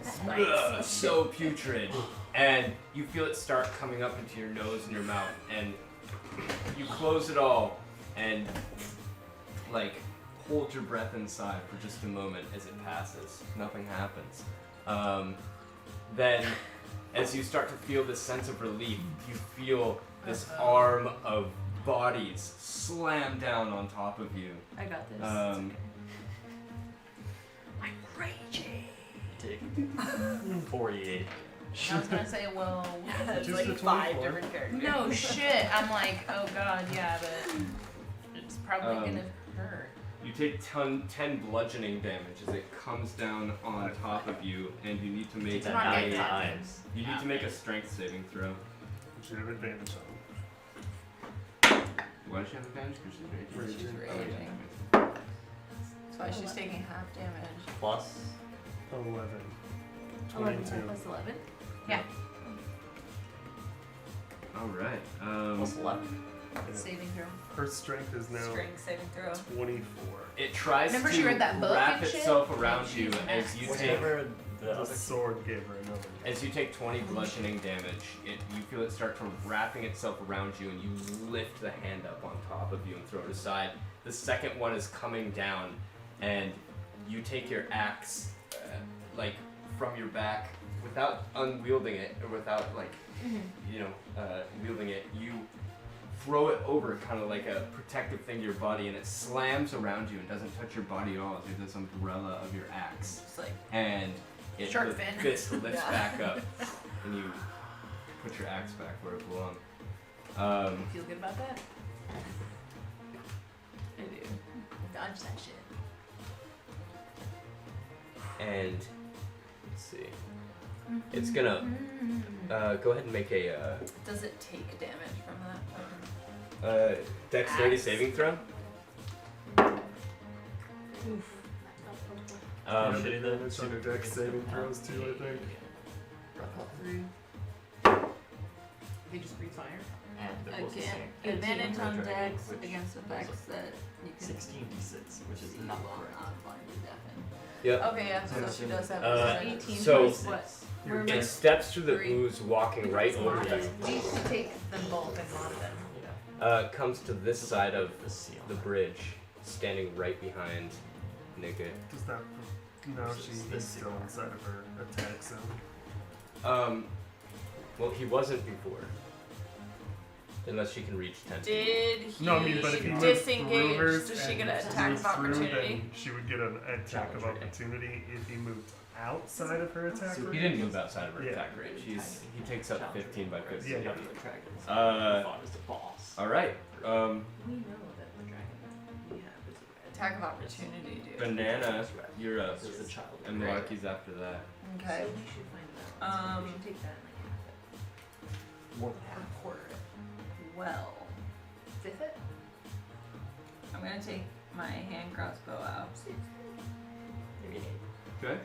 S2: Spikes.
S1: so putrid, and you feel it start coming up into your nose and your mouth, and you close it all and like hold your breath inside for just a moment as it passes. Nothing happens. Then, as you start to feel this sense of relief, you feel this arm of bodies slam down on top of you.
S2: I got this.
S1: Um,
S2: I'm raging.
S6: Take 48.
S5: I was gonna say, well,
S4: It's
S3: Just
S4: like
S3: the
S4: 5
S3: 24.
S4: different characters.
S5: no shit. I'm like, oh god, yeah, but it's probably gonna hurt.
S1: You take 10 bludgeoning damage as it comes down on top of you, and you need to make
S6: That
S5: not
S6: 9
S5: get
S6: times.
S1: you need to make a strength saving throw.
S3: Which you have advantage on.
S1: Why does she have advantage? Because she's raging.
S4: She's
S3: Raging.
S1: Oh,
S4: raging.
S1: yeah.
S4: That's why she's taking half damage.
S6: Plus
S3: 11.
S2: 11
S3: 22.
S2: plus 11.
S1: All right.
S6: plus 11.
S5: Saving throw.
S3: Her strength is now
S4: Strength saving throw.
S3: 24.
S1: It tries
S5: Remember
S1: to
S5: she read that book
S1: wrap
S5: and shit?
S1: itself around
S5: She's
S1: you
S5: an
S1: as
S5: ass.
S1: you take
S6: Whatever the
S3: The
S6: other.
S3: sword gave her another.
S1: as you take 20 bludgeoning damage. You feel it start to wrapping itself around you, and you lift the hand up on top of you and throw it aside. The second one is coming down, and you take your axe like from your back without unwielding it or without like wielding it. You throw it over kind of like a protective thing to your body, and it slams around you and doesn't touch your body at all. It's this umbrella of your axe,
S4: Just like,
S1: and the
S5: Shark fin.
S1: fist lifts
S4: Yeah.
S1: back up, and you put your axe back where it belongs.
S5: You feel good about that?
S2: I do.
S5: Dodge that shit.
S1: And let's see, it's gonna go ahead and make a
S4: does it take damage from that?
S1: dexterity
S4: Axe.
S1: saving throw.
S2: Oof.
S6: Shitty then.
S3: It's under dex saving throws too, I think.
S5: They just breathe fire.
S6: They're both the
S4: Again,
S6: same.
S4: advantage on
S6: Dragon,
S4: dex
S6: which
S4: against
S6: was
S4: effects that you can
S6: 16d6, which is
S4: see
S6: not
S4: while
S6: correct.
S4: not blind or deafen.
S1: Yep.
S4: Okay, yeah, so she does have
S1: Uh,
S4: 18
S1: so-
S4: plus what?
S1: It steps through the
S4: Three.
S1: ooze, walking right over you.
S5: We used to take them both and mod them.
S6: Yeah.
S1: Comes to this side of
S6: The seal.
S1: the bridge, standing right behind negate.
S3: Does that? No,
S6: Versus
S3: she's
S6: this
S3: still
S6: cigar.
S3: inside of her attack zone.
S1: Well, he wasn't before. Unless she can reach 10 feet.
S4: Did he
S3: No, I mean, but if you moved through
S4: disengage?
S3: hers
S4: Does she
S3: and
S4: get an attack
S3: moved
S4: of
S3: through,
S4: opportunity?
S3: then she would get an attack of
S6: Challenge rating.
S3: opportunity if he moved outside of her attack
S1: He
S3: range.
S1: didn't move outside of her
S3: Yeah.
S1: attack range. He takes up 15 by 15.
S3: Yeah, yeah.
S6: Fought as the boss.
S1: Alright.
S5: We know that the dragon we have is
S4: Attack of opportunity, dude.
S1: Banana, you're up.
S6: This is the child.
S1: And Malarkey's after that.
S4: Okay.
S5: So we should find out. We should take that and like half
S6: More than
S5: it. Or
S6: half.
S5: quarter it.
S4: Well,
S5: Fifth it?
S4: I'm gonna take my hand crossbow out.
S1: Okay.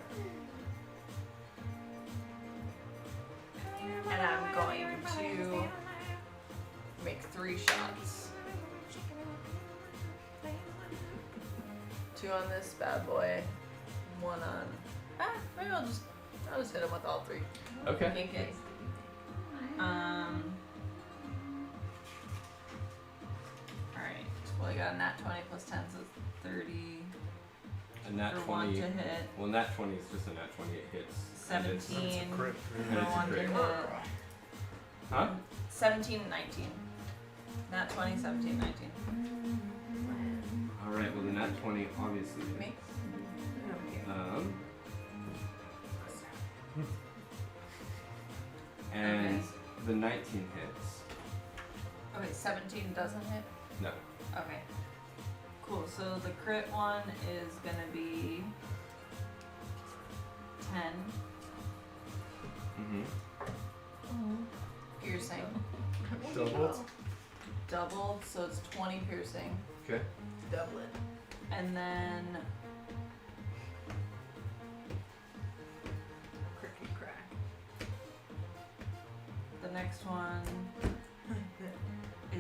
S4: And I'm going to make 3 shots. 2 on this bad boy, 1 on. Maybe I'll just hit him with all 3.
S1: Okay.
S4: Kink it. Alright. Well, I got a nat 20 plus 10, so it's 30
S1: And that
S4: for 1
S1: 20.
S4: to hit.
S1: Well, nat 20 is just a nat 20. It hits. And it's-
S4: 17
S3: That's a crit.
S4: for
S1: And it's a
S4: 1 to
S1: crit.
S4: hit.
S1: Huh?
S4: 17 and 19. Nat 20, 17, 19.
S1: Alright, well, the nat 20 obviously.
S4: Me?
S1: And the 19 hits.
S4: Okay, 17 doesn't hit?
S1: No.
S4: Okay. Cool, so the crit one is gonna be 10
S1: Mm-hmm.
S4: piercing.
S3: Doubled.
S4: Doubled, so it's 20 piercing.
S1: Okay.
S5: Double it.
S4: And then
S5: Cricket crack.
S4: the next one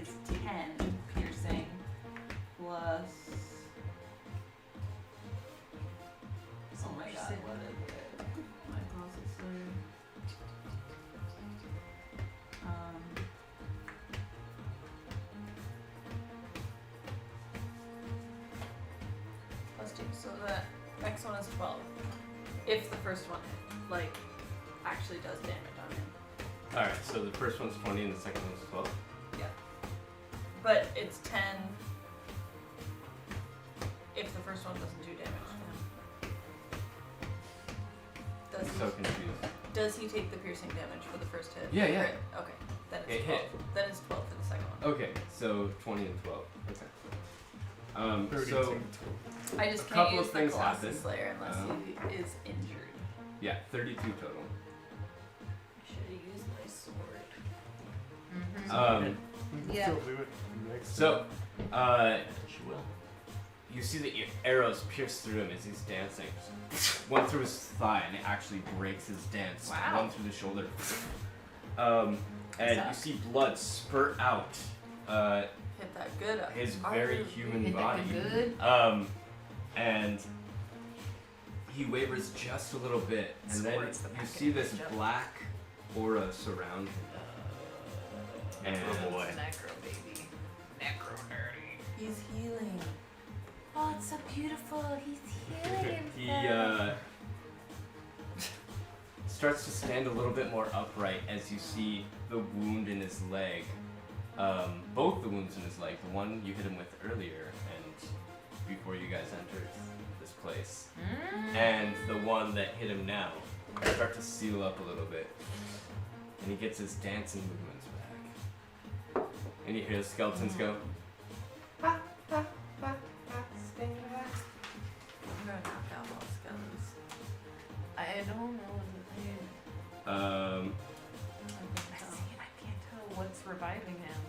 S4: is 10 piercing plus. Oh my god, what is it? My processor. Plus 2, so the next one is 12. If the first one, like, actually does damage on him.
S1: Alright, so the first one's 20 and the second one's 12.
S4: But it's 10 if the first one doesn't do damage to him.
S1: I'm so confused.
S4: Does he take the piercing damage for the first hit?
S1: Yeah, yeah.
S4: Right, okay. Then it's
S1: It
S4: 12.
S1: hit.
S4: Then it's 12 for the second one.
S1: Okay, so 20 and 12. Okay.
S3: 30
S1: So,
S3: to-
S4: I just
S1: a
S4: can't
S1: couple
S4: use
S1: of
S4: the
S1: things
S4: Colossus
S1: happen.
S4: Slayer unless he is injured.
S1: yeah, 32 total.
S4: I should have used my sword.
S5: Mm-hmm.
S3: You can
S5: Yeah.
S3: still do it next
S1: So,
S6: She will.
S1: you see the arrows pierce through him as he's dancing. One through his thigh, and it actually breaks his dance.
S4: Wow.
S1: One through the shoulder. And you see blood spurt out
S4: Hit that good.
S1: his very human
S5: Hit that
S1: body.
S5: good.
S1: And he wavers just a little bit, and then
S5: Squirts the
S1: you
S5: back
S1: see
S5: of
S1: this
S5: his jump.
S1: black aura surround him. And
S6: Oh boy.
S5: Necro baby. Necro nerdy.
S4: He's healing.
S7: Oh, it's so beautiful. He's healing
S1: he
S7: himself.
S1: starts to stand a little bit more upright as you see the wound in his leg. Both the wounds in his leg, the one you hit him with earlier and before you guys entered this place, and the one that hit him now, start to seal up a little bit. And he gets his dancing movements back. And you hear the skeletons go,
S4: I'm gonna knock out all the skeletons.
S5: I don't know what it is.
S4: I can
S5: I
S4: tell.
S5: see, I can't tell what's reviving him.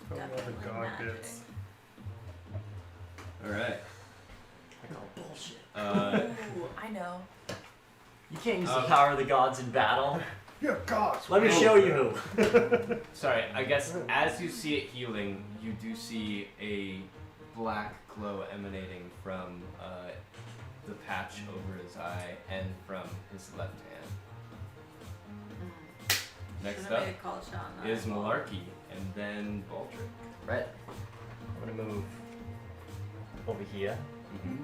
S3: Probably all the
S4: Definitely
S3: god
S4: magic.
S3: bits.
S1: alright.
S6: I call bullshit.
S4: Ooh, I know.
S6: You can't use the power of the gods in battle.
S3: Yeah, gosh.
S6: Let me show you.
S1: Sorry, I guess as you see it healing, you do see a black glow emanating from the patch over his eye and from his left hand. Next
S4: Should've
S1: up
S4: made a call shot on that.
S1: is Malarkey, and then Baldric.
S6: Right. I'm gonna move over here.
S1: Mm-hmm.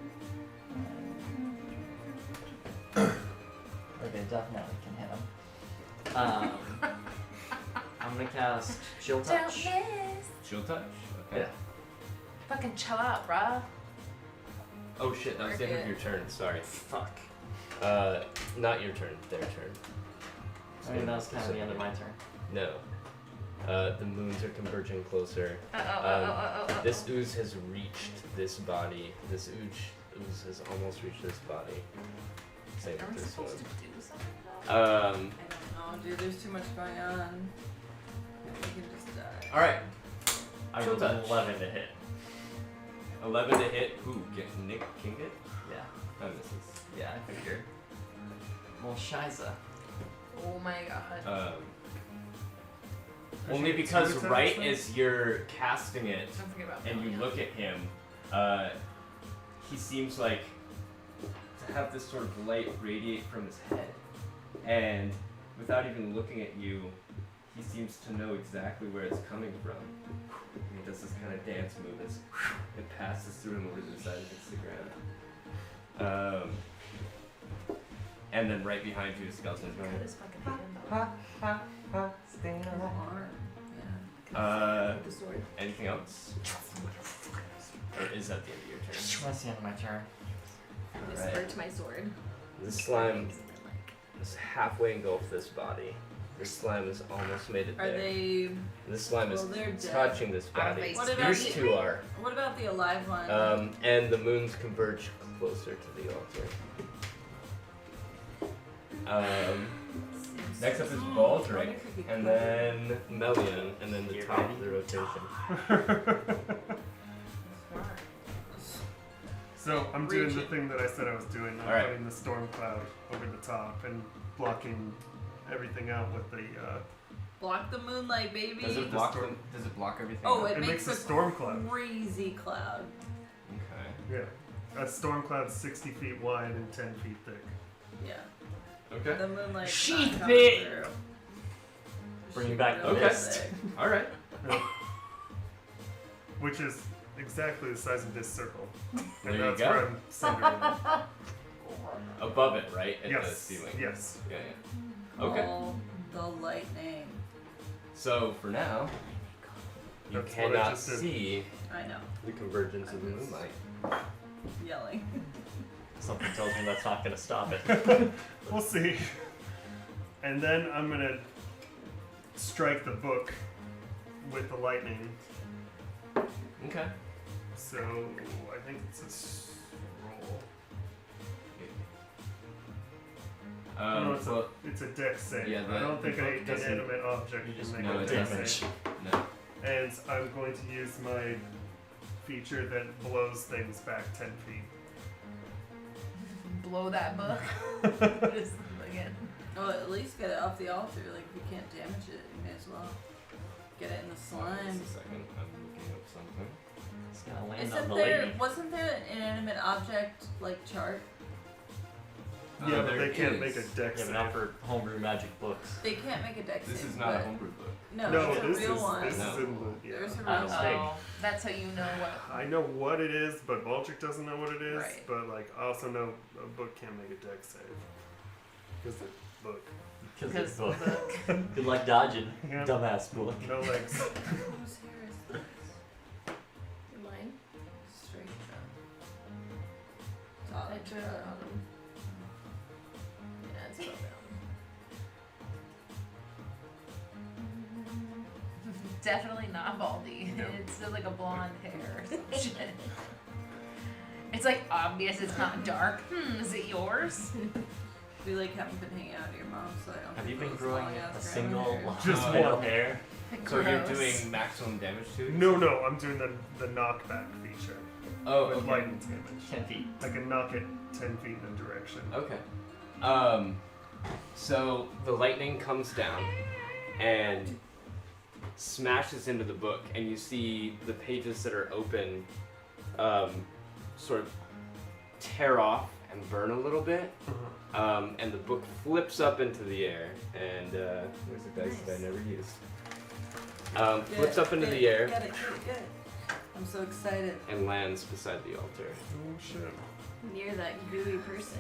S6: Okay, definitely can hit him. I'm gonna cast Chill
S5: Don't
S6: Touch.
S5: miss.
S1: Chill touch. Okay.
S6: Yeah.
S5: Fucking chill out, bruh.
S1: Oh shit, that was the end of your turn. Sorry.
S6: Fuck.
S1: Not your turn. Their turn.
S6: I mean, that was kind of the end of my turn.
S1: No. The moons are converging closer.
S5: Oh.
S1: This ooze has reached this body. This ooze has almost reached this body. Same
S5: Are we
S1: with this one.
S5: supposed to do something though?
S4: I don't know, dude. There's too much going on. We can just die.
S1: All right.
S6: I
S1: Chill
S6: rolled
S1: touch.
S6: 11 to hit.
S1: 11 to hit. Ooh, get Nick King it.
S6: Yeah.
S1: That misses.
S6: Yeah, I figured. Well, Shiza.
S5: Oh my god.
S1: Only because right as you're casting it
S5: Don't forget about
S1: and you
S5: Melia.
S1: look at him, he seems like to have this sort of light radiate from his head, and without even looking at you, he seems to know exactly where it's coming from. And he does this kind of dance move as it passes through him over to the side and hits the ground. And then right behind you is Skeleton's
S5: Cut
S1: going.
S5: his fucking hand off.
S4: Arm. Yeah.
S2: With the sword.
S1: Anything else? Or is that the end of your turn?
S6: That's the end of my turn.
S2: Just
S1: Alright.
S2: hurt my sword.
S1: This slime is halfway engulfed this body. This slime has almost made it
S4: Are
S1: there.
S4: they?
S1: This slime is
S4: Well, they're dead.
S1: touching this
S5: Are
S1: body.
S5: they
S4: What about
S1: Yours
S4: the-
S1: two are.
S4: What about the alive one?
S1: And the moons converge closer to the altar. Next up is Baldric, and then Melian, and then the
S6: You're
S1: top
S6: ready?
S1: of the rotation.
S3: So I'm doing the
S4: Reach it.
S3: thing that I said I was doing. I'm
S1: Alright.
S3: putting the storm cloud over the top and blocking everything out with the.
S4: Block the moonlight, baby.
S1: Does it block? Does it block everything?
S4: Oh,
S1: out?
S4: it
S3: It
S4: makes
S3: makes a
S4: a
S3: storm cloud.
S4: crazy cloud.
S1: Okay.
S3: Yeah, a storm cloud 60 feet wide and 10 feet thick.
S4: Yeah.
S1: Okay.
S4: The moonlight.
S5: Sheath
S4: coming
S5: it!
S4: through.
S6: Bringing back the
S4: Really
S1: mist.
S4: thick.
S1: All right.
S3: Which is exactly the size of this circle.
S1: There
S3: And
S1: you
S3: that's
S1: go.
S3: where I'm centering it.
S1: Above it, right? At the
S3: Yes.
S1: ceiling.
S3: Yes.
S1: Yeah, yeah. Okay.
S4: Call the lightning.
S1: So for now, you
S3: That's what I
S1: cannot
S3: just did.
S1: see
S4: I know.
S1: the convergence of the moonlight.
S4: Yelling.
S6: Something tells me that's not gonna stop it.
S3: We'll see. And then I'm gonna strike the book with the lightning.
S1: Okay.
S3: So I think it's a roll. No, it's a dex save.
S1: yeah,
S3: I don't think
S1: the book
S3: an
S1: doesn't-
S3: inanimate object
S6: You
S3: can
S6: just
S3: make
S1: no,
S3: a
S1: it
S3: dex
S6: damage.
S3: save.
S1: No.
S3: And I'm going to use my feature that blows things back 10 feet.
S5: Blow that book. What is again?
S4: Well, at least get it off the altar. Like, if you can't damage it, you may as well get it in the slime.
S1: Just a second. I'm looking up something.
S6: It's gonna land on
S4: Isn't
S6: the
S4: there?
S6: lady.
S4: Wasn't there an inanimate object like chart?
S3: Yeah, but
S1: there
S3: they can't
S1: is.
S3: make a dex
S6: Yeah, but
S3: save.
S6: not for homebrew magic books.
S4: They can't make a dex
S1: This
S4: save.
S1: is not a
S4: but-
S1: homebrew book.
S4: No,
S3: No,
S4: it's a
S3: this
S4: real
S3: is
S4: one.
S3: this
S1: No.
S3: is in the yeah.
S4: There's a real
S6: Oh.
S4: one.
S6: Big.
S5: That's how you know what.
S3: I know what it is, but Baldric doesn't know what it is.
S5: Right.
S3: But like, I also know a book can't make a dex save because the book,
S6: Because it's
S5: Because
S6: book.
S5: the
S6: Good luck dodging,
S3: Yeah.
S6: dumbass book.
S3: no legs.
S4: Whose hair is this?
S2: Mine.
S4: Straight from.
S2: I drew it on them. Yeah, it's about down.
S5: definitely not baldy.
S3: No.
S5: It's like a blonde hair or some shit. It's like obvious it's not dark. Is it yours?
S4: We like haven't been hanging out at your mom, so I don't.
S6: Have you
S4: think
S6: been
S4: those
S6: growing
S4: long-ass
S6: a
S4: brown
S6: single
S4: hair.
S6: long
S3: Just
S6: male
S3: one.
S6: hair?
S1: So you're
S5: Gross.
S1: doing maximum damage to it?
S3: No, I'm doing the knockback feature
S1: Oh,
S3: with
S1: okay.
S3: lightning damage.
S6: 10 feet.
S3: I can knock it 10 feet in a direction.
S1: Okay. So the lightning comes down and smashes into the book, and you see the pages that are open sort of tear off and burn a little bit. And the book flips up into the air, and where's the dice that I never used? Flips up into the air,
S4: Get it. I'm so excited.
S1: and lands beside the altar.
S3: Oh shit.
S2: Near that gooey person.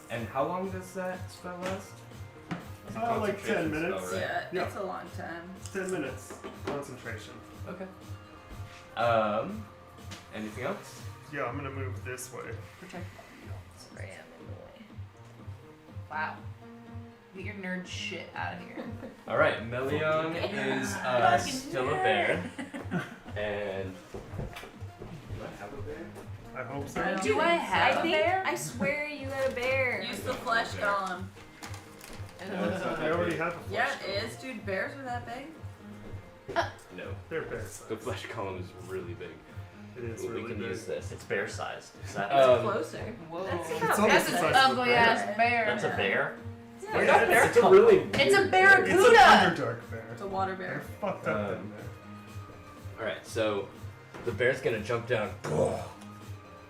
S1: And how long does that spell last? It's a
S3: Like 10
S1: concentration
S3: minutes.
S1: spell, right?
S4: Yeah,
S3: Yeah.
S4: it's a long time.
S3: 10 minutes. Concentration.
S1: Okay. Anything else?
S3: Yeah, I'm gonna move this way.
S2: Sorry, I'm in the way.
S5: Wow. Get your nerd shit out of here.
S1: All right, Melion is
S5: Fucking
S1: still a bear, and do I have a bear?
S3: I hope so.
S5: Do I have
S2: I
S5: a
S2: think,
S5: bear?
S2: I swear you got a bear.
S4: Use the flesh golem.
S1: No, it's not
S3: I
S1: that
S3: already
S1: big.
S3: have a
S4: Yeah,
S3: flesh.
S4: it is, dude. Bears are that big.
S1: No,
S3: They're bear size.
S1: the flesh column is really big.
S3: It is
S6: We
S3: really
S6: can
S3: big.
S6: use this. It's bear sized. Is that?
S2: Closer.
S5: Whoa.
S2: That's
S3: It's
S2: about
S3: almost
S5: That's
S3: the
S5: an
S3: size of a
S5: ugly
S3: bear.
S5: ass bear.
S6: That's a bear.
S4: Yeah.
S3: Yeah, it's,
S1: It's a really
S5: It's a
S1: weird
S5: barracuda.
S3: it's an
S5: Cuda!
S3: underdark bear.
S4: It's a water
S3: They're
S4: bear.
S3: fucked up in there.
S1: All right, so the bear's gonna jump down,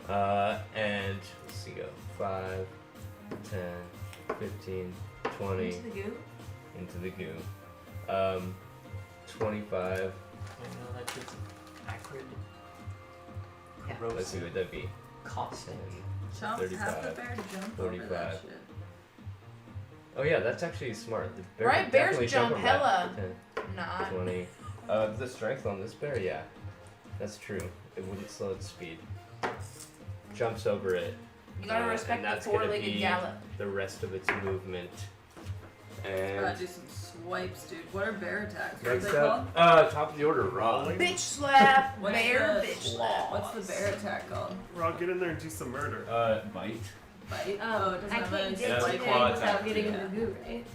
S1: and let's see, go 5, 10, 15, 20
S2: Into the goo.
S1: into the goo. 25.
S6: You know, that shit's acrid.
S5: Yeah.
S1: Let's see what that'd be.
S6: Caustic.
S4: Chomp, have the
S1: 35,
S4: bear jump over
S1: 45.
S4: that shit.
S1: Oh yeah, that's actually smart. The bear
S5: Right,
S1: could
S5: bears
S1: definitely
S5: jump
S1: over that.
S5: hella.
S1: 10,
S5: Not.
S1: 20. The strength on this bear, yeah, that's true. It wouldn't slow its speed. Jumps over it.
S5: You gotta
S1: and
S5: respect the
S1: that's gonna
S5: four-legged
S1: be
S5: gallop.
S1: the rest of its movement.
S4: Gotta
S1: And
S4: do some swipes, dude. What are bear attacks? What are
S1: next
S4: they called?
S1: up, top of the order, Rob.
S5: Bitch slap.
S4: What's
S5: Bear
S4: the-
S5: bitch slap.
S4: What's the bear attack called?
S3: Rob, get in there and do some murder.
S1: Bite.
S4: Bite?
S2: Oh,
S4: it doesn't
S2: I
S4: have
S2: can't
S4: any
S2: get
S1: Yeah,
S2: to
S1: it's
S2: there
S1: claw
S2: without
S1: attack,
S2: getting
S4: yeah.
S2: in the goo, right?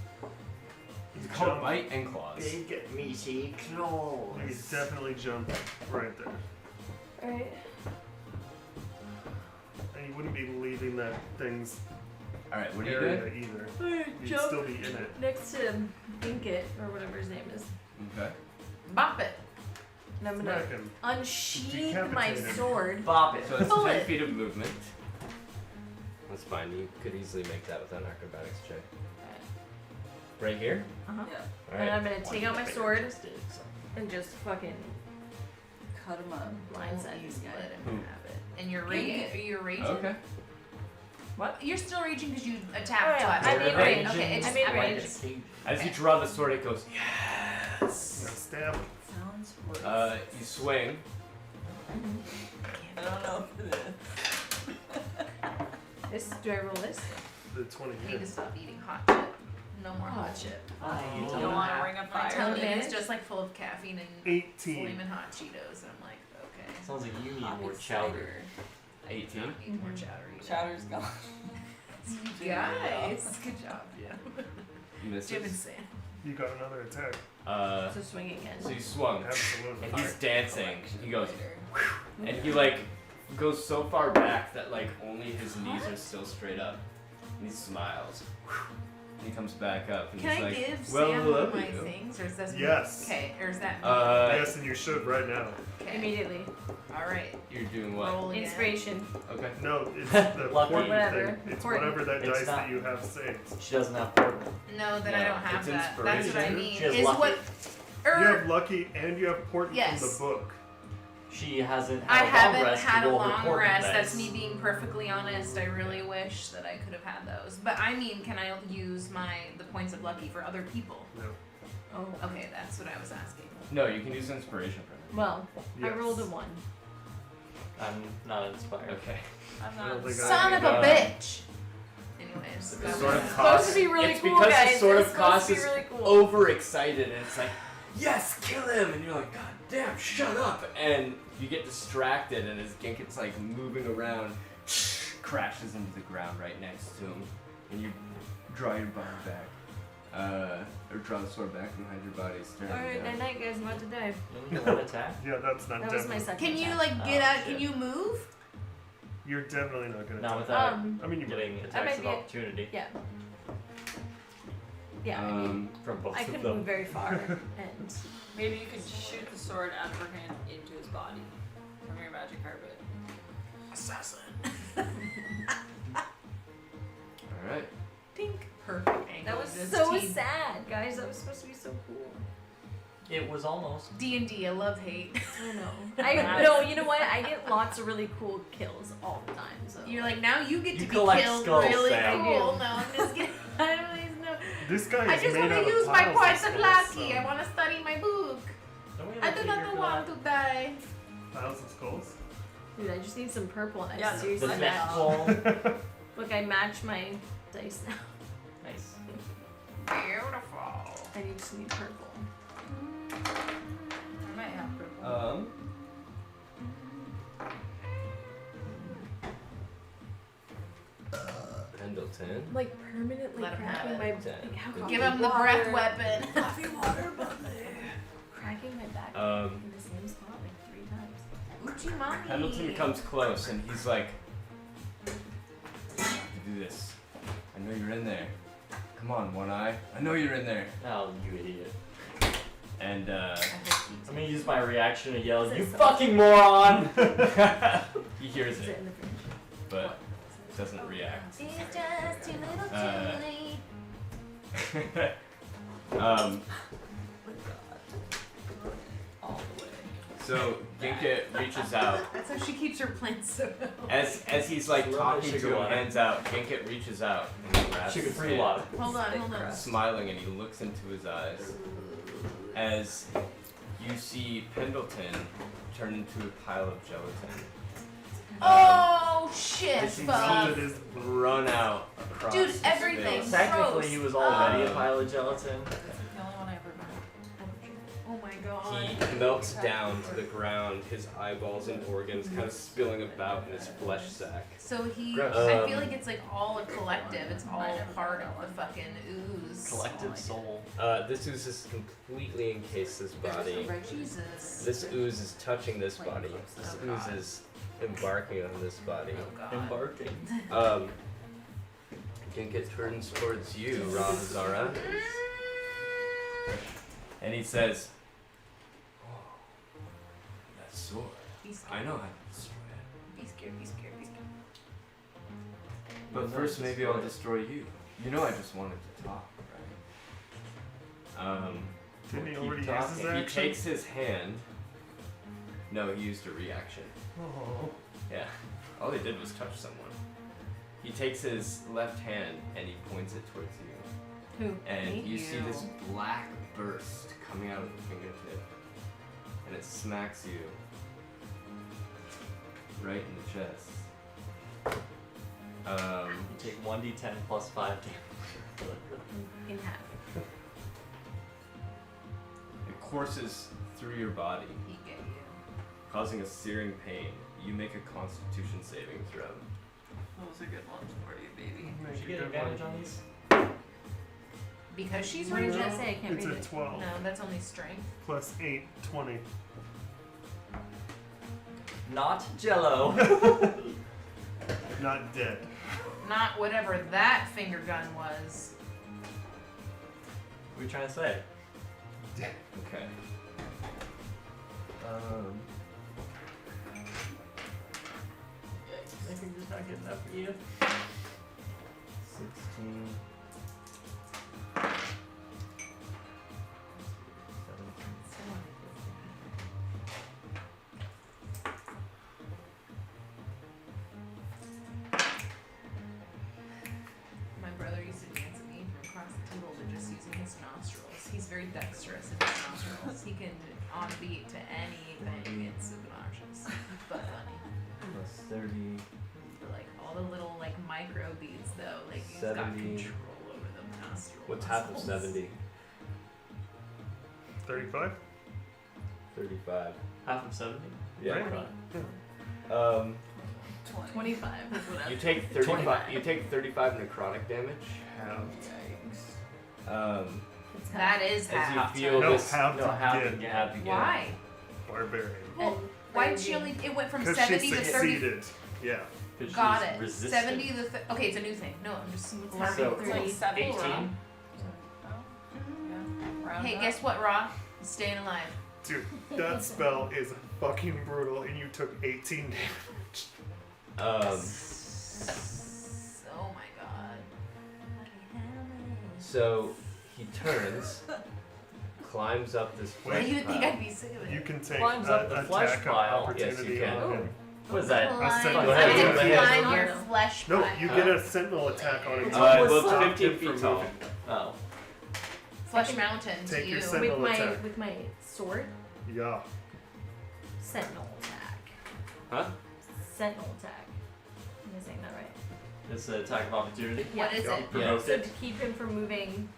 S1: It's called bite and claws.
S6: Big meaty claws.
S3: You can definitely jump right there.
S2: Alright.
S3: And you wouldn't be leaving that thing's
S1: All right, what are you
S3: area
S1: doing?
S3: either. You'd still be in it.
S2: Next to Binkit, or whatever his name is.
S1: Okay.
S5: Bop it.
S2: And I'm gonna
S3: Smack him.
S2: unsheath my
S3: Decapitate him.
S2: sword.
S6: Bop it.
S1: So it's
S2: Pull
S1: 10
S2: it.
S1: feet of movement. That's fine. You could easily make that with an acrobatics check. Right here.
S2: Uh-huh.
S4: Yeah.
S1: All
S2: And
S1: right.
S2: I'm gonna take out my sword and just fucking
S4: Cut him up.
S2: blindside this guy.
S5: Let him
S1: Who?
S5: have it. And you're raging. Are you raging?
S1: Okay.
S5: What? You're still raging because you
S2: Oh,
S5: attacked
S2: yeah.
S5: twice.
S2: I made
S5: right?
S2: rage.
S5: Okay, it's
S2: I made
S5: I'm
S2: rage.
S5: like-
S1: As you draw the sword, it goes.
S3: Now stab him.
S4: Sounds worse.
S1: You swing.
S4: I don't know if it is.
S2: This, do I roll this?
S3: The 20
S5: I need to
S3: hits.
S5: stop eating hot shit. No more hot shit.
S4: You don't want to ring a
S5: My
S4: fire.
S5: tummy
S2: Advantage?
S5: is just like full of caffeine and
S3: 18.
S5: flaming hot Cheetos, and I'm like, okay.
S6: Sounds like you need
S4: Hot
S6: more
S4: and
S6: chowder.
S1: 18.
S5: I need more chowder.
S4: Chowder's gone.
S5: Guys, good job.
S1: Yeah.
S5: Jim
S1: Misses.
S5: insane.
S3: You got another attack.
S2: So swing again.
S1: So you swung,
S3: Absolutely.
S1: and he's dancing. He goes,
S4: Later.
S1: and he like goes so far back that like only his knees are still straight up. And he smiles. And he comes back up and
S5: Can
S1: he's
S5: I
S1: like,
S5: give
S1: well,
S5: Sam
S1: hello,
S5: one of my
S1: you.
S5: things, or is that
S3: Yes.
S5: Okay, or is that
S3: Yes, and you should right now.
S5: okay?
S2: Immediately.
S5: All right.
S1: You're doing what?
S5: Roll again.
S2: Inspiration.
S1: Okay.
S3: No, it's the
S6: Lucky.
S3: portent
S2: Whatever.
S3: thing. It's
S2: Portent.
S3: whatever that
S6: It's
S3: dice
S6: not-
S3: that you have saved.
S6: She doesn't have portable.
S5: No, then I
S1: No,
S5: don't have
S1: it's
S5: that. That's what I
S1: inspiration.
S5: mean.
S6: She has
S5: Is
S6: lucky.
S5: what?
S3: You have lucky and you have portent
S5: Yes.
S3: from the book.
S6: She hasn't
S5: I
S6: had a long
S5: haven't
S6: rest
S5: had
S6: to
S5: a
S6: roll her
S5: long
S6: portent
S5: rest.
S6: dice.
S5: That's me being perfectly honest. I really wish that I could have had those. But I mean, can I use the points of lucky for other people?
S3: No.
S2: Oh.
S5: Okay, that's what I was asking.
S1: No, you can use inspiration from it.
S2: Well, I
S3: Yes.
S2: rolled a 1.
S6: I'm not inspired.
S1: Okay.
S4: I'm
S3: I don't
S4: not.
S3: think I
S5: Son of a
S1: Uh,
S5: bitch. Anyways,
S1: It's
S5: that
S1: sort
S5: was-
S1: of
S2: It's supposed
S1: costs.
S2: to be really
S1: it's
S2: cool,
S1: because
S2: guys.
S1: it sort
S2: It's
S1: of
S2: supposed
S1: costs
S2: to be
S1: is
S2: really cool.
S1: overexcited, and it's like, yes, kill him, and you're like, God damn, shut up, and you get distracted, and as Ginket's like moving around, crashes into the ground right next to him, and you draw your body back, or draw the sword back behind your body, staring
S2: Alright,
S1: down.
S2: night night, guys. I'm about to die.
S6: You only get one attack?
S3: Yeah, that's not
S2: That was my
S3: definitely.
S2: second.
S5: Can you
S2: attack.
S5: like get
S6: Oh,
S5: out?
S6: shit.
S5: Can you move?
S3: You're definitely not gonna.
S6: Not
S3: attack.
S6: without
S3: I mean, you might.
S6: getting
S2: I
S6: attacks
S2: might
S6: of
S2: be-
S6: opportunity
S2: Yeah. Yeah, I mean,
S6: from both
S2: I
S6: of
S2: couldn't
S6: them.
S2: move very far, and
S4: Maybe you could shoot the sword out of her hand into his body from your magic carpet.
S6: Assassin.
S1: Alright.
S5: Tink. Perfect angle.
S2: that was
S5: Just
S2: so
S5: teed-
S2: sad, guys. That was supposed to be so cool.
S6: It was almost.
S5: D&D, a love hate.
S2: I know. I no. You know what? I get lots of really cool kills all the time. So
S5: You're like, now you get
S6: You
S5: to be
S6: collect
S5: killed
S6: skulls,
S5: really
S6: Sam.
S5: cool. No, I'm just kidding. I don't really know.
S3: This guy
S5: I
S3: is
S5: just
S3: made
S5: want
S3: out
S5: to
S3: of
S5: use my
S3: piles
S5: points
S3: of
S5: of
S3: skulls,
S5: lucky.
S3: so-
S5: I want to study my book.
S6: Don't we have
S5: I
S6: a
S5: do
S6: figure
S5: not
S6: for
S5: want
S6: that?
S5: to die.
S3: Piles of skulls.
S2: dude, I just need some purple, and I
S4: Yeah,
S6: The
S2: seriously
S4: I
S6: fifth
S2: match.
S6: wall.
S2: Look, I match my dice now.
S6: Nice.
S5: Beautiful.
S2: I just need purple.
S4: I might have purple.
S1: Pendleton.
S2: I'm like permanently
S5: Let him have
S2: cracking
S5: it.
S2: my
S1: Yeah.
S2: like, how
S1: Give
S2: coffee
S5: Give him the
S2: water-
S5: breath weapon.
S2: Coffee water, but cracking my back
S1: Um,
S2: in the same spot like 3 times.
S5: Uchi mommy.
S1: Pendleton comes close and he's like, "You do this. I know you're in there. Come on, One Eye. I know you're in there."
S6: Oh, you idiot.
S1: And
S6: I'm gonna use my reaction to yell,
S2: Is it
S6: "You
S2: so-
S6: fucking moron!"
S1: he hears
S2: Is it
S1: it,
S2: in the fridge?
S1: but doesn't react.
S2: It's just too little
S1: Uh,
S2: too late.
S6: All the way.
S1: So Ginka reaches out.
S5: That's how she keeps her plants so
S1: As he's like
S6: Love
S1: talking
S6: sugar
S1: to him,
S6: water.
S1: hands out, Ginka reaches out and he grabs his
S6: Sugar-free
S1: hand,
S6: water.
S5: Hold on.
S1: smiling, and he looks into his eyes. As you see Pendleton turn into a pile of gelatin.
S5: Oh shit,
S1: As you
S5: fuck.
S1: see run out across
S5: Dude,
S1: his
S5: everything.
S1: face.
S6: Technically,
S5: Gross.
S6: he was already a
S1: Um,
S6: pile of gelatin.
S4: That's the only one I ever bought.
S5: Oh my god.
S1: He melts down to the ground, his eyeballs and organs kind of spilling about in his flesh sack.
S5: So he,
S6: Gross.
S5: I feel like it's like all a collective. It's all part of the fucking ooze.
S6: Collective soul.
S1: This ooze is completely encased his body.
S5: Jesus.
S1: This ooze is touching this body. This ooze is embarking on this body.
S5: Oh god.
S6: Embarking.
S1: Ginka turns towards you, Ravazara, and he says, "Oh, that sword.
S5: Be scared.
S1: I know how to destroy it.
S5: Be scared. Be scared. Be scared.
S1: But first, maybe I'll destroy you. You know, I just wanted to talk, right?"
S3: Didn't he
S1: Keep
S3: already use
S1: talking.
S3: his
S1: He
S3: action?
S1: takes his hand. No, he used a reaction.
S3: Oh.
S1: Yeah. All he did was touch someone. He takes his left hand and he points it towards you.
S2: Who?
S1: And
S2: Me?
S1: you see this black burst coming out of the fingertip. And it smacks you right in the chest.
S6: You take 1d10 plus 5 damage.
S2: In half.
S1: It courses through your body,
S5: He get you.
S1: causing a searing pain. You make a constitution saving throw.
S4: Those are good ones for you, baby.
S3: Make
S6: Did
S3: a
S6: you get
S3: good
S6: advantage
S3: one.
S6: on these?
S5: Because she's
S2: What did
S5: raging.
S2: you say? I can't
S3: It's
S2: read
S3: a
S2: it.
S3: 12
S5: No, that's only strength.
S3: plus 8, 20.
S6: Not Jello.
S3: Not dead.
S5: Not whatever that finger gun was.
S6: What are you trying to say?
S1: Okay.
S6: I think just not good enough for you.
S1: 16.
S5: My brother used to dance at me from across the table with just using his nostrils. He's very dexterous in his nostrils. He can on beat to anything. It's obnoxious, but funny.
S1: Plus 30.
S5: But like all the little like micro beats though, like he's got
S1: 70.
S5: control over the nostrils.
S1: What's half of 70?
S3: 35?
S1: 35.
S6: Half of 70?
S1: Yeah.
S3: Right.
S2: 25 is what I
S1: You take 35. You take 35 necrotic damage.
S2: It's
S5: That is
S1: As
S5: half.
S1: you feel
S3: No,
S1: this.
S3: half
S6: No, half
S3: again.
S6: again.
S1: Half again.
S5: Why?
S3: Barbarian.
S5: Well,
S2: And
S5: why did she
S2: raging.
S5: only? It went from
S3: Because
S5: 70
S3: she
S5: to 30.
S3: succeeded. Yeah.
S6: Because
S5: Got
S6: she's
S5: it.
S6: resistant.
S5: 70 to okay, it's a new thing. No, I'm just
S6: So,
S4: It's like 7
S6: 18.
S5: Hey, guess what, Raw? He's staying alive.
S3: Dude, that spell is fucking brutal, and you took 18 damage.
S5: Oh my god.
S1: So he turns, climbs up this
S3: Wait.
S1: flesh
S5: You would think
S1: pile.
S5: I'd be sick of
S3: You
S5: it.
S3: can take
S6: Climbs up the flesh
S3: attack
S6: pile.
S3: opportunity
S1: Yes, you can.
S3: on him.
S6: What is that?
S2: Climb.
S3: Go
S6: ahead,
S2: I
S6: go
S2: didn't
S6: ahead.
S2: climb on
S5: Your
S2: them.
S5: flesh
S3: No,
S5: pile.
S3: you get a sentinel attack on him.
S1: Well, it's
S3: Stop
S1: 15
S3: him
S1: feet
S3: from
S1: tall.
S3: moving.
S6: Oh.
S5: Flesh mountain to
S3: Take your
S5: you.
S3: sen-
S2: With
S3: Sentinel attack.
S2: with my sword,
S3: Yeah.
S2: sentinel attack.
S1: Huh?
S2: Sentinel attack. Am I saying that right?
S6: It's an attack of opportunity.
S5: What is
S3: Yeah.
S5: it?
S6: Provoke
S2: So
S6: it.
S2: to keep him from moving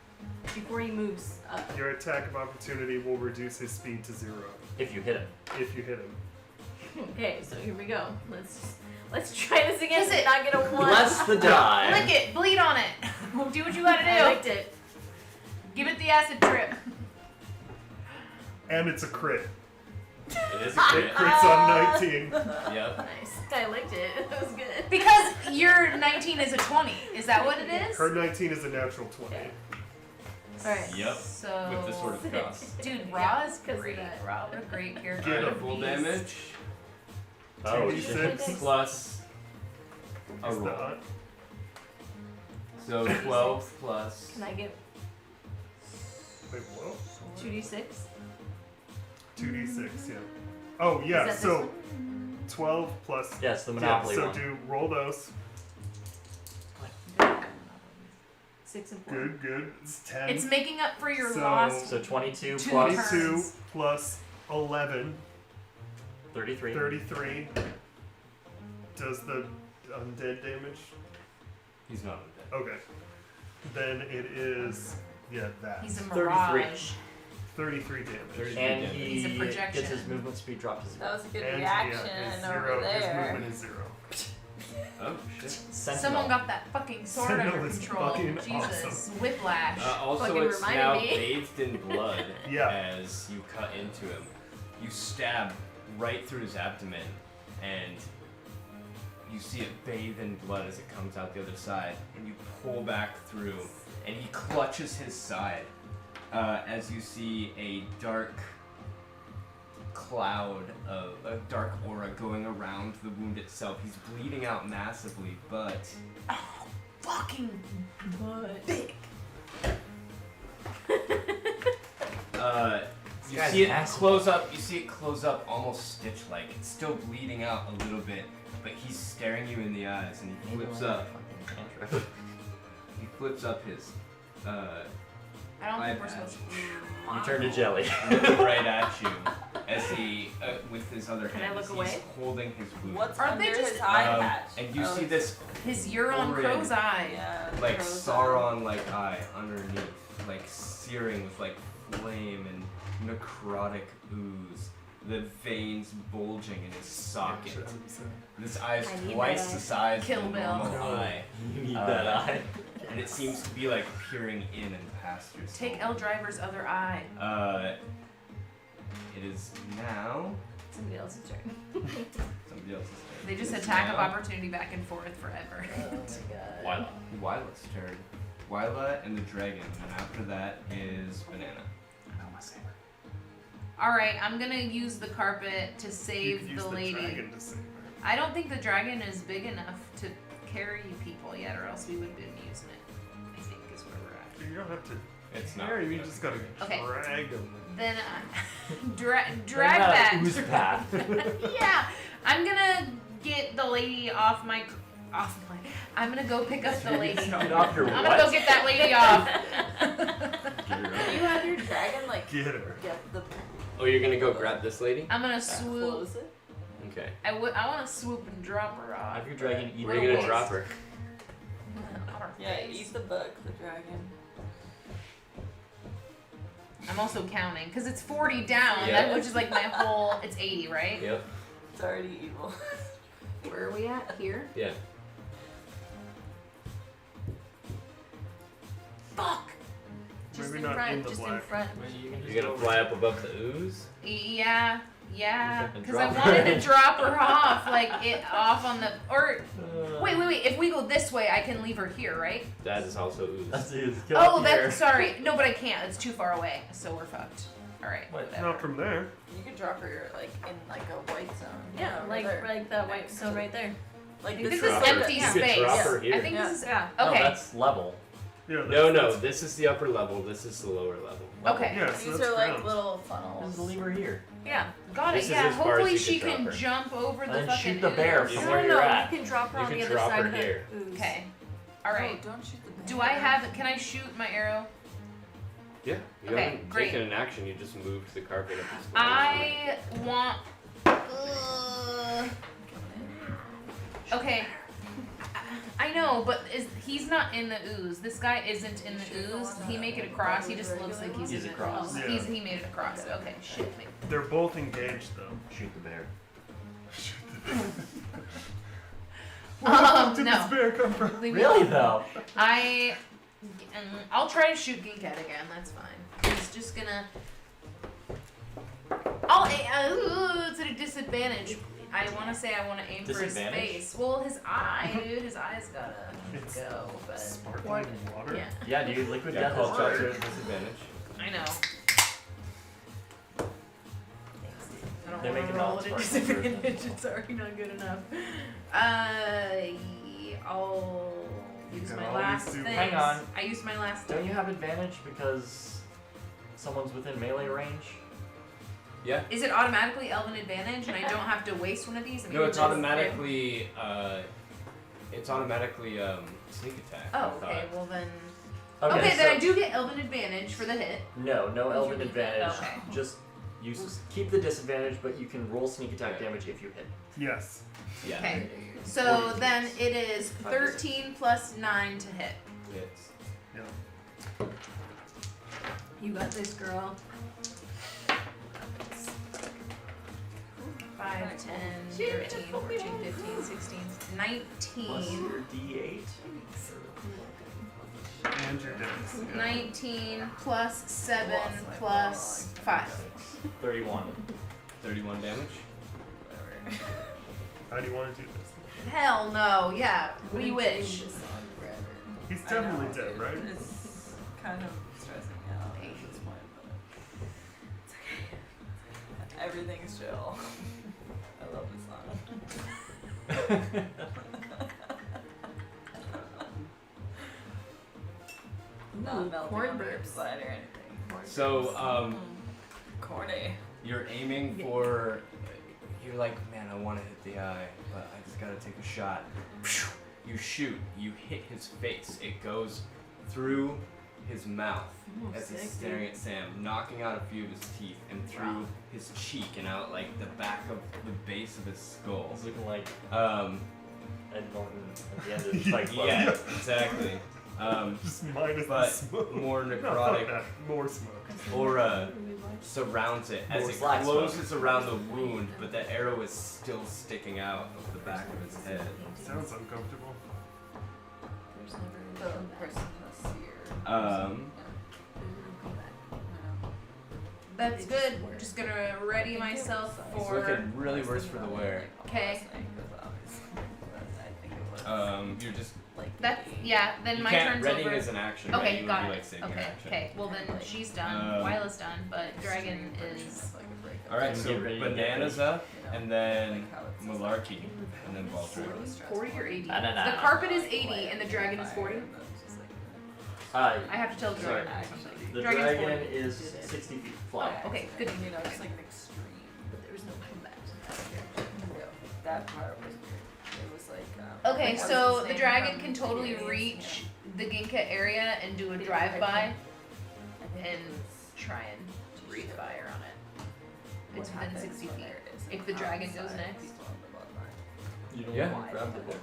S2: before he moves up.
S3: Your attack of opportunity will reduce his speed to 0
S6: If you hit him.
S3: if you hit him.
S2: Okay, so here we go. Let's try this again.
S5: Is it-
S2: Not get a 1.
S6: Bless the die.
S5: Lick it. Bleed on it. Do what you gotta
S2: I
S5: do.
S2: liked it.
S5: Give it the acid trip.
S3: And it's a crit.
S1: It is a
S3: It
S1: crit.
S3: crits on 19.
S1: Yep.
S2: Nice. I liked it. That was good.
S5: Because your 19 is a 20. Is that what it is?
S3: Her 19 is a natural 20.
S2: Alright.
S1: Yep.
S5: So,
S1: With the sword of cross.
S5: dude, Ra
S2: Yeah,
S5: is
S2: 'cause of
S5: great.
S2: that.
S5: Ra, what a great character.
S3: Get
S1: Alright,
S3: him.
S1: full
S5: Beast.
S1: damage
S6: Oh,
S3: 2d6
S6: shit.
S1: plus a
S3: is the
S1: roll.
S3: hunt.
S1: So 12 plus.
S2: Can I get
S3: Wait, whoa.
S2: 2d6?
S3: 2d6, yeah. Oh, yeah,
S2: Is that
S3: so
S2: this
S3: 12 plus.
S6: Yes, the
S3: Yeah,
S6: Monopoly
S3: so
S6: one.
S3: roll those.
S2: 6 and 4.
S3: Good. It's 10.
S5: It's making up for your
S3: So-
S5: lost.
S6: So 22
S5: Two
S6: plus
S5: turns.
S3: 22 plus 11,
S6: 33.
S3: 33. Does the undead damage?
S1: He's not undead.
S3: Okay. Then it is, yeah, that.
S5: He's a
S6: 33.
S5: mirage.
S3: 33 damage.
S1: 33
S6: And
S1: damage.
S5: He's a
S6: he
S5: projection.
S6: gets his movement speed dropped to 0.
S4: That was a good
S3: And
S4: reaction
S3: yeah, it's
S4: over
S3: 0. His
S4: there.
S3: movement is 0.
S1: Oh shit.
S6: Sentinel.
S5: Someone got that fucking sword
S3: Sentinel
S5: under
S3: is
S5: control.
S3: fucking
S5: Jesus.
S3: awesome.
S5: Whiplash.
S1: Also,
S2: Fucking
S1: it's
S2: reminded
S1: now
S2: me.
S1: bathed in blood
S3: Yeah.
S1: as you cut into him. You stab right through his abdomen, and you see it bathe in blood as it comes out the other side. And you pull back through, and he clutches his side as you see a dark cloud of a dark aura going around the wound itself. He's bleeding out massively, but
S5: Fucking big.
S1: you
S6: guy's
S1: see it
S6: massive.
S1: close up. You see it close up almost Stitch-like. It's still bleeding out a little bit, but he's staring you in the eyes, and he flips up. He flips up his
S5: I don't think we're
S1: iPad.
S5: supposed to.
S6: You turn to jelly.
S1: looking right at you as he, with his other
S2: Can I
S1: hand,
S2: look
S1: he's
S2: away?
S1: holding his wound.
S4: What's
S5: Aren't
S4: under
S5: they just-
S4: his eye
S1: Um,
S4: patch?
S1: and you
S4: Oh,
S1: see
S4: it's-
S1: this
S5: His Euron
S1: Orin.
S5: crow's eye.
S4: Yeah.
S1: like
S4: crow's
S1: Sauron-like eye underneath, like searing with like flame and necrotic ooze. The veins bulging in his socket. This eye is
S2: I need
S1: twice
S2: that
S1: the
S2: eye.
S1: size
S5: Kill
S1: of a
S5: Bill.
S1: normal eye,
S6: You need that eye.
S1: and it seems to be like peering in and past your soul.
S5: Take L Driver's other eye.
S1: It is now
S2: Somebody else's turn.
S1: somebody else's turn.
S5: They just
S1: It is
S5: attack of
S1: now
S5: opportunity back and forth forever.
S2: Oh my god.
S6: Wyla.
S1: Wyla's turn. Wyla and the dragon, and after that is Banana.
S5: Alright, I'm gonna use the carpet to
S3: You
S5: save
S3: could use
S5: the lady.
S3: dragon to save her.
S5: I don't think the dragon is big enough to carry people yet, or else we would have been using it. I think is where we're at.
S3: You don't have to
S1: It's not.
S3: carry, you just gotta
S5: Okay.
S3: drag them.
S5: Then drag that.
S6: Ooze path.
S5: Yeah, I'm gonna get the lady off my. I'm gonna go pick up the lady.
S6: Get off your
S5: I'm gonna go
S6: what?
S5: get that lady off.
S1: Get her
S4: Do
S1: up.
S4: you have your dragon like
S3: Get her.
S4: get the
S1: Oh, you're gonna go grab this lady?
S5: I'm gonna swoop.
S4: close it?
S1: Okay.
S5: I want to swoop and drop her off.
S6: Have your dragon eat
S1: Where are
S6: the
S1: you gonna
S6: boys.
S1: drop her?
S5: On her
S4: Yeah,
S5: face.
S4: eat the book, the dragon.
S5: I'm also counting because it's 40 down,
S1: Yeah.
S5: which is like my whole. It's 80, right?
S1: Yep.
S4: It's already evil.
S2: Where are we at? Here?
S1: Yeah.
S5: Fuck.
S2: Just
S3: Maybe
S2: in
S3: not
S2: front.
S3: in the
S2: Just
S3: black.
S2: in front.
S1: You're gonna fly up above the ooze?
S5: Yeah. Yeah,
S6: And
S5: because I
S6: drop her.
S5: wanted to drop her off, like it off on the or
S6: Uh,
S5: wait. If we go this way, I can leave her here, right?
S1: That is also ooze.
S6: That's it. Get
S5: Oh,
S6: up here.
S5: that's sorry. No, but I can't. It's too far away, so we're fucked. All right,
S6: What?
S5: whatever.
S3: Not from there.
S4: You could drop her like in like a white zone.
S2: Yeah,
S4: over
S2: like
S4: there.
S2: that white zone right there.
S4: Like
S5: This
S4: this
S5: is
S1: drop her.
S5: empty
S1: You could
S5: space.
S1: drop her here.
S5: I think this is
S2: Yeah.
S6: No,
S5: okay.
S6: that's level.
S3: Yeah,
S1: No,
S3: that's-
S1: this is the upper level. This is the lower level.
S5: Okay.
S3: Yeah, so
S4: These
S3: that's
S4: are like
S3: ground.
S4: little
S6: There's
S4: funnels.
S6: the lever here.
S5: Yeah, got
S1: This
S5: it.
S1: is
S5: Yeah,
S1: as far as
S5: hopefully
S1: you
S5: she
S1: can
S5: can
S1: drop her.
S5: jump over the
S6: And then
S5: fucking
S6: shoot the bear
S5: ooze.
S6: from
S2: No,
S6: where you're
S2: no,
S6: at.
S2: you can drop her
S1: You
S2: on
S1: can
S2: the other
S1: drop
S2: side
S1: her
S2: of
S1: here.
S2: the ooze.
S5: Okay. All right.
S4: Oh, don't shoot the bear.
S5: Do I have? Can I shoot my arrow?
S1: Yeah. You
S5: Okay,
S1: haven't
S5: great.
S1: taken an action. You just moved the carpet up. the stairs.
S5: I want. Okay. I know, but he's not in the ooze. This guy isn't in the ooze. He make it across. He just looks like he's
S6: He's
S5: in
S6: across.
S5: the ooze.
S3: Yeah.
S5: He made it across. Okay, shit.
S3: They're both engaged though.
S6: Shoot the bear.
S3: Where did
S5: no.
S3: this bear come from?
S5: Leave me
S6: Really
S5: alone.
S6: though?
S5: I'll try to shoot Ginket again. That's fine. He's just gonna. It's at a disadvantage. I want to say I want to aim for his
S6: Disadvantage?
S5: face. Well, his eye, dude. His eye's gotta
S3: It's
S5: go. But
S3: Sparkling water.
S5: yeah,
S6: Yeah, dude. Liquid
S1: Yeah,
S6: death
S1: call
S6: is
S1: shots are
S6: hard.
S1: at disadvantage.
S5: I know. I don't
S6: They're
S5: want
S6: making
S5: to roll
S6: balance
S5: it at
S6: for it.
S5: disadvantage. It's already not good enough. I'll use
S3: can
S5: my
S3: always
S5: last
S3: do-
S5: thing.
S6: Hang on.
S5: I used my last.
S6: Don't you have advantage because someone's within melee range?
S1: Yeah.
S5: Is it automatically Elven Advantage, and I don't have to waste one of these? I mean,
S1: No, it's
S5: just-
S1: automatically. It's automatically sneak attack. I
S5: Oh,
S1: thought.
S5: okay. Well then.
S6: Okay,
S5: Okay,
S6: so
S5: then I do get Elven Advantage for the hit.
S6: no elven
S4: you
S6: advantage.
S5: Okay.
S6: Just keep the disadvantage, but you can roll sneak attack damage if you hit.
S3: Yes.
S1: Yeah.
S5: Okay. So then it is 13 plus 9 to hit.
S1: It's
S3: Yeah.
S2: You got this, girl.
S5: 5, 10,
S2: She didn't
S5: 13,
S2: even put me
S5: 14,
S2: on.
S5: 15, 16,
S6: Plus
S5: 19.
S6: your D8.
S3: And your dex.
S5: 19 plus 7 plus 5.
S6: 31.
S1: 31 damage.
S3: How do you want to do this?
S5: Hell no, yeah, we wish.
S3: He's definitely dead, right?
S4: It's kind of stressing me out at this point, but it's okay. Everything's chill. I love this song. Not melting
S2: corn
S4: on the
S2: burps.
S4: slide or anything.
S1: So
S4: Corny.
S1: you're aiming for. You're like, man, I want to hit the eye, but I just gotta take a shot. You shoot. You hit his face. It goes through his mouth as he's staring at Sam, knocking out a few of his teeth and through his cheek and out like the back of the base of his skull.
S6: It's looking like Ed Norton at the end of Fight Club.
S1: Yeah, exactly.
S3: Just minus the
S1: But
S3: smoke.
S1: more
S3: No, fuck
S1: necrotic.
S3: that. More smoke.
S1: Aura surrounds it as
S6: More
S1: it
S6: slack
S1: closes around the wound, but the arrow is still sticking out of the back of his head.
S3: Sounds uncomfortable.
S4: The person that's here.
S5: That's good. I'm just gonna ready myself
S1: It's
S5: for.
S1: looking really worse for the wear.
S5: Okay.
S1: You're just
S5: That's yeah. Then
S1: you
S5: my
S1: can't
S5: turn's
S1: ready
S5: over.
S1: as an action.
S5: Okay,
S1: right? You
S5: got
S1: would
S5: it.
S1: be like saving
S5: Okay,
S1: action.
S5: okay. Well then she's done. Wyla's done, but Dragon is.
S1: All right,
S6: Can
S1: so
S6: get ready to get
S1: Banana's
S6: ready.
S1: up, and then Malarkey, and then Baldrick.
S5: 40 or 80.
S6: Banana.
S5: The carpet is 80 and the dragon is 40. I have to tell the
S6: Sorry.
S5: dragon something.
S6: The
S5: Dragon's
S6: dragon
S5: 40.
S6: is 60 feet fly.
S5: Oh, okay, good.
S4: You know, just like an extreme.
S2: But there was no combat to that.
S4: Yeah, that part was weird. It was like.
S5: Okay,
S4: like, I
S5: so
S4: was
S5: the
S4: saying
S5: dragon
S4: from
S5: can totally
S4: previous-
S5: reach the Ginka area and do a drive-by and try and breathe fire on it. It's within 60 feet. If the dragon goes next.
S6: You don't
S1: Yeah.
S6: want to grab the book.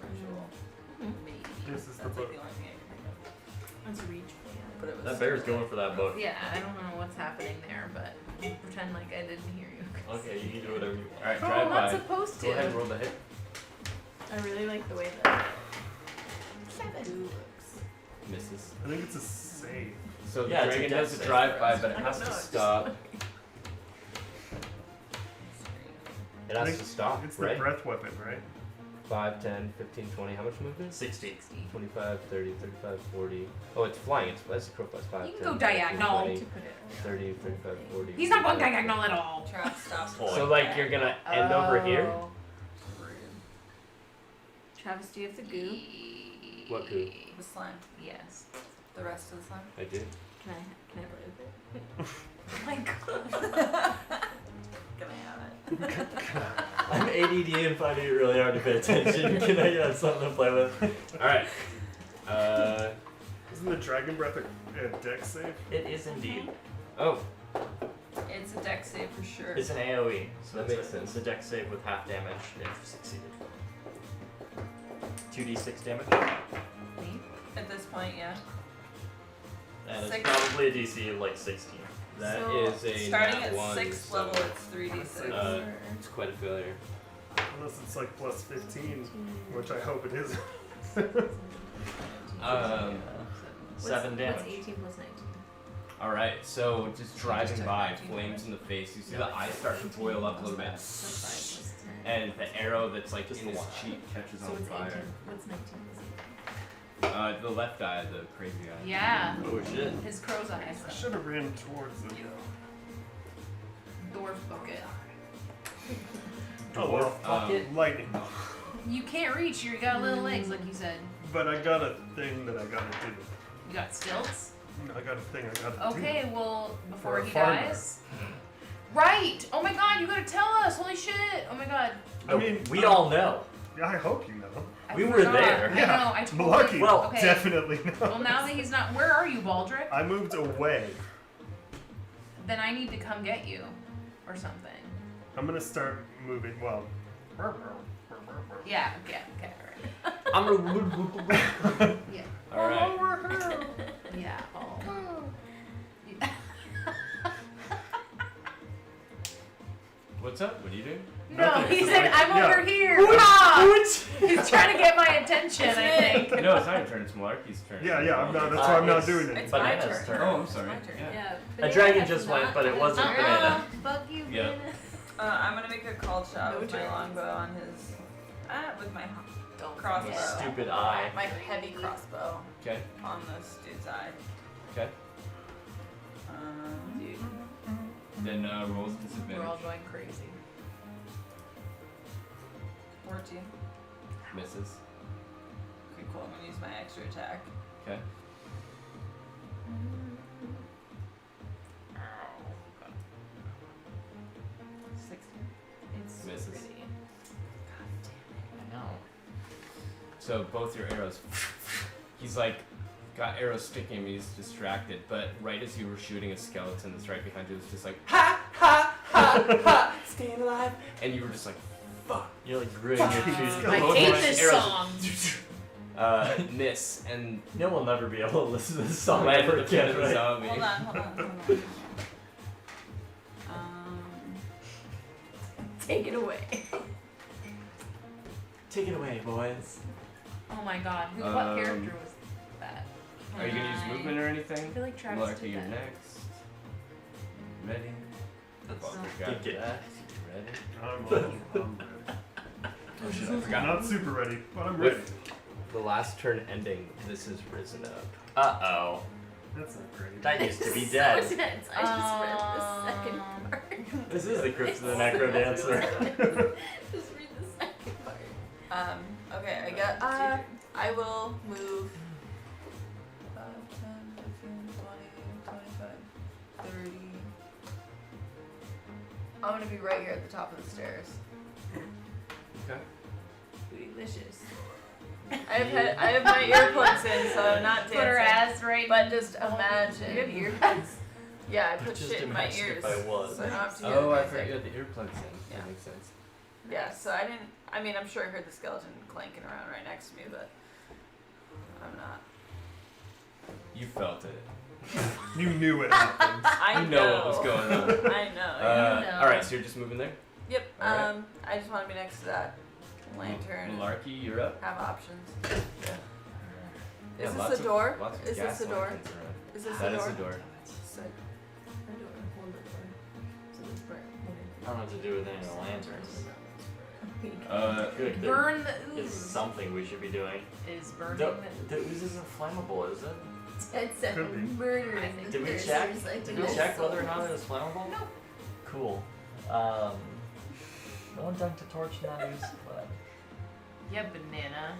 S4: Maybe.
S3: This is the
S4: That's like
S3: book.
S4: the only thing I can think of.
S2: That's a reach.
S4: But it was
S6: That bear's going for that book.
S5: Yeah, I don't know what's happening there, but pretend like I didn't hear you.
S6: Okay, you can do whatever you want.
S1: All right,
S5: Oh,
S1: drive
S5: I'm not
S1: by.
S5: supposed to.
S1: Go ahead and roll the hit.
S2: I really like the way that 7 looks.
S1: Misses.
S3: I think it's a save.
S1: So the
S6: Yeah, it's a
S1: dragon
S6: death
S1: does a
S6: save.
S1: drive by, but it
S2: I
S1: has
S2: don't
S1: to
S2: know,
S1: stop. It
S3: I
S1: has
S3: think
S1: to stop,
S3: It's the
S1: right?
S3: breath weapon, right?
S1: 5, 10, 15, 20. How much movement?
S6: 60.
S1: 25, 30, 35, 40. Oh, it's flying. It's as a crow flies 5,
S5: You can
S1: 10,
S5: go
S1: 15,
S5: diagonal.
S1: 20,
S2: To put it.
S1: 30, 35, 40.
S5: He's not going diagonal at all.
S4: Trap stops.
S6: Point.
S1: So like you're gonna end over here?
S5: Oh.
S2: Travis, do you have the goo?
S1: What goo?
S4: The slime.
S5: Yes.
S4: The the rest of the slime?
S1: I did.
S2: Can I play with it?
S5: Oh my god.
S4: Can I have it?
S6: I'm ADD and finding it really hard to pay attention. Can I have something to play with?
S1: All right.
S3: Isn't the dragon breath a deck save?
S6: It is indeed.
S1: Oh,
S4: It's a deck save for sure.
S6: It's an AoE, so
S1: That
S6: it's
S1: makes
S6: a,
S1: sense.
S6: it's a dex save with half damage if succeeded. 2d6 damage,
S4: At this point, yeah.
S6: and it's
S4: Six.
S6: probably a DC of like 16.
S1: that
S4: So,
S1: is a
S4: starting
S1: nat
S4: at
S1: one,
S4: 6th
S1: so,
S4: level, it's 3d6.
S1: It's quite a failure.
S3: Unless it's like plus 15, which I hope it is.
S6: Seven damage.
S2: What's 18 plus 19?
S1: All right, so just driving
S2: took
S1: by,
S2: 19
S1: flames in the face. You see the eyes start to boil up a little bit,
S2: Plus 5 plus 10.
S1: and the arrow that's like
S6: Just
S1: in
S6: the
S1: his
S6: one.
S1: cheek catches
S2: So
S1: on
S2: what's 18?
S1: fire.
S2: What's 19 plus 18?
S1: The left eye, the crazy eye.
S5: Yeah.
S6: Oh shit.
S5: His crow's eyes.
S3: I should have ran towards it.
S5: Dwarf bucket.
S3: Oh well,
S1: Um,
S3: lightning.
S5: You can't reach. You got little legs, like you said.
S3: But I got a thing that I gotta do.
S5: You got stilts.
S3: I got a thing I gotta do.
S5: Okay, well, before
S3: For a
S5: he
S3: farmer.
S5: dies. Right! Oh my god, you gotta tell us! Holy shit! Oh my god.
S3: I mean,
S6: we all know.
S3: Yeah, I hope you know.
S5: I
S6: We were
S5: forgot.
S6: there.
S5: I know, I totally.
S3: Lucky.
S6: Well,
S5: okay.
S3: Definitely no.
S5: Well, now that he's not. Where are you, Baldric?
S3: I moved away.
S5: Then I need to come get you. Or something.
S3: I'm gonna start moving. Well,
S5: Yeah, okay, alright.
S6: I'm a
S5: Yeah.
S1: All right.
S5: Yeah, oh.
S1: What's up? What are you doing?
S5: No,
S3: Nothing.
S5: he said, I'm
S3: Yeah.
S5: over here! Hoo-ha! He's trying to get my attention, I think.
S1: No, it's not your turn. It's Malarkey's turn.
S3: yeah. I'm not. That's why I'm not
S6: it's-
S3: doing it.
S4: It's my
S6: Banana's
S4: turn.
S6: turn.
S1: Oh, I'm sorry.
S4: My turn.
S1: Yeah.
S2: Yeah.
S6: A dragon
S2: Banana
S6: just
S2: has
S6: went, but it wasn't
S2: not-
S6: banana.
S2: Fuck you,
S1: Yeah.
S2: banana.
S4: I'm gonna make a called shot
S2: No
S4: with my
S2: turns.
S4: longbow on his. with my
S2: Don't
S4: crossbow.
S2: forget.
S6: Stupid eye.
S4: My heavy crossbow
S1: Okay.
S4: on this dude's eye.
S1: Okay.
S2: Dude,
S1: Then rolls
S5: We're all
S1: disadvantage.
S5: going crazy.
S4: 14.
S1: Misses.
S4: Okay, cool. I'm gonna use my extra attack.
S1: Okay.
S2: it's
S1: Misses.
S2: pretty.
S6: I know.
S1: So both your arrows. He's like got arrows sticking him. He's distracted. But right as you were shooting, a skeleton that's right behind you was just like ha ha ha ha, staying alive, and you were just like fuck.
S6: You're like gritting your teeth.
S5: I
S1: Both
S5: hate
S1: my
S5: this
S1: arrows-
S5: song!
S1: miss and
S6: No one will never be able to listen to this song
S1: right
S6: ever
S1: at the
S6: again,
S1: the
S6: right?
S1: zombie.
S4: Hold on.
S2: Take it away.
S6: Take it away, boys.
S5: Oh my god, what
S1: Um,
S5: character was that?
S1: Are you gonna use movement or
S5: I
S1: anything?
S5: feel like Travis
S1: Malarkey,
S5: did
S1: you're
S5: that.
S1: next. Ready?
S6: That's
S1: Got
S6: get
S1: that. Ready?
S3: I'm ready.
S1: Oh shit, I
S3: I'm
S1: forgot.
S3: not super ready, but I'm ready.
S1: With the last turn ending, this is risen up.
S6: Uh-oh.
S3: That's not great.
S6: That used to be
S2: So
S6: dead.
S2: intense. I just read the second part.
S6: This is the Crypt of the Necro Dancer.
S2: Just read the second part.
S4: Okay, I got. I will move 5, 10, 15, 20, 25, 30. I'm gonna be right here at the top of the stairs.
S1: Okay.
S2: Delicious.
S4: I have my earplugs in, so I'm not
S5: Put her
S4: dancing.
S5: ass right
S4: But just
S2: You have
S4: imagine.
S2: earbuds?
S4: Yeah, I put
S6: Just
S4: shit in my
S6: imagine
S4: ears.
S6: if I was.
S4: So I don't have to hear
S1: Oh, I
S4: music.
S1: forgot you had the earplugs in.
S4: Yeah.
S1: That makes sense.
S4: Yeah, so I didn't. I mean, I'm sure I heard the skeleton clanking around right next to me, but I'm not.
S1: You felt it.
S3: You knew it happened.
S4: I
S1: You know what was going on.
S4: I know.
S2: know.
S1: Alright, so you're just moving there?
S4: Yep.
S1: alright.
S4: I just want to be next to that lantern.
S1: Malarkey, you're up.
S4: Have options.
S1: Yeah.
S4: Is
S1: Yeah,
S4: this
S1: lots
S4: a door?
S1: Of, lots of
S4: Is
S1: gas
S4: this a door?
S1: lanterns around.
S4: Is this
S1: That
S4: a
S1: is
S4: door?
S1: a door.
S4: Sick.
S2: I don't hold the door. So it's burnt.
S6: I don't know what to do with any of the lanterns.
S1: Good.
S6: There
S5: Burn the
S6: is
S5: ooze.
S6: something we should be doing.
S5: Is burning
S6: The ooze isn't flammable, is it?
S2: Ted said
S3: Could be.
S2: murder.
S5: I
S2: in
S5: think-
S2: the
S6: Did we
S2: Thursday
S6: check?
S2: recycling
S6: Did we
S2: of
S6: check whether or
S2: souls.
S6: not it was flammable?
S5: No.
S6: Cool. No one dunked a torch in that ooze, but
S5: Yeah, banana.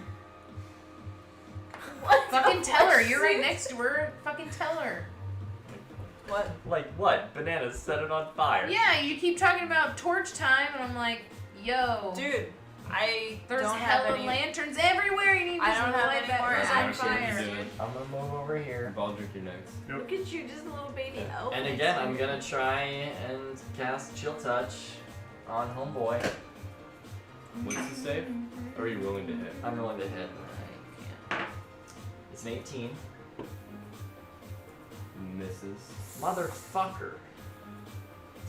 S5: Fucking tell her. You're right next to her. Fucking tell her.
S4: What?
S6: Like what? Bananas set it on fire.
S5: Yeah, you keep talking about torch time, and I'm like, yo.
S4: Dude, I
S5: There's
S4: don't have
S5: hella
S4: any.
S5: lanterns everywhere. You need to
S4: I don't have
S5: light
S4: any
S5: that
S4: more
S5: rose on
S4: actions.
S5: fire.
S1: Do it.
S6: I'm gonna move over here.
S1: Baldric, you're next.
S2: Look at you, just a little baby elf.
S6: And again, I'm gonna try and cast Chill Touch on Homeboy.
S1: What's the save? Or are you willing to hit?
S6: I'm willing to hit.
S5: I can't.
S6: It's an 18.
S1: Misses.
S6: Motherfucker.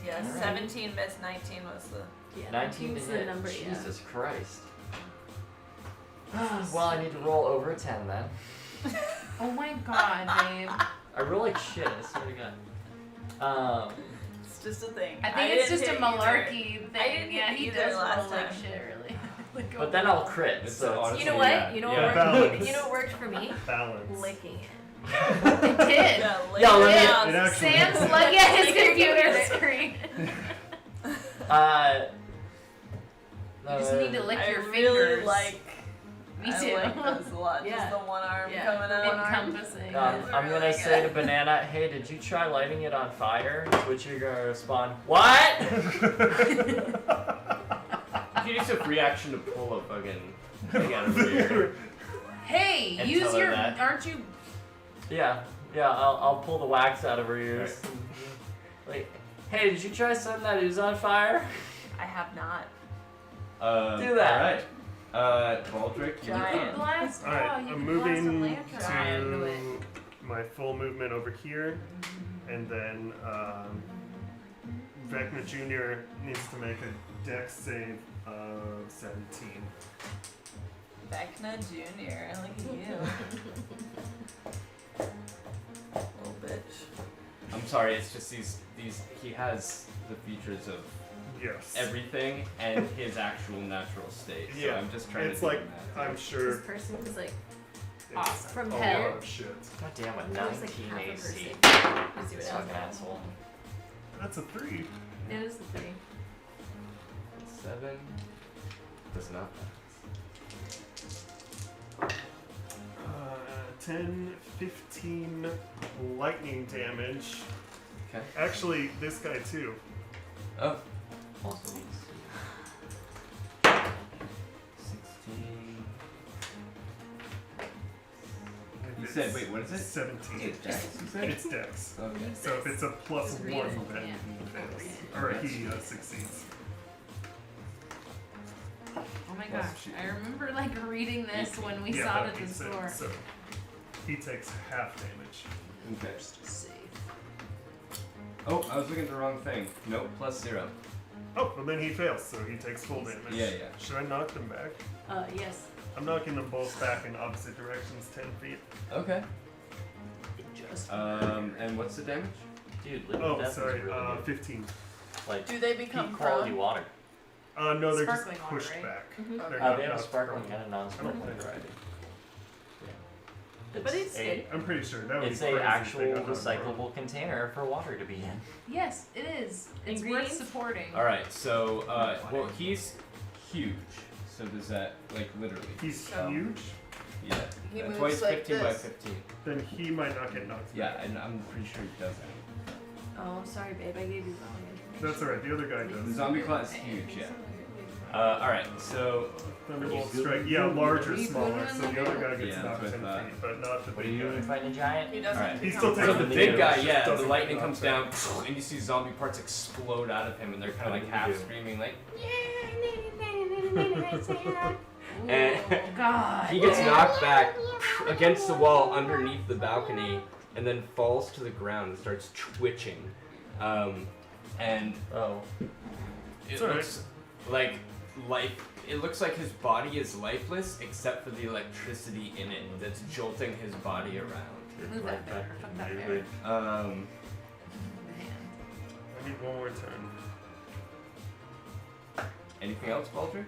S4: Yeah,
S6: Alright.
S4: 17 missed, 19 was the.
S2: Yeah,
S6: 19 to
S2: 19's the
S6: hit.
S2: number, yeah.
S6: Jesus Christ. Well, I need to roll over a 10 then.
S5: Oh my god, babe.
S6: I roll like shit, I swear to God.
S4: It's just a thing.
S5: I think it's
S4: didn't
S5: just a
S4: hit either.
S5: malarkey thing.
S4: I didn't
S5: Yeah,
S4: hit
S5: he
S4: either
S5: does
S4: last
S5: roll like
S4: time.
S5: shit, really. Like,
S6: But then I'll crit,
S1: It's
S6: so it's
S2: You know
S1: honestly,
S2: what?
S1: yeah.
S2: You know
S1: Yeah.
S2: what
S3: Balance.
S2: worked? You know what worked for me?
S3: Balance.
S2: Licking it.
S5: It did.
S4: Yeah, lay
S6: Yeah,
S4: it
S6: let me-
S4: down.
S3: It actually
S5: Sam's
S3: works.
S5: like, yeah, his
S4: Like your
S5: computer
S4: computer.
S5: screen. You just need to lick
S4: I
S5: your
S4: really
S5: fingers.
S4: like.
S5: Me
S4: I
S5: too.
S4: like those a lot.
S2: Yeah.
S4: Just the one arm
S2: Yeah.
S4: coming out.
S5: Encompassing.
S6: I'm gonna say to Banana, hey, did you try lighting it on fire? To which you're gonna respond, what?
S1: You can use a free action to pull a fucking thing out of here.
S5: Hey,
S1: And
S5: use
S1: tell her
S5: your.
S1: that.
S5: Aren't you?
S6: Yeah, I'll pull the wax out of her ears. Like, hey, did you try setting that ooze on fire?
S4: I have not.
S6: Do that.
S1: Alright. Baldric, you're
S4: Giant.
S1: done.
S5: Blast.
S3: Alright,
S5: oh, you
S3: I'm
S5: can blast a
S3: moving
S5: lantern
S4: Giant.
S5: into it.
S3: to my full movement over here, and then Vecna Jr. needs to make a dex save of 17.
S4: Vecna Jr. Look at you. Little bitch.
S1: I'm sorry, it's just these he has the features of
S3: Yes.
S1: everything and his actual natural state. So
S3: Yeah,
S1: I'm just trying
S3: it's
S1: to
S3: like
S1: do that.
S3: I'm sure
S2: This person was like
S3: it's
S5: Awesome.
S2: from
S3: a
S2: hell.
S3: lot of shit.
S6: God damn it,
S2: It was like
S6: 19
S2: half a
S6: AC.
S2: person. You see what
S6: This
S2: else?
S6: fucking asshole.
S3: That's a 3.
S2: It is the 3.
S1: 7 does not pass.
S3: 10, 15 lightning damage.
S1: Okay.
S3: Actually, this guy too.
S1: Oh.
S6: Also needs
S1: 16. You
S3: If
S1: said,
S3: it's
S1: wait, what is it?
S3: 17.
S1: It's dex, you said?
S3: It's dex.
S1: Okay.
S3: So if it's a plus
S5: Just read
S3: 1,
S5: it,
S3: then
S5: yeah.
S3: he fails.
S5: Read it.
S3: Or
S1: That's
S3: he
S1: true.
S3: succeeds.
S5: Oh my
S1: Plus
S5: gosh,
S1: two.
S5: I remember like reading this when we
S3: Yeah,
S5: saw it
S3: that
S5: at the
S3: makes sense.
S5: store.
S3: So he takes half damage.
S1: Okay.
S5: Safe.
S1: Oh, I was looking at the wrong thing. Nope, plus 0.
S3: Oh, well then he fails, so he takes full damage.
S1: Yeah, yeah.
S3: Should I knock them back?
S2: Yes.
S3: I'm knocking them both back in opposite directions, 10 feet.
S1: Okay.
S5: Just.
S1: And what's the damage?
S6: Dude, Living
S3: Oh,
S6: Death
S3: sorry,
S6: is really good.
S3: 15.
S6: Like,
S4: Do they
S6: peak
S4: become
S6: quality
S4: prone?
S6: water.
S3: No, they're
S5: Sparkling
S3: just
S5: water,
S3: pushed
S5: right?
S3: back.
S2: Mhm.
S3: They're
S4: Okay.
S3: not
S6: They have a
S3: knocked
S6: sparkling
S3: prone.
S6: and a non-sparkling
S3: I don't think
S6: variety.
S2: But it's
S6: a,
S3: I'm pretty sure that would
S6: it's
S3: be
S6: a
S3: crazy
S6: actual
S3: if they got knocked prone.
S6: recyclable container for water to be in.
S5: Yes, it is. It's worth
S2: Ingredients?
S5: supporting.
S1: Alright, so, well, he's huge. So does that, like, literally?
S3: He's
S4: So-
S3: huge,
S1: Yeah.
S4: He
S1: That's
S4: moves
S1: why he's
S4: like
S1: 15 by
S4: this.
S1: 15.
S3: then he might not get knocked
S1: Yeah,
S3: back.
S1: and I'm pretty sure he does that.
S2: Oh, sorry, babe. I gave you wrong information.
S3: That's alright, the other guy
S1: The
S3: does.
S1: zombie claw is huge, yeah. Alright, so,
S3: Thunderbolt strike, yeah, larger,
S5: You
S3: smaller,
S5: put him
S3: so
S5: in
S3: the
S5: the
S3: other guy gets
S1: Yeah,
S3: knocked
S1: that's
S3: 10
S1: what I thought.
S3: feet, but not the
S6: What are
S3: big
S6: you doing
S3: guy.
S6: fighting a giant?
S4: He doesn't.
S1: Alright.
S3: He
S4: become
S3: still
S4: prone.
S3: takes
S1: so the
S3: the
S1: big
S3: damage,
S1: guy,
S3: just
S1: yeah, the
S3: doesn't
S1: lightning
S3: get
S1: comes down, and you see zombie parts explode out of him, and they're kind of like half screaming, like, And-
S5: Oh God.
S1: he gets knocked back against the wall underneath the balcony, and then falls to the ground and starts twitching. And
S6: Oh.
S1: it
S3: It's alright.
S1: looks like life. It looks like his body is lifeless, except for the electricity in it that's jolting his body around.
S5: Move that bear. Fuck that bear.
S3: Maybe.
S5: Man.
S3: I need one more turn.
S1: Anything else, Baldric?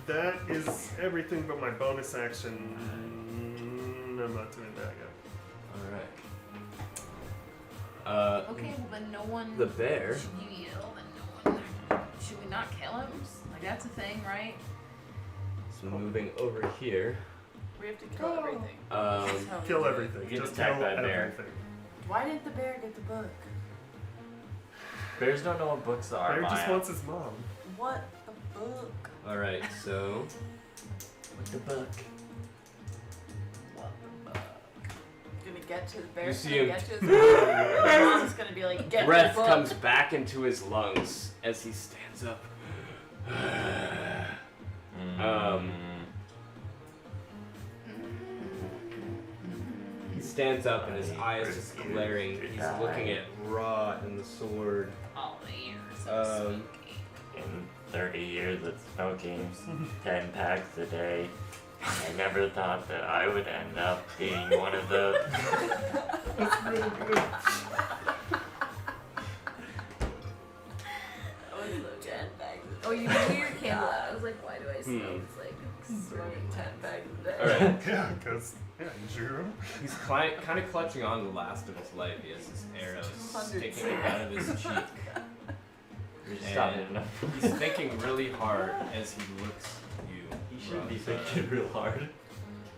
S3: That is everything but my bonus action. I'm not doing that yet.
S1: All right.
S5: Okay, well then no one.
S1: The bear.
S5: Should you yell? Then no one. Should we not kill him? Like that's a thing, right?
S1: So moving over here.
S4: We have to kill everything.
S1: Um,
S4: That's how we
S3: Kill
S4: do it.
S3: everything.
S6: Get
S3: Just
S6: attacked
S3: kill
S6: by a bear.
S3: everything.
S4: Why didn't the bear get the book?
S6: Bears don't know what books are.
S3: Bear just
S6: Maya.
S3: wants his mom.
S4: What the book?
S1: Alright, so
S6: With the book.
S4: What the book? Gonna get to the bear.
S1: You see
S4: gonna
S1: him-
S4: get to his mom. Mom's gonna be like, get
S1: breath
S4: the book.
S1: comes back into his lungs as he stands up. He stands up and his eyes just glaring. He's looking at Ra and the sword.
S5: Oh, you're so
S1: Um,
S5: spooky.
S6: In 30 years of smoking 10 packs a day, I never thought that I would end up being one of those.
S3: That's really good.
S4: That was so 10 bags.
S2: Oh, you blew your candle out. I was like, why do I smell?
S1: Hmm.
S2: It's like
S4: Smoking 10 bags a day.
S1: Alright.
S3: Yeah, because you drew him.
S1: He's kind of clutching on the last of his life. He has his arrows
S4: 200
S1: sticking out of his cheek.
S6: You're just not
S1: And
S6: enough.
S1: he's thinking really hard as he looks at you.
S6: He should be
S1: Rosa.
S6: thinking real hard.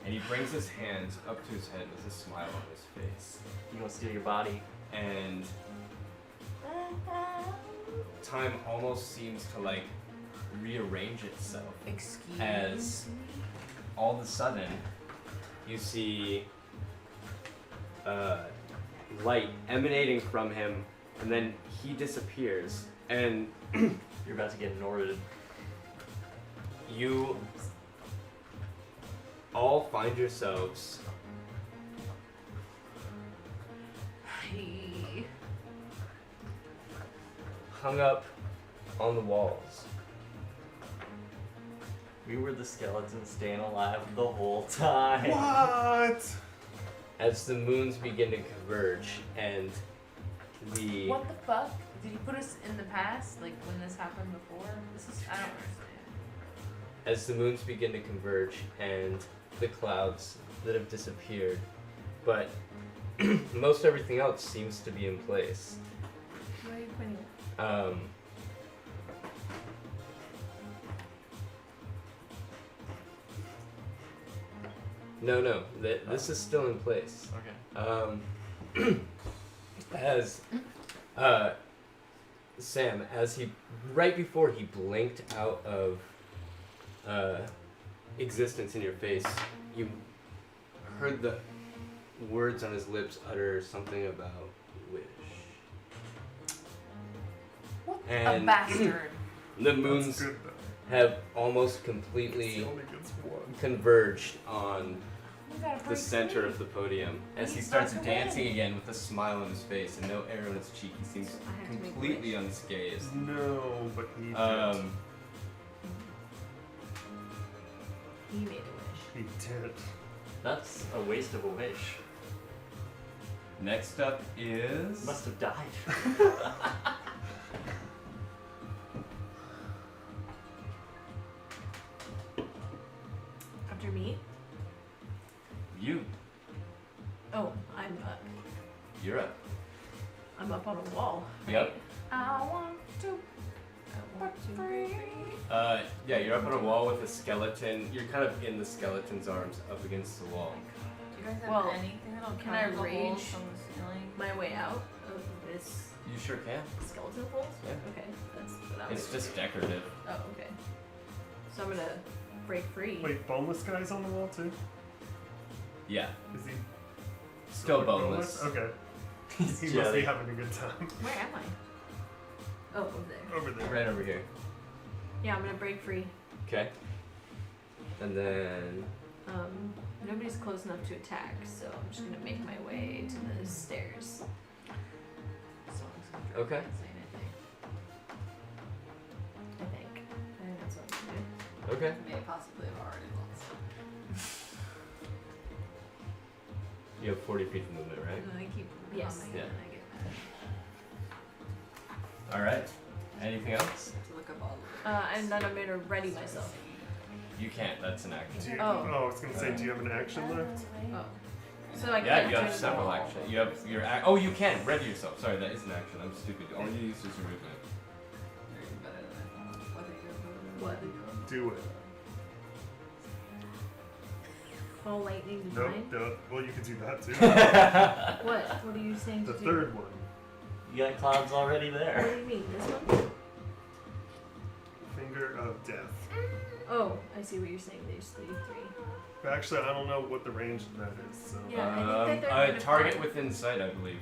S1: And he brings his hands up to his head with a smile on his face.
S6: He gonna steal your body.
S1: And time almost seems to like rearrange itself
S5: Excuse
S1: as all of a sudden you see light emanating from him, and then he disappears, and
S6: You're about to get Norded.
S1: you all find yourselves
S5: me.
S1: hung up on the walls.
S6: We were the skeletons staying alive the whole time.
S3: What?
S1: As the moons begin to converge and the
S5: What the fuck? Did he put us in the past? Like when this happened before? This is I don't understand.
S1: as the moons begin to converge and the clouds that have disappeared, but most everything else seems to be in place.
S2: Why are you pointing?
S1: No, this is still in place.
S6: Okay.
S1: As Sam, as he right before he blinked out of existence in your face, you heard the words on his lips utter something about wish.
S5: What a
S1: And
S5: bastard.
S1: the
S3: That's
S1: moons
S3: good though.
S1: have almost
S3: He
S1: completely
S3: only gets one.
S1: converged on
S5: We gotta
S1: the
S5: break
S1: center
S5: free.
S1: of the podium as he
S5: He's
S1: starts
S5: not
S1: dancing again with a smile on his face and no arrow in his cheek. He seems
S2: I have to make a
S1: completely
S2: wish.
S1: unscathed.
S3: No, but he did.
S2: He made a wish.
S3: He did.
S6: That's a waste of a wish.
S1: Next up is
S6: Must have died.
S2: After me?
S1: you.
S2: Oh, I'm up.
S1: You're up.
S2: I'm up on a wall.
S1: Yep.
S5: I want to
S2: I want to
S5: free.
S1: Yeah, you're up on a wall with a skeleton. You're kind of in the skeleton's arms, up against the wall.
S4: Do you guys have
S2: Well,
S4: anything that'll
S2: can I
S4: cover the holes
S2: rage?
S4: from the ceiling?
S2: my way out of this
S1: You sure can.
S2: skeleton holes?
S1: Yeah.
S2: Okay, that's that
S1: It's
S2: was-
S1: just decorative.
S2: Oh, okay. So I'm gonna break free.
S3: Wait, boneless guy's on the wall too?
S1: Yeah.
S3: Is he
S1: Still boneless.
S3: Okay.
S6: He's
S3: He must
S6: jelly.
S3: be having a good time.
S2: Where am I? Oh, over there.
S3: Over there.
S1: Right over here.
S2: Yeah, I'm gonna break free.
S1: Okay. And then
S2: Nobody's close enough to attack, so I'm just gonna make my way to the stairs.
S1: okay.
S2: Say anything. I think that's what I'm gonna do.
S1: Okay.
S4: May possibly have already lost.
S1: You have 40 feet of movement, right?
S5: And then I keep
S2: Yes.
S5: humming
S1: Yeah.
S5: and I get mad.
S1: All right. Anything else?
S4: To look up all the
S2: And then I'm gonna ready myself.
S1: You can't. That's an
S3: Do
S1: action.
S3: you,
S2: Oh.
S3: I was gonna say, do you have an action left?
S2: Oh. So I
S1: Yeah,
S2: can't
S1: you
S2: do
S1: have
S2: it.
S1: several actions. You have your oh, you can ready yourself. Sorry, that is an action. I'm stupid. All you use is your movement.
S4: You're better than I thought. What are you
S2: What?
S3: Do it.
S2: Call lightning
S3: Nope,
S2: divine.
S3: nope. Well, you could do that too.
S2: What? What are you saying
S3: The
S2: to do?
S3: third one.
S6: You got clouds already
S2: What
S6: there.
S2: do you mean? This one?
S3: Finger of death.
S2: Oh, I see what you're saying. There's three.
S3: But actually, I don't know what the range of that is. So.
S2: Yeah, I think that they're gonna
S1: target
S2: find-
S1: within sight, I believe.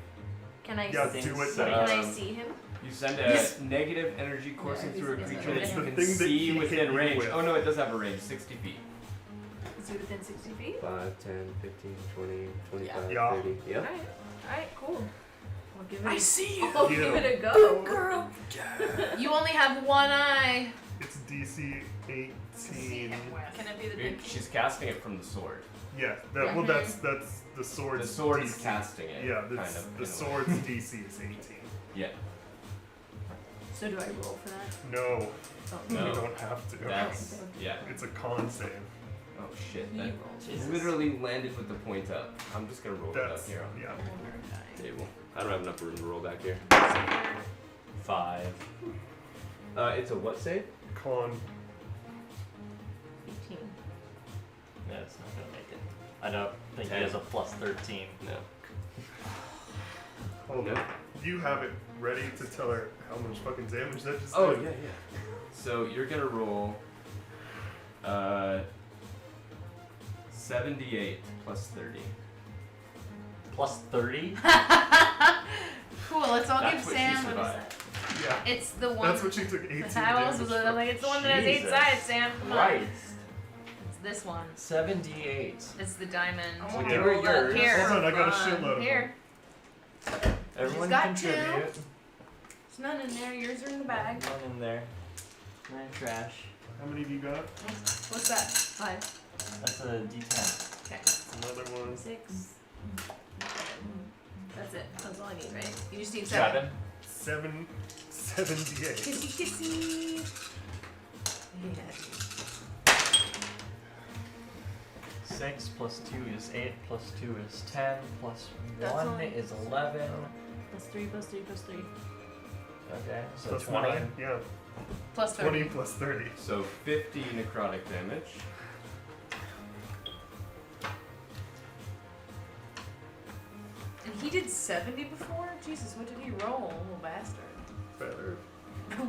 S2: Can I?
S3: Yeah,
S2: see,
S3: do it.
S2: can I
S1: Um,
S2: see him?
S1: You send a negative energy coursing
S2: Yeah,
S1: through a
S2: he's-
S1: creature
S2: he's
S1: that you
S2: the
S1: can
S3: thing that
S1: see
S3: he hit
S1: within
S3: you
S1: range.
S3: with.
S1: Oh no, it does have a range, 60 feet.
S2: Is he within 60 feet?
S8: 5, 10, 15, 20, 25,
S3: Yeah.
S8: 30. Yep.
S2: All right, cool. I'll give it.
S5: I see you.
S2: I'll
S3: Yeah.
S2: give it a go.
S4: Girl.
S5: You only have one eye.
S3: It's DC 18.
S4: Can it be the big?
S1: She's casting it from the sword.
S3: Yeah. That, well, that's the sword's.
S1: The sword is
S3: DC.
S1: casting it.
S3: Yeah.
S1: kind
S3: That's,
S1: of,
S3: the
S1: in a way.
S3: sword's DC is 18.
S1: Yeah.
S2: So do I roll for that?
S3: No,
S2: Oh,
S1: No.
S3: you don't have to.
S1: That's yeah.
S3: It's a con save.
S1: Oh shit.
S2: He
S1: That
S2: rolled.
S6: Jesus.
S1: literally landed with the point up. I'm just gonna roll it up
S3: That's
S1: here.
S3: yeah.
S8: Table. I don't have enough room to roll back here.
S6: 5.
S8: It's a what save?
S3: Con.
S2: 18.
S6: Yeah, it's not gonna make it. I don't think he has a plus 13.
S8: No.
S3: Hold
S8: No.
S3: on. You have it ready to tell her how much fucking damage that just
S1: Oh
S3: did?
S1: yeah, yeah. So you're gonna roll 78 plus 30.
S6: Plus 30?
S5: Cool. Let's all
S1: That's
S5: give
S1: what she
S5: Sam. What is
S1: survived.
S5: that?
S3: Yeah.
S5: It's the one.
S3: That's what she took 18
S5: How else
S3: damage
S5: was it? I'm
S3: from.
S5: like, it's the one that has 8
S6: Jesus.
S5: sides, Sam. Come on.
S6: Right.
S5: It's this one.
S6: 78.
S5: It's the diamond.
S4: I
S3: So
S4: want
S3: give
S4: to
S3: her
S4: roll that
S6: yours.
S5: Here.
S3: Hold on, I got a
S4: fun.
S3: shitload of
S5: Here.
S6: Everyone
S5: got
S6: contribute.
S5: There's none in there. Yours are in the bag.
S6: One in there. Nine trash.
S3: How many have you got?
S5: What's that? 5.
S6: That's a D10.
S5: Okay.
S3: Another one.
S2: 6. That's it. That's all I need, right?
S5: You just need 7.
S3: 78.
S2: Kissy kissy. Yeah.
S6: 6 plus 2 is 8, plus 2 is 10, plus
S2: That's
S6: 1
S2: only-
S6: is 11.
S2: Plus 3, plus 3, plus 3.
S6: Okay, so
S3: Plus
S6: 20.
S3: 9. Yeah.
S5: Plus 30.
S3: 20 plus 30.
S1: So 50 necrotic damage.
S5: And he did 70 before? Jesus, what did he roll? Little bastard.
S3: Better.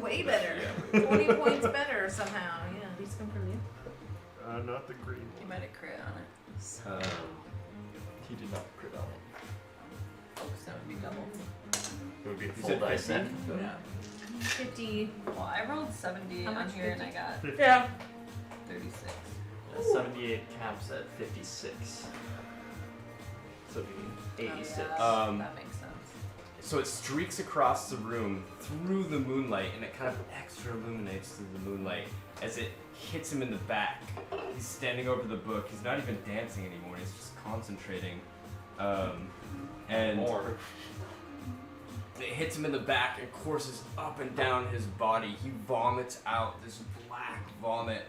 S5: Way better.
S1: Yeah.
S5: 20 points better somehow. Yeah.
S2: These come from you.
S3: Not the green
S4: You
S3: one.
S4: might have crit on it.
S6: He did not crit on it.
S4: Oh, so it would be double.
S1: It would be
S6: Full
S1: said
S6: dice
S1: 50?
S6: then.
S4: Yeah.
S2: 50.
S4: Well, I rolled 70
S2: How
S4: on
S2: much?
S4: here and
S2: 50?
S4: I got
S3: 50.
S5: Yeah.
S4: 36.
S6: 78 caps at 56. So it'd be 86.
S4: Oh, yeah,
S1: Um,
S4: that makes sense.
S1: So it streaks across the room through the moonlight, and it kind of extra illuminates through the moonlight as it hits him in the back. He's standing over the book. He's not even dancing anymore. He's just concentrating. And
S6: More.
S1: it hits him in the back and courses up and down his body. He vomits out this black vomit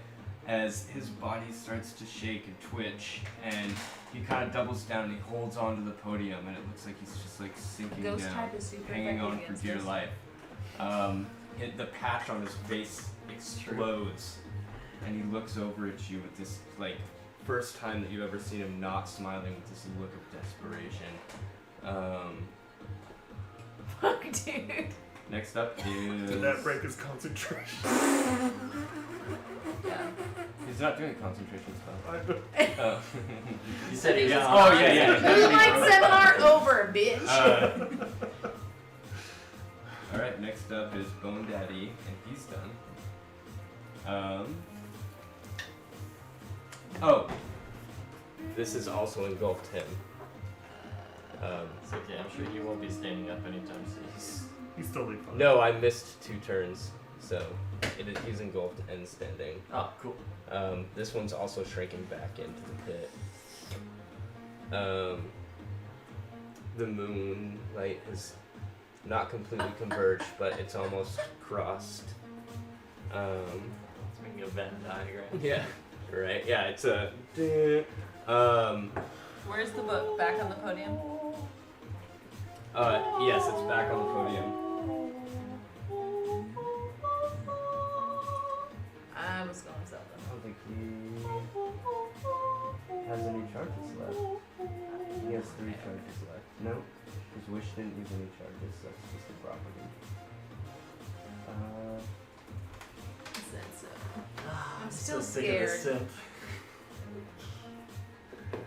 S1: as his body starts to shake and twitch, and he kind of doubles down and he holds onto the podium, and it looks like he's just like sinking
S5: Ghost
S1: down,
S5: type is super
S1: hanging
S5: effective
S1: on for
S5: against
S1: dear
S5: this.
S1: life. The patch on his face explodes, and he looks over at you with this like first time that you've ever seen him not smiling, with this look of desperation.
S2: Fuck, dude.
S1: Next up is
S3: Did that break his concentration?
S4: Yeah.
S1: he's not doing a concentration spell.
S3: I don't-
S1: Oh.
S6: You said he was
S1: Yeah. Oh yeah, yeah.
S5: Moonlight seminar over, bitch.
S1: All right, next up is Bone Daddy, and he's done. Oh, this has also engulfed him.
S6: It's okay, I'm sure he won't be standing up anytime soon.
S3: He's totally fine.
S8: No, I missed 2 turns, so he's engulfed and standing.
S6: Oh, cool.
S8: This one's also shrinking back into the pit. The moonlight has not completely converged, but it's almost crossed.
S6: It's making a Venn diagram.
S8: Yeah, right. Yeah, it's a.
S4: Where's the book? Back on the podium?
S1: Yes, it's back on the podium.
S5: I was going something.
S1: I don't think he has any
S8: charges left. He has 3 charges left. Nope. His wish didn't use any charges. That's just a property.
S5: I'm still
S6: so sick of this
S5: scared.
S6: synth.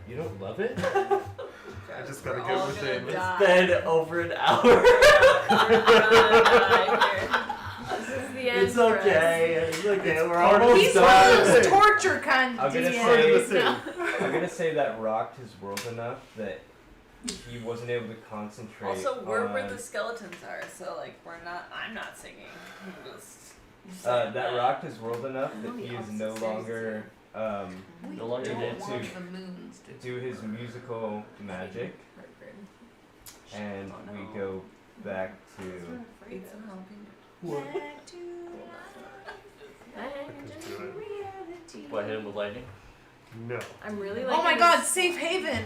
S8: You don't love it?
S3: I just gotta
S4: We're
S3: get
S4: all
S3: within.
S4: gonna
S6: It's
S4: die.
S6: been over an hour.
S4: We're gonna die here.
S2: This is the end.
S6: It's
S2: for us.
S6: okay. It's okay. We're
S3: part of
S6: almost
S5: He's one of
S6: done.
S5: those torture kind
S8: I'm
S5: of
S8: gonna
S5: DMs.
S8: say-
S5: No.
S8: I'm gonna say that rocked his world enough that he wasn't able to concentrate.
S4: Also, we're where
S8: on-
S4: the skeletons are, so like I'm not singing. I'm just
S8: that rocked his world enough
S2: I'm
S8: that
S2: on the
S8: he is
S2: opposite
S8: no
S2: side.
S8: longer
S6: No longer
S8: able
S6: dancing.
S5: Want
S8: to
S5: the moons to
S8: do his musical magic, and we go back to
S4: Eat some jalapeno.
S3: What?
S2: Back to reality.
S6: What, hit him with lightning?
S3: No.
S2: I'm really like.
S5: Oh my god, safe haven!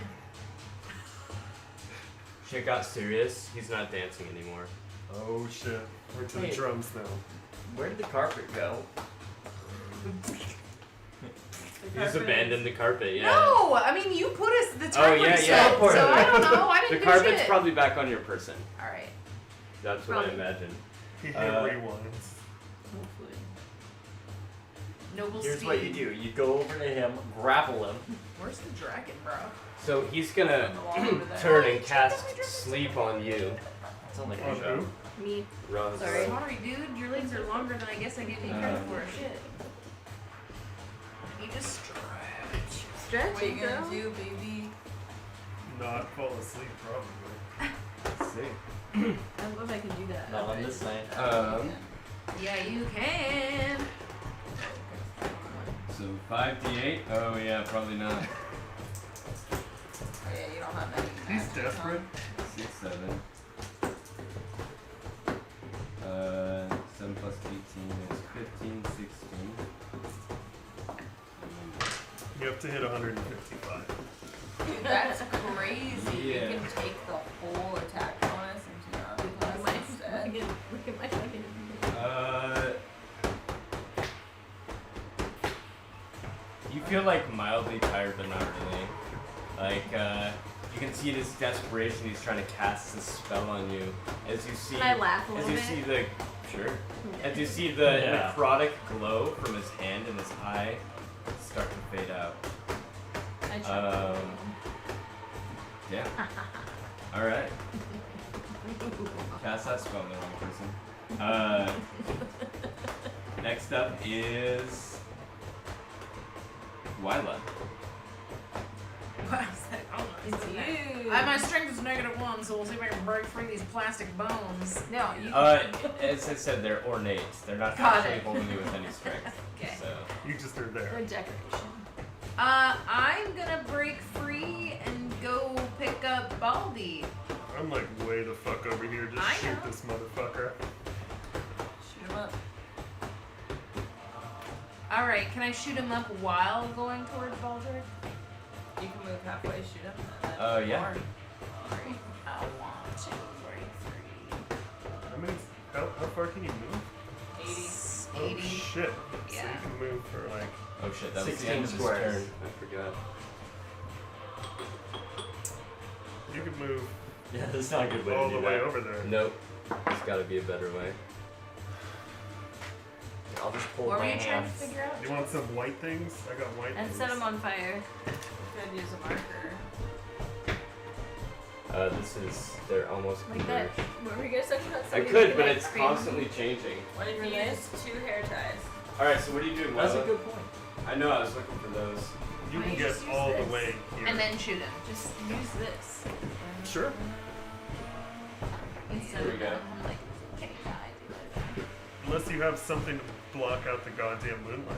S1: Shit got serious. He's not dancing anymore.
S3: Oh shit. We're to the
S6: Hey.
S3: drums now.
S6: Where did the carpet go?
S1: He's abandoned the carpet. Yeah.
S5: No! I mean, you put us the
S1: Oh,
S5: timer
S1: yeah,
S5: set,
S1: yeah.
S5: so I don't know. I
S1: The
S5: didn't do
S1: carpet's
S5: shit.
S1: probably back on your person.
S5: Alright.
S1: That's what I
S2: Probably.
S1: imagine.
S3: He hit rewinds.
S4: Hopefully.
S5: Noble
S6: Here's
S5: Steed.
S6: what you do. You go over to him, grapple him.
S5: Where's the dragon, bro?
S1: So he's gonna
S4: On the wall over there.
S1: turn and cast sleep on you.
S6: Sounds like
S3: On
S6: a show.
S3: who?
S2: Me.
S1: Rose.
S2: Sorry.
S5: Sorry, dude. Your legs are longer than I guess I gave you credit for. Shit. You just stretch.
S4: What are
S2: Stretching,
S4: you gonna
S2: girl.
S4: do, baby?
S3: Not fall asleep, probably.
S8: let's see.
S2: I don't know if I can do that.
S6: Not on this night.
S5: Yeah, you can.
S1: So 5d8. Oh yeah, probably not.
S4: Oh, yeah, you don't have any.
S3: He's
S4: magic,
S3: desperate.
S1: 6, 7. 7 plus 18 is 15, 16.
S3: You have to hit 155.
S4: Dude, that's crazy.
S1: Yeah.
S4: You can take the whole attack bonus into
S2: Look at my
S4: non instead.
S2: look at my fucking.
S1: You feel like mildly tired, but not really. Like, you can see in his desperation, he's trying to cast this spell on you. As you see,
S2: Can I laugh a
S1: as
S2: little
S1: you
S2: bit?
S1: see the, sure. As you see the
S6: Yeah.
S1: necrotic glow from his hand and his eye start to fade out.
S2: I tried.
S1: Yeah. All right. Cast that spell on the wrong person. Next up is Wyla.
S5: Wow, is that- oh,
S2: It's you.
S5: My strength is -1, so we'll see if I can break free these plastic bones.
S2: No, you.
S1: As I said, they're ornate. They're not
S5: Got
S1: actually
S5: it.
S1: holding you with any strength.
S5: Okay.
S1: So
S3: You just are there.
S2: They're decoration.
S5: I'm gonna break free and go pick up Baldy.
S3: I'm like way the fuck over here. Just
S5: I
S3: shoot
S5: know.
S3: this motherfucker.
S4: Shoot him up.
S5: Alright, can I shoot him up while going towards Baldric?
S4: You can move halfway, shoot him. And then
S1: Yeah.
S4: forward.
S5: Alright, I want to break free.
S3: I mean, how far can you move?
S4: 80.
S5: 80.
S3: Oh shit. So
S5: Yeah.
S3: you can move for like.
S1: oh shit, that was the
S6: 16
S1: end of his
S6: squares.
S1: turn. I forgot.
S3: You can move
S6: Yeah, that's not a good way
S3: all
S6: to
S3: the
S6: do
S3: way
S6: that.
S3: over there.
S8: Nope. There's gotta be a better way.
S6: I'll just pull
S5: What were
S6: my
S5: you trying to
S6: hands.
S5: figure out?
S3: You want some white things? I got white
S2: And
S3: things.
S2: set them on fire.
S4: Could use a marker.
S8: They're almost
S2: Like that.
S8: converged.
S2: What were you guys talking about?
S1: I
S2: Somebody
S1: could,
S2: making,
S1: but
S2: like,
S1: it's
S2: green-
S1: constantly changing.
S4: What if you
S2: Really?
S4: use 2 hair ties?
S1: All right, so what do you do,
S6: That's a
S1: Wyla?
S6: good point.
S1: I know I was looking for those.
S3: You
S2: Why
S3: can
S2: you
S3: get
S2: just use
S3: all the
S2: this?
S3: way here.
S5: And then shoot him.
S2: Just use this.
S3: Sure.
S2: Instead
S1: There we
S2: of
S1: go.
S2: that, I'm like, can you die? Do it.
S3: Unless you have something to block out the goddamn moonlight.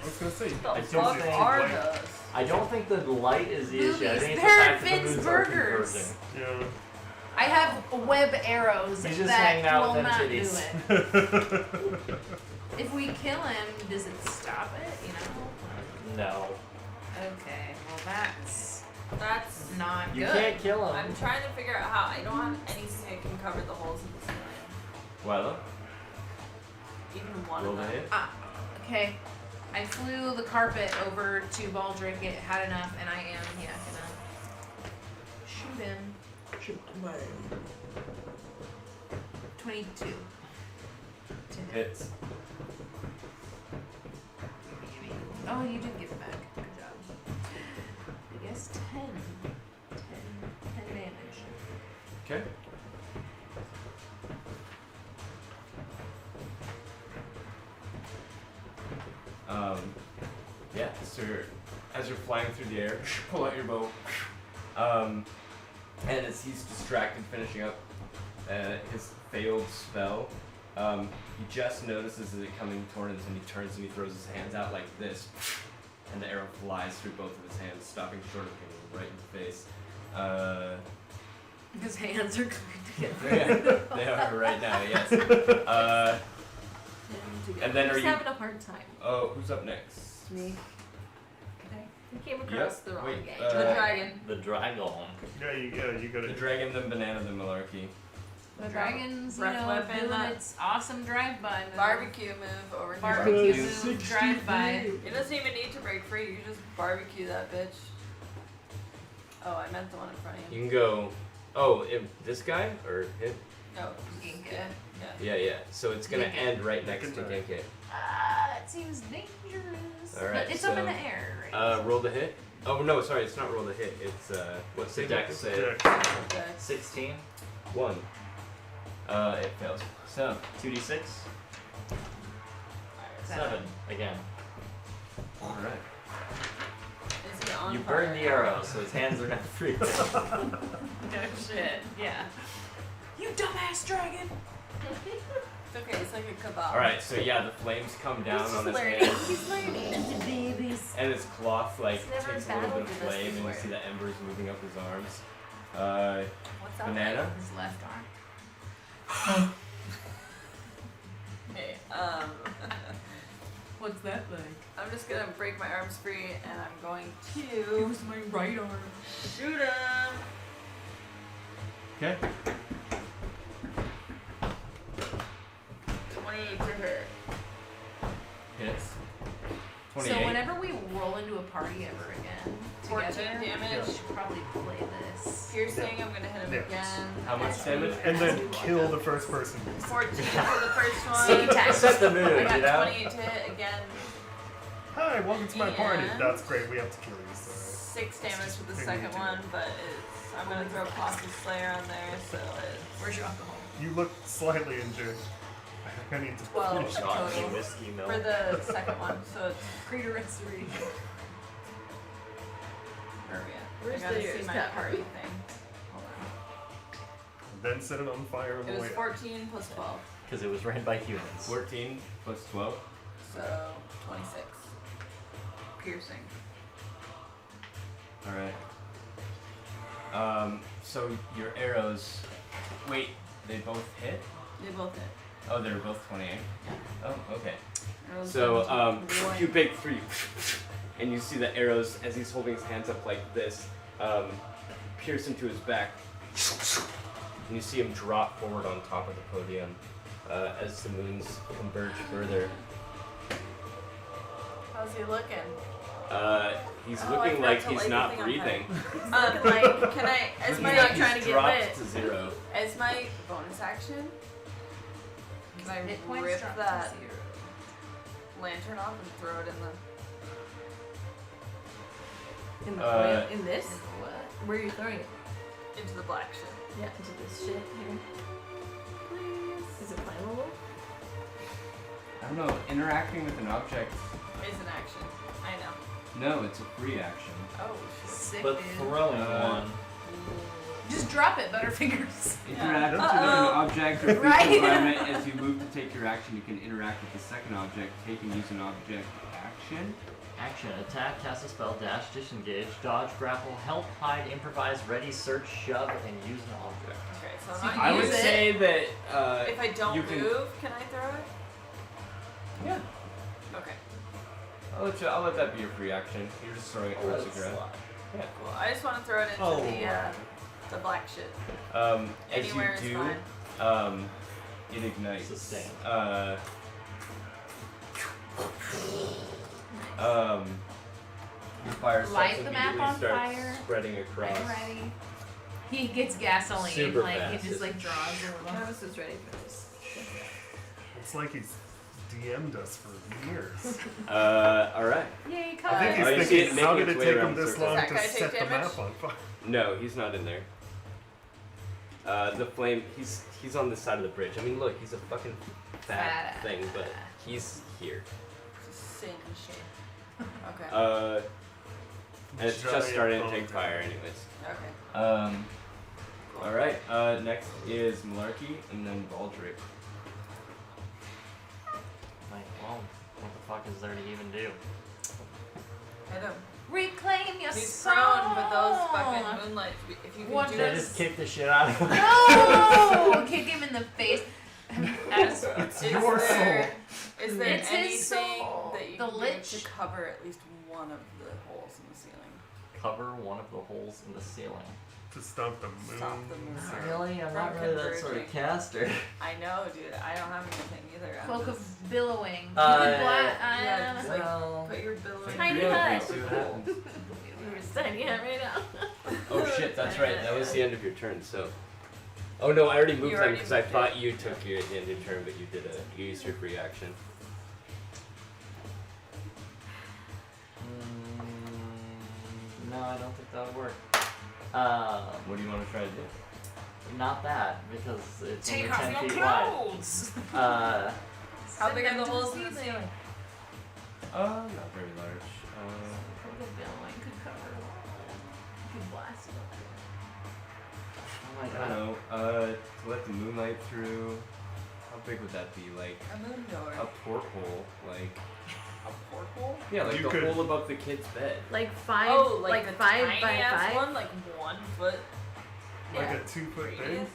S3: I was gonna say.
S4: The
S6: I
S3: it's
S6: don't
S4: fuck
S3: easy to
S4: are
S3: light.
S4: those?
S6: I don't think the light is the issue. I
S5: Movies.
S6: think it's
S5: They're
S6: the fact that the
S5: Finn's
S6: moons are
S5: Burgers.
S6: converging.
S3: Yeah.
S5: I have web arrows
S6: He's just
S5: that
S6: hanging out
S5: will
S6: with
S5: not
S6: them
S5: do
S6: titties.
S5: it. If we kill him, does it stop it? You know?
S6: No.
S5: Okay, well that's
S4: That's.
S5: not
S6: You
S5: good.
S6: can't kill him.
S4: I'm trying to figure out how. I don't have anything that can cover the holes in the ceiling.
S1: Wyla,
S4: Even one
S1: roll
S4: of
S1: the
S4: them.
S1: hit.
S5: Okay. I flew the carpet over to Baldric. It had enough, and I am gonna shoot him.
S7: Shoot my
S5: 22. To hit.
S1: Hits.
S5: Oh, you did give it back. Good job. I guess 10. 10 damage.
S1: Okay. Yeah, so as you're flying through the air, pull out your bow. And as he's distracted finishing up his failed spell, he just notices it coming towards him, and he turns and he throws his hands out like this, and the arrow flies through both of his hands, stopping short of him right in the face.
S5: His hands are going together.
S1: They are right now, yes. And then
S2: I'm
S1: are
S2: just
S1: you?
S2: having a hard time.
S1: Oh, who's up next?
S2: Me. We came across the wrong
S1: wait,
S2: gang.
S4: The dragon.
S6: The dragon.
S3: Yeah, you got
S1: The
S3: it.
S1: dragon, the banana, the malarkey.
S5: The dragon's,
S4: Breath weapon,
S5: doing
S4: that-
S5: its awesome drive-by move.
S4: Barbecue move over here.
S5: Barbecue
S1: Because
S5: move, drive-by.
S4: It doesn't even need to break free. You just barbecue that bitch. Oh, I meant the one in front of
S1: You
S4: you.
S1: can go. Oh, this guy or him?
S4: No,
S5: Genka.
S4: yeah.
S1: Yeah. So it's gonna
S5: Genki.
S1: end right next to
S3: Genki.
S1: Genki.
S5: It seems dangerous.
S1: All right,
S5: But it's up in
S1: so,
S5: the air, right?
S1: Roll the hit. Oh no, sorry, it's not roll the hit. It's what's the dex save?
S3: Jack.
S4: Okay.
S6: 16.
S1: 1. It fails. So
S6: 2d6. 7 again.
S1: all right.
S4: Is he on
S6: You
S4: fire?
S6: burn the arrow, so his hands are not free.
S5: No shit. Yeah. You dumbass dragon.
S4: It's okay. It's like a kebab.
S1: All right. So yeah, the flames come down
S2: He's
S1: on
S2: just
S1: his
S2: learning.
S1: hands,
S2: He's learning. Babies.
S1: and his cloth like
S2: He's never
S1: takes a little bit of
S2: battled with us
S1: flame, and you
S2: before.
S1: see the embers moving up his arms.
S4: What's that?
S1: Banana.
S5: His left arm.
S4: Okay.
S5: What's that like?
S4: I'm just gonna break my arms free, and I'm going to
S5: was my right arm.
S4: shoot him.
S1: Okay.
S4: 28 to hit.
S1: Hits. 28.
S5: So whenever we roll into a party ever again,
S4: 14
S5: together,
S4: damage.
S5: we should probably play this.
S4: Piercing. I'm gonna hit him
S3: Yeah.
S4: again.
S1: How much damage?
S3: And then kill the first person.
S4: 14 for the first one.
S5: Sneak attack.
S6: Set the
S4: I
S6: mood,
S4: got
S6: you know?
S4: 28 to hit again.
S3: Hi, welcome to my party.
S4: And-
S3: That's great. We have to kill you. Sorry.
S4: 6 damage with the
S3: Big
S4: second
S3: deal.
S4: one, but I'm gonna throw Cautious Slayer on there, so
S5: Where's your alcohol?
S3: You look slightly injured. I need to
S4: 12
S3: finish
S6: Shot me
S4: total
S6: whiskey milk.
S4: for the second one. So it's
S5: Greater restoration.
S4: where are we at?
S2: Where's
S4: I gotta
S2: the
S4: see my
S2: stat
S4: party
S2: card?
S4: thing. Hold on.
S3: Then set it on fire on the
S4: It was
S3: way up.
S4: 14 plus 12,
S6: Because it was ran by humans.
S1: 14 plus 12.
S4: so 26. Piercing.
S1: All right. So your arrows. Wait, they both hit?
S4: They both hit.
S1: Oh, they're both 28. Oh, okay.
S4: It was
S1: So
S4: 17.
S1: you big three, and you see the arrows as he's holding his hands up like this, pierce into his back, and you see him drop forward on top of the podium as the moons converge further.
S4: How's he looking?
S1: He's
S4: Oh, I
S1: looking
S4: forgot
S1: like
S4: to
S1: he's
S4: light
S1: not
S4: the thing on
S1: breathing.
S2: Like,
S4: Can I, as
S1: Looking
S4: my
S1: like
S2: not trying
S1: he's
S2: to get
S1: dropped
S2: lit.
S1: to 0.
S4: as my bonus action, can I
S5: Hit points
S4: rip
S5: drop to
S4: that
S5: 0.
S4: lantern off and throw it in the
S2: in the
S1: Uh,
S2: in this?
S5: What?
S2: Where are you throwing it?
S4: into the black shit?
S2: Yeah, into this shit here.
S4: Please.
S2: Is it flammable?
S1: I don't know. Interacting with an object.
S4: Is an action. I know.
S1: No, it's a free action.
S4: Oh shit.
S5: Sick,
S6: But
S5: dude.
S6: throwing
S1: Uh,
S6: one.
S5: Just drop it, Butterfingers.
S1: Interact with
S4: Uh-oh.
S1: an object or
S5: Right.
S1: physical environment. As you move to take your action, you can interact with the second object. Take and use an object action.
S6: Action, attack, cast a spell, dash, disengage, dodge, grapple, help, hide, improvise, ready, search, shove, and use an object.
S4: Okay, so
S5: So
S4: I'm
S5: you
S4: not
S1: I would
S5: use it.
S1: say that
S4: If I don't
S1: you can-
S4: move, can I throw it?
S1: yeah.
S4: Okay.
S1: I'll let that be your free action. You're just throwing it towards the ground.
S4: Cool. I just want to throw it into
S6: Oh,
S4: the black shit.
S1: As
S4: Anywhere is
S1: you do,
S4: fine.
S1: it ignites.
S6: Sustain. The fire
S5: Light
S6: starts
S5: the map
S6: immediately
S5: on
S6: starts
S5: fire.
S6: spreading across.
S5: Are you ready? He gets gasoline,
S6: Super
S5: like
S6: fast.
S5: he just like draws a little.
S2: Travis is ready for this.
S3: It's like he's DM'd us for years.
S1: Alright.
S5: Yay,
S3: I think
S1: Oh, you
S3: he's
S1: see it
S3: thinking, how
S1: making
S3: did it
S1: its way
S3: take him
S1: around
S3: this
S1: circles.
S3: long
S4: Does
S3: to
S4: that guy
S3: set
S4: take
S3: the
S4: damage?
S3: map on fire?
S1: No, he's not in there. The flame, he's on the side of the bridge. I mean, look, he's a fucking fat
S5: Fat.
S1: thing, but he's here.
S4: It's a sin shit. Okay.
S1: And it's just
S3: Giant
S1: starting to
S3: bone
S1: take fire
S3: damage.
S1: anyways.
S4: Okay.
S1: Alright, next is Malarkey and then Baldric.
S6: Like, well, what the fuck is there to even do?
S4: Hit him.
S5: Reclaim your
S4: He's
S5: soul.
S4: prone, but those fucking moonlight. If you can
S5: What
S4: do
S6: They
S5: does-
S6: just kick the shit out of him.
S5: No! Kick him in the face. As
S3: It's
S4: Is
S3: your
S4: there, is there
S5: It's his
S4: anything
S5: soul.
S4: that you
S5: The
S4: can do
S5: lich.
S4: to cover at least one of the holes in the ceiling?
S6: Cover one of the holes in the ceiling.
S3: To stop the moon.
S4: Stop the moon.
S6: Not really, I'm
S4: From
S6: not really that sort of
S4: converging.
S6: caster.
S4: I know, dude. I don't have anything either. I'm
S5: cloak
S4: just-
S5: of billowing.
S4: Yeah, just like
S6: Well,
S4: put your billowing.
S2: Tiny
S6: real
S2: hut.
S6: quick, see what happens.
S2: We're standing out right now.
S1: Oh shit, that's right, that was the end of your turn, so. Oh no, I already moved
S4: You
S1: them
S4: already
S1: because I
S4: moved
S1: thought you took your the end of your turn, but you used your free action.
S6: No, I don't think that would work.
S1: What do you want to try to do?
S6: Not that, because it's
S5: Take
S6: only
S5: off
S6: 10
S5: your
S6: feet wide.
S5: clothes.
S6: Uh,
S4: How
S5: Send
S4: big are
S5: them
S4: the
S5: to
S4: holes in the
S5: ceiling.
S4: ceiling?
S1: Not very large.
S5: Cloak of billowing could cover. Could blast it.
S6: oh my
S1: I don't
S6: god.
S1: know, to let the moonlight through, how big would that be? Like,
S4: A moon door.
S1: a porthole, like,
S4: A porthole?
S1: yeah, like
S3: You
S1: the
S3: could-
S1: hole above the kid's bed.
S2: Like five,
S4: Oh,
S2: like
S4: the
S2: 5
S4: tiny
S2: by
S4: ass
S2: 5.
S4: one, like 1 foot.
S3: Like
S2: Yeah.
S3: a 2-foot thing.
S4: Radius?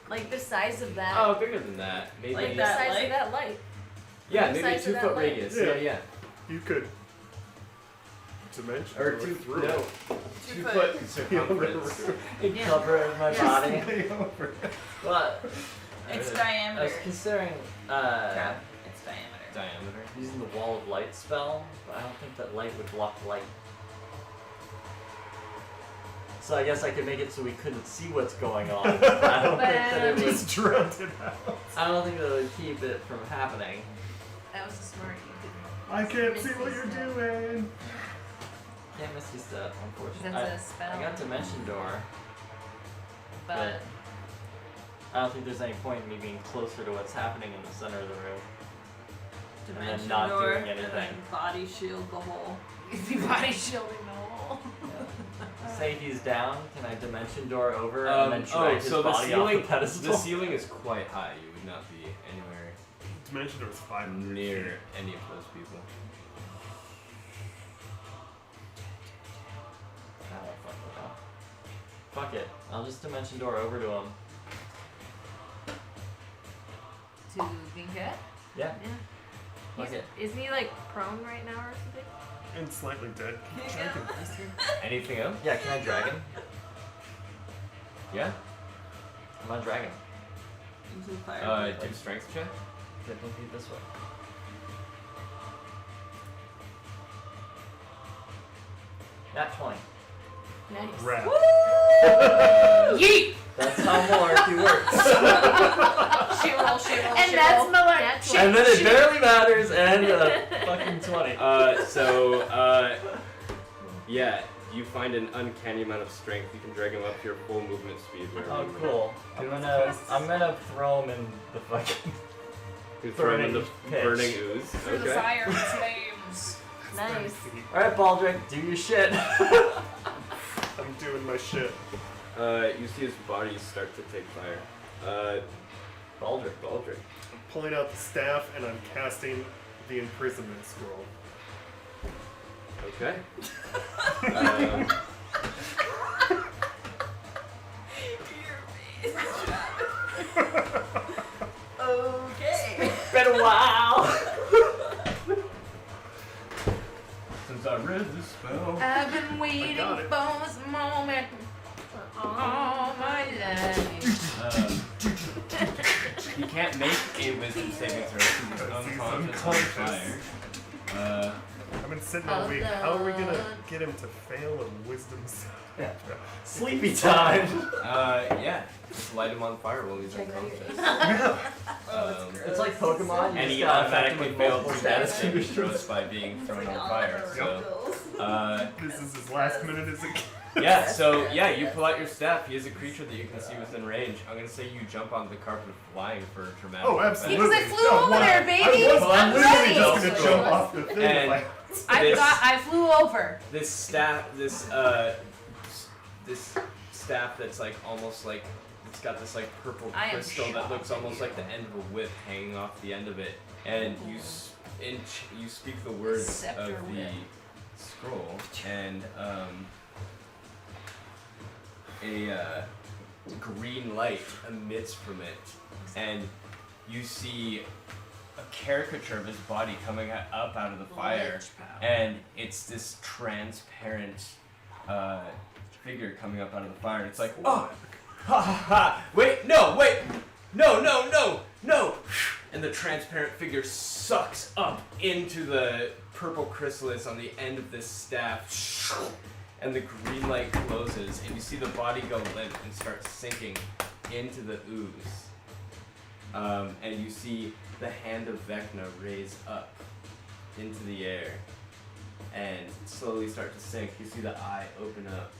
S2: Like the size of that.
S1: Oh, bigger than that. Maybe.
S4: Like
S2: the
S4: that
S2: size
S4: light?
S2: of that light.
S1: Yeah,
S2: the
S1: maybe
S2: size of
S1: 2
S2: that
S1: foot
S2: light.
S1: radius.
S3: Yeah.
S1: Yeah,
S3: You could dimension
S1: Or
S3: go
S1: 2
S3: through
S1: no,
S3: it.
S1: 2
S4: foot.
S1: foot circumference.
S2: Yeah.
S6: Cover my
S2: Yeah.
S6: body.
S3: Lay over it.
S6: But
S4: It's
S6: I
S4: diameter.
S6: was considering
S4: Crap. It's diameter.
S1: Diameter.
S6: using the wall of light spell, but I don't think that light would block light. So I guess I could make it so we couldn't see what's going on. But I don't think that it
S3: It
S6: was.
S3: was drowned it out.
S6: I don't think that would keep it from happening.
S5: That was a smart. You could.
S3: I can't see
S5: Misty
S3: what you're
S5: step.
S3: doing.
S6: Can't miss you step, unfortunately.
S5: That's a spell.
S6: I got Dimension Door,
S5: But
S6: I don't think there's any point in me being closer to what's happening in the center of the room.
S4: Dimension
S6: not
S4: door,
S6: doing
S4: and then
S6: anything.
S4: body shield the hole.
S5: the body shielding the hole.
S6: Say he's down, can I Dimension Door over and then drag his
S1: so the
S6: body
S1: ceiling,
S6: off the pedestal?
S1: the ceiling is quite high. You would not be anywhere
S3: Dimension door is 500
S1: near
S3: feet.
S1: any of those people.
S6: I don't fucking know. Fuck it. I'll just Dimension Door over to him.
S5: To Vinket.
S6: Yeah.
S2: Yeah.
S6: Fuck it.
S2: Isn't he like prone right now or something?
S3: And slightly dead. Can you drag him, bastard?
S1: Anything else?
S6: Yeah, can I drag him?
S1: Yeah.
S6: I'm on dragon.
S4: Into the fire.
S1: Do strength check.
S6: 15 feet this way. Nat 20.
S2: Nice.
S3: Rat.
S5: Yeet!
S6: That's how Malarkey works.
S5: Shivel, shivel,
S2: And
S5: shivel.
S2: that's Malarkey.
S5: That's
S6: And then it barely matters, and fucking 20.
S1: Yeah, you find an uncanny amount of strength. You can drag him up to your full movement speed. wherever
S6: Oh,
S1: you want.
S6: cool. I'm gonna throw him in the fucking.
S1: You throw him in the
S6: Burning pitch.
S1: burning ooze.
S5: Through the
S1: Okay.
S5: fire and flames.
S2: Nice.
S6: Alright, Baldric, do your shit.
S3: I'm doing my shit.
S1: You see his body start to take fire.
S6: Baldric.
S1: Baldric.
S3: Pulling out the staff and I'm casting the imprisonment scroll.
S1: Okay. um,
S4: Okay.
S6: Been a while.
S1: since I read this spell.
S5: I've been waiting
S3: got it.
S5: for this moment for all my life.
S1: He can't make a wisdom saving throw because he's
S3: Because he's
S1: unconscious on
S3: unconscious.
S1: fire.
S3: I'm I've been sitting all week. How are we gonna get him to fail a wisdom save?
S6: Yeah. Sleepy time.
S1: Yeah. Just light him on fire while he's unconscious.
S6: It's like Pokemon. You
S1: And
S6: just
S1: he
S6: gotta
S1: automatically
S6: affect him with
S1: failed
S6: multiple
S1: to
S6: status
S1: status
S6: conditions.
S1: by being thrown on fire. So,
S3: This is his last minute as a kid.
S1: yeah, so yeah, you pull out your staff. He is a creature that you can see within range. I'm gonna say you jump onto the carpet flying for dramatic
S3: Oh,
S1: effect.
S3: absolutely.
S5: Because I flew
S3: No,
S5: over
S3: why?
S5: there, babies.
S3: I'm
S5: I'm
S3: literally
S5: ready.
S3: just gonna jump off the thing.
S1: And
S3: like,
S5: I flew over.
S1: This staff, this staff that's like almost like it's got this like purple
S5: I am
S1: crystal that looks
S5: shocked.
S1: almost like the end of a whip hanging off the end of it, and you speak the words
S5: Scepter
S1: of the
S5: whip.
S1: scroll, and a green light emits from it, and you see a caricature of his body coming up out of the fire, and it's this transparent figure coming up out of the fire. It's like, oh, ha ha ha! Wait, no, no! And the transparent figure sucks up into the purple chrysalis on the end of this staff, and the green light closes, and you see the body go limp and start sinking into the ooze. And you see the hand of Vecna raise up into the air and slowly start to sink. You see the eye open up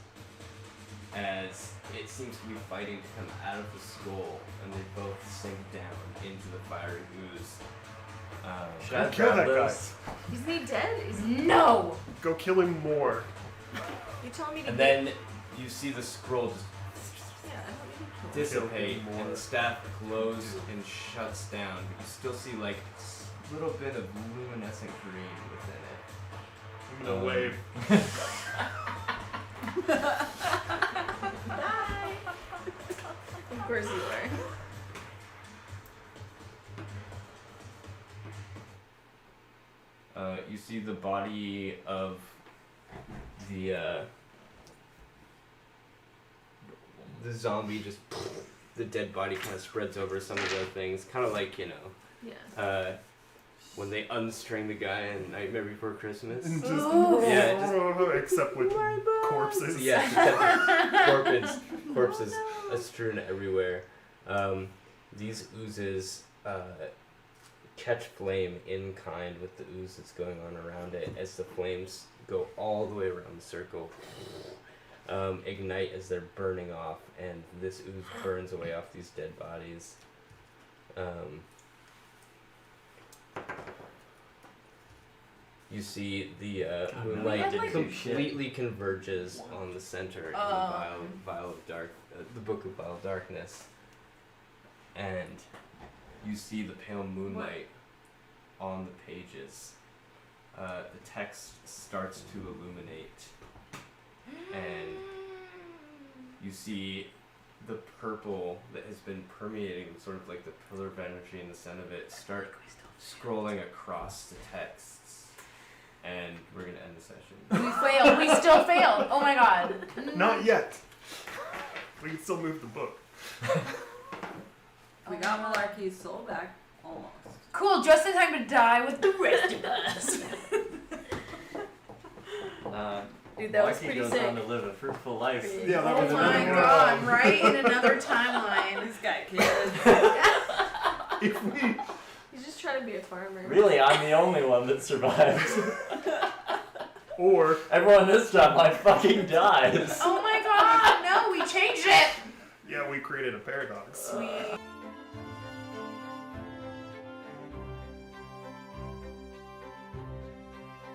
S1: as it seems to be fighting to come out of the skull, and they both sink down into the fiery ooze.
S6: Should I
S3: kill
S6: grab
S3: that guy.
S6: those?
S2: Isn't he dead?
S5: No.
S3: Go kill him more.
S2: You telling me to
S1: And
S2: get-
S1: then you see the scroll just
S2: Yeah, I don't need to kill
S1: dissipate,
S3: More.
S1: and the staff glows and shuts down, but you still see like a little bit of luminescent green within it.
S3: I'm gonna wave.
S2: Bye. Of course you are.
S1: You see the body of the zombie just the dead body kind of spreads over some of the things, kind of like, you know,
S2: Yeah.
S1: when they unstring the guy in Nightmare Before Christmas.
S3: And just,
S1: Yeah,
S3: except with corpses.
S1: Yeah, corpses strewn everywhere. These oozes catch flame in kind with the ooze that's going on around it as the flames go all the way around the circle. Ignite as they're burning off, and this ooze burns away off these dead bodies. You see the moonlight
S5: I'd like-
S1: completely converges on the center in the vial of dark, the Book of Vile Darkness, and you see the pale moonlight on the pages. The text starts to illuminate, and you see the purple that has been permeating, sort of like the pillar of energy in the center of it, start scrolling across the texts. And we're gonna end the session.
S5: We failed. We still failed. Oh my god.
S3: Not yet. We can still move the book.
S4: We got Malarkey's soul back, almost.
S5: Cool. Just in time to die with the rest of us.
S2: Dude, that was
S6: Lucky
S2: pretty
S6: goes
S2: sick.
S6: on to live a fruitful life.
S3: Yeah, that
S5: Oh
S3: was
S5: my
S3: another
S5: god. Right in another timeline.
S4: He's got kids.
S3: If we
S2: He's just trying to be a farmer.
S6: Really, I'm the only one that survives.
S3: or
S6: Everyone this time like fucking dies.
S5: Oh my god. No, we changed it.
S3: yeah, we created a paradox.
S5: Sweet.